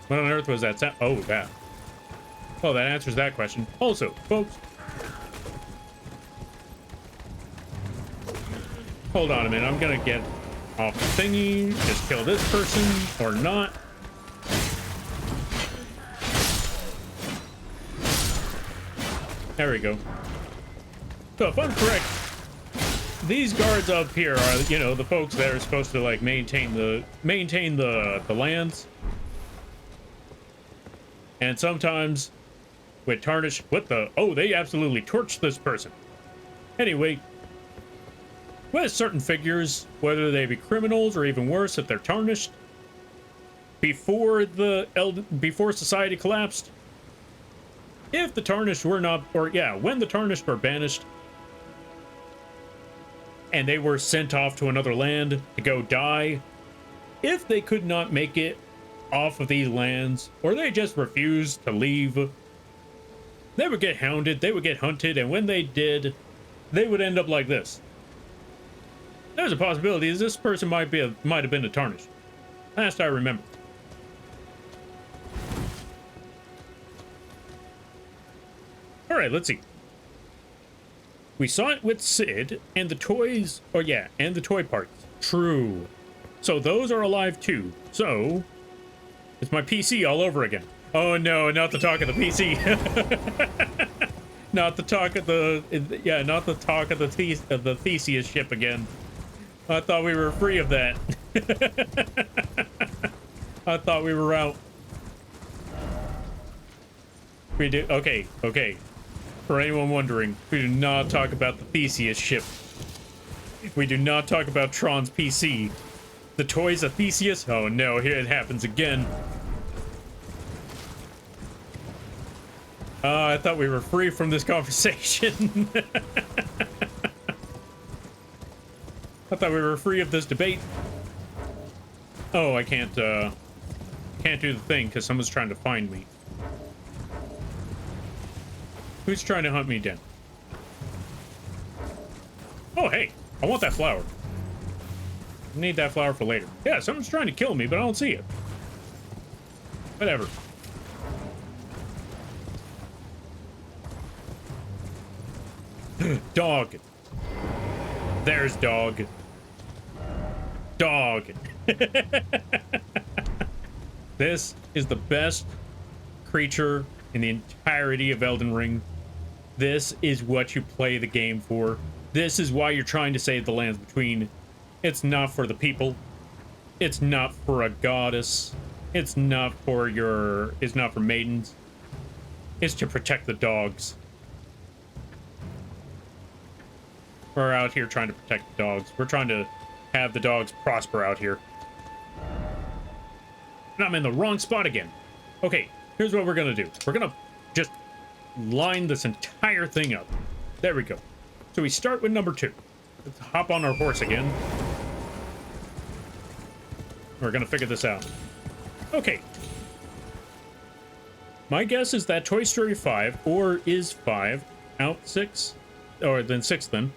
What on earth was that sound? Oh, that. Oh, that answers that question. Also, folks, hold on a minute. I'm gonna get off the thingy. Just kill this person or not. There we go. So if I'm correct, these guards up here are, you know, the folks that are supposed to like maintain the lands. And sometimes with tarnish, what the? Oh, they absolutely torched this person. Anyway, with certain figures, whether they be criminals or even worse, if they're tarnished, before society collapsed, if the tarnished were not, or yeah, when the tarnished were banished, and they were sent off to another land to go die, if they could not make it off of these lands, or they just refused to leave, they would get hounded, they would get hunted, and when they did, they would end up like this. There's a possibility that this person might have been a tarnished. Last I remember. All right, let's see. We saw it with Sid and the toys. Oh yeah, and the toy parts. True. So those are alive too. So it's my PC all over again. Oh no, not the talk of the PC. Not the talk of the not the talk of the Theseus ship again. I thought we were free of that. I thought we were out. We do. Okay. For anyone wondering, we do not talk about the Theseus ship. We do not talk about Tron's PC. The toys of Theseus? Oh no, here it happens again. I thought we were free from this conversation. I thought we were free of this debate. Oh, I can't do the thing because someone's trying to find me. Who's trying to hunt me down? Oh, hey, I want that flower. I need that flower for later. Yeah, someone's trying to kill me, but I don't see it. Whatever. Dog. There's dog. Dog. This is the best creature in the entirety of Elden Ring. This is what you play the game for. This is why you're trying to save the lands between. It's not for the people. It's not for a goddess. It's not for maidens. It's to protect the dogs. We're out here trying to protect the dogs. We're trying to have the dogs prosper out here. And I'm in the wrong spot again. Okay, here's what we're gonna do. We're gonna just line this entire thing up. There we go. So we start with number 2. Let's hop on our horse again. We're gonna figure this out. Okay. My guess is that Toy Story 5, or is 5 out 6? Or then 6 then.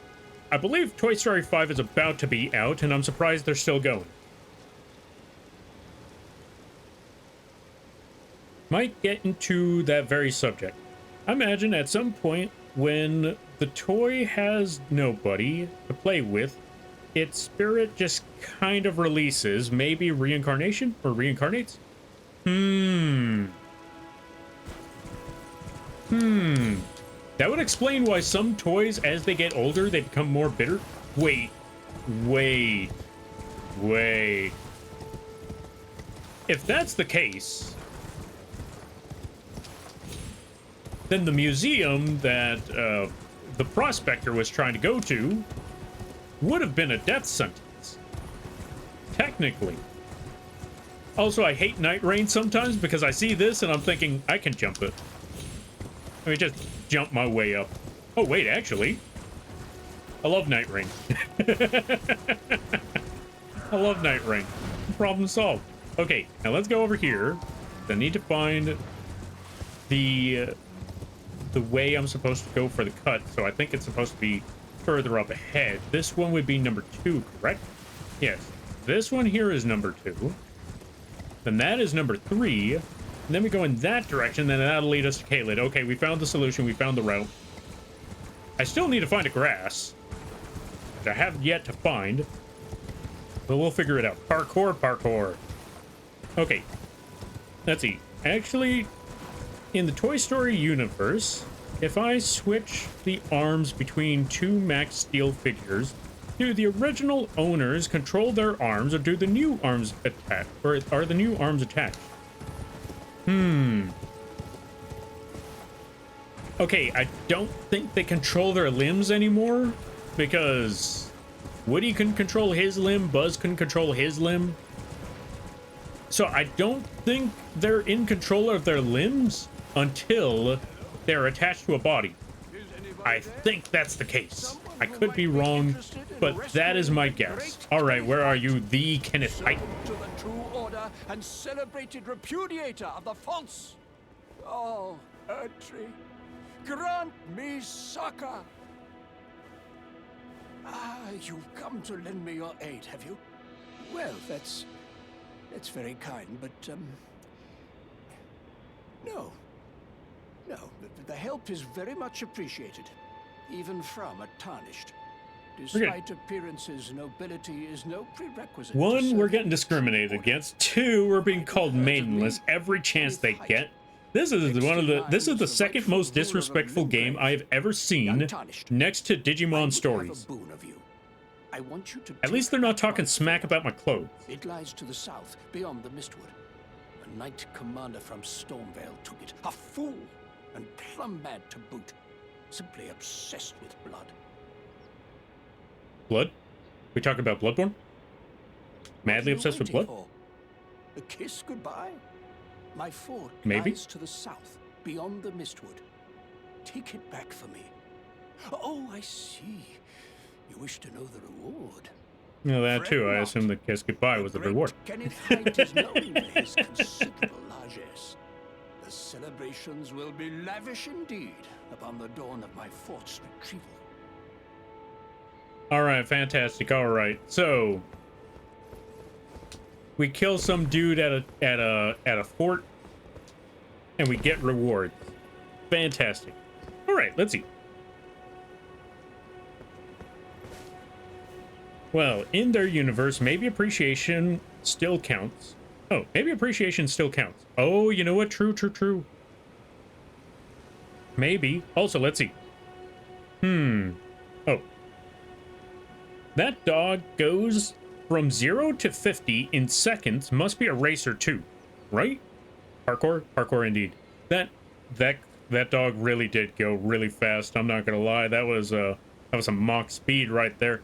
I believe Toy Story 5 is about to be out, and I'm surprised they're still going. Might get into that very subject. I imagine at some point when the toy has nobody to play with, its spirit just kind of releases, maybe reincarnation or reincarnates. That would explain why some toys, as they get older, they become more bitter. Wait. If that's the case, then the museum that the prospector was trying to go to would have been a death sentence. Technically. Also, I hate Night Rain sometimes because I see this and I'm thinking, I can jump it. Let me just jump my way up. Oh, wait, actually. I love Night Rain. I love Night Rain. Problem solved. Okay, now let's go over here. I need to find the way I'm supposed to go for the cut, so I think it's supposed to be further up ahead. This one would be number 2, correct? Yes. This one here is number 2. Then that is number 3. And then we go in that direction, then that'll lead us to Kaled. Okay, we found the solution, we found the route. I still need to find a grass, which I have yet to find. But we'll figure it out. Parkour. Okay. Let's see. Actually, in the Toy Story universe, if I switch the arms between 2 Max Steel figures, do the original owners control their arms, or do the new arms attach? Or are the new arms attached? Okay, I don't think they control their limbs anymore, because Woody couldn't control his limb, Buzz couldn't control his limb. So I don't think they're in control of their limbs until they're attached to a body. I think that's the case. I could be wrong, but that is my guess. All right, where are you, the Kenneth Hite? To the true order and celebrated repudiator of the false. Oh, Erdtree, grant me succor. Ah, you've come to lend me your aid, have you? Well, that's very kind, but no, the help is very much appreciated, even from a tarnished. Despite appearances, nobility is no prerequisite. 1, we're getting discriminated against. 2, we're being called maidenless every chance they get. This is the second most disrespectful game I have ever seen, next to Digimon Stories. At least they're not talking smack about my clothes. It lies to the south, beyond the Mistwood. A knight commander from Stormvale took it. A fool, and plumb mad to boot. Simply obsessed with blood. Blood? We talking about Bloodborne? Madly obsessed with blood? For? A kiss goodbye? My fort Maybe. lies to the south, beyond the Mistwood. Take it back for me. Oh, I see. You wish to know the reward. No, that too. I assume the kiss goodbye was the reward. Kenneth Hite is known for his considerable largesse. The celebrations will be lavish indeed upon the dawn of my fort's retrieval. All right, fantastic. All right, so we kill some dude at a fort, and we get rewards. Fantastic. All right, let's see. Well, in their universe, maybe appreciation still counts. Oh, maybe appreciation still counts. Oh, you know what? True. Maybe. Also, let's see. Oh. That dog goes from 0 to 50 in seconds. Must be a racer too, right? Parkour? Parkour indeed. That dog really did go really fast. I'm not gonna lie. That was some mock speed right there.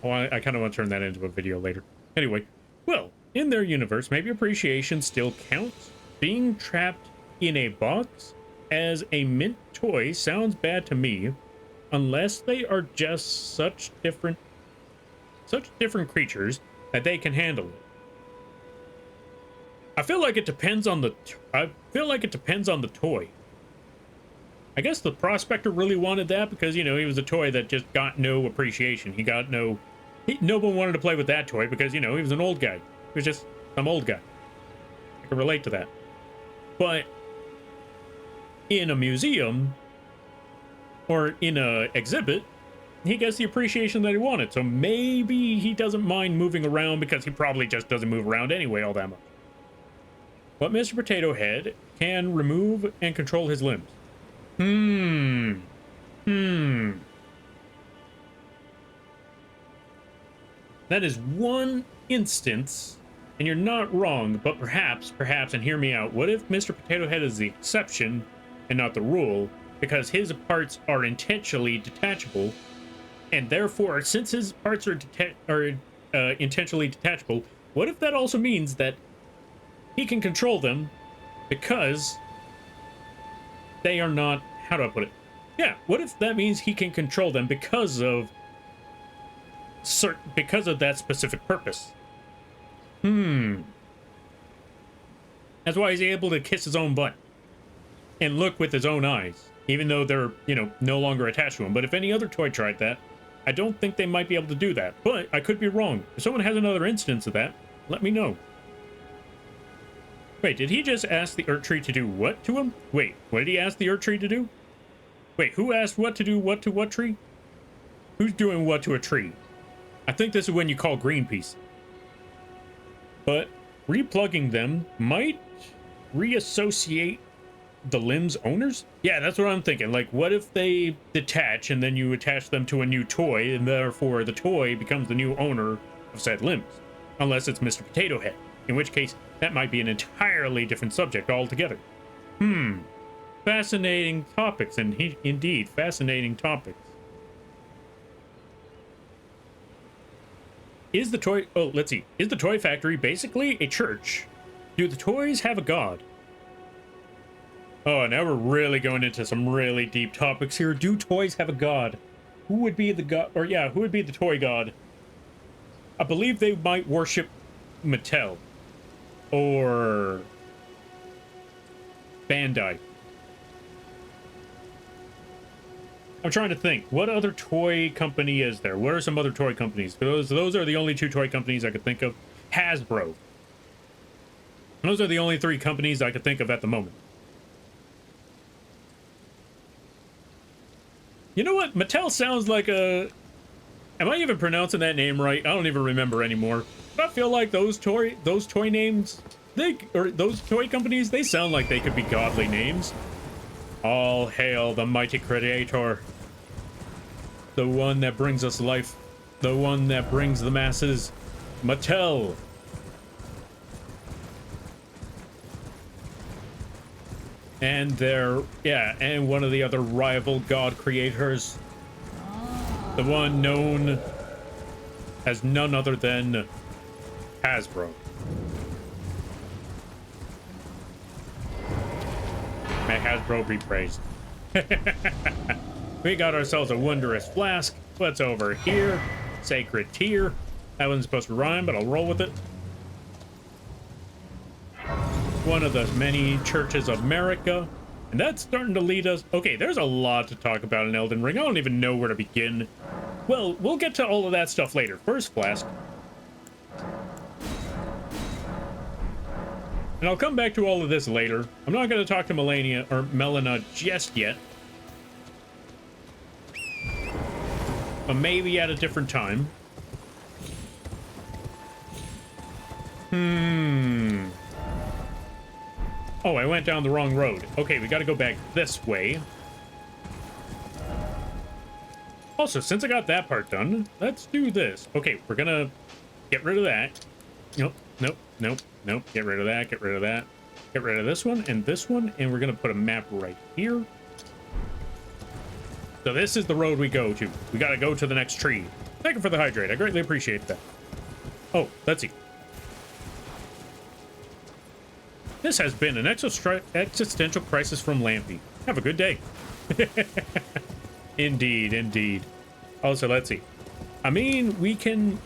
Oh, I kind of want to turn that into a video later. Anyway, well, in their universe, maybe appreciation still counts. Being trapped in a box as a mint toy sounds bad to me, unless they are just such different creatures that they can handle it. I feel like it depends on the toy. I guess the prospector really wanted that because, you know, he was a toy that just got no appreciation. No one wanted to play with that toy because, you know, he was an old guy. He was just some old guy. I can relate to that. But in a museum or in a exhibit, he gets the appreciation that he wanted. So maybe he doesn't mind moving around because he probably just doesn't move around anyway all that much. But Mr. Potato Head can remove and control his limbs. That is one instance, and you're not wrong, but perhaps, and hear me out, what if Mr. Potato Head is the exception and not the rule, because his parts are intentionally detachable, and therefore, since his parts are intentionally detachable, what if that also means that he can control them because they are not, how do I put it? Yeah, what if that means he can control them because of that specific purpose? That's why he's able to kiss his own butt and look with his own eyes, even though they're, you know, no longer attached to him. But if any other toy tried that, I don't think they might be able to do that. But I could be wrong. If someone has another instance of that, let me know. Wait, did he just ask the Earth Tree to do what to him? Wait, what did he ask the Earth Tree to do? Wait, who asked what to do what to what tree? Who's doing what to a tree? I think this is when you call Greenpeace. But replugging them might reassociate the limbs owners? Yeah, that's what I'm thinking. Like, what if they detach and then you attach them to a new toy and therefore the toy becomes the new owner of said limbs? Unless it's Mr. Potato Head, in which case that might be an entirely different subject altogether. Fascinating topics, and indeed, fascinating topics. Is the toy... Oh, let's see. Is the toy factory basically a church? Do the toys have a god? Oh, now we're really going into some really deep topics here. Do toys have a god? Who would be the god? Or yeah, who would be the toy god? I believe they might worship Mattel. Or Bandai. I'm trying to think. What other toy company is there? What are some other toy companies? Those are the only two toy companies I could think of. Hasbro. Those are the only three companies I could think of at the moment. You know what? Mattel sounds like a... Am I even pronouncing that name right? I don't even remember anymore. But I feel like those toy names, those toy companies, they sound like they could be godly names. All hail the mighty creator. The one that brings us life. The one that brings the masses. Mattel. And and one of the other rival god creators. The one known as none other than Hasbro. May Hasbro be praised. We got ourselves a wondrous flask. What's over here? Sacred tear. That wasn't supposed to rhyme, but I'll roll with it. One of the many churches of America. And that's starting to lead us... Okay, there's a lot to talk about in Elden Ring. I don't even know where to begin. Well, we'll get to all of that stuff later. First, flask. And I'll come back to all of this later. I'm not going to talk to Melina just yet. But maybe at a different time. Oh, I went down the wrong road. Okay, we got to go back this way. Also, since I got that part done, let's do this. Okay, we're gonna get rid of that. Nope, nope, nope, nope. Get rid of that, get rid of that. Get rid of this one, and we're gonna put a map right here. So this is the road we go to. We gotta go to the next tree. Thank you for the hydrate. I greatly appreciate that. Oh, let's see. This has been an existential crisis from Lampy. Have a good day. Indeed, indeed. Also, let's see. I mean, we can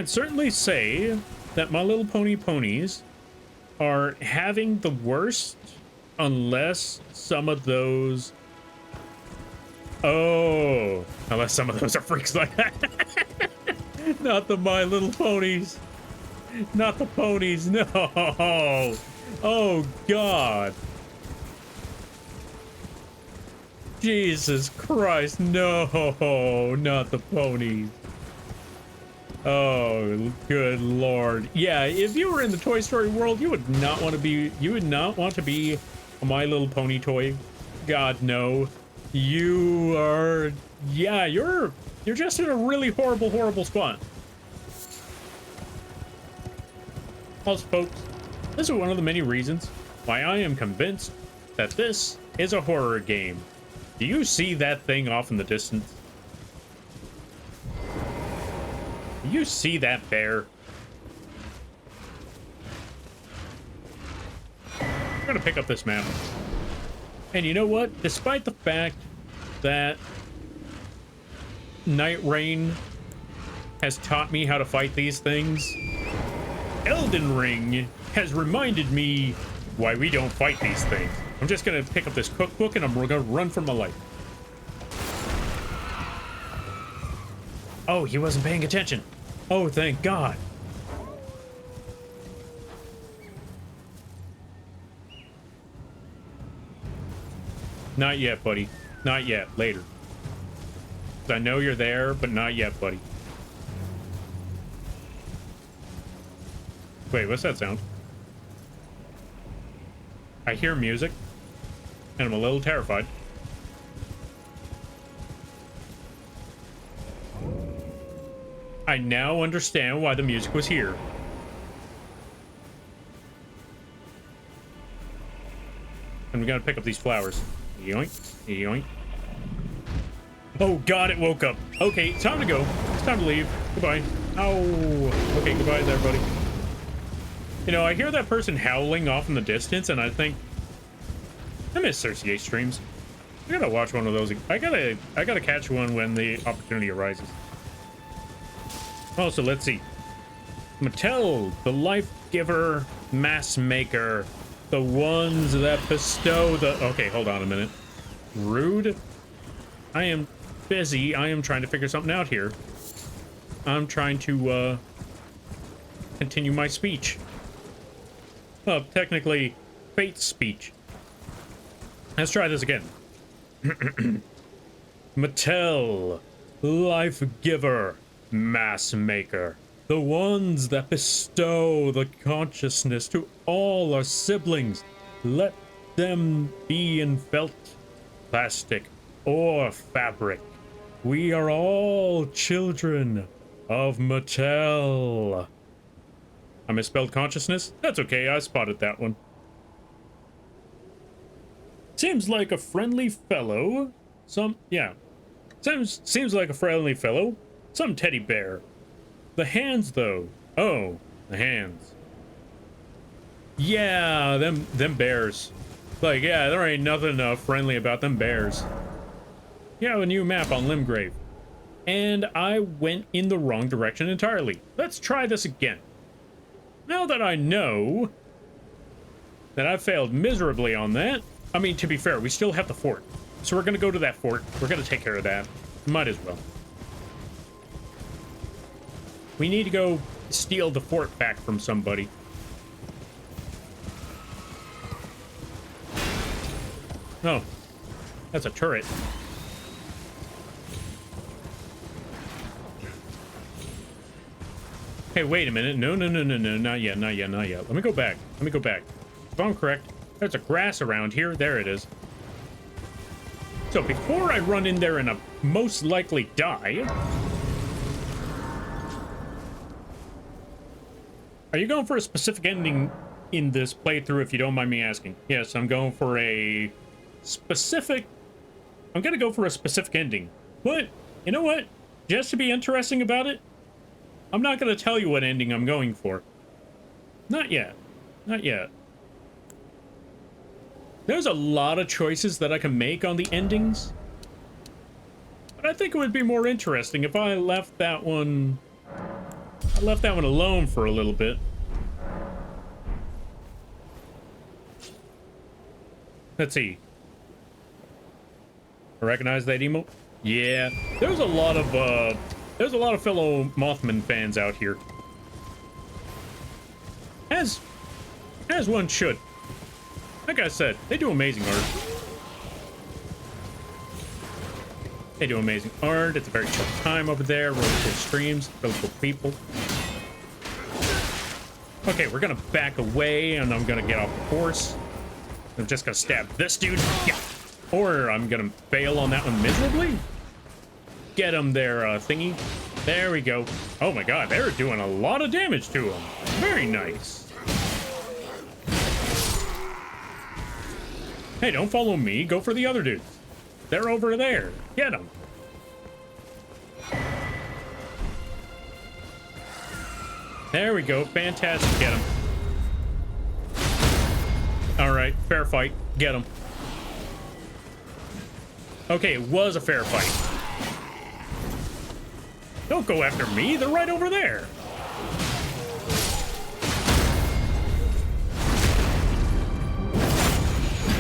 certainly say that My Little Pony ponies are having the worst, unless some of those... Oh, unless some of those are freaks like that. Not the My Little Ponies. Not the ponies, no. Oh, God. Jesus Christ, no, not the ponies. Oh, good Lord. Yeah, if you were in the Toy Story world, you would not want to be a My Little Pony toy. God, no. You are, yeah, you're just in a really horrible, horrible spot. Also, folks, this is one of the many reasons why I am convinced that this is a horror game. Do you see that thing off in the distance? Do you see that bear? I'm gonna pick up this map. And you know what? Despite the fact that Night Rain has taught me how to fight these things, Elden Ring has reminded me why we don't fight these things. I'm just gonna pick up this cookbook and I'm gonna run for my life. Oh, he wasn't paying attention. Oh, thank God. Not yet, buddy. Not yet. Later. I know you're there, but not yet, buddy. Wait, what's that sound? I hear music, and I'm a little terrified. I now understand why the music was here. And we gotta pick up these flowers. Yoink, yoink. Oh God, it woke up. Okay, it's time to go. It's time to leave. Goodbye. Ow. Okay, goodbye there, buddy. You know, I hear that person howling off in the distance, and I think, I miss Cersei streams. I gotta watch one of those. I gotta catch one when the opportunity arises. Also, let's see. Mattel, the life giver, mass maker, the ones that bestow the... Okay, hold on a minute. Rude? I am busy. I am trying to figure something out here. I'm trying to, continue my speech. Well, technically, fate's speech. Let's try this again. Mattel, life giver, mass maker, the ones that bestow the consciousness to all our siblings. Let them be in felt, plastic, or fabric. We are all children of Mattel. I misspelled consciousness? That's okay, I spotted that one. Seems like a friendly fellow. Seems like a friendly fellow. Some teddy bear. The hands, though. Oh, the hands. Yeah, them bears. Like, yeah, there ain't nothing friendly about them bears. You have a new map on Limgrave. And I went in the wrong direction entirely. Let's try this again. Now that I know that I failed miserably on that, I mean, to be fair, we still have the fort. So we're gonna go to that fort. We're gonna take care of that. Might as well. We need to go steal the fort back from somebody. Oh, that's a turret. Hey, wait a minute. No, not yet. Let me go back. If I'm correct, there's a grass around here. There it is. So before I run in there and most likely die... Are you going for a specific ending in this playthrough, if you don't mind me asking? Yes, I'm going for a specific... I'm gonna go for a specific ending. But, you know what? Just to be interesting about it, I'm not gonna tell you what ending I'm going for. Not yet. Not yet. There's a lot of choices that I can make on the endings. But I think it would be more interesting if I left that one... I left that one alone for a little bit. Let's see. I recognize that emote? Yeah. There's a lot of fellow Mothman fans out here. As one should. Like I said, they do amazing art. They do amazing art. It's a very chill time over there. Really cool streams. Really cool people. Okay, we're gonna back away, and I'm gonna get off the horse. I'm just gonna stab this dude. Yeah. Or I'm gonna fail on that one miserably. Get him there, thingy. There we go. Oh my god, they're doing a lot of damage to him. Very nice. Hey, don't follow me. Go for the other dudes. They're over there. Get them. There we go. Fantastic. Get him. All right. Fair fight. Get him. Okay, it was a fair fight. Don't go after me. They're right over there.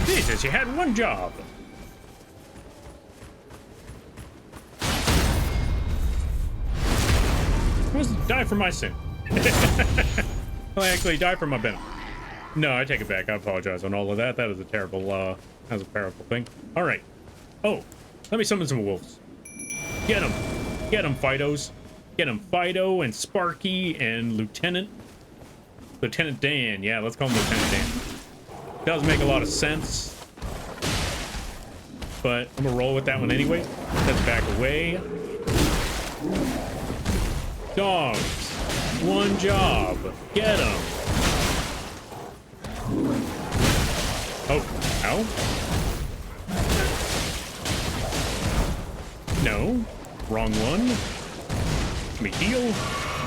Jesus, you had one job. Let's die for my sin. Well, actually, die for my benefit. No, I take it back. I apologize on all of that. That is a terrible, that was a terrible thing. All right. Oh, let me summon some wolves. Get them. Get them, Fidos. Get them, Fido and Sparky and Lieutenant Dan. Yeah, let's call him Lieutenant Dan. Does make a lot of sense. But I'm gonna roll with that one anyway. Let's back away. Dogs. One job. Get them. Oh, ow. No. Wrong one. Let me heal.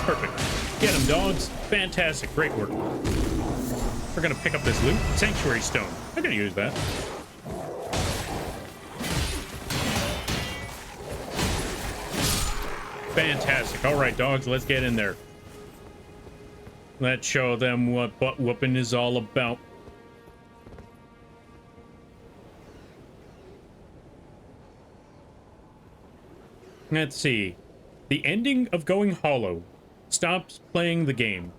Perfect. Get them, dogs. Fantastic. Great work. We're gonna pick up this loot. Sanctuary stone. I'm gonna use that. Fantastic. All right, dogs, let's get in there. Let's show them what butt whooping is all about. Let's see. The ending of Going Hollow stops playing the game.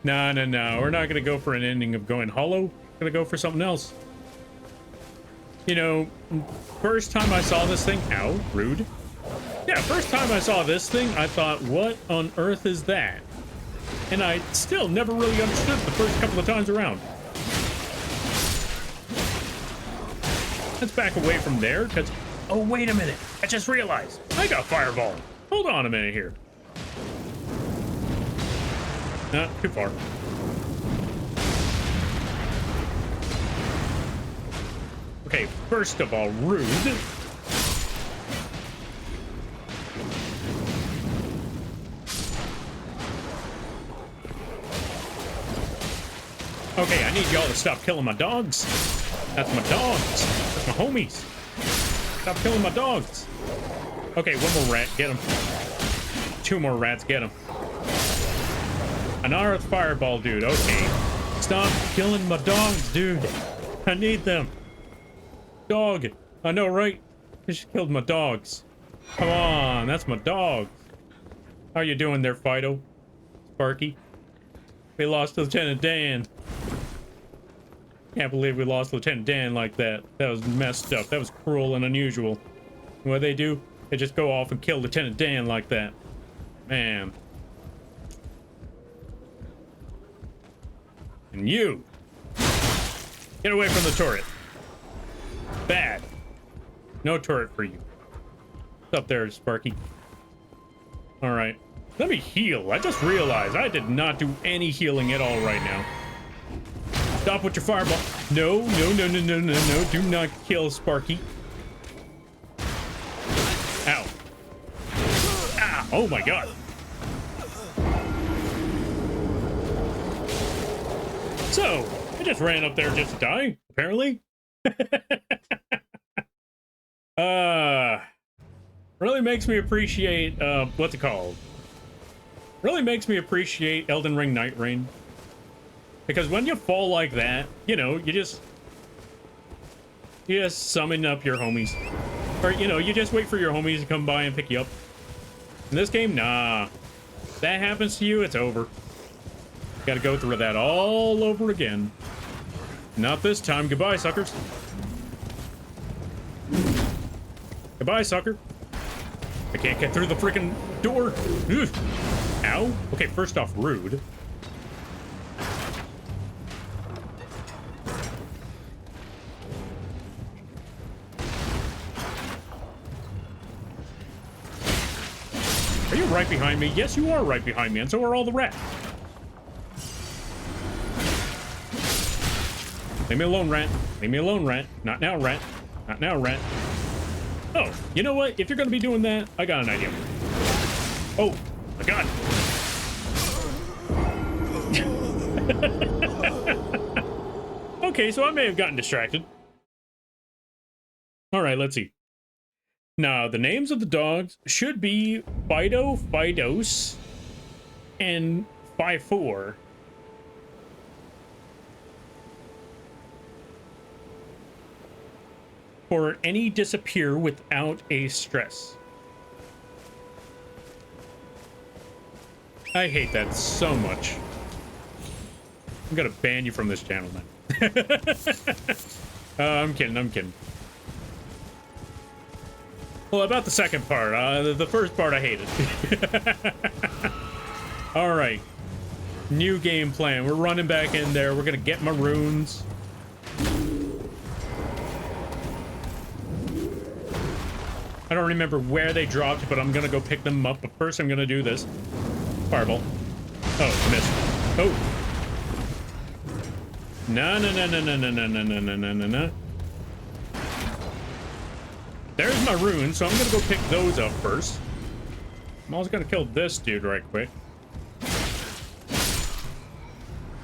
No. We're not going to go for an ending of Going Hollow. We're going to go for something else. You know, first time I saw this thing... Ow, rude. Yeah, first time I saw this thing, I thought, what on earth is that? And I still never really understood the first couple of times around. Let's back away from there, because... Oh, wait a minute. I just realized. I got Fireball. Hold on a minute here. Not too far. Okay, first of all, rude. Okay, I need y'all to stop killing my dogs. That's my dogs. That's my homies. Stop killing my dogs. Okay, one more rat. Get him. Two more rats. Get him. An Earth Fireball, dude. Okay. Stop killing my dogs, dude. I need them. Dog. I know, right? You just killed my dogs. Come on. That's my dogs. How you doing there, Fido? Sparky? We lost Lieutenant Dan. Can't believe we lost Lieutenant Dan like that. That was messed up. That was cruel and unusual. What they do? They just go off and kill Lieutenant Dan like that. Man. And you! Get away from the turret. Bad. No turret for you. What's up there, Sparky? Alright. Let me heal. I just realized I did not do any healing at all right now. Stop with your fireball. No, no, no, no, no, no, no. Do not kill Sparky. Ow. Ah, oh my god. So, I just ran up there just to die, apparently. Really makes me appreciate, what's it called? Really makes me appreciate Elden Ring Night Rain. Because when you fall like that, you know, you just summon up your homies. Or, you know, you just wait for your homies to come by and pick you up. In this game, nah. If that happens to you, it's over. Gotta go through that all over again. Not this time. Goodbye, suckers. Goodbye, sucker. I can't get through the freaking door. Ugh. Ow. Okay, first off, rude. Are you right behind me? Yes, you are right behind me, and so are all the rats. Leave me alone, rat. Leave me alone, rat. Not now, rat. Not now, rat. Oh, you know what? If you're gonna be doing that, I got an idea. Oh, my god. Okay, so I may have gotten distracted. All right, let's see. Now, the names of the dogs should be Fido, Fidos, and Fi4. For any disappear without a stress. I hate that so much. I'm gonna ban you from this channel, man. I'm kidding, I'm kidding. Well, about the second part, the first part I hated. Alright. New game plan. We're running back in there. We're gonna get my runes. I don't remember where they dropped, but I'm gonna go pick them up. But first, I'm gonna do this. Fireball. Oh, missed. Oh. No, no, no, no, no, no, no, no, no, no, no, no, no. There's my runes, so I'm gonna go pick those up first. I'm also gonna kill this dude right quick.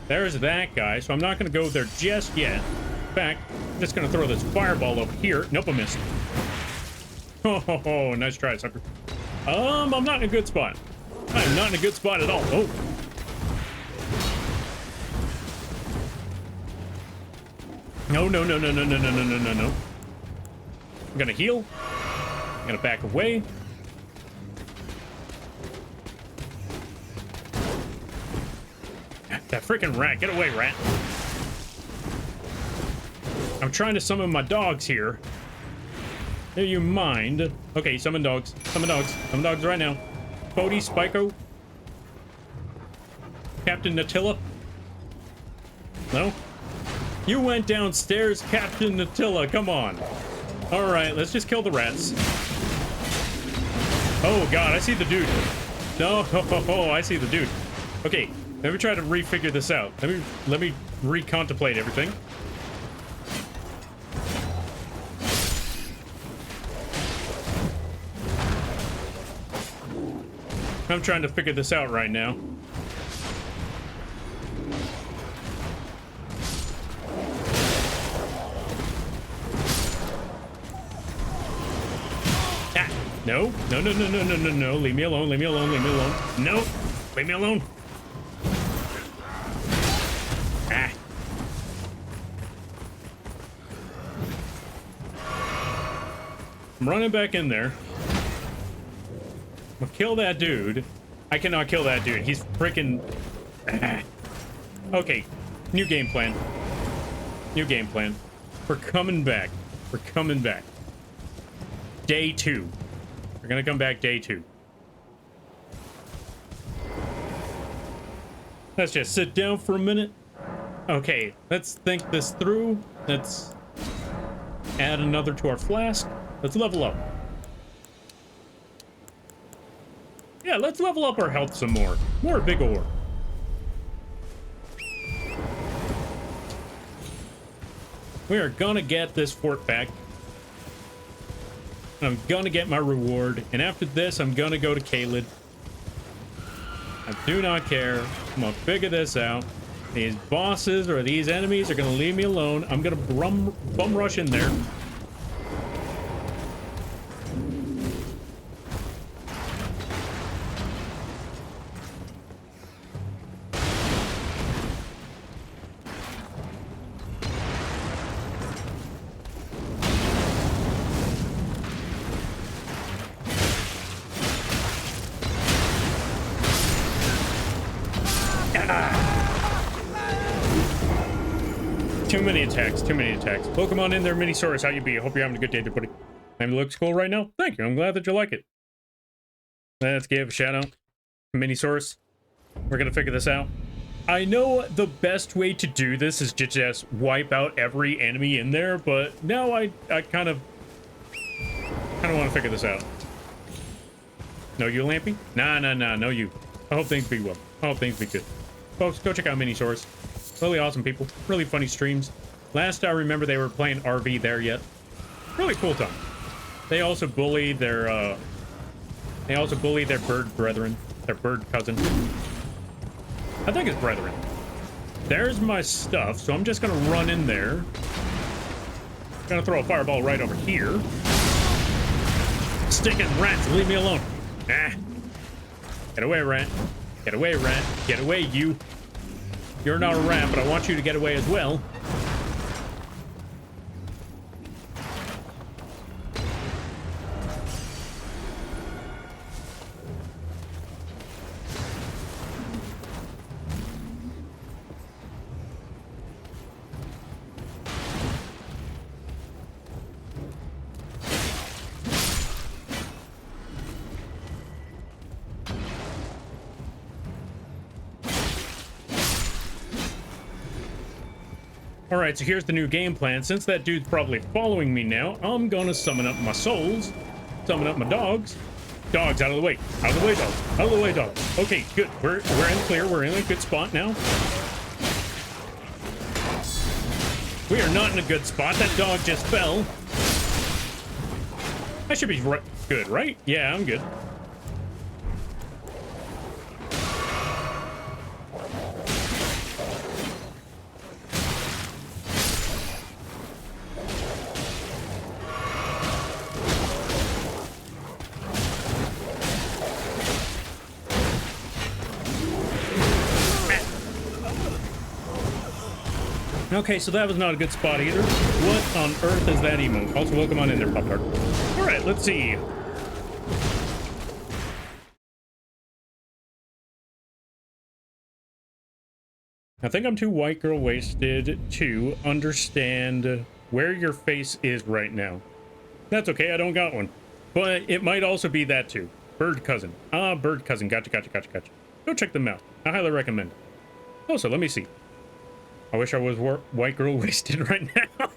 There's that guy, so I'm not gonna go there just yet. In fact, I'm just gonna throw this fireball over here. Nope, I missed. Oh, nice try, sucker. I'm not in a good spot. I am not in a good spot at all. Oh. No, no, no, no, no, no, no, no, no, no, no. I'm gonna heal. I'm gonna back away. That freaking rat. Get away, rat. I'm trying to summon my dogs here. Do you mind? Okay, summon dogs. Summon dogs. Summon dogs right now. Bodhi, Spyco. Captain Natilla. No? You went downstairs, Captain Natilla. Come on. Alright, let's just kill the rats. Oh, God, I see the dude. No, oh, I see the dude. Okay, let me try to refigure this out. Let me recontemplate everything. I'm trying to figure this out right now. Ah, no, no, no, no, no, no, no, no. Leave me alone, leave me alone, leave me alone. No, leave me alone. Ah. I'm running back in there. I'm gonna kill that dude. I cannot kill that dude. He's freaking... Okay, new game plan. New game plan. We're coming back. We're coming back. Day 2. We're gonna come back day 2. Let's just sit down for a minute. Okay, let's think this through. Let's... Add another to our flask. Let's level up. Yeah, let's level up our health some more. More vigor. We are gonna get this fort back. I'm gonna get my reward. And after this, I'm gonna go to Caelid. I do not care. I'm gonna figure this out. These bosses or these enemies are gonna leave me alone. I'm gonna bum rush in there. Too many attacks, too many attacks. Welcome on in there, Minisaurus. How you be? I hope you're having a good day, buddy. Name looks cool right now. Thank you. I'm glad that you like it. Let's give a shout out to Minisaurus. We're gonna figure this out. I know the best way to do this is to just wipe out every enemy in there, but now I kind of want to figure this out. No, you, Lampy? Nah, no, you. I hope things be well. I hope things be good. Folks, go check out Minisaurus. Really awesome people. Really funny streams. Last I remember, they were playing RV there yet. Really cool time. They also bully their bird brethren, their bird cousin. I think it's brethren. There's my stuff, so I'm just gonna run in there. Gonna throw a fireball right over here. Sticking rats, leave me alone. Ah. Get away, rat. Get away, rat. Get away, you. You're not a rat, but I want you to get away as well. Alright, so here's the new game plan. Since that dude's probably following me now, I'm gonna summon up my souls, summon up my dogs. Dogs, out of the way. Out of the way, dogs. Out of the way, dogs. Okay, good. We're in the clear. We're in a good spot now. We are not in a good spot. That dog just fell. I should be good, right? Yeah, I'm good. Okay, so that was not a good spot either. What on earth is that emote? Also, welcome on in there, Pop Tart. All right, let's see. I think I'm too white girl wasted to understand where your face is right now. That's okay, I don't got one. But it might also be that too. Bird cousin. Ah, bird cousin. Gotcha. Go check them out. I highly recommend it. Also, let me see. I wish I was white girl wasted right now.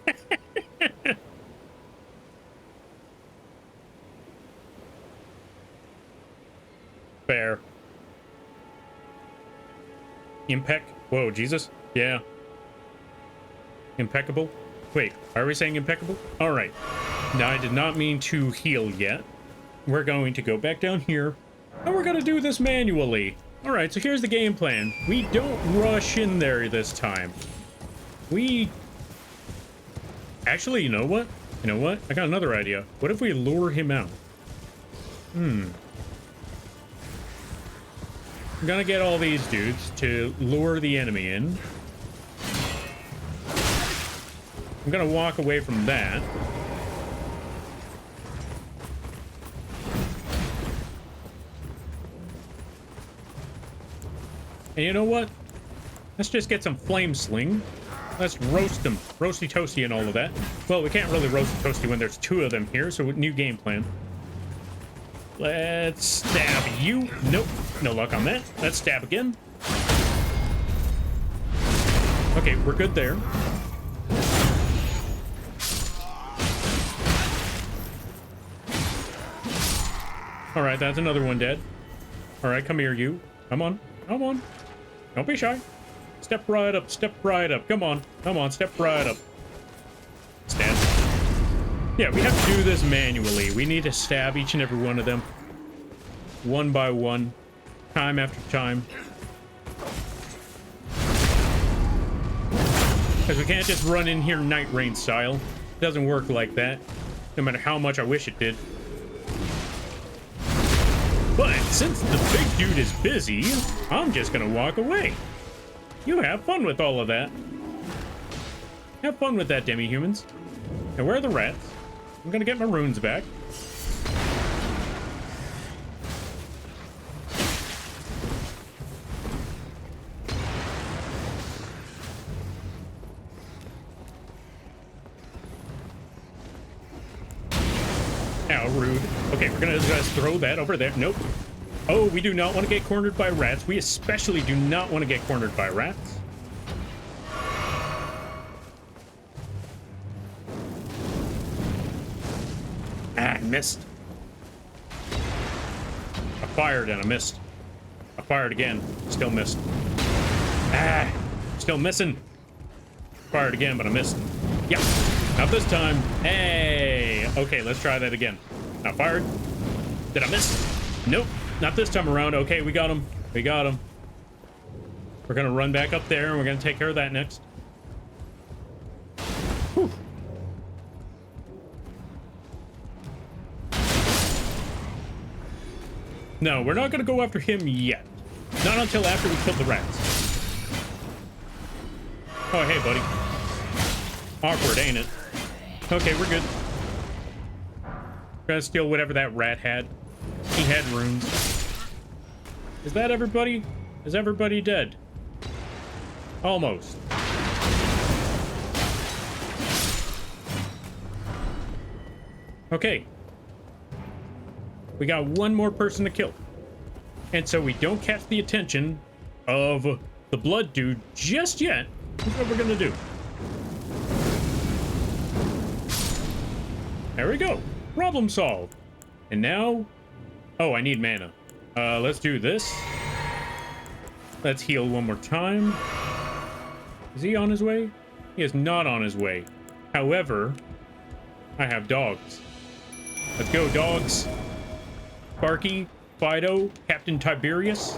Fair. Whoa, Jesus. Yeah. Impeccable. Wait, are we saying impeccable? All right. Now, I did not mean to heal yet. We're going to go back down here, and we're going to do this manually. All right, so here's the game plan. We don't rush in there this time. Actually, you know what? I got another idea. What if we lure him out? I'm gonna get all these dudes to lure the enemy in. I'm gonna walk away from that. And you know what? Let's just get some flame sling. Let's roast them. Roasty toasty and all of that. Well, we can't really roast toasty when there's two of them here, so new game plan. Let's stab you. Nope. No luck on that. Let's stab again. Okay, we're good there. All right, that's another one dead. All right, come here, you. Come on. Come on. Don't be shy. Step right up. Step right up. Come on. Come on. Step right up. Stand. Yeah, we have to do this manually. We need to stab each and every one of them. One by one. Time after time. Because we can't just run in here Night Rain style. It doesn't work like that. No matter how much I wish it did. But since the big dude is busy, I'm just gonna walk away. You have fun with all of that. Have fun with that, demi-humans. And where are the rats? I'm gonna get my runes back. Ow, rude. Okay, we're gonna just throw that over there. Nope. Oh, we do not want to get cornered by rats. We especially do not want to get cornered by rats. Ah, I missed. I fired and I missed. I fired again. Still missed. Ah, still missing. Fired again, but I missed. Yeah, not this time. Hey, okay, let's try that again. I fired. Did I miss? Nope, not this time around. Okay, we got him. We got him. We're gonna run back up there and we're gonna take care of that next. Whew. No, we're not gonna go after him yet. Not until after we kill the rats. Oh, hey, buddy. Awkward, ain't it? Okay, we're good. Gonna steal whatever that rat had. He had runes. Is that everybody? Is everybody dead? Almost. Okay. We got one more person to kill. And so we don't catch the attention of the blood dude just yet. Here's what we're gonna do. There we go. Problem solved. And now... Oh, I need mana. Let's do this. Let's heal one more time. Is he on his way? He is not on his way. However, I have dogs. Let's go, dogs. Sparky, Fido, Captain Tiberius.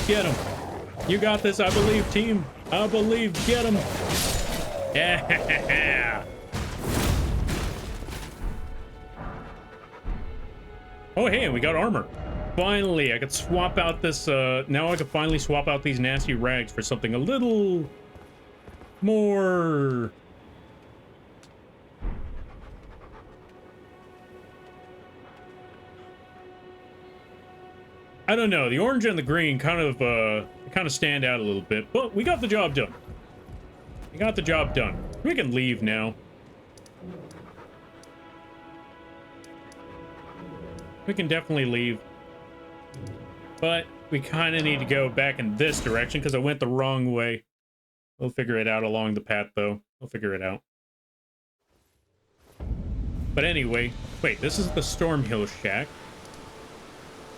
Get him. You got this, I believe, team. I believe. Get him. Yeah. Oh, hey, we got armor. Finally, I could swap out this, now I could finally swap out these nasty rags for something a little more... I don't know, the orange and the green kind of stand out a little bit, but we got the job done. We got the job done. We can leave now. We can definitely leave. But we kind of need to go back in this direction because I went the wrong way. We'll figure it out along the path, though. We'll figure it out. But anyway, wait, this is the Stormhill Shack.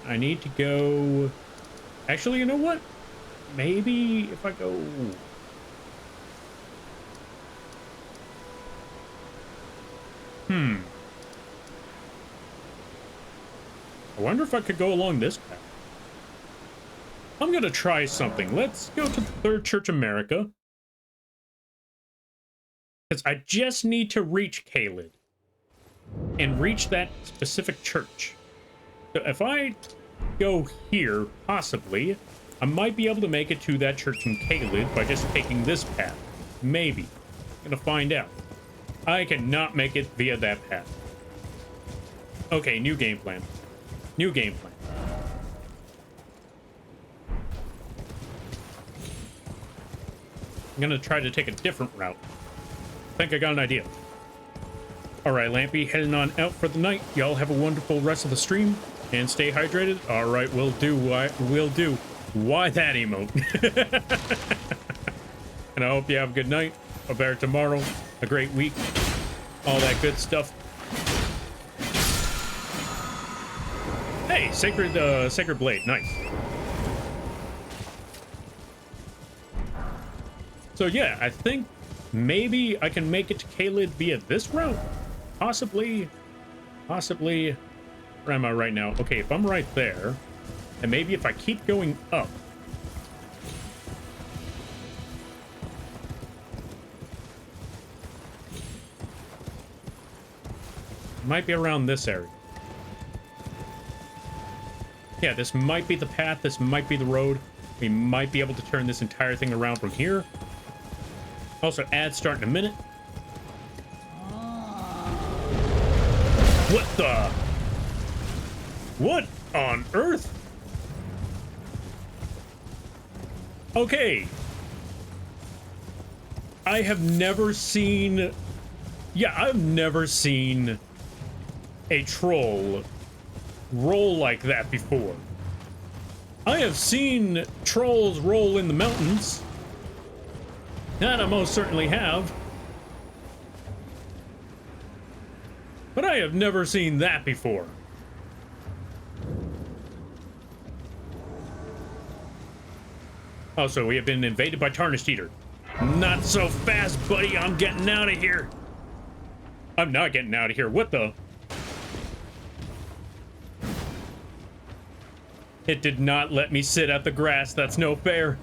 I need to go... Actually, you know what? Maybe if I go... I wonder if I could go along this path. I'm gonna try something. Let's go to the Third Church America. Because I just need to reach Caelid. And reach that specific church. So if I go here, possibly, I might be able to make it to that church in Caelid by just taking this path. Maybe. I'm gonna find out. I cannot make it via that path. Okay, new game plan. New game plan. I'm gonna try to take a different route. I think I got an idea. All right, Lampy, heading on out for the night. Y'all have a wonderful rest of the stream and stay hydrated. All right, will do. Will do. Why that emote? And I hope you have a good night, a better tomorrow, a great week, all that good stuff. Hey, sacred blade, nice. So yeah, I think maybe I can make it to Caelid via this route. Possibly. Where am I right now? Okay, if I'm right there, and maybe if I keep going up. Might be around this area. Yeah, this might be the path. This might be the road. We might be able to turn this entire thing around from here. Also, ads start in a minute. What the? What on earth? Okay. I have never seen... Yeah, I've never seen a troll roll like that before. I have seen trolls roll in the mountains. That I most certainly have. But I have never seen that before. Also, we have been invaded by Tarnished Eater. Not so fast, buddy. I'm getting out of here. I'm not getting out of here. What the? It did not let me sit at the grass. That's no fair.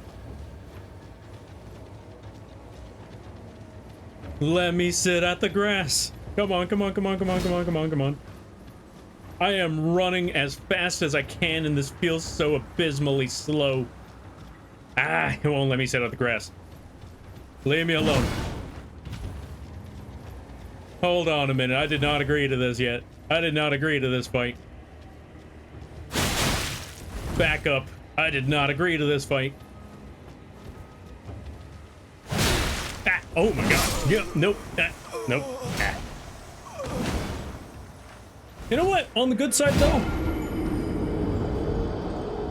Let me sit at the grass. Come on, come on, come on, come on, come on, come on, come on. I am running as fast as I can, and this feels so abysmally slow. Ah, it won't let me sit at the grass. Leave me alone. Hold on a minute. I did not agree to this yet. I did not agree to this fight. Back up. I did not agree to this fight. Ah, oh my god. Yeah, nope. Ah, nope. Ah. You know what? On the good side, though.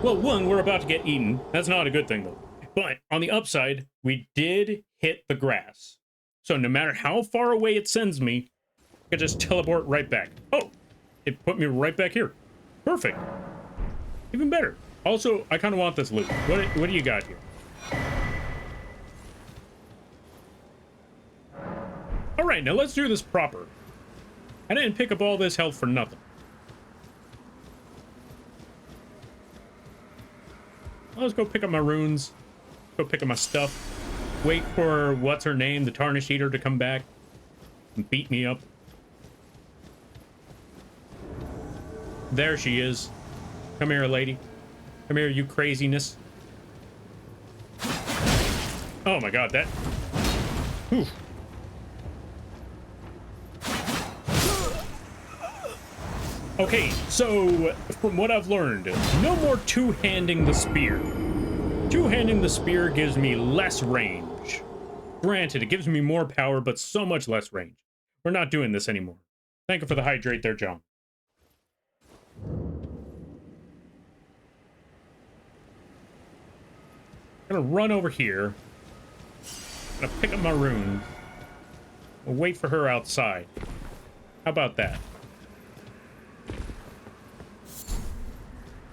Well, one, we're about to get eaten. That's not a good thing, though. But on the upside, we did hit the grass. So no matter how far away it sends me, I can just teleport right back. Oh, it put me right back here. Perfect. Even better. Also, I kind of want this loot. What do you got here? All right, now let's do this proper. I didn't pick up all this health for nothing. Let's go pick up my runes. Go pick up my stuff. Wait for what's her name, the Tarnished Eater, to come back and beat me up. There she is. Come here, lady. Come here, you craziness. Oh my god, that... Whew. Okay, so from what I've learned, no more two-handing the spear. Two-handing the spear gives me less range. Granted, it gives me more power, but so much less range. We're not doing this anymore. Thank you for the hydrate there, John. I'm gonna run over here. I'm gonna pick up my runes. I'll wait for her outside. How about that?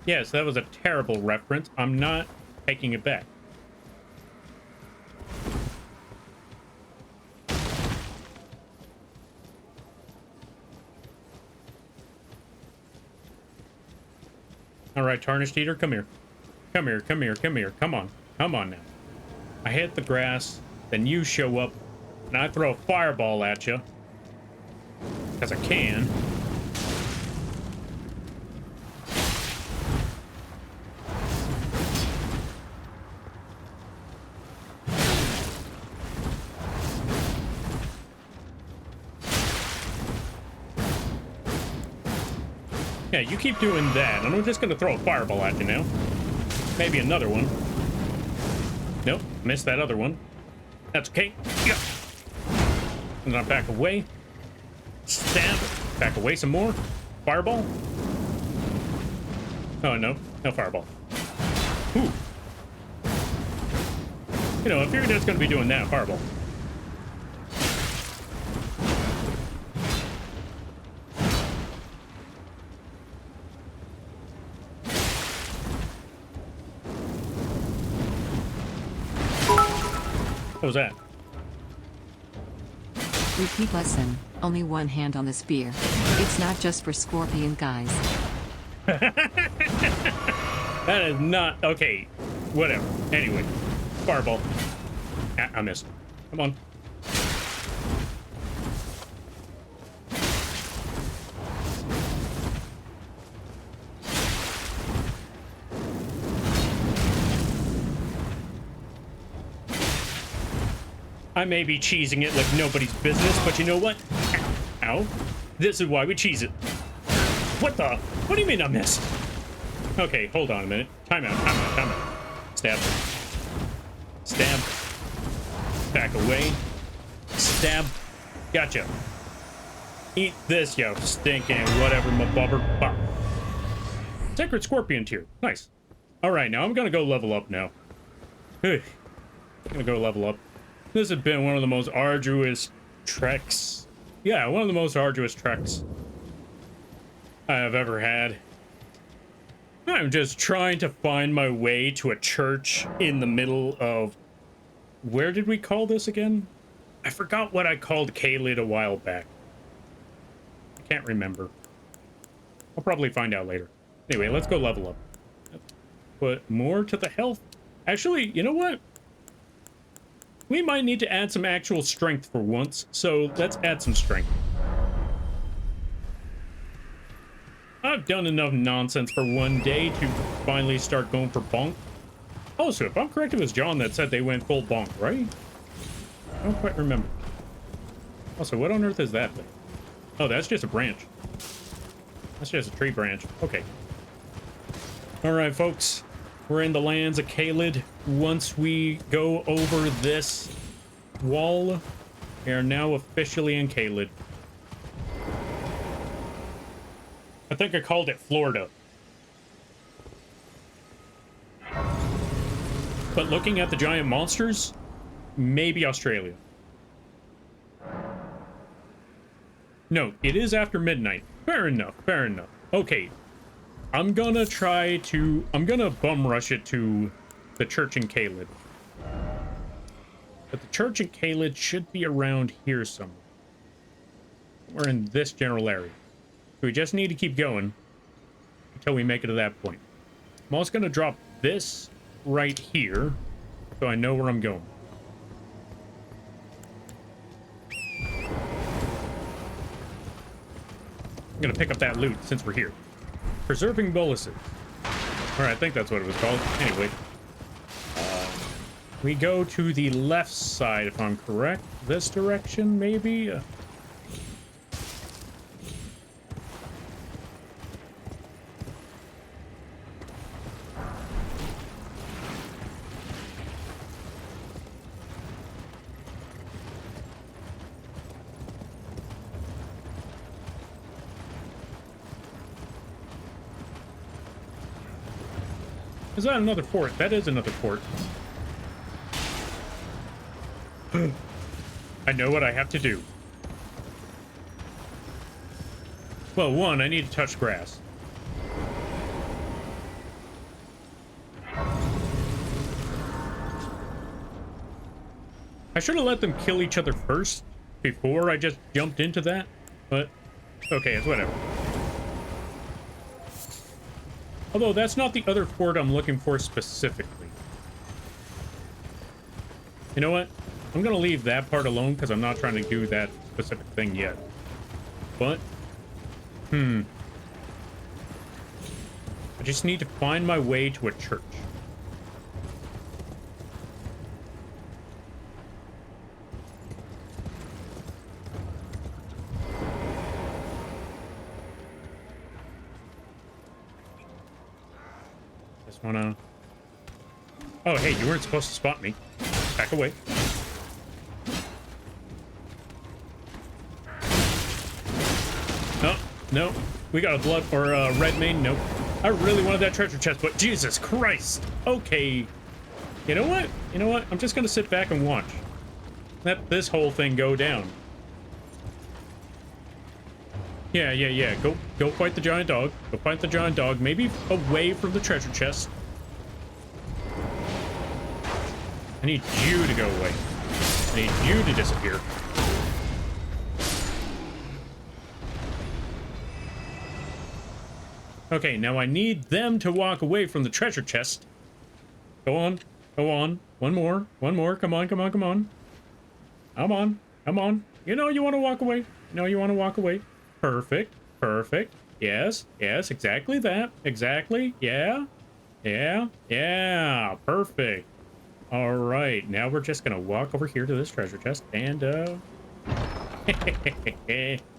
Yes, that was a terrible reference. I'm not taking it back. All right, Tarnished Eater, come here. Come here, come here, come here. Come on. Come on now. I hit the grass, then you show up, and I throw a fireball at you. Because I can. Yeah, you keep doing that, and I'm just gonna throw a fireball at you now. Maybe another one. Nope, missed that other one. That's okay. Yeah. And then I back away. Stab. Back away some more. Fireball. Oh, no. No fireball. Ooh. You know, I figured it's going to be doing that. Fireball. What was that? Repeat lesson. Only one hand on the spear. It's not just for scorpion guys. That is not... Okay. Whatever. Anyway. Fireball. Ah, I missed. Come on. I may be cheesing it like nobody's business, but you know what? Ow. This is why we cheese it. What the? What do you mean I missed? Okay, hold on a minute. Time out, time out, time out. Stab. Stab. Back away. Stab. Gotcha. Eat this, yo stinking whatever, my bubber. Pop. Sacred Scorpion tier. Nice. Alright, now I'm gonna go level up now. I'm gonna go level up. This has been one of the most arduous treks. Yeah, one of the most arduous treks I have ever had. I'm just trying to find my way to a church in the middle of... Where did we call this again? I forgot what I called Caelid a while back. I can't remember. I'll probably find out later. Anyway, let's go level up. Put more to the health. Actually, you know what? We might need to add some actual strength for once, so let's add some strength. I've done enough nonsense for one day to finally start going for bonk. Oh, so if I'm correct, it was John that said they went full bonk, right? I don't quite remember. Also, what on earth is that thing? Oh, that's just a branch. That's just a tree branch. Okay. Alright, folks. We're in the lands of Caelid. Once we go over this wall, we are now officially in Caelid. I think I called it Florida. But looking at the giant monsters, maybe Australia. No, it is after midnight. Fair enough, fair enough. Okay. I'm gonna bum rush it to the church in Caelid. But the church in Caelid should be around here somewhere. We're in this general area. We just need to keep going until we make it to that point. I'm also gonna drop this right here so I know where I'm going. I'm gonna pick up that loot since we're here. Preserving boluses. Alright, I think that's what it was called. Anyway. We go to the left side, if I'm correct. This direction, maybe? Is that another fort? That is another fort. I know what I have to do. Well, one, I need to touch grass. I should have let them kill each other first before I just jumped into that, but okay, it's whatever. Although that's not the other fort I'm looking for specifically. You know what? I'm gonna leave that part alone because I'm not trying to do that specific thing yet. But, I just need to find my way to a church. Just wanna... Oh, hey, you weren't supposed to spot me. Back away. Nope. We got a blood or a red main. Nope. I really wanted that treasure chest, but Jesus Christ. Okay. You know what? You know what? I'm just gonna sit back and watch. Let this whole thing go down. Yeah. Go fight the giant dog. Go fight the giant dog. Maybe away from the treasure chest. I need you to go away. I need you to disappear. Okay, now I need them to walk away from the treasure chest. Go on. Go on. One more. One more. Come on, come on, come on. Come on. Come on. You know you want to walk away. You know you want to walk away. Perfect. Perfect. Yes. Yes. Exactly that. Exactly. Yeah. Yeah. Yeah. Perfect. All right. Now we're just going to walk over here to this treasure chest and,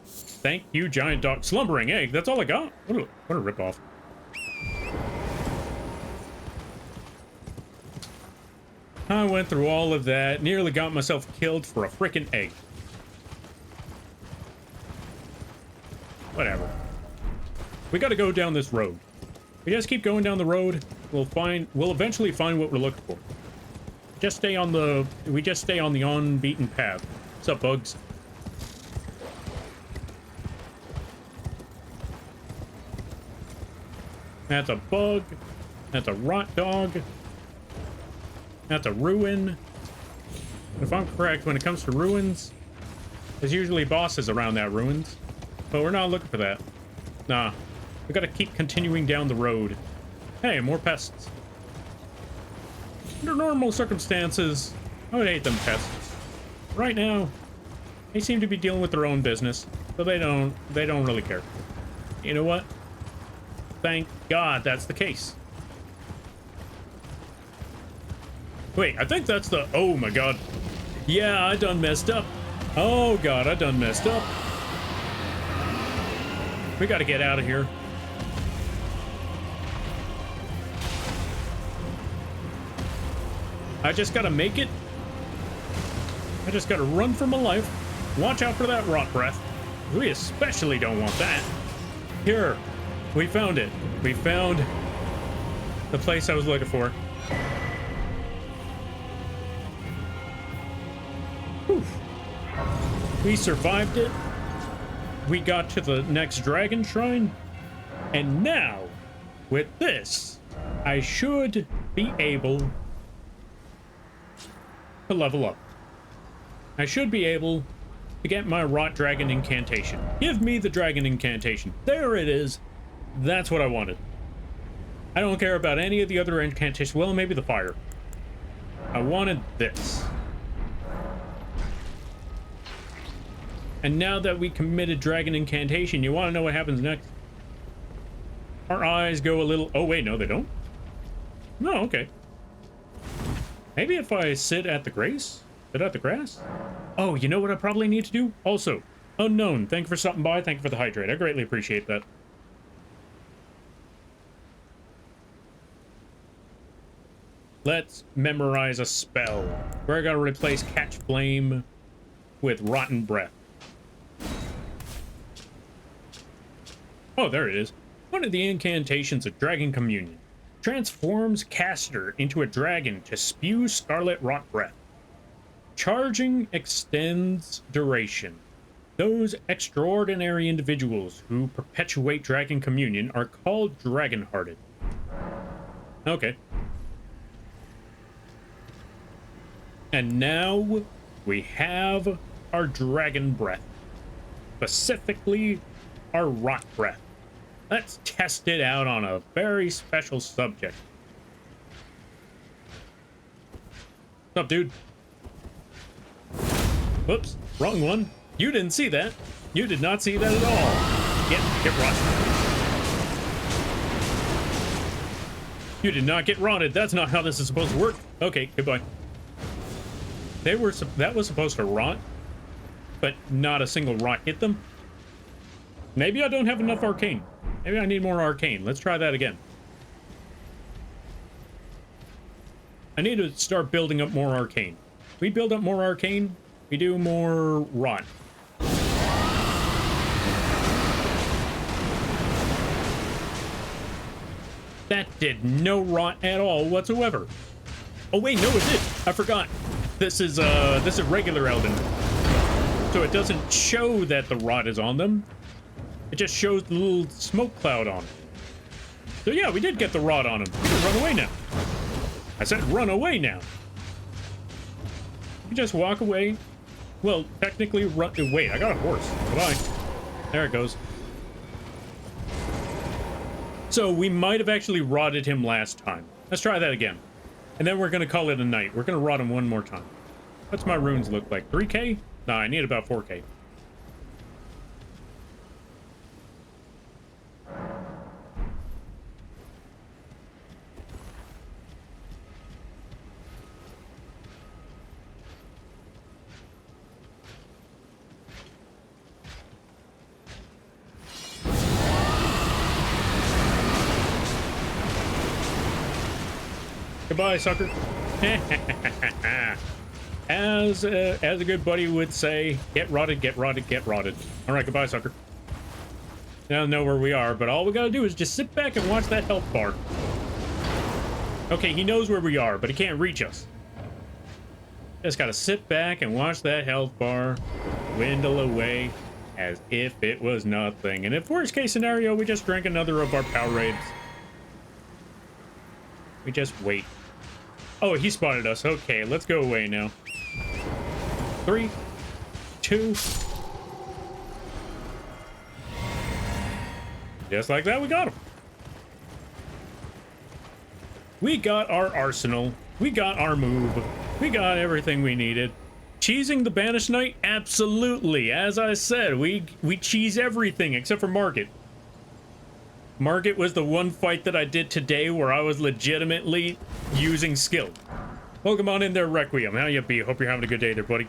thank you, giant dog. Slumbering egg. That's all I got. What a ripoff. I went through all of that. Nearly got myself killed for a freaking egg. Whatever. We got to go down this road. We just keep going down the road. We'll eventually find what we're looking for. We just stay on the unbeaten path. What's up, bugs? That's a bug. That's a rot dog. That's a ruin. If I'm correct, when it comes to ruins, there's usually bosses around that ruins. But we're not looking for that. Nah. We gotta keep continuing down the road. Hey, more pests. Under normal circumstances, I would hate them pests. Right now, they seem to be dealing with their own business, so they don't really care. You know what? Thank God that's the case. Wait, I think that's the... Oh my God. Yeah, I done messed up. Oh God, I done messed up. We gotta get out of here. I just gotta make it. I just gotta run for my life. Watch out for that rot breath. We especially don't want that. Here. We found it. We found the place I was looking for. Whew. We survived it. We got to the next dragon shrine. And now, with this, I should be able to level up. I should be able to get my rot dragon incantation. Give me the dragon incantation. There it is. That's what I wanted. I don't care about any of the other incantations. Well, maybe the fire. I wanted this. And now that we committed dragon incantation, you want to know what happens next? Our eyes go a little... Oh, wait, no, they don't. No, okay. Maybe if I sit at the grass? Sit at the grass? Oh, you know what I probably need to do? Also, unknown, thank you for stopping by. Thank you for the hydrate. I greatly appreciate that. Let's memorize a spell. Where I gotta replace Catch Flame with Rotten Breath. Oh, there it is. One of the incantations of Dragon Communion transforms caster into a dragon to spew scarlet rot breath. Charging extends duration. Those extraordinary individuals who perpetuate Dragon Communion are called dragon-hearted. Okay. And now we have our dragon breath. Specifically, our rot breath. Let's test it out on a very special subject. What's up, dude? Whoops, wrong one. You didn't see that. You did not see that at all. Get rotted. You did not get rotted. That's not how this is supposed to work. Okay, goodbye. That was supposed to rot, but not a single rot hit them. Maybe I don't have enough arcane. Maybe I need more arcane. Let's try that again. I need to start building up more arcane. We build up more arcane, we do more rot. That did no rot at all whatsoever. Oh wait, no it did. I forgot. This is regular Elden. So it doesn't show that the rot is on them. It just shows the little smoke cloud on them. So yeah, we did get the rot on them. We can run away now. I said run away now. You just walk away. Well, technically run. Wait, I got a horse. Goodbye. There it goes. So we might have actually rotted him last time. Let's try that again. And then we're going to call it a night. We're going to rot him one more time. What's my runes look like? 3k? Nah, I need about 4k. Goodbye, sucker. As a good buddy would say, get rotted, get rotted, get rotted. All right, goodbye, sucker. Now I know where we are, but all we gotta do is just sit back and watch that health bar. Okay, he knows where we are, but he can't reach us. Just gotta sit back and watch that health bar dwindle away as if it was nothing. And if worst case scenario, we just drink another of our Powerades. We just wait. Oh, he spotted us. Okay, let's go away now. 3, 2. Just like that, we got him. We got our arsenal. We got our move. We got everything we needed. Cheesing the Banished Knight? Absolutely. As I said, we cheese everything except for Market. Market was the one fight that I did today where I was legitimately using skill. Welcome on in there, Requiem. How you be? Hope you're having a good day there, buddy.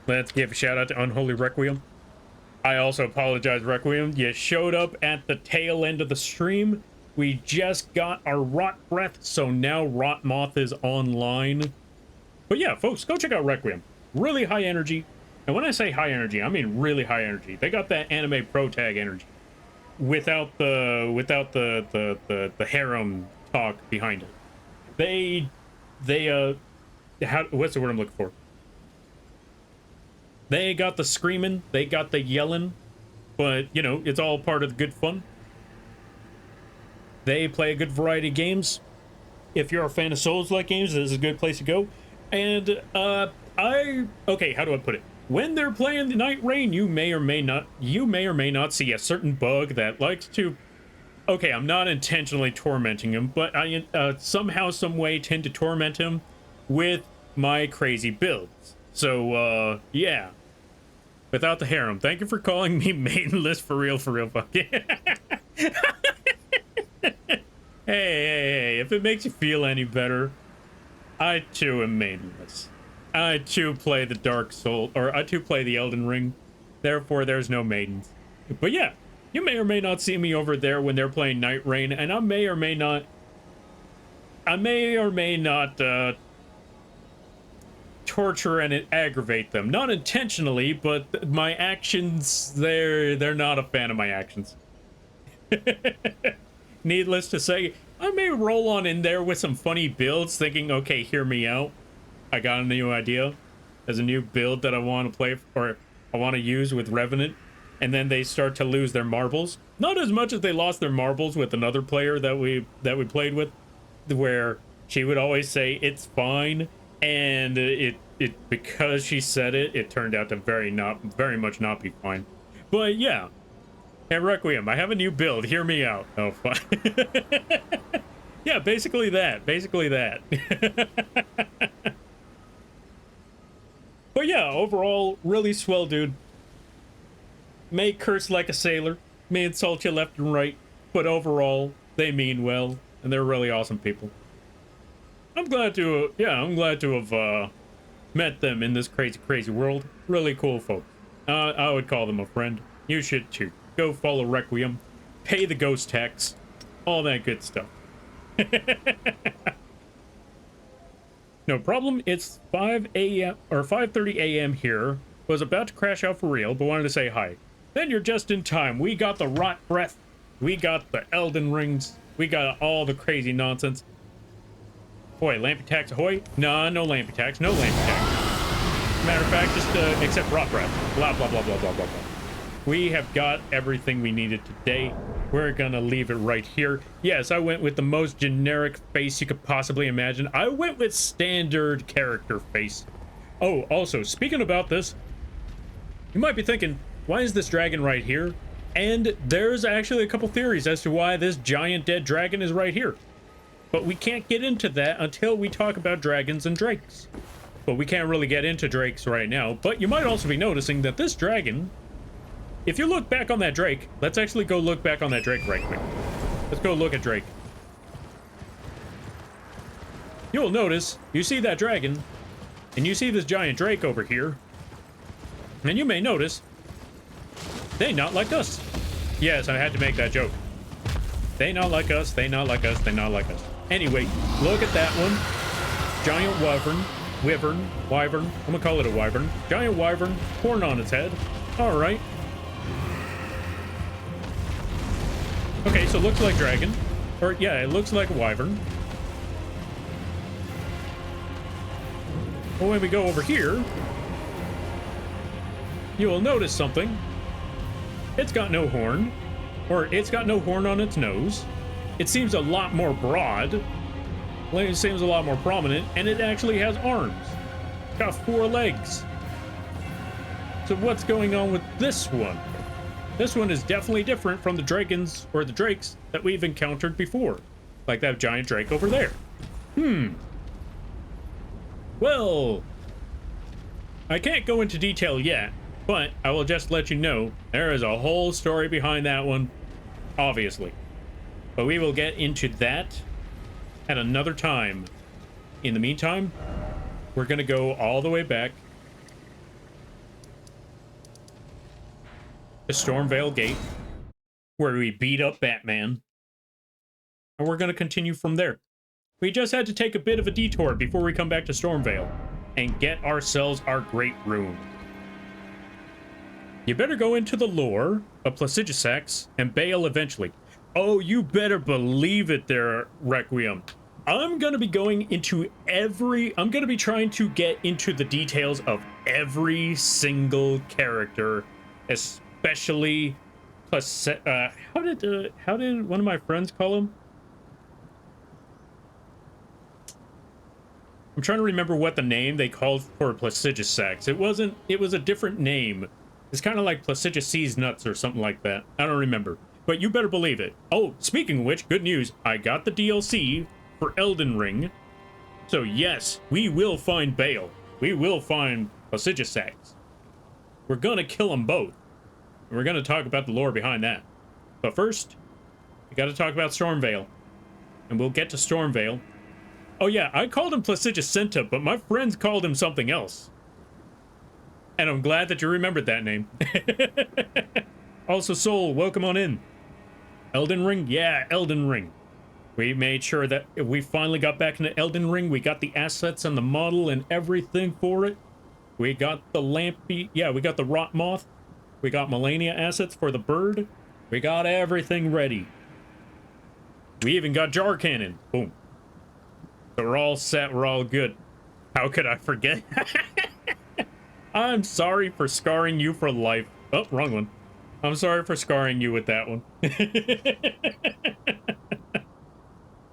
Let's give a shout out to Unholy Requiem. I also apologize, Requiem. You showed up at the tail end of the stream. We just got our Rot Breath, so now Rot Moth is online. But yeah, folks, go check out Requiem. Really high energy. And when I say high energy, I mean really high energy. They got that anime pro tag energy, without the harem talk behind it. What's the word I'm looking for? They got the screaming, they got the yelling, but you know it's all part of the good fun. They play a good variety of games. If you're a fan of Souls-like games, this is a good place to go. And okay, how do I put it? When they're playing the Night Rain, you may or may not see a certain bug that likes to... Okay, I'm not intentionally tormenting him, but I somehow, some way tend to torment him with my crazy builds. So, yeah. Without the harem. Thank you for calling me maidenless for real, fuck yeah. Hey, if it makes you feel any better, I too am maidenless. I too play the Dark Soul, or I too play the Elden Ring. Therefore, there's no maidens. But yeah, you may or may not see me over there when they're playing Night Rain, and I may or may not torture and aggravate them. Not intentionally, but my actions, they're not a fan of my actions. Needless to say, I may roll on in there with some funny builds, thinking, okay, hear me out. I got a new idea. There's a new build that I want to play, or I want to use with Revenant, and then they start to lose their marbles. Not as much as they lost their marbles with another player that we played with, where she would always say it's fine, and it because she said it, it turned out to very much not be fine. But yeah. Hey, Requiem, I have a new build. Hear me out. Oh, fine. Yeah, basically that. But yeah, overall, really swell dude. May curse like a sailor, may insult you left and right, but overall, they mean well, and they're really awesome people. I'm glad to have met them in this crazy world. Really cool folks. I would call them a friend. You should too. Go follow Requiem, pay the ghost tax, all that good stuff. No problem. It's 5 a.m. or 5:30 a.m. here. Was about to crash out for real, but wanted to say hi. Then you're just in time. We got the Rot Breath We got the Elden Rings. We got all the crazy nonsense. Boy, Lampy Tax ahoy? Nah, no Lampy Tax. No Lampy Tax. Matter of fact, just accept Rot Breath. Blah, blah, blah, blah, blah, blah, blah. We have got everything we needed today. We're gonna leave it right here. Yes, I went with the most generic face you could possibly imagine. I went with standard character face. Oh, also, speaking about this, you might be thinking, why is this dragon right here? And there's actually a couple theories as to why this giant dead dragon is right here. But we can't get into that until we talk about dragons and drakes. But we can't really get into drakes right now. But you might also be noticing that this dragon, if you look back on that drake, let's actually go look back on that drake right quick. Let's go look at Drake. You'll notice, you see that dragon, and you see this giant drake over here, and you may notice, they not like us. Yes, I had to make that joke. They not like us, they not like us, they not like us. Anyway, look at that one. Giant wyvern, I'm gonna call it a wyvern. Giant wyvern, horn on its head. All right. Okay, so it looks like dragon. Or, yeah, it looks like a wyvern. Well, when we go over here, you will notice something. It's got no horn. Or, it's got no horn on its nose. It seems a lot more broad. It seems a lot more prominent. And it actually has arms. It's got 4 legs. So what's going on with this one? This one is definitely different from the dragons or the drakes that we've encountered before. Like that giant drake over there. Well, I can't go into detail yet, but I will just let you know there is a whole story behind that one, obviously. But we will get into that at another time. In the meantime, we're going to go all the way back to Stormvale Gate, where we beat up Batman, and we're going to continue from there. We just had to take a bit of a detour before we come back to Stormvale and get ourselves our great rune. You better go into the lore of Placidusax and Bale eventually. Oh, you better believe it there, Requiem. I'm going to be going into I'm going to be trying to get into the details of every single character, especially how did one of my friends call him? I'm trying to remember what the name they called for Placidusax. It was a different name. It's kind of like Placiduseas nuts or something like that. I don't remember, but you better believe it. Oh, speaking of which, good news. I got the DLC for Elden Ring. So yes, we will find Bale. We will find Placidusax. We're gonna kill them both. And we're gonna talk about the lore behind that. But first, we gotta talk about Stormvale. And we'll get to Stormvale. Oh yeah, I called him Placidusenta, but my friends called him something else. And I'm glad that you remembered that name. Also, Soul, welcome on in. Elden Ring? Yeah, Elden Ring. We made sure that if we finally got back into Elden Ring, we got the assets and the model and everything for it. We got the Lampy, yeah, we got the Rot Moth. We got Melania assets for the bird. We got everything ready. We even got Jar Cannon. Boom. So we're all set, we're all good. How could I forget? I'm sorry for scarring you for life. Oh, wrong one. I'm sorry for scarring you with that one.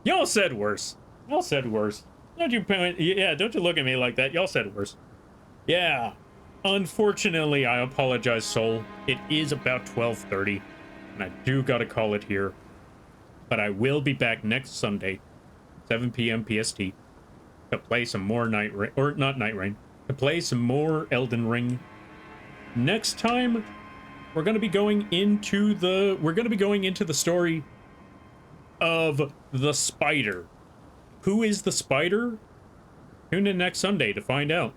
Y'all said worse. Y'all said worse. Don't you look at me like that. Y'all said worse. Yeah. Unfortunately, I apologize, Soul. It is about 12:30, and I do gotta call it here. But I will be back next Sunday, 7 p.m. PST, to play some more to play some more Elden Ring. Next time, we're gonna be going into the story of the spider. Who is the spider? Tune in next Sunday to find out.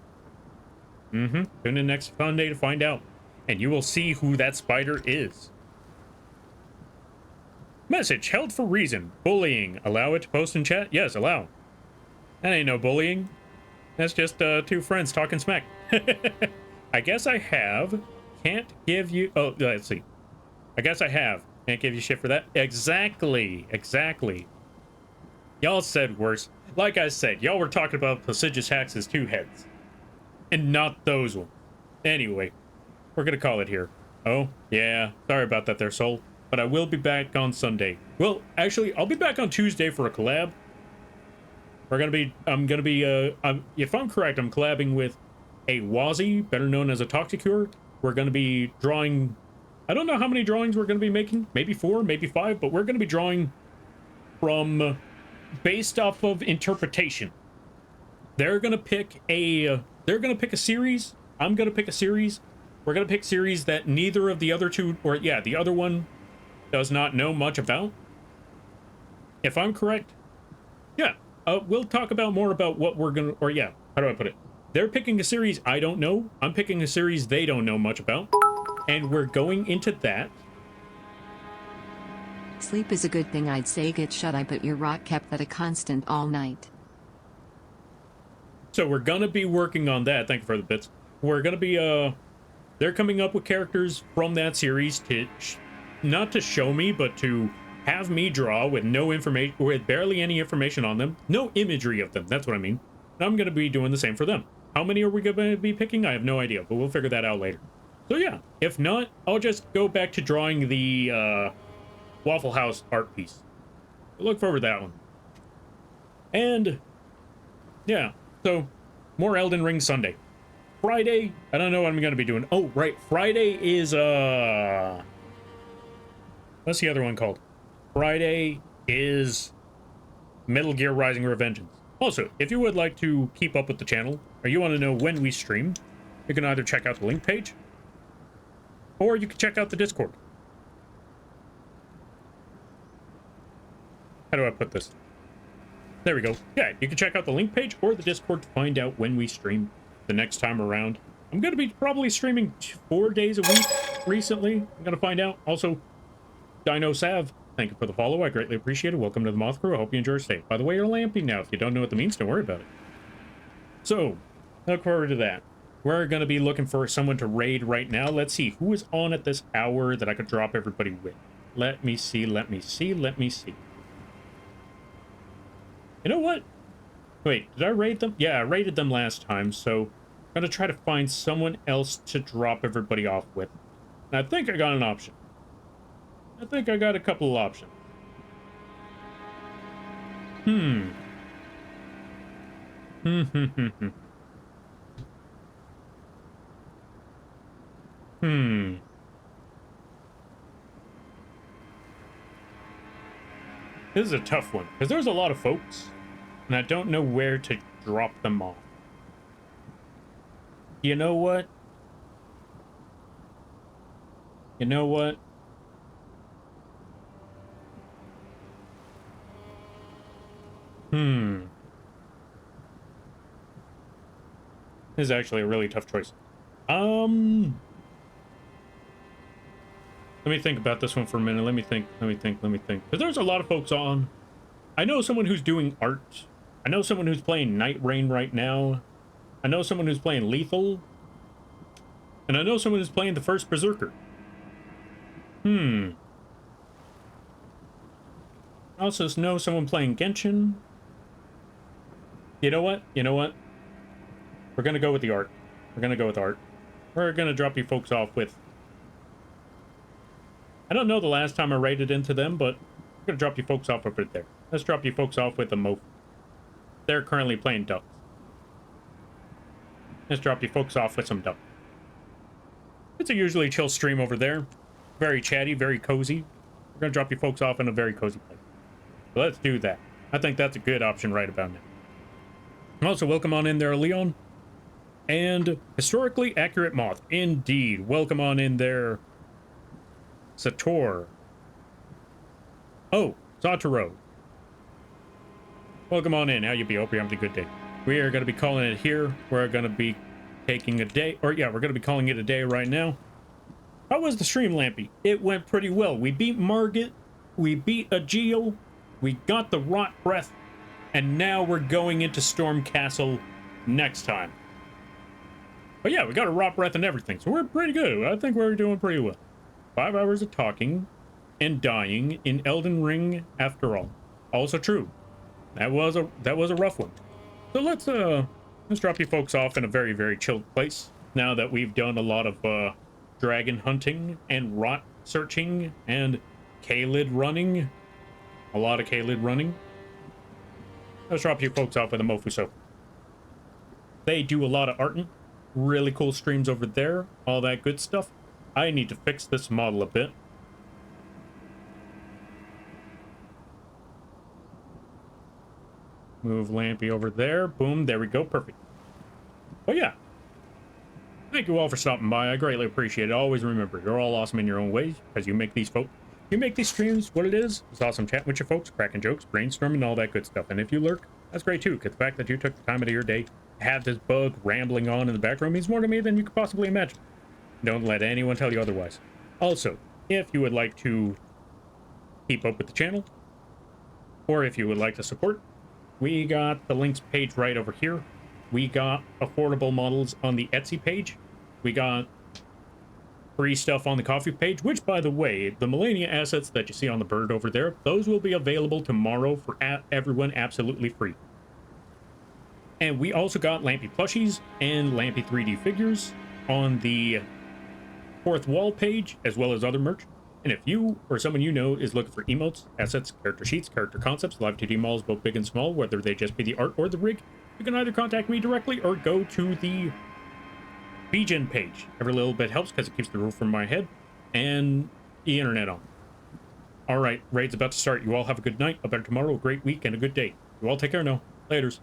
Tune in next Sunday to find out. And you will see who that spider is. Message held for reason. Bullying. Allow it to post in chat? Yes, allow. That ain't no bullying. That's just two friends talking smack. I guess I have. Can't give you... Oh, let's see. I guess I have. Can't give you shit for that. Exactly. Exactly. Y'all said worse. Like I said, y'all were talking about Placidius Hax's 2 heads. And not those ones. Anyway, we're gonna call it here. Oh, yeah. Sorry about that there, Soul. But I will be back on Sunday. Well, actually, I'll be back on Tuesday for a collab. If I'm correct, I'm collabing with a Wazi, better known as a Toxicure. We're gonna be drawing, I don't know how many drawings we're gonna be making. Maybe 4, maybe 5, but we're gonna be drawing from, based off of interpretation. They're gonna pick a series. I'm gonna pick a series. We're gonna pick series that neither of the other two, or yeah, the other one does not know much about. If I'm correct, yeah, we'll talk about more about what we're gonna, or yeah, how do I put it? They're picking a series I don't know. I'm picking a series they don't know much about, and we're going into that. Sleep is a good thing, I'd say get shut eye, but your rot kept that a constant all night. So we're gonna be working on that. Thank you for the bits. We're gonna be they're coming up with characters from that series to not to show me, but to have me draw with no information, with barely any information on them, no imagery of them. That's what I mean. And I'm gonna be doing the same for them. How many are we gonna be picking? I have no idea, but we'll figure that out later. So yeah, if not, I'll just go back to drawing the Waffle House art piece. Look forward to that one. And yeah. So, more Elden Ring Sunday. Friday, I don't know what I'm going to be doing. Oh, right. Friday is, what's the other one called? Friday is Metal Gear Rising Revengeance. Also, if you would like to keep up with the channel, or you want to know when we stream, you can either check out the link page, or you can check out the Discord. How do I put this? There we go. Yeah, you can check out the link page or the Discord to find out when we stream the next time around. I'm going to be probably streaming 4 days a week recently. I'm going to find out. Also, Dino Sav, thank you for the follow. I greatly appreciate it. Welcome to the Moth Crew. I hope you enjoy your stay. By the way, you're lamping now. If you don't know what that means, don't worry about it. So, look forward to that. We're going to be looking for someone to raid right now. Let's see who is on at this hour that I could drop everybody with. Let me see. You know what? Wait, did I raid them? Yeah, I raided them last time, so I'm gonna try to find someone else to drop everybody off with. And I think I got an option. I think I got a couple of options. This is a tough one, because there's a lot of folks, and I don't know where to drop them off. You know what? You know what? This is actually a really tough choice. Let me think about this one for a minute. Let me think. Because there's a lot of folks on. I know someone who's doing art. I know someone who's playing Night Rain right now. I know someone who's playing Lethal. And I know someone who's playing the first Berserker. I also know someone playing Genshin. You know what? We're gonna go with the art. We're gonna drop you folks off with... I don't know the last time I raided into them, but I'm gonna drop you folks off over there. Let's drop you folks off with the MOTH. They're currently playing Ducks. Let's drop you folks off with some Ducks. It's a usually chill stream over there. Very chatty, very cozy. We're gonna drop you folks off in a very cozy place. So let's do that. I think that's a good option right about now. Also, welcome on in there, Leon. And historically accurate Moth. Indeed. Welcome on in there, Sator. Oh, Satoru. Welcome on in. How you be? Hope you're having a good day. We are going to be calling it here. We're going to be taking a day. Or yeah, we're going to be calling it a day right now. How was the stream, Lampy? It went pretty well. We beat Margit. We beat Agil. We got the Rot Breath. And now we're going into Storm Castle next time. But yeah, we got a Rot Breath and everything. So we're pretty good. I think we're doing pretty well. 5 hours of talking. and dying in Elden Ring after all. Also true. That was a rough one. So let's drop you folks off in a very, very chilled place. Now that we've done a lot of dragon hunting and rot searching and K-lid running. A lot of K-lid running. Let's drop you folks off with a Mofuso. They do a lot of arting. Really cool streams over there. All that good stuff. I need to fix this model a bit. Move Lampy over there. Boom. There we go. Perfect. But yeah. Thank you all for stopping by. I greatly appreciate it. Always remember, you're all awesome in your own ways because you make these streams what it is. It's awesome chatting with your folks, cracking jokes, brainstorming, all that good stuff. And if you lurk, that's great too, because the fact that you took the time out of your day to have this bug rambling on in the background means more to me than you could possibly imagine. Don't let anyone tell you otherwise. Also, if you would like to keep up with the channel, or if you would like to support, we got the links page right over here. We got affordable models on the Etsy page. We got free stuff on the coffee page, which, by the way, the Millennia assets that you see on the bird over there, those will be available tomorrow for everyone absolutely free. And we also got Lampy plushies and Lampy 3D figures on the fourth wall page, as well as other merch. And if you or someone you know is looking for emotes, assets, character sheets, character concepts, live 2D models, both big and small, whether they just be the art or the rig, you can either contact me directly or go to the vgen page. Every little bit helps because it keeps the roof from my head and the internet on. All right, raid's about to start. You all have a good night, a better tomorrow, a great week, and a good day. You all take care now. Laters.